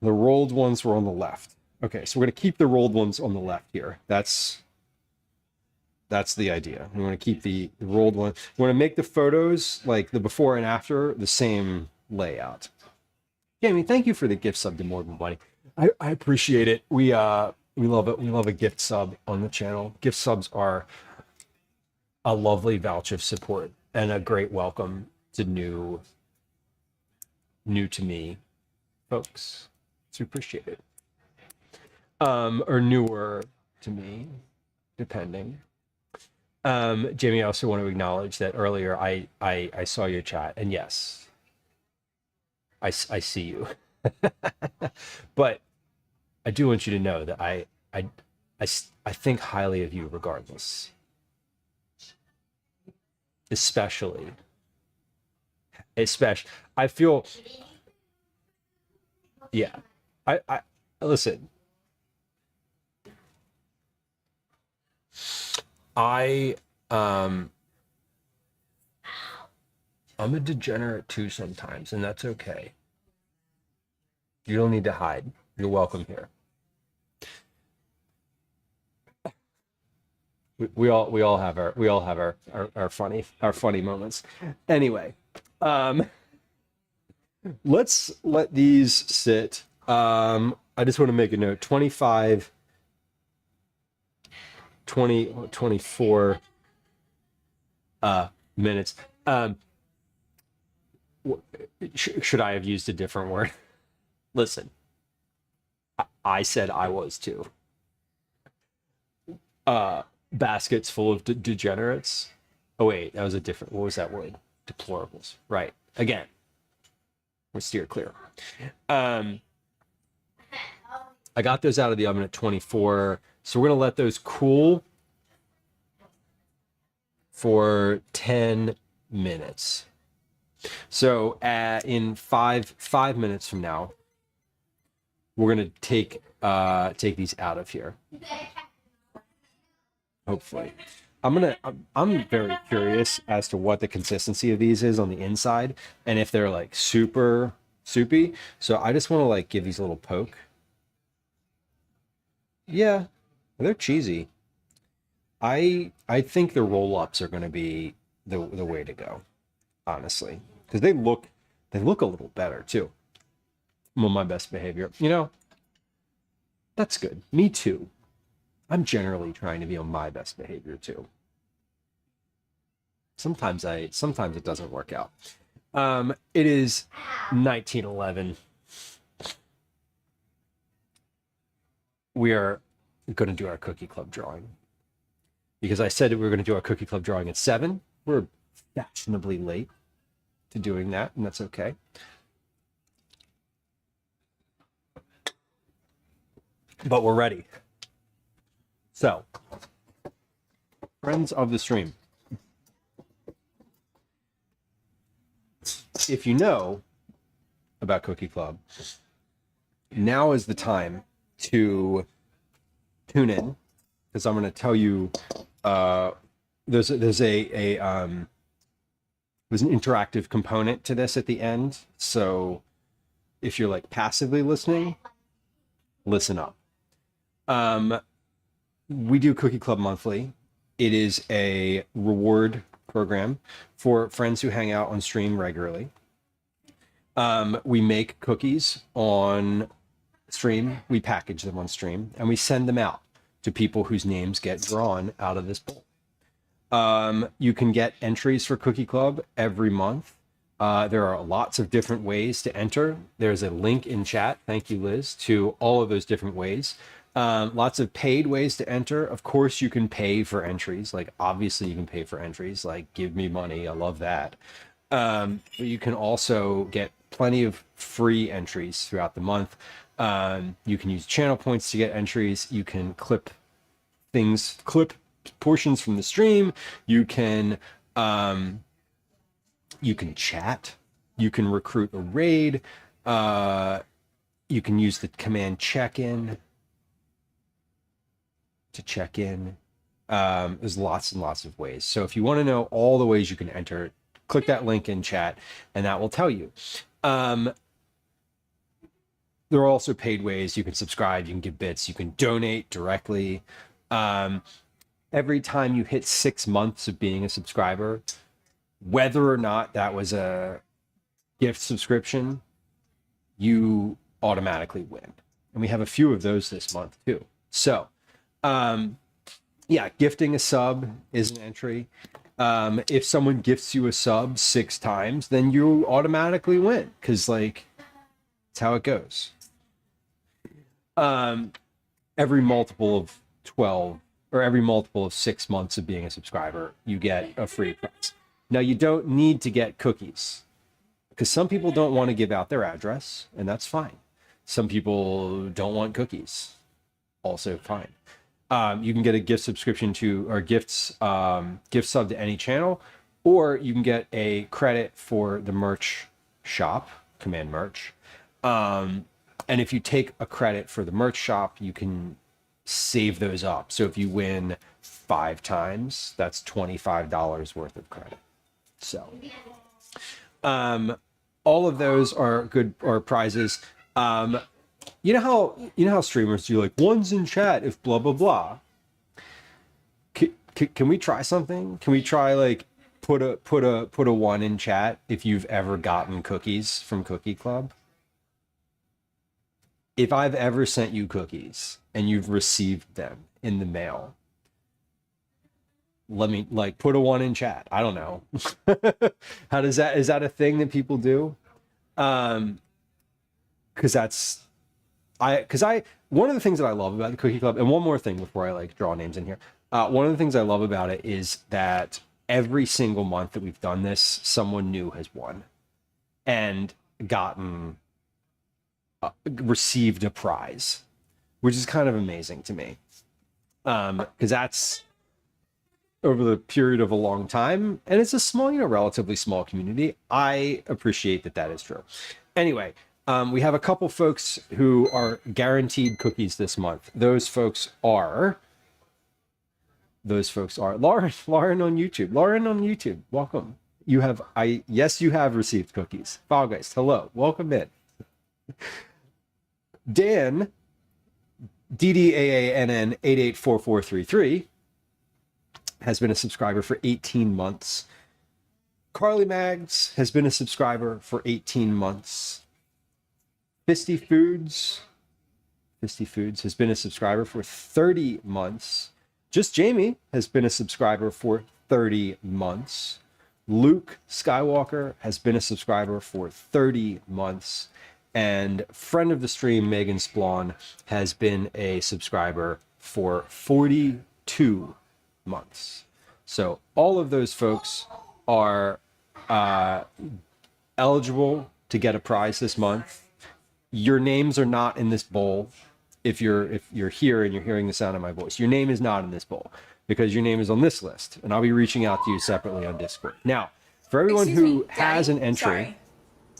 The rolled ones were on the left. Okay, so we're gonna keep the rolled ones on the left here. That's the idea. We want to keep the rolled one. We want to make the photos, like the before and after, the same layout. Jamie, thank you for the gift sub to Morgan Buddy. I appreciate it. We love it. We love a gift sub on the channel. Gift subs are a lovely vouch of support and a great welcome to new to me folks. So appreciate it. Or newer to me, depending. Jamie, I also want to acknowledge that earlier I saw your chat, and yes, I see you. But I do want you to know that I think highly of you regardless. Especially I feel, yeah, I listen, I'm a degenerate too sometimes, and that's okay. You don't need to hide. You're welcome here. We all have our funny moments. Anyway, Let's let these sit. I just want to make a note. 25, 20, 24 minutes. Should I have used a different word? Listen, I said I was too. Baskets full of degenerates. Oh wait, that was a different. What was that word? Deplorables. Right. Again, we'll steer clear. I got those out of the oven at 24, so we're gonna let those cool for 10 minutes. So in five minutes from now, we're gonna take these out of here. Hopefully. I'm very curious as to what the consistency of these is on the inside and if they're like super soupy. So I just want to like give these a little poke. Yeah, they're cheesy. I think the roll-ups are going to be the way to go, honestly, because they look a little better too. I'm on my best behavior. You know, that's good. Me too. I'm generally trying to be on my best behavior too. Sometimes it doesn't work out. It is 1911. We are going to do our cookie club drawing because I said that we were going to do our cookie club drawing at 7. We're fashionably late to doing that, and that's okay. But we're ready. So, friends of the stream, if you know about Cookie Club, now is the time to tune in, because I'm going to tell you there's an interactive component to this at the end. So if you're like passively listening, listen up. We do Cookie Club monthly. It is a reward program for friends who hang out on stream regularly. We make cookies on stream, we package them on stream, and we send them out to people whose names get drawn out of this bowl. You can get entries for Cookie Club every month. There are lots of different ways to enter. There's a link in chat, thank you, Liz, to all of those different ways. Lots of paid ways to enter. Of course, you can pay for entries. Like, obviously, you can pay for entries. Like, give me money. I love that. But you can also get plenty of free entries throughout the month. You can use channel points to get entries. You can clip portions from the stream. You can chat. You can recruit a raid. You can use the command check-in to check in. There's lots and lots of ways. So if you want to know all the ways you can enter, click that link in chat and that will tell you. There are also paid ways. You can subscribe, you can give bits, you can donate directly. Every time you hit 6 months of being a subscriber, whether or not that was a gift subscription, you automatically win. And we have a few of those this month too. So, yeah, gifting a sub is an entry. If someone gifts you a sub 6 times, then you automatically win, because like, it's how it goes. Every multiple of 12 or every multiple of 6 months of being a subscriber, you get a free prize. Now, you don't need to get cookies, because some people don't want to give out their address, and that's fine. Some people don't want cookies, also fine. You can get a gift subscription to, or gift sub to any channel, or you can get a credit for the merch shop, command merch. And if you take a credit for the merch shop, you can save those up. So if you win 5 times, that's $25 worth of credit. So, all of those are good, or prizes. You know how streamers do, like, one's in chat if blah blah blah. Can we try something? Can we try, like, put a one in chat if you've ever gotten cookies from Cookie Club. If I've ever sent you cookies and you've received them in the mail, let me like put a one in chat. I don't know. How does that, is that a thing that people do? Because one of the things that I love about the Cookie Club, and one more thing before I like draw names in here. One of the things I love about it is that every single month that we've done this, someone new has won and gotten received a prize, which is kind of amazing to me. Because that's over the period of a long time, and it's a small, relatively small community. I appreciate that is true. Anyway, we have a couple folks who are guaranteed cookies this month. Those folks are Lauren on YouTube. Lauren on YouTube, welcome. You have received cookies. Foggeist, hello, welcome in. Dan, DDAANN 884433, has been a subscriber for 18 months. Carly Mags has been a subscriber for 18 months. Fisty Foods has been a subscriber for 30 months. Just Jamie has been a subscriber for 30 months. Luke Skywalker has been a subscriber for 30 months. And friend of the stream, Megan Splawn, has been a subscriber for 42 months. So all of those folks are eligible to get a prize this month. Your names are not in this bowl. If you're here and you're hearing the sound of my voice, your name is not in this bowl because your name is on this list, and I'll be reaching out to you separately on Discord. Now, for everyone who has an entry,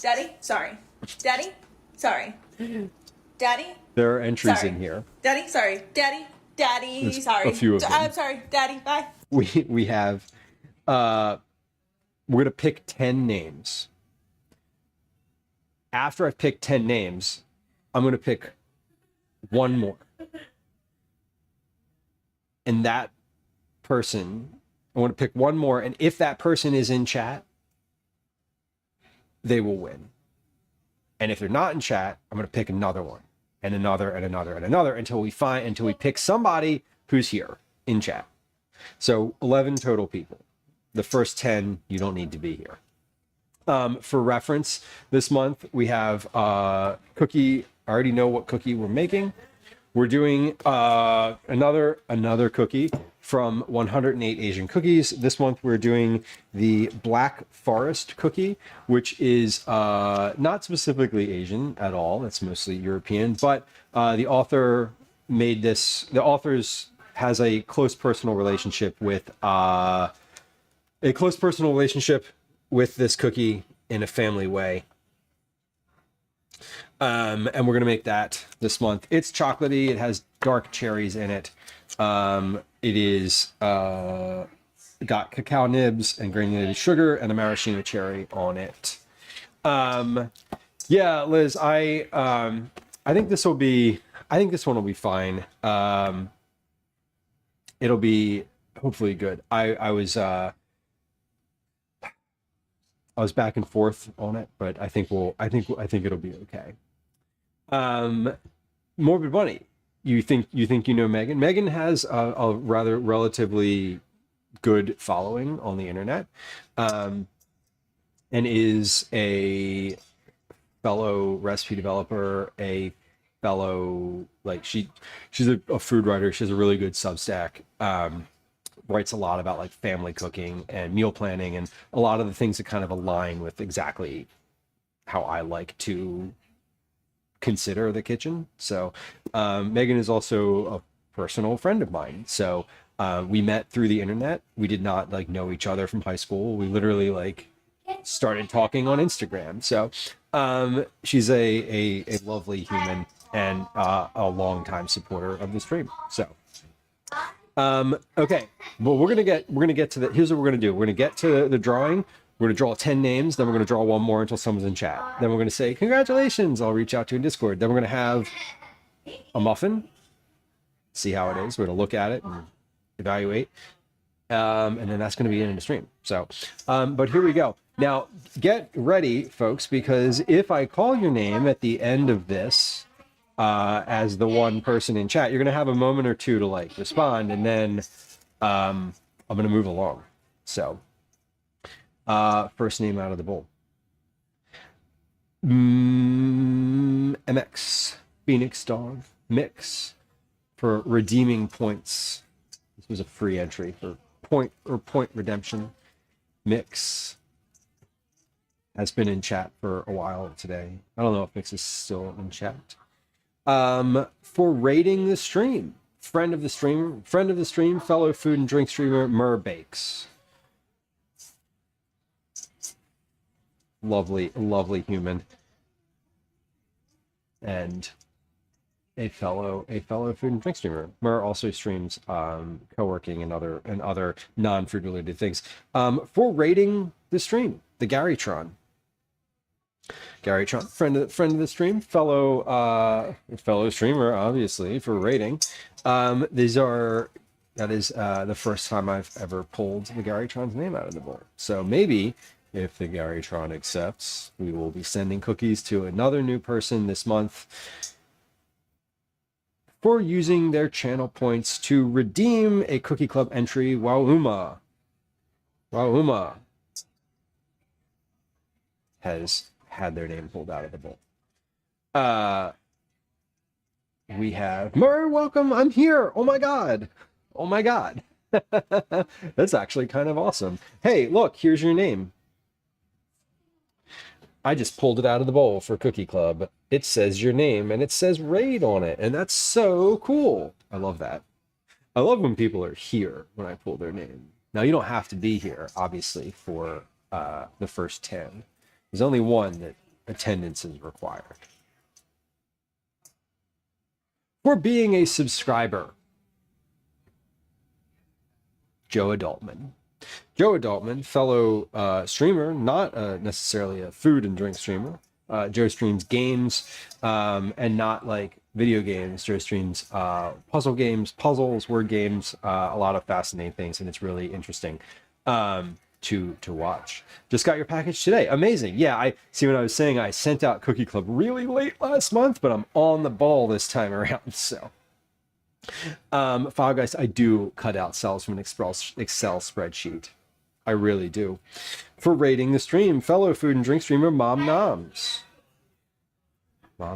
Daddy, sorry. Daddy, sorry. Daddy, there are entries in here. Daddy, sorry. Daddy, There's sorry. a few of them. I'm sorry. Daddy, bye. We have we're gonna pick 10 names. After I've picked 10 names, I'm gonna pick one more. And that person, I want to pick one more, and if that person is in chat, they will win. And if they're not in chat, I'm going to pick another one, and another, and another, and another, until we pick somebody who's here in chat. So 11 total people. The first 10, you don't need to be here. For reference, this month we have cookie. I already know what cookie we're making. We're doing another cookie from 108 Asian Cookies. This month we're doing the Black Forest cookie, which is not specifically Asian at all. It's mostly European, but the author made this. The author's has a close personal relationship with this cookie in a family way. And we're going to make that this month. It's chocolatey. It has dark cherries in it. It is got cacao nibs and granulated sugar and a maraschino cherry on it. Yeah, Liz, I think this one will be fine. It'll be hopefully good. I was back and forth on it, but I think it'll be okay. Morbid Bunny, you think you know Megan? Megan has a rather relatively good following on the internet, and is a fellow recipe developer, a fellow she's a food writer. She has a really good Substack. Writes a lot about like family cooking and meal planning and a lot of the things that kind of align with exactly how I like to consider the kitchen. So Megan is also a personal friend of mine. So we met through the internet. We did not know each other from high school. We literally started talking on Instagram. So she's a lovely human and a longtime supporter of the stream. So okay, well we're gonna get to the. Here's what we're gonna do. We're gonna get to the drawing. We're gonna draw 10 names. Then we're gonna draw one more until someone's in chat. Then we're gonna say congratulations. I'll reach out to you in Discord. Then we're gonna have a muffin. See how it is. We're gonna look at it and evaluate. And then that's going to be in the stream. So, but here we go. Now, get ready, folks, because if I call your name at the end of this as the one person in chat, you're going to have a moment or two to like respond, and then I'm going to move along. So, first name out of the bowl. MX, Phoenix Dog, Mix for redeeming points. This was a free entry for point redemption. Mix has been in chat for a while today. I don't know if Mix is still in chat. For rating the stream, friend of the stream, fellow food and drink streamer Mur Bakes. Lovely human, and a fellow food and drink streamer. Mur also streams co-working and other non-food related things. For rating the stream, the Garytron, friend of the stream, fellow streamer, obviously, for rating. That is the first time I've ever pulled the Garytron's name out of the bowl. So maybe if the Garytron accepts, we will be sending cookies to another new person this month for using their channel points to redeem a Cookie Club entry. Wowuma has had their name pulled out of the bowl. We have Murray, welcome. I'm here. Oh my god. That's actually kind of awesome. Hey, look, here's your name. I just pulled it out of the bowl for Cookie Club. It says your name and it says raid on it, and that's so cool. I love that. I love when people are here when I pull their name. Now, you don't have to be here, obviously, for the first 10. There's only one that attendance is required. For being a subscriber, Joe Adultman. Joe Adultman, fellow streamer, not necessarily a food and drink streamer. Joe streams games and not like video games. Joe streams puzzle games, puzzles, word games, a lot of fascinating things, and it's really interesting to watch. Just got your package today. Amazing. Yeah, I see what I was saying. I sent out Cookie Club really late last month, but I'm on the ball this time around. So, File Guys, I do cut out cells from an Excel spreadsheet. I really do. For rating the stream, fellow food and drink streamer Mom Noms. I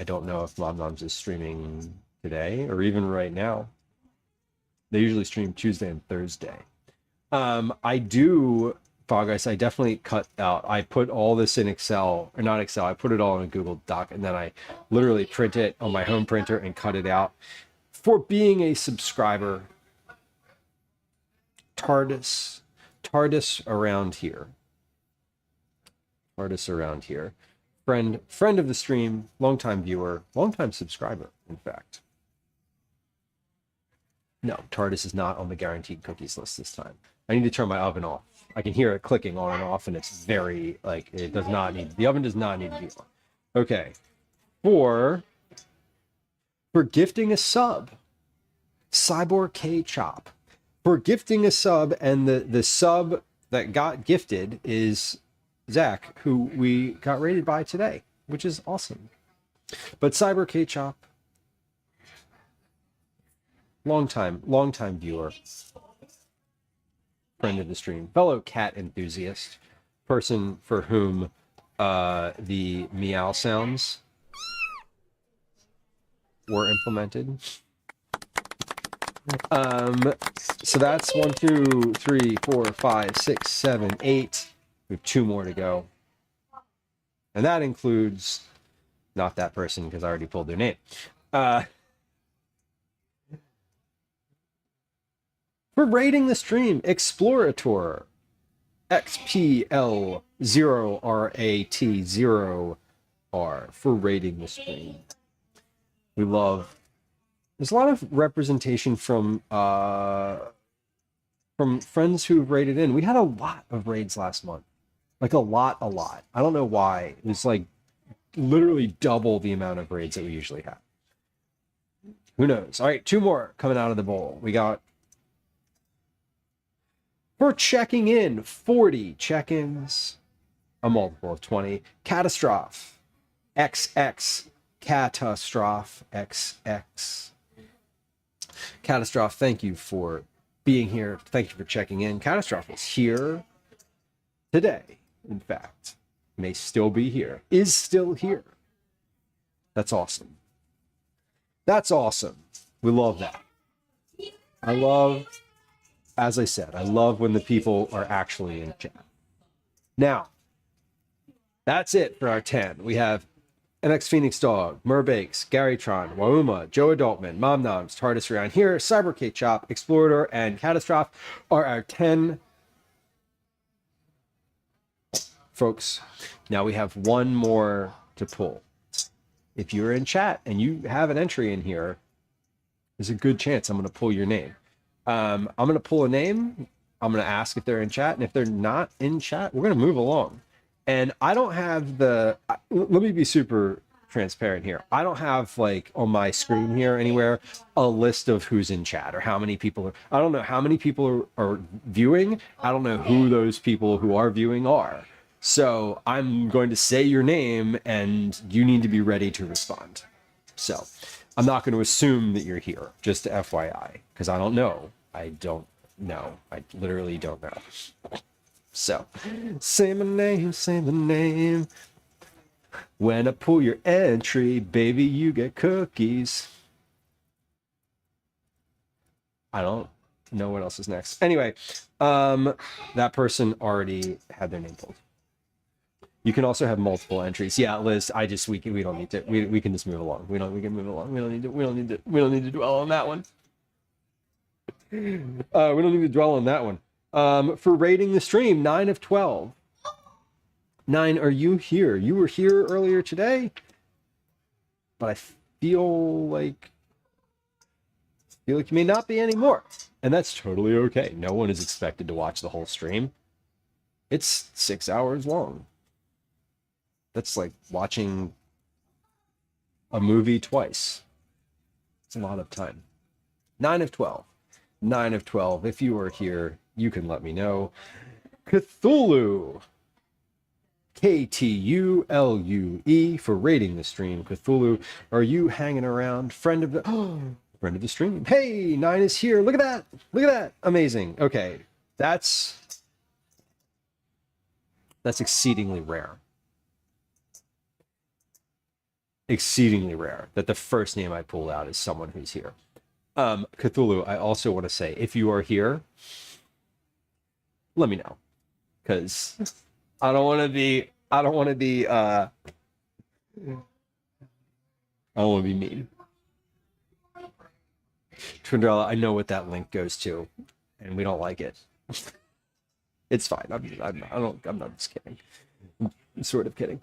don't know if Mom Noms is streaming today or even right now. They usually stream Tuesday and Thursday. I do, Fog Guys, I definitely cut out. I put all this in Excel, or not Excel, I put it all in a Google Doc, and then I literally print it on my home printer and cut it out. For being a subscriber, TARDIS around here. Friend of the stream, longtime viewer, longtime subscriber, in fact. No, TARDIS is not on the guaranteed cookies list this time. I need to turn my oven off. I can hear it clicking on and off, and it's very, like, it does not need, the oven does not need to be on. Okay. For gifting a sub, Cyborg K Chop. For gifting a sub, and the sub that got gifted is Zach, who we got rated by today, which is awesome. But Cyber K Chop, long time viewer, friend of the stream, fellow cat enthusiast, person for whom the meow sounds were implemented. So that's 1, 2, 3, 4, 5, 6, 7, 8. We have 2 more to go. And that includes not that person because I already pulled their name. For rating the stream, Explorator XPL0RAT0R for rating the stream. We love. There's a lot of representation from friends who've raided in. We had a lot of raids last month. Like a lot. I don't know why. It was like literally double the amount of raids that we usually have. Who knows? All right, 2 more coming out of the bowl. We got, for checking in, 40 check-ins, a multiple of 20. Catastrophe, XX, Catastrophe, XX. Catastrophe, thank you for being here. Thank you for checking in. Catastrophe is here today, in fact. May still be here. Is still here. That's awesome. That's awesome. We love that. I love, as I said, I love when the people are actually in chat. Now, that's it for our 10. We have MX Phoenix Dog, Merbakes, Garytron, Wauma, Joe Adultman, Mom Noms, TARDIS around here, Cyber K Chop, Explorer, and Catastrophe are our 10 folks. Now we have one more to pull. If you're in chat and you have an entry in here, there's a good chance I'm going to pull your name. I'm going to pull a name. I'm going to ask if they're in chat. And if they're not in chat, we're going to move along. And I don't have the, let me be super transparent here. I don't have like on my screen here anywhere a list of who's in chat or how many people are, I don't know how many people are viewing. I don't know who those people who are viewing are. So I'm going to say your name and you need to be ready to respond. So I'm not going to assume that you're here, just FYI, because I don't know. I don't know. I literally don't know. So, say my name, say my name. When I pull your entry, baby, you get cookies. I don't know what else is next. Anyway, that person already had their name pulled. You can also have multiple entries. Yeah, Liz, we don't need to. We can just move along. We can move along. We don't need to dwell on that one. We don't need to dwell on that one. For rating the stream, 9 of 12. 9, are you here? You were here earlier today, but I feel like you may not be anymore, and that's totally okay. No one is expected to watch the whole stream. It's 6 hours long. That's like watching a movie twice. It's a lot of time. 9 of 12. 9 of 12. If you are here, you can let me know. Cthulhu. KTULUE for rating the stream. Cthulhu, are you hanging around? Friend of the friend of the stream. Hey, 9 is here. Look at that. Look at that. Amazing. Okay. That's exceedingly rare. Exceedingly rare that the first name I pulled out is someone who's here. Cthulhu, I also want to say, if you are here, let me know, because I don't want to be mean. Twindrella, I know what that link goes to, and we don't like it. It's fine. I'm not just kidding. I'm sort of kidding.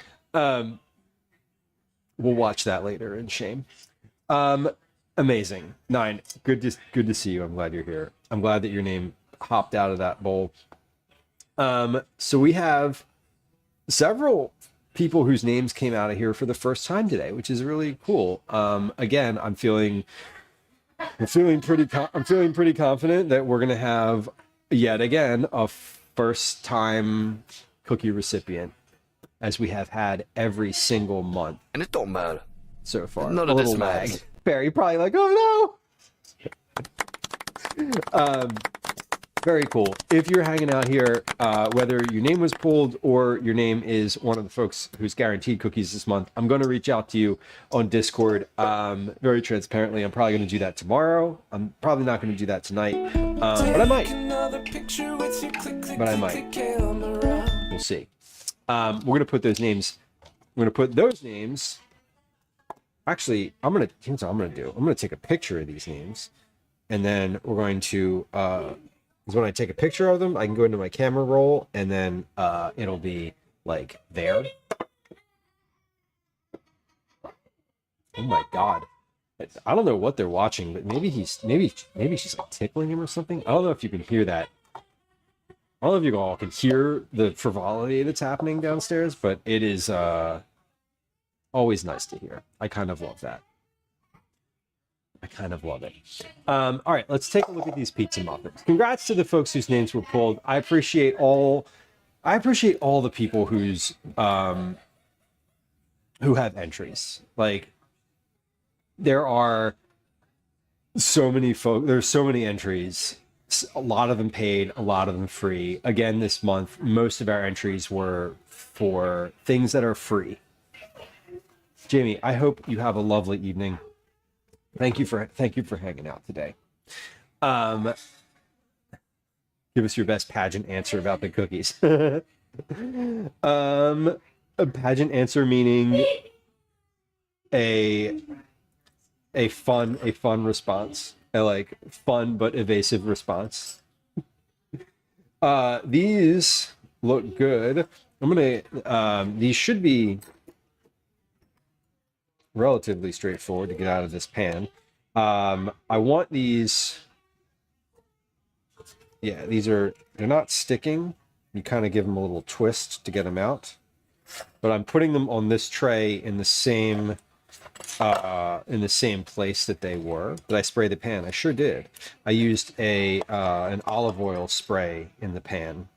We'll watch that later in shame. Amazing. 9. Good to see you. I'm glad you're here. I'm glad that your name hopped out of that bowl. So we have several people whose names came out of here for the first time today, which is really cool. Again, I'm feeling pretty confident that we're gonna have yet again a first time cookie recipient, as we have had every single month. And it don't matter. So far. None a of little this lag. matters. Barry probably like, oh no. Very cool. If you're hanging out here, whether your name was pulled or your name is one of the folks who's guaranteed cookies this month, I'm going to reach out to you on Discord. Very transparently, I'm probably going to do that tomorrow. I'm probably not going to do that tonight, but I might. We'll see. We're going to put those names. Actually, here's what I'm going to do. I'm going to take a picture of these names, and then we're going to, because when I take a picture of them, I can go into my camera roll, and then it'll be like there. Oh my God. I don't know what they're watching, but maybe she's like tickling him or something. I don't know if you can hear that. I don't know if you all can hear the frivolity that's happening downstairs, but it is always nice to hear. I kind of love that. I kind of love it. All right, let's take a look at these pizza muffins. Congrats to the folks whose names were pulled. I appreciate all the people who have entries. Like, there are so many there's so many entries. A lot of them paid, a lot of them free. Again, this month, most of our entries were for things that are free. Jamie, I hope you have a lovely evening. Thank you for hanging out today. Give us your best pageant answer about the cookies. A pageant answer meaning a fun response. A like fun but evasive response. These look good. I'm gonna these should be relatively straightforward to get out of this pan. I want these. Yeah, they're not sticking. You kind of give them a little twist to get them out. But I'm putting them on this tray in the same place that they were. Did I spray the pan? I sure did. I used an olive oil spray in the pan.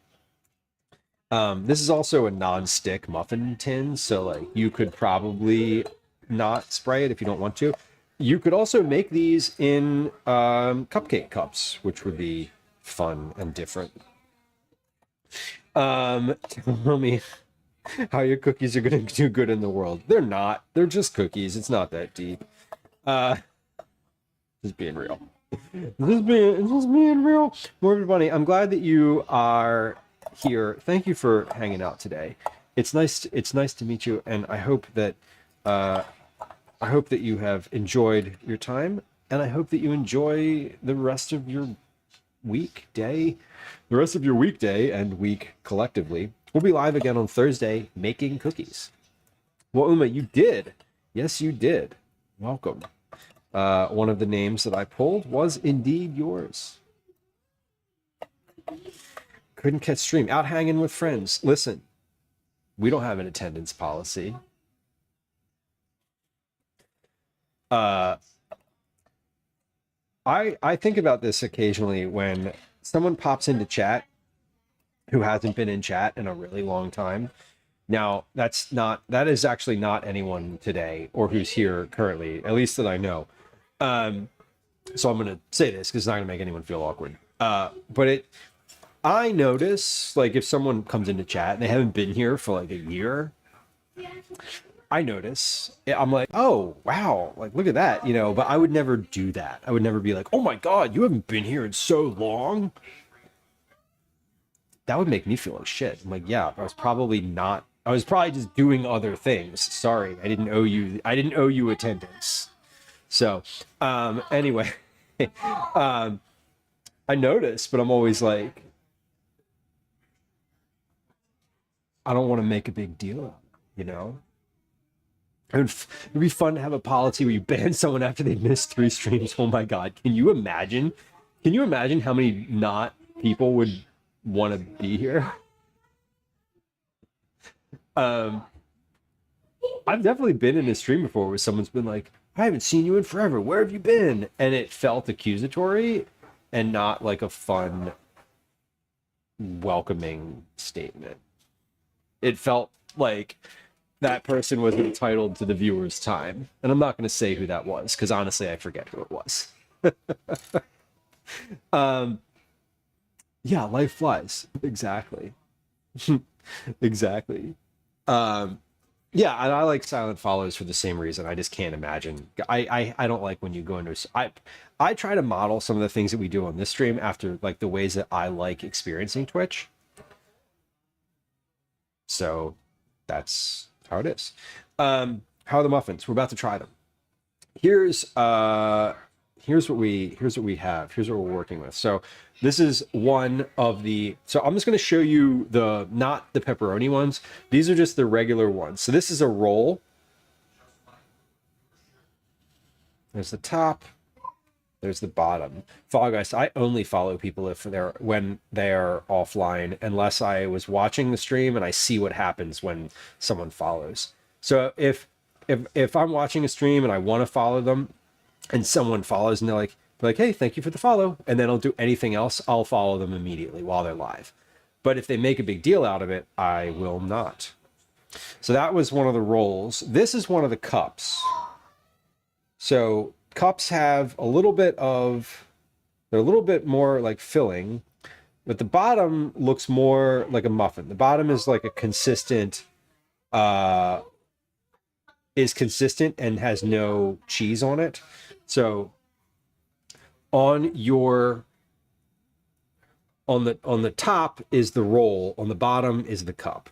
This is also a non-stick muffin tin, so like you could probably not spray it if you don't want to. You could also make these in cupcake cups, which would be fun and different. Tell me how your cookies are going to do good in the world. They're not. They're just cookies. It's not that deep. Just being real. Just being real. Morbid Bunny, I'm glad that you are here. Thank you for hanging out today. It's nice to meet you, and I hope that you have enjoyed your time, and I hope that you enjoy the rest of your weekday and week collectively. We'll be live again on Thursday making cookies. Well, Uma, you did. Yes, you did. Welcome. One of the names that I pulled was indeed yours. Couldn't catch stream. Out hanging with friends. Listen, we don't have an attendance policy. I think about this occasionally when someone pops into chat who hasn't been in chat in a really long time. Now, that is actually not anyone today or who's here currently, at least that I know. So I'm going to say this because it's not going to make anyone feel awkward. But I notice, like, if someone comes into chat and they haven't been here for like a year, I notice, I'm like, oh, wow, like, look at that, you know, but I would never do that. I would never be like, oh my God, you haven't been here in so long. That would make me feel like shit. I'm like, yeah, I was probably just doing other things. Sorry, I didn't owe you attendance. So, anyway, I notice, but I'm always like, I don't want to make a big deal of it, you know? It'd be fun to have a policy where you ban someone after they missed 3 streams. Oh my God. Can you imagine how many people would want to be here? I've definitely been in a stream before where someone's been like, I haven't seen you in forever. Where have you been? And it felt accusatory and not like a fun, welcoming statement. It felt like that person was entitled to the viewer's time. And I'm not going to say who that was, because honestly, I forget who it was. Yeah, life flies. Exactly. Exactly. Yeah, and I like silent follows for the same reason. I just can't imagine. I don't like when you go into... I try to model some of the things that we do on this stream after like the ways that I like experiencing Twitch. So that's how it is. How are the muffins? We're about to try them. Here's what we have. Here's what we're working with. So this is one of the, so I'm just going to show you not the pepperoni ones. These are just the regular ones. So this is a roll. There's the top. There's the bottom. Fall Guys, I only follow people when they're offline, unless I was watching the stream and I see what happens when someone follows. So if I'm watching a stream and I want to follow them, and someone follows and they're like, hey, thank you for the follow, and then I'll do anything else, I'll follow them immediately while they're live. But if they make a big deal out of it, I will not. So that was one of the rolls. This is one of the cups. So cups have a little bit of, they're a little bit more like filling, but the bottom looks more like a muffin. The bottom is like a consistent, is consistent and has no cheese on it. So on the top is the roll, on the bottom is the cup.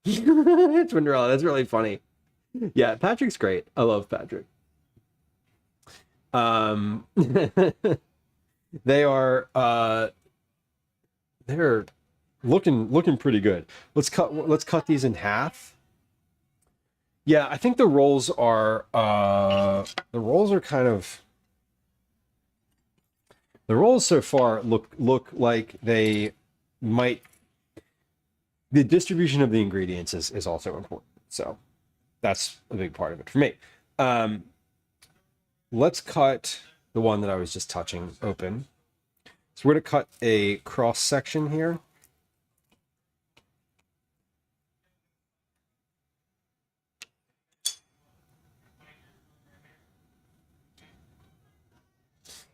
Twinderella, that's really funny. Yeah, Patrick's great. I love Patrick. They're looking pretty good. Let's cut these in half. Yeah, I think the rolls are kind of, the rolls so far look like they might, the distribution of the ingredients is also important. So that's a big part of it for me. Let's cut the one that I was just touching open. So we're going to cut a cross section here.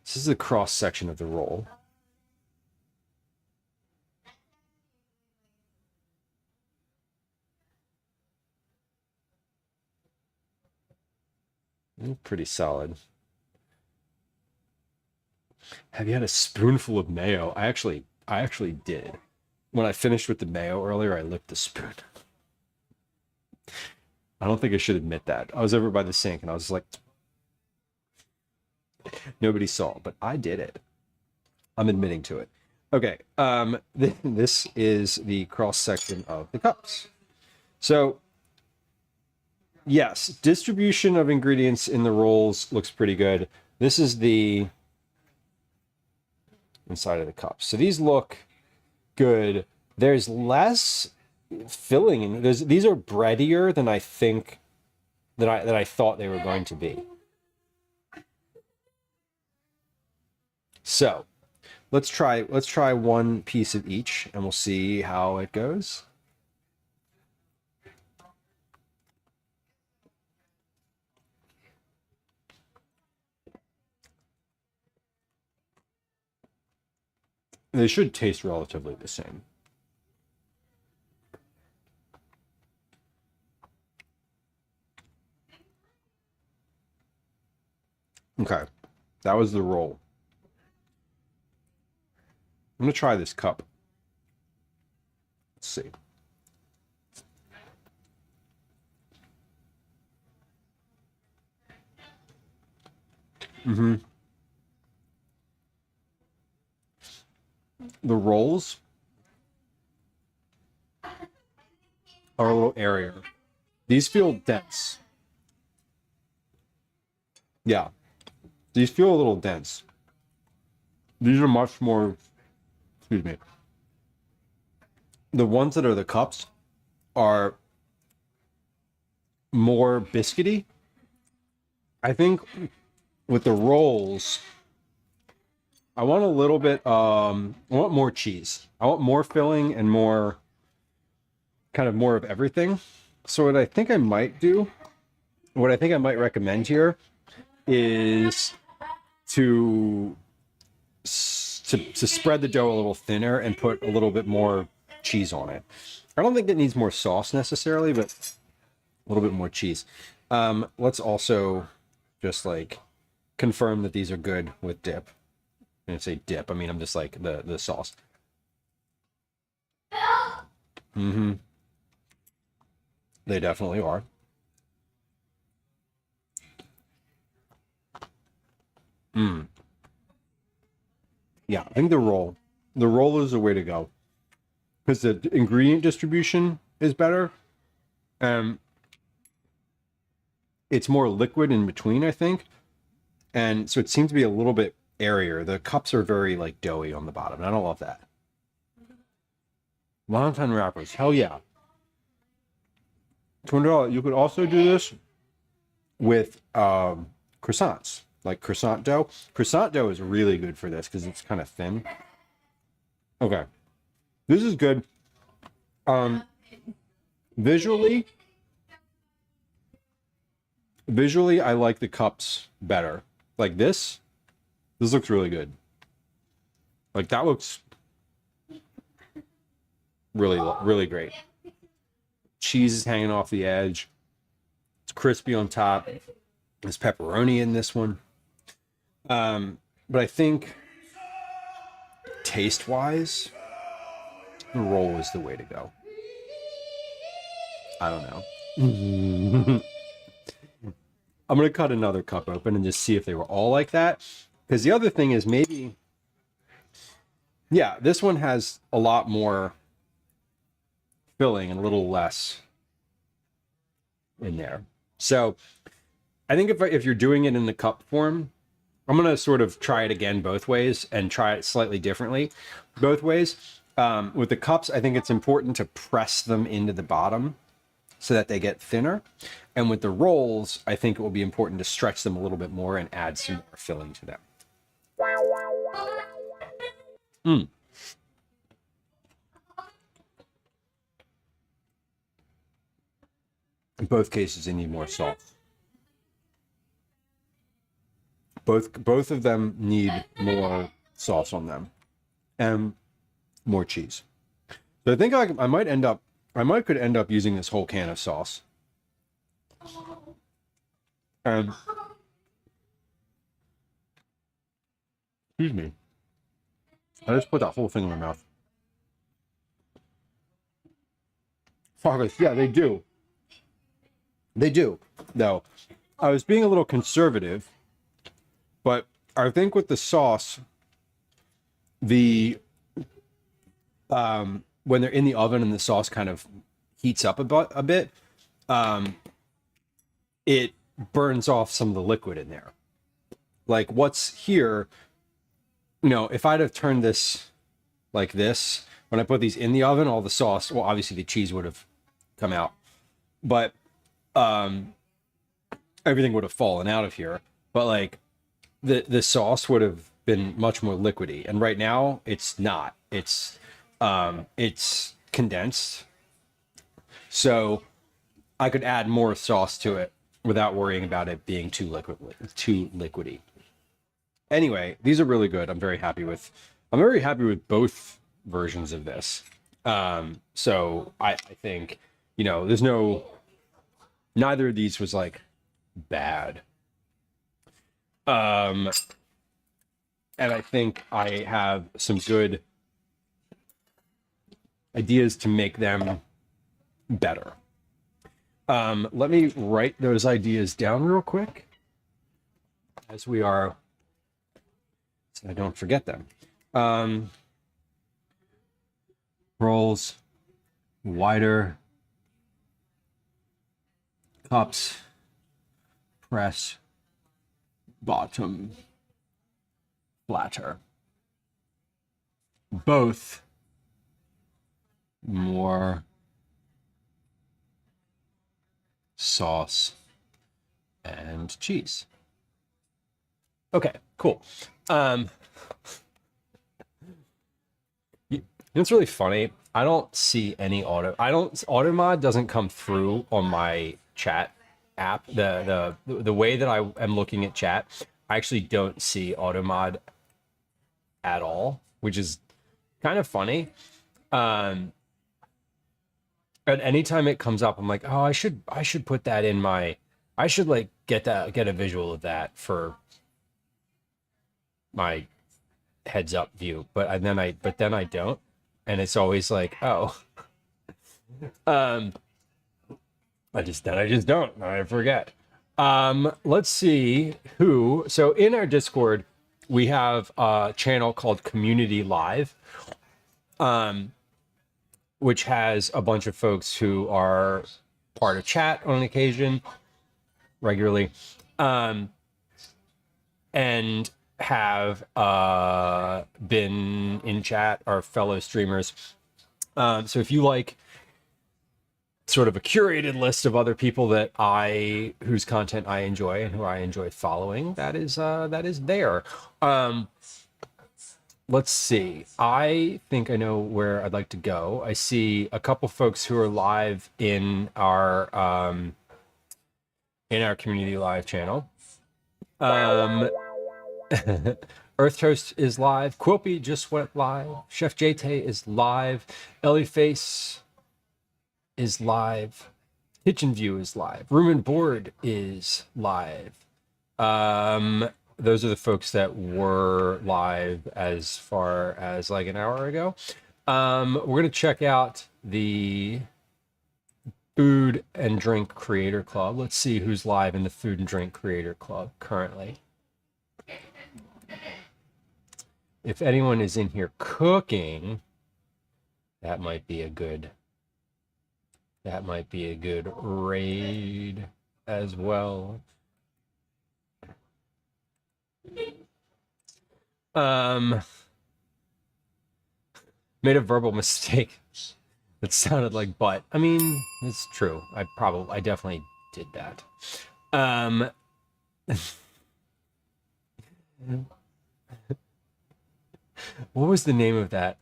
This is the cross section of the roll. Pretty solid. Have you had a spoonful of mayo? I actually did. When I finished with the mayo earlier, I licked the spoon. I don't think I should admit that. I was over by the sink and I was like, nobody saw, but I did it. I'm admitting to it. Okay, this is the cross section of the cups. So yes, distribution of ingredients in the rolls looks pretty good. This is the inside of the cups. So these look good. There's less filling in these are breadier than I think that I thought they were going to be. So let's try one piece of each and we'll see how it goes. They should taste relatively the same. Okay, that was the roll. I'm gonna try this cup. Let's see. The rolls are a little airier. These feel dense. Yeah, these feel a little dense. These are much more, excuse me. The ones that are the cups are more biscuity. I think with the rolls, I want a little bit, I want more cheese. I want more filling and more, kind of more of everything. So what I think I might do, what I think I might recommend here is to spread the dough a little thinner and put a little bit more cheese on it. I don't think it needs more sauce necessarily, but a little bit more cheese. Let's also just like confirm that these are good with dip. When I say dip, I mean I'm just like the sauce. Mm-hmm. They definitely are. Yeah, I think the roll is the way to go because the ingredient distribution is better. It's more liquid in between, I think, and so it seems to be a little bit airier. The cups are very like doughy on the bottom, and I don't love that. Wonton wrappers, hell yeah. $20. You could also do this with croissants, like croissant dough. Croissant dough is really good for this because it's kind of thin. Okay, this is good. Visually, I like the cups better. Like this looks really good. Like that looks really great. Cheese is hanging off the edge. It's crispy on top. There's pepperoni in this one. But I think taste-wise, the roll is the way to go. I don't know. I'm going to cut another cup open and just see if they were all like that. Because the other thing is maybe... Yeah, this one has a lot more filling and a little less in there. So I think if you're doing it in the cup form, I'm going to sort of try it again both ways and try it slightly differently both ways. With the cups, I think it's important to press them into the bottom so that they get thinner. And with the rolls, I think it will be important to stretch them a little bit more and add some more filling to them. In both cases, they need more salt. Both of them need more sauce on them and more cheese. So I think I might could end up using this whole can of sauce. And excuse me, I just put that whole thing in my mouth. Fuck, yeah, they do. They do, though. I was being a little conservative, but I think with the sauce, when they're in the oven and the sauce kind of heats up a bit, it burns off some of the liquid in there. Like what's here, if I'd have turned this like this, when I put these in the oven, all the sauce, well, obviously the cheese would have come out, but everything would have fallen out of here. But like the sauce would have been much more liquidy, and right now it's not. It's condensed, so I could add more sauce to it without worrying about it being too liquidy. Anyway, these are really good. I'm very happy with both versions of this. So I think neither of these was like bad. And I think I have some good ideas to make them better. Let me write those ideas down real quick as we are, so I don't forget them. Rolls, wider, cups, press, bottom, flatter. Both more sauce and cheese. Okay, cool. It's really funny. I don't see any automod doesn't come through on my chat app. The way that I am looking at chat, I actually don't see automod at all, which is kind of funny. And anytime it comes up, I'm like, oh, I should put that in my, I should like get a visual of that for my heads up view. But then I don't, and it's always like, oh, I just don't. I forget. Let's see who. So in our Discord, we have a channel called Community Live, which has a bunch of folks who are part of chat on occasion, regularly, and have been in chat, our fellow streamers. So if you like sort of a curated list of other people whose content I enjoy and who I enjoy following. That is there. Let's see. I think I know where I'd like to go. I see a couple folks who are live in our community live channel. Earth Toast is live. Quilpy just went live. Chef JT is live. Ellie Face is live. Kitchen View is live. Room and Board is live. Those are the folks that were live as far as like an hour ago. We're going to check out the Food and Drink Creator Club. Let's see who's live in the Food and Drink Creator Club currently. If anyone is in here cooking, that might be a good raid as well. Made a verbal mistake that sounded like butt. I mean, it's true. I definitely did that. What was the name of that?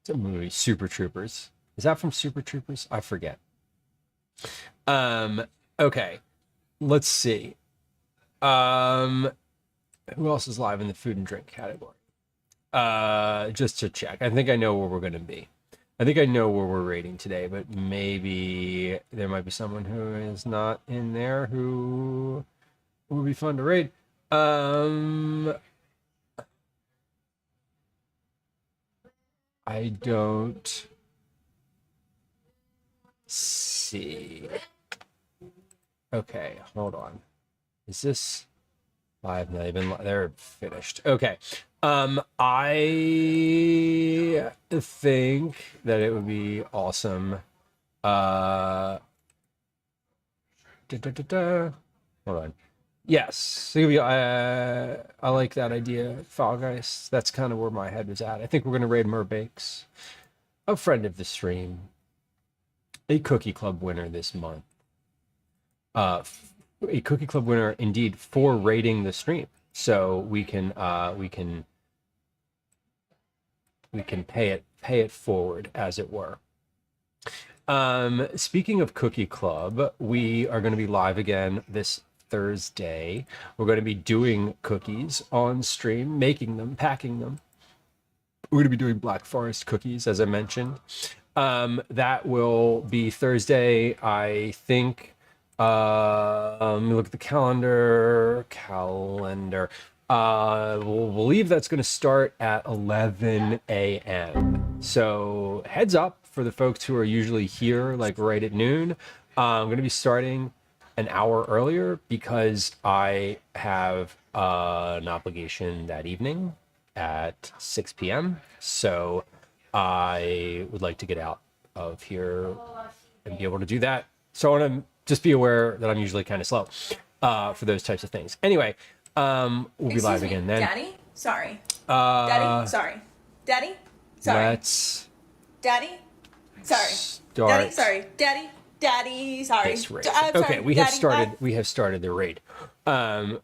It's a movie, Super Troopers. Is that from Super Troopers? I forget. Okay. Let's see. Who else is live in the food and drink category? Just to check. I think I know where we're going to be. I think I know where we're rating today, but maybe there might be someone who is not in there who would be fun to raid. I don't see. Okay, hold on. Is this live? No, they're finished. Okay. I think that it would be awesome. Hold on. Yes, I like that idea, Fall Guys. That's kind of where my head was at. I think we're going to raid Merbakes, a friend of the stream, a Cookie Club winner this month. A Cookie Club winner, indeed, for raiding the stream. So we can pay it forward, as it were. Speaking of Cookie Club, we are going to be live again this Thursday. We're going to be doing cookies on stream, making them, packing them. We're going to be doing Black Forest cookies, as I mentioned. That will be Thursday, I think. Let me look at the calendar. We'll believe that's going to start at 11 a.m. So heads up for the folks who are usually here, like right at noon. I'm going to be starting an hour earlier because I have an obligation that evening at 6 p.m. So I would like to get out of here and be able to do that. So I want to just be aware that I'm usually kind of slow for those types of things. Anyway, we'll be live again then. Daddy? Sorry. Daddy? Sorry. Daddy? Sorry. Let's Daddy? Sorry. start Daddy? Sorry. Daddy? Daddy? Sorry. this raid. I'm Okay, sorry. we have Daddy, started. bye. We have started the raid. There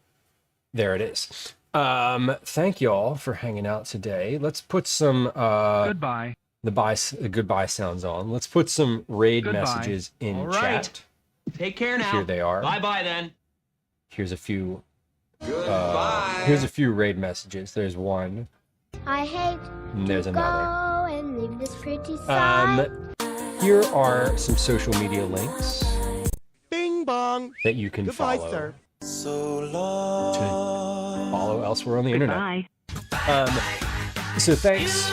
it is. Thank you all for hanging out today. Let's put some Goodbye. the goodbye sounds on. Let's put some raid Goodbye. messages in All right. chat. Take care now. Here they are. Bye-bye then. Here's a few. Goodbye. Here's a few raid messages. There's one. I hate And there's to another. go and leave this pretty side. Here are some social media links Bing bong. that you can Goodbye, follow sir. So to long. follow elsewhere on the internet. So thanks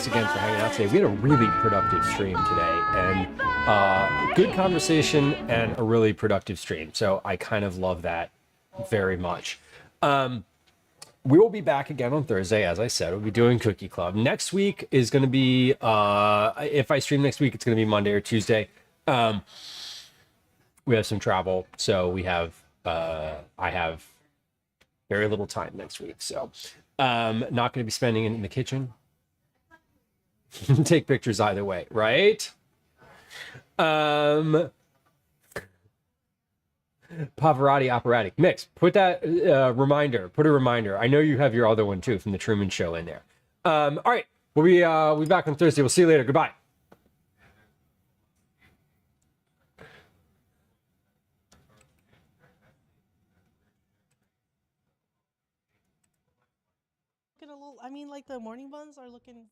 again for hanging out today. We had a really productive stream today, and good conversation and a really productive stream. So I kind of love that very much. We will be back again on Thursday, as I said. We'll be doing Cookie Club. Next week is going to be, if I stream next week, it's going to be Monday or Tuesday. We have some travel, so I have very little time next week. So not going to be spending it in the kitchen Take pictures either way, right? Pavarotti operatic mix. Put that reminder. Put a reminder. I know you have your other one too from the Truman Show in there. All right, we'll be back on Thursday. We'll see you later. Goodbye. I mean, like the morning buns are looking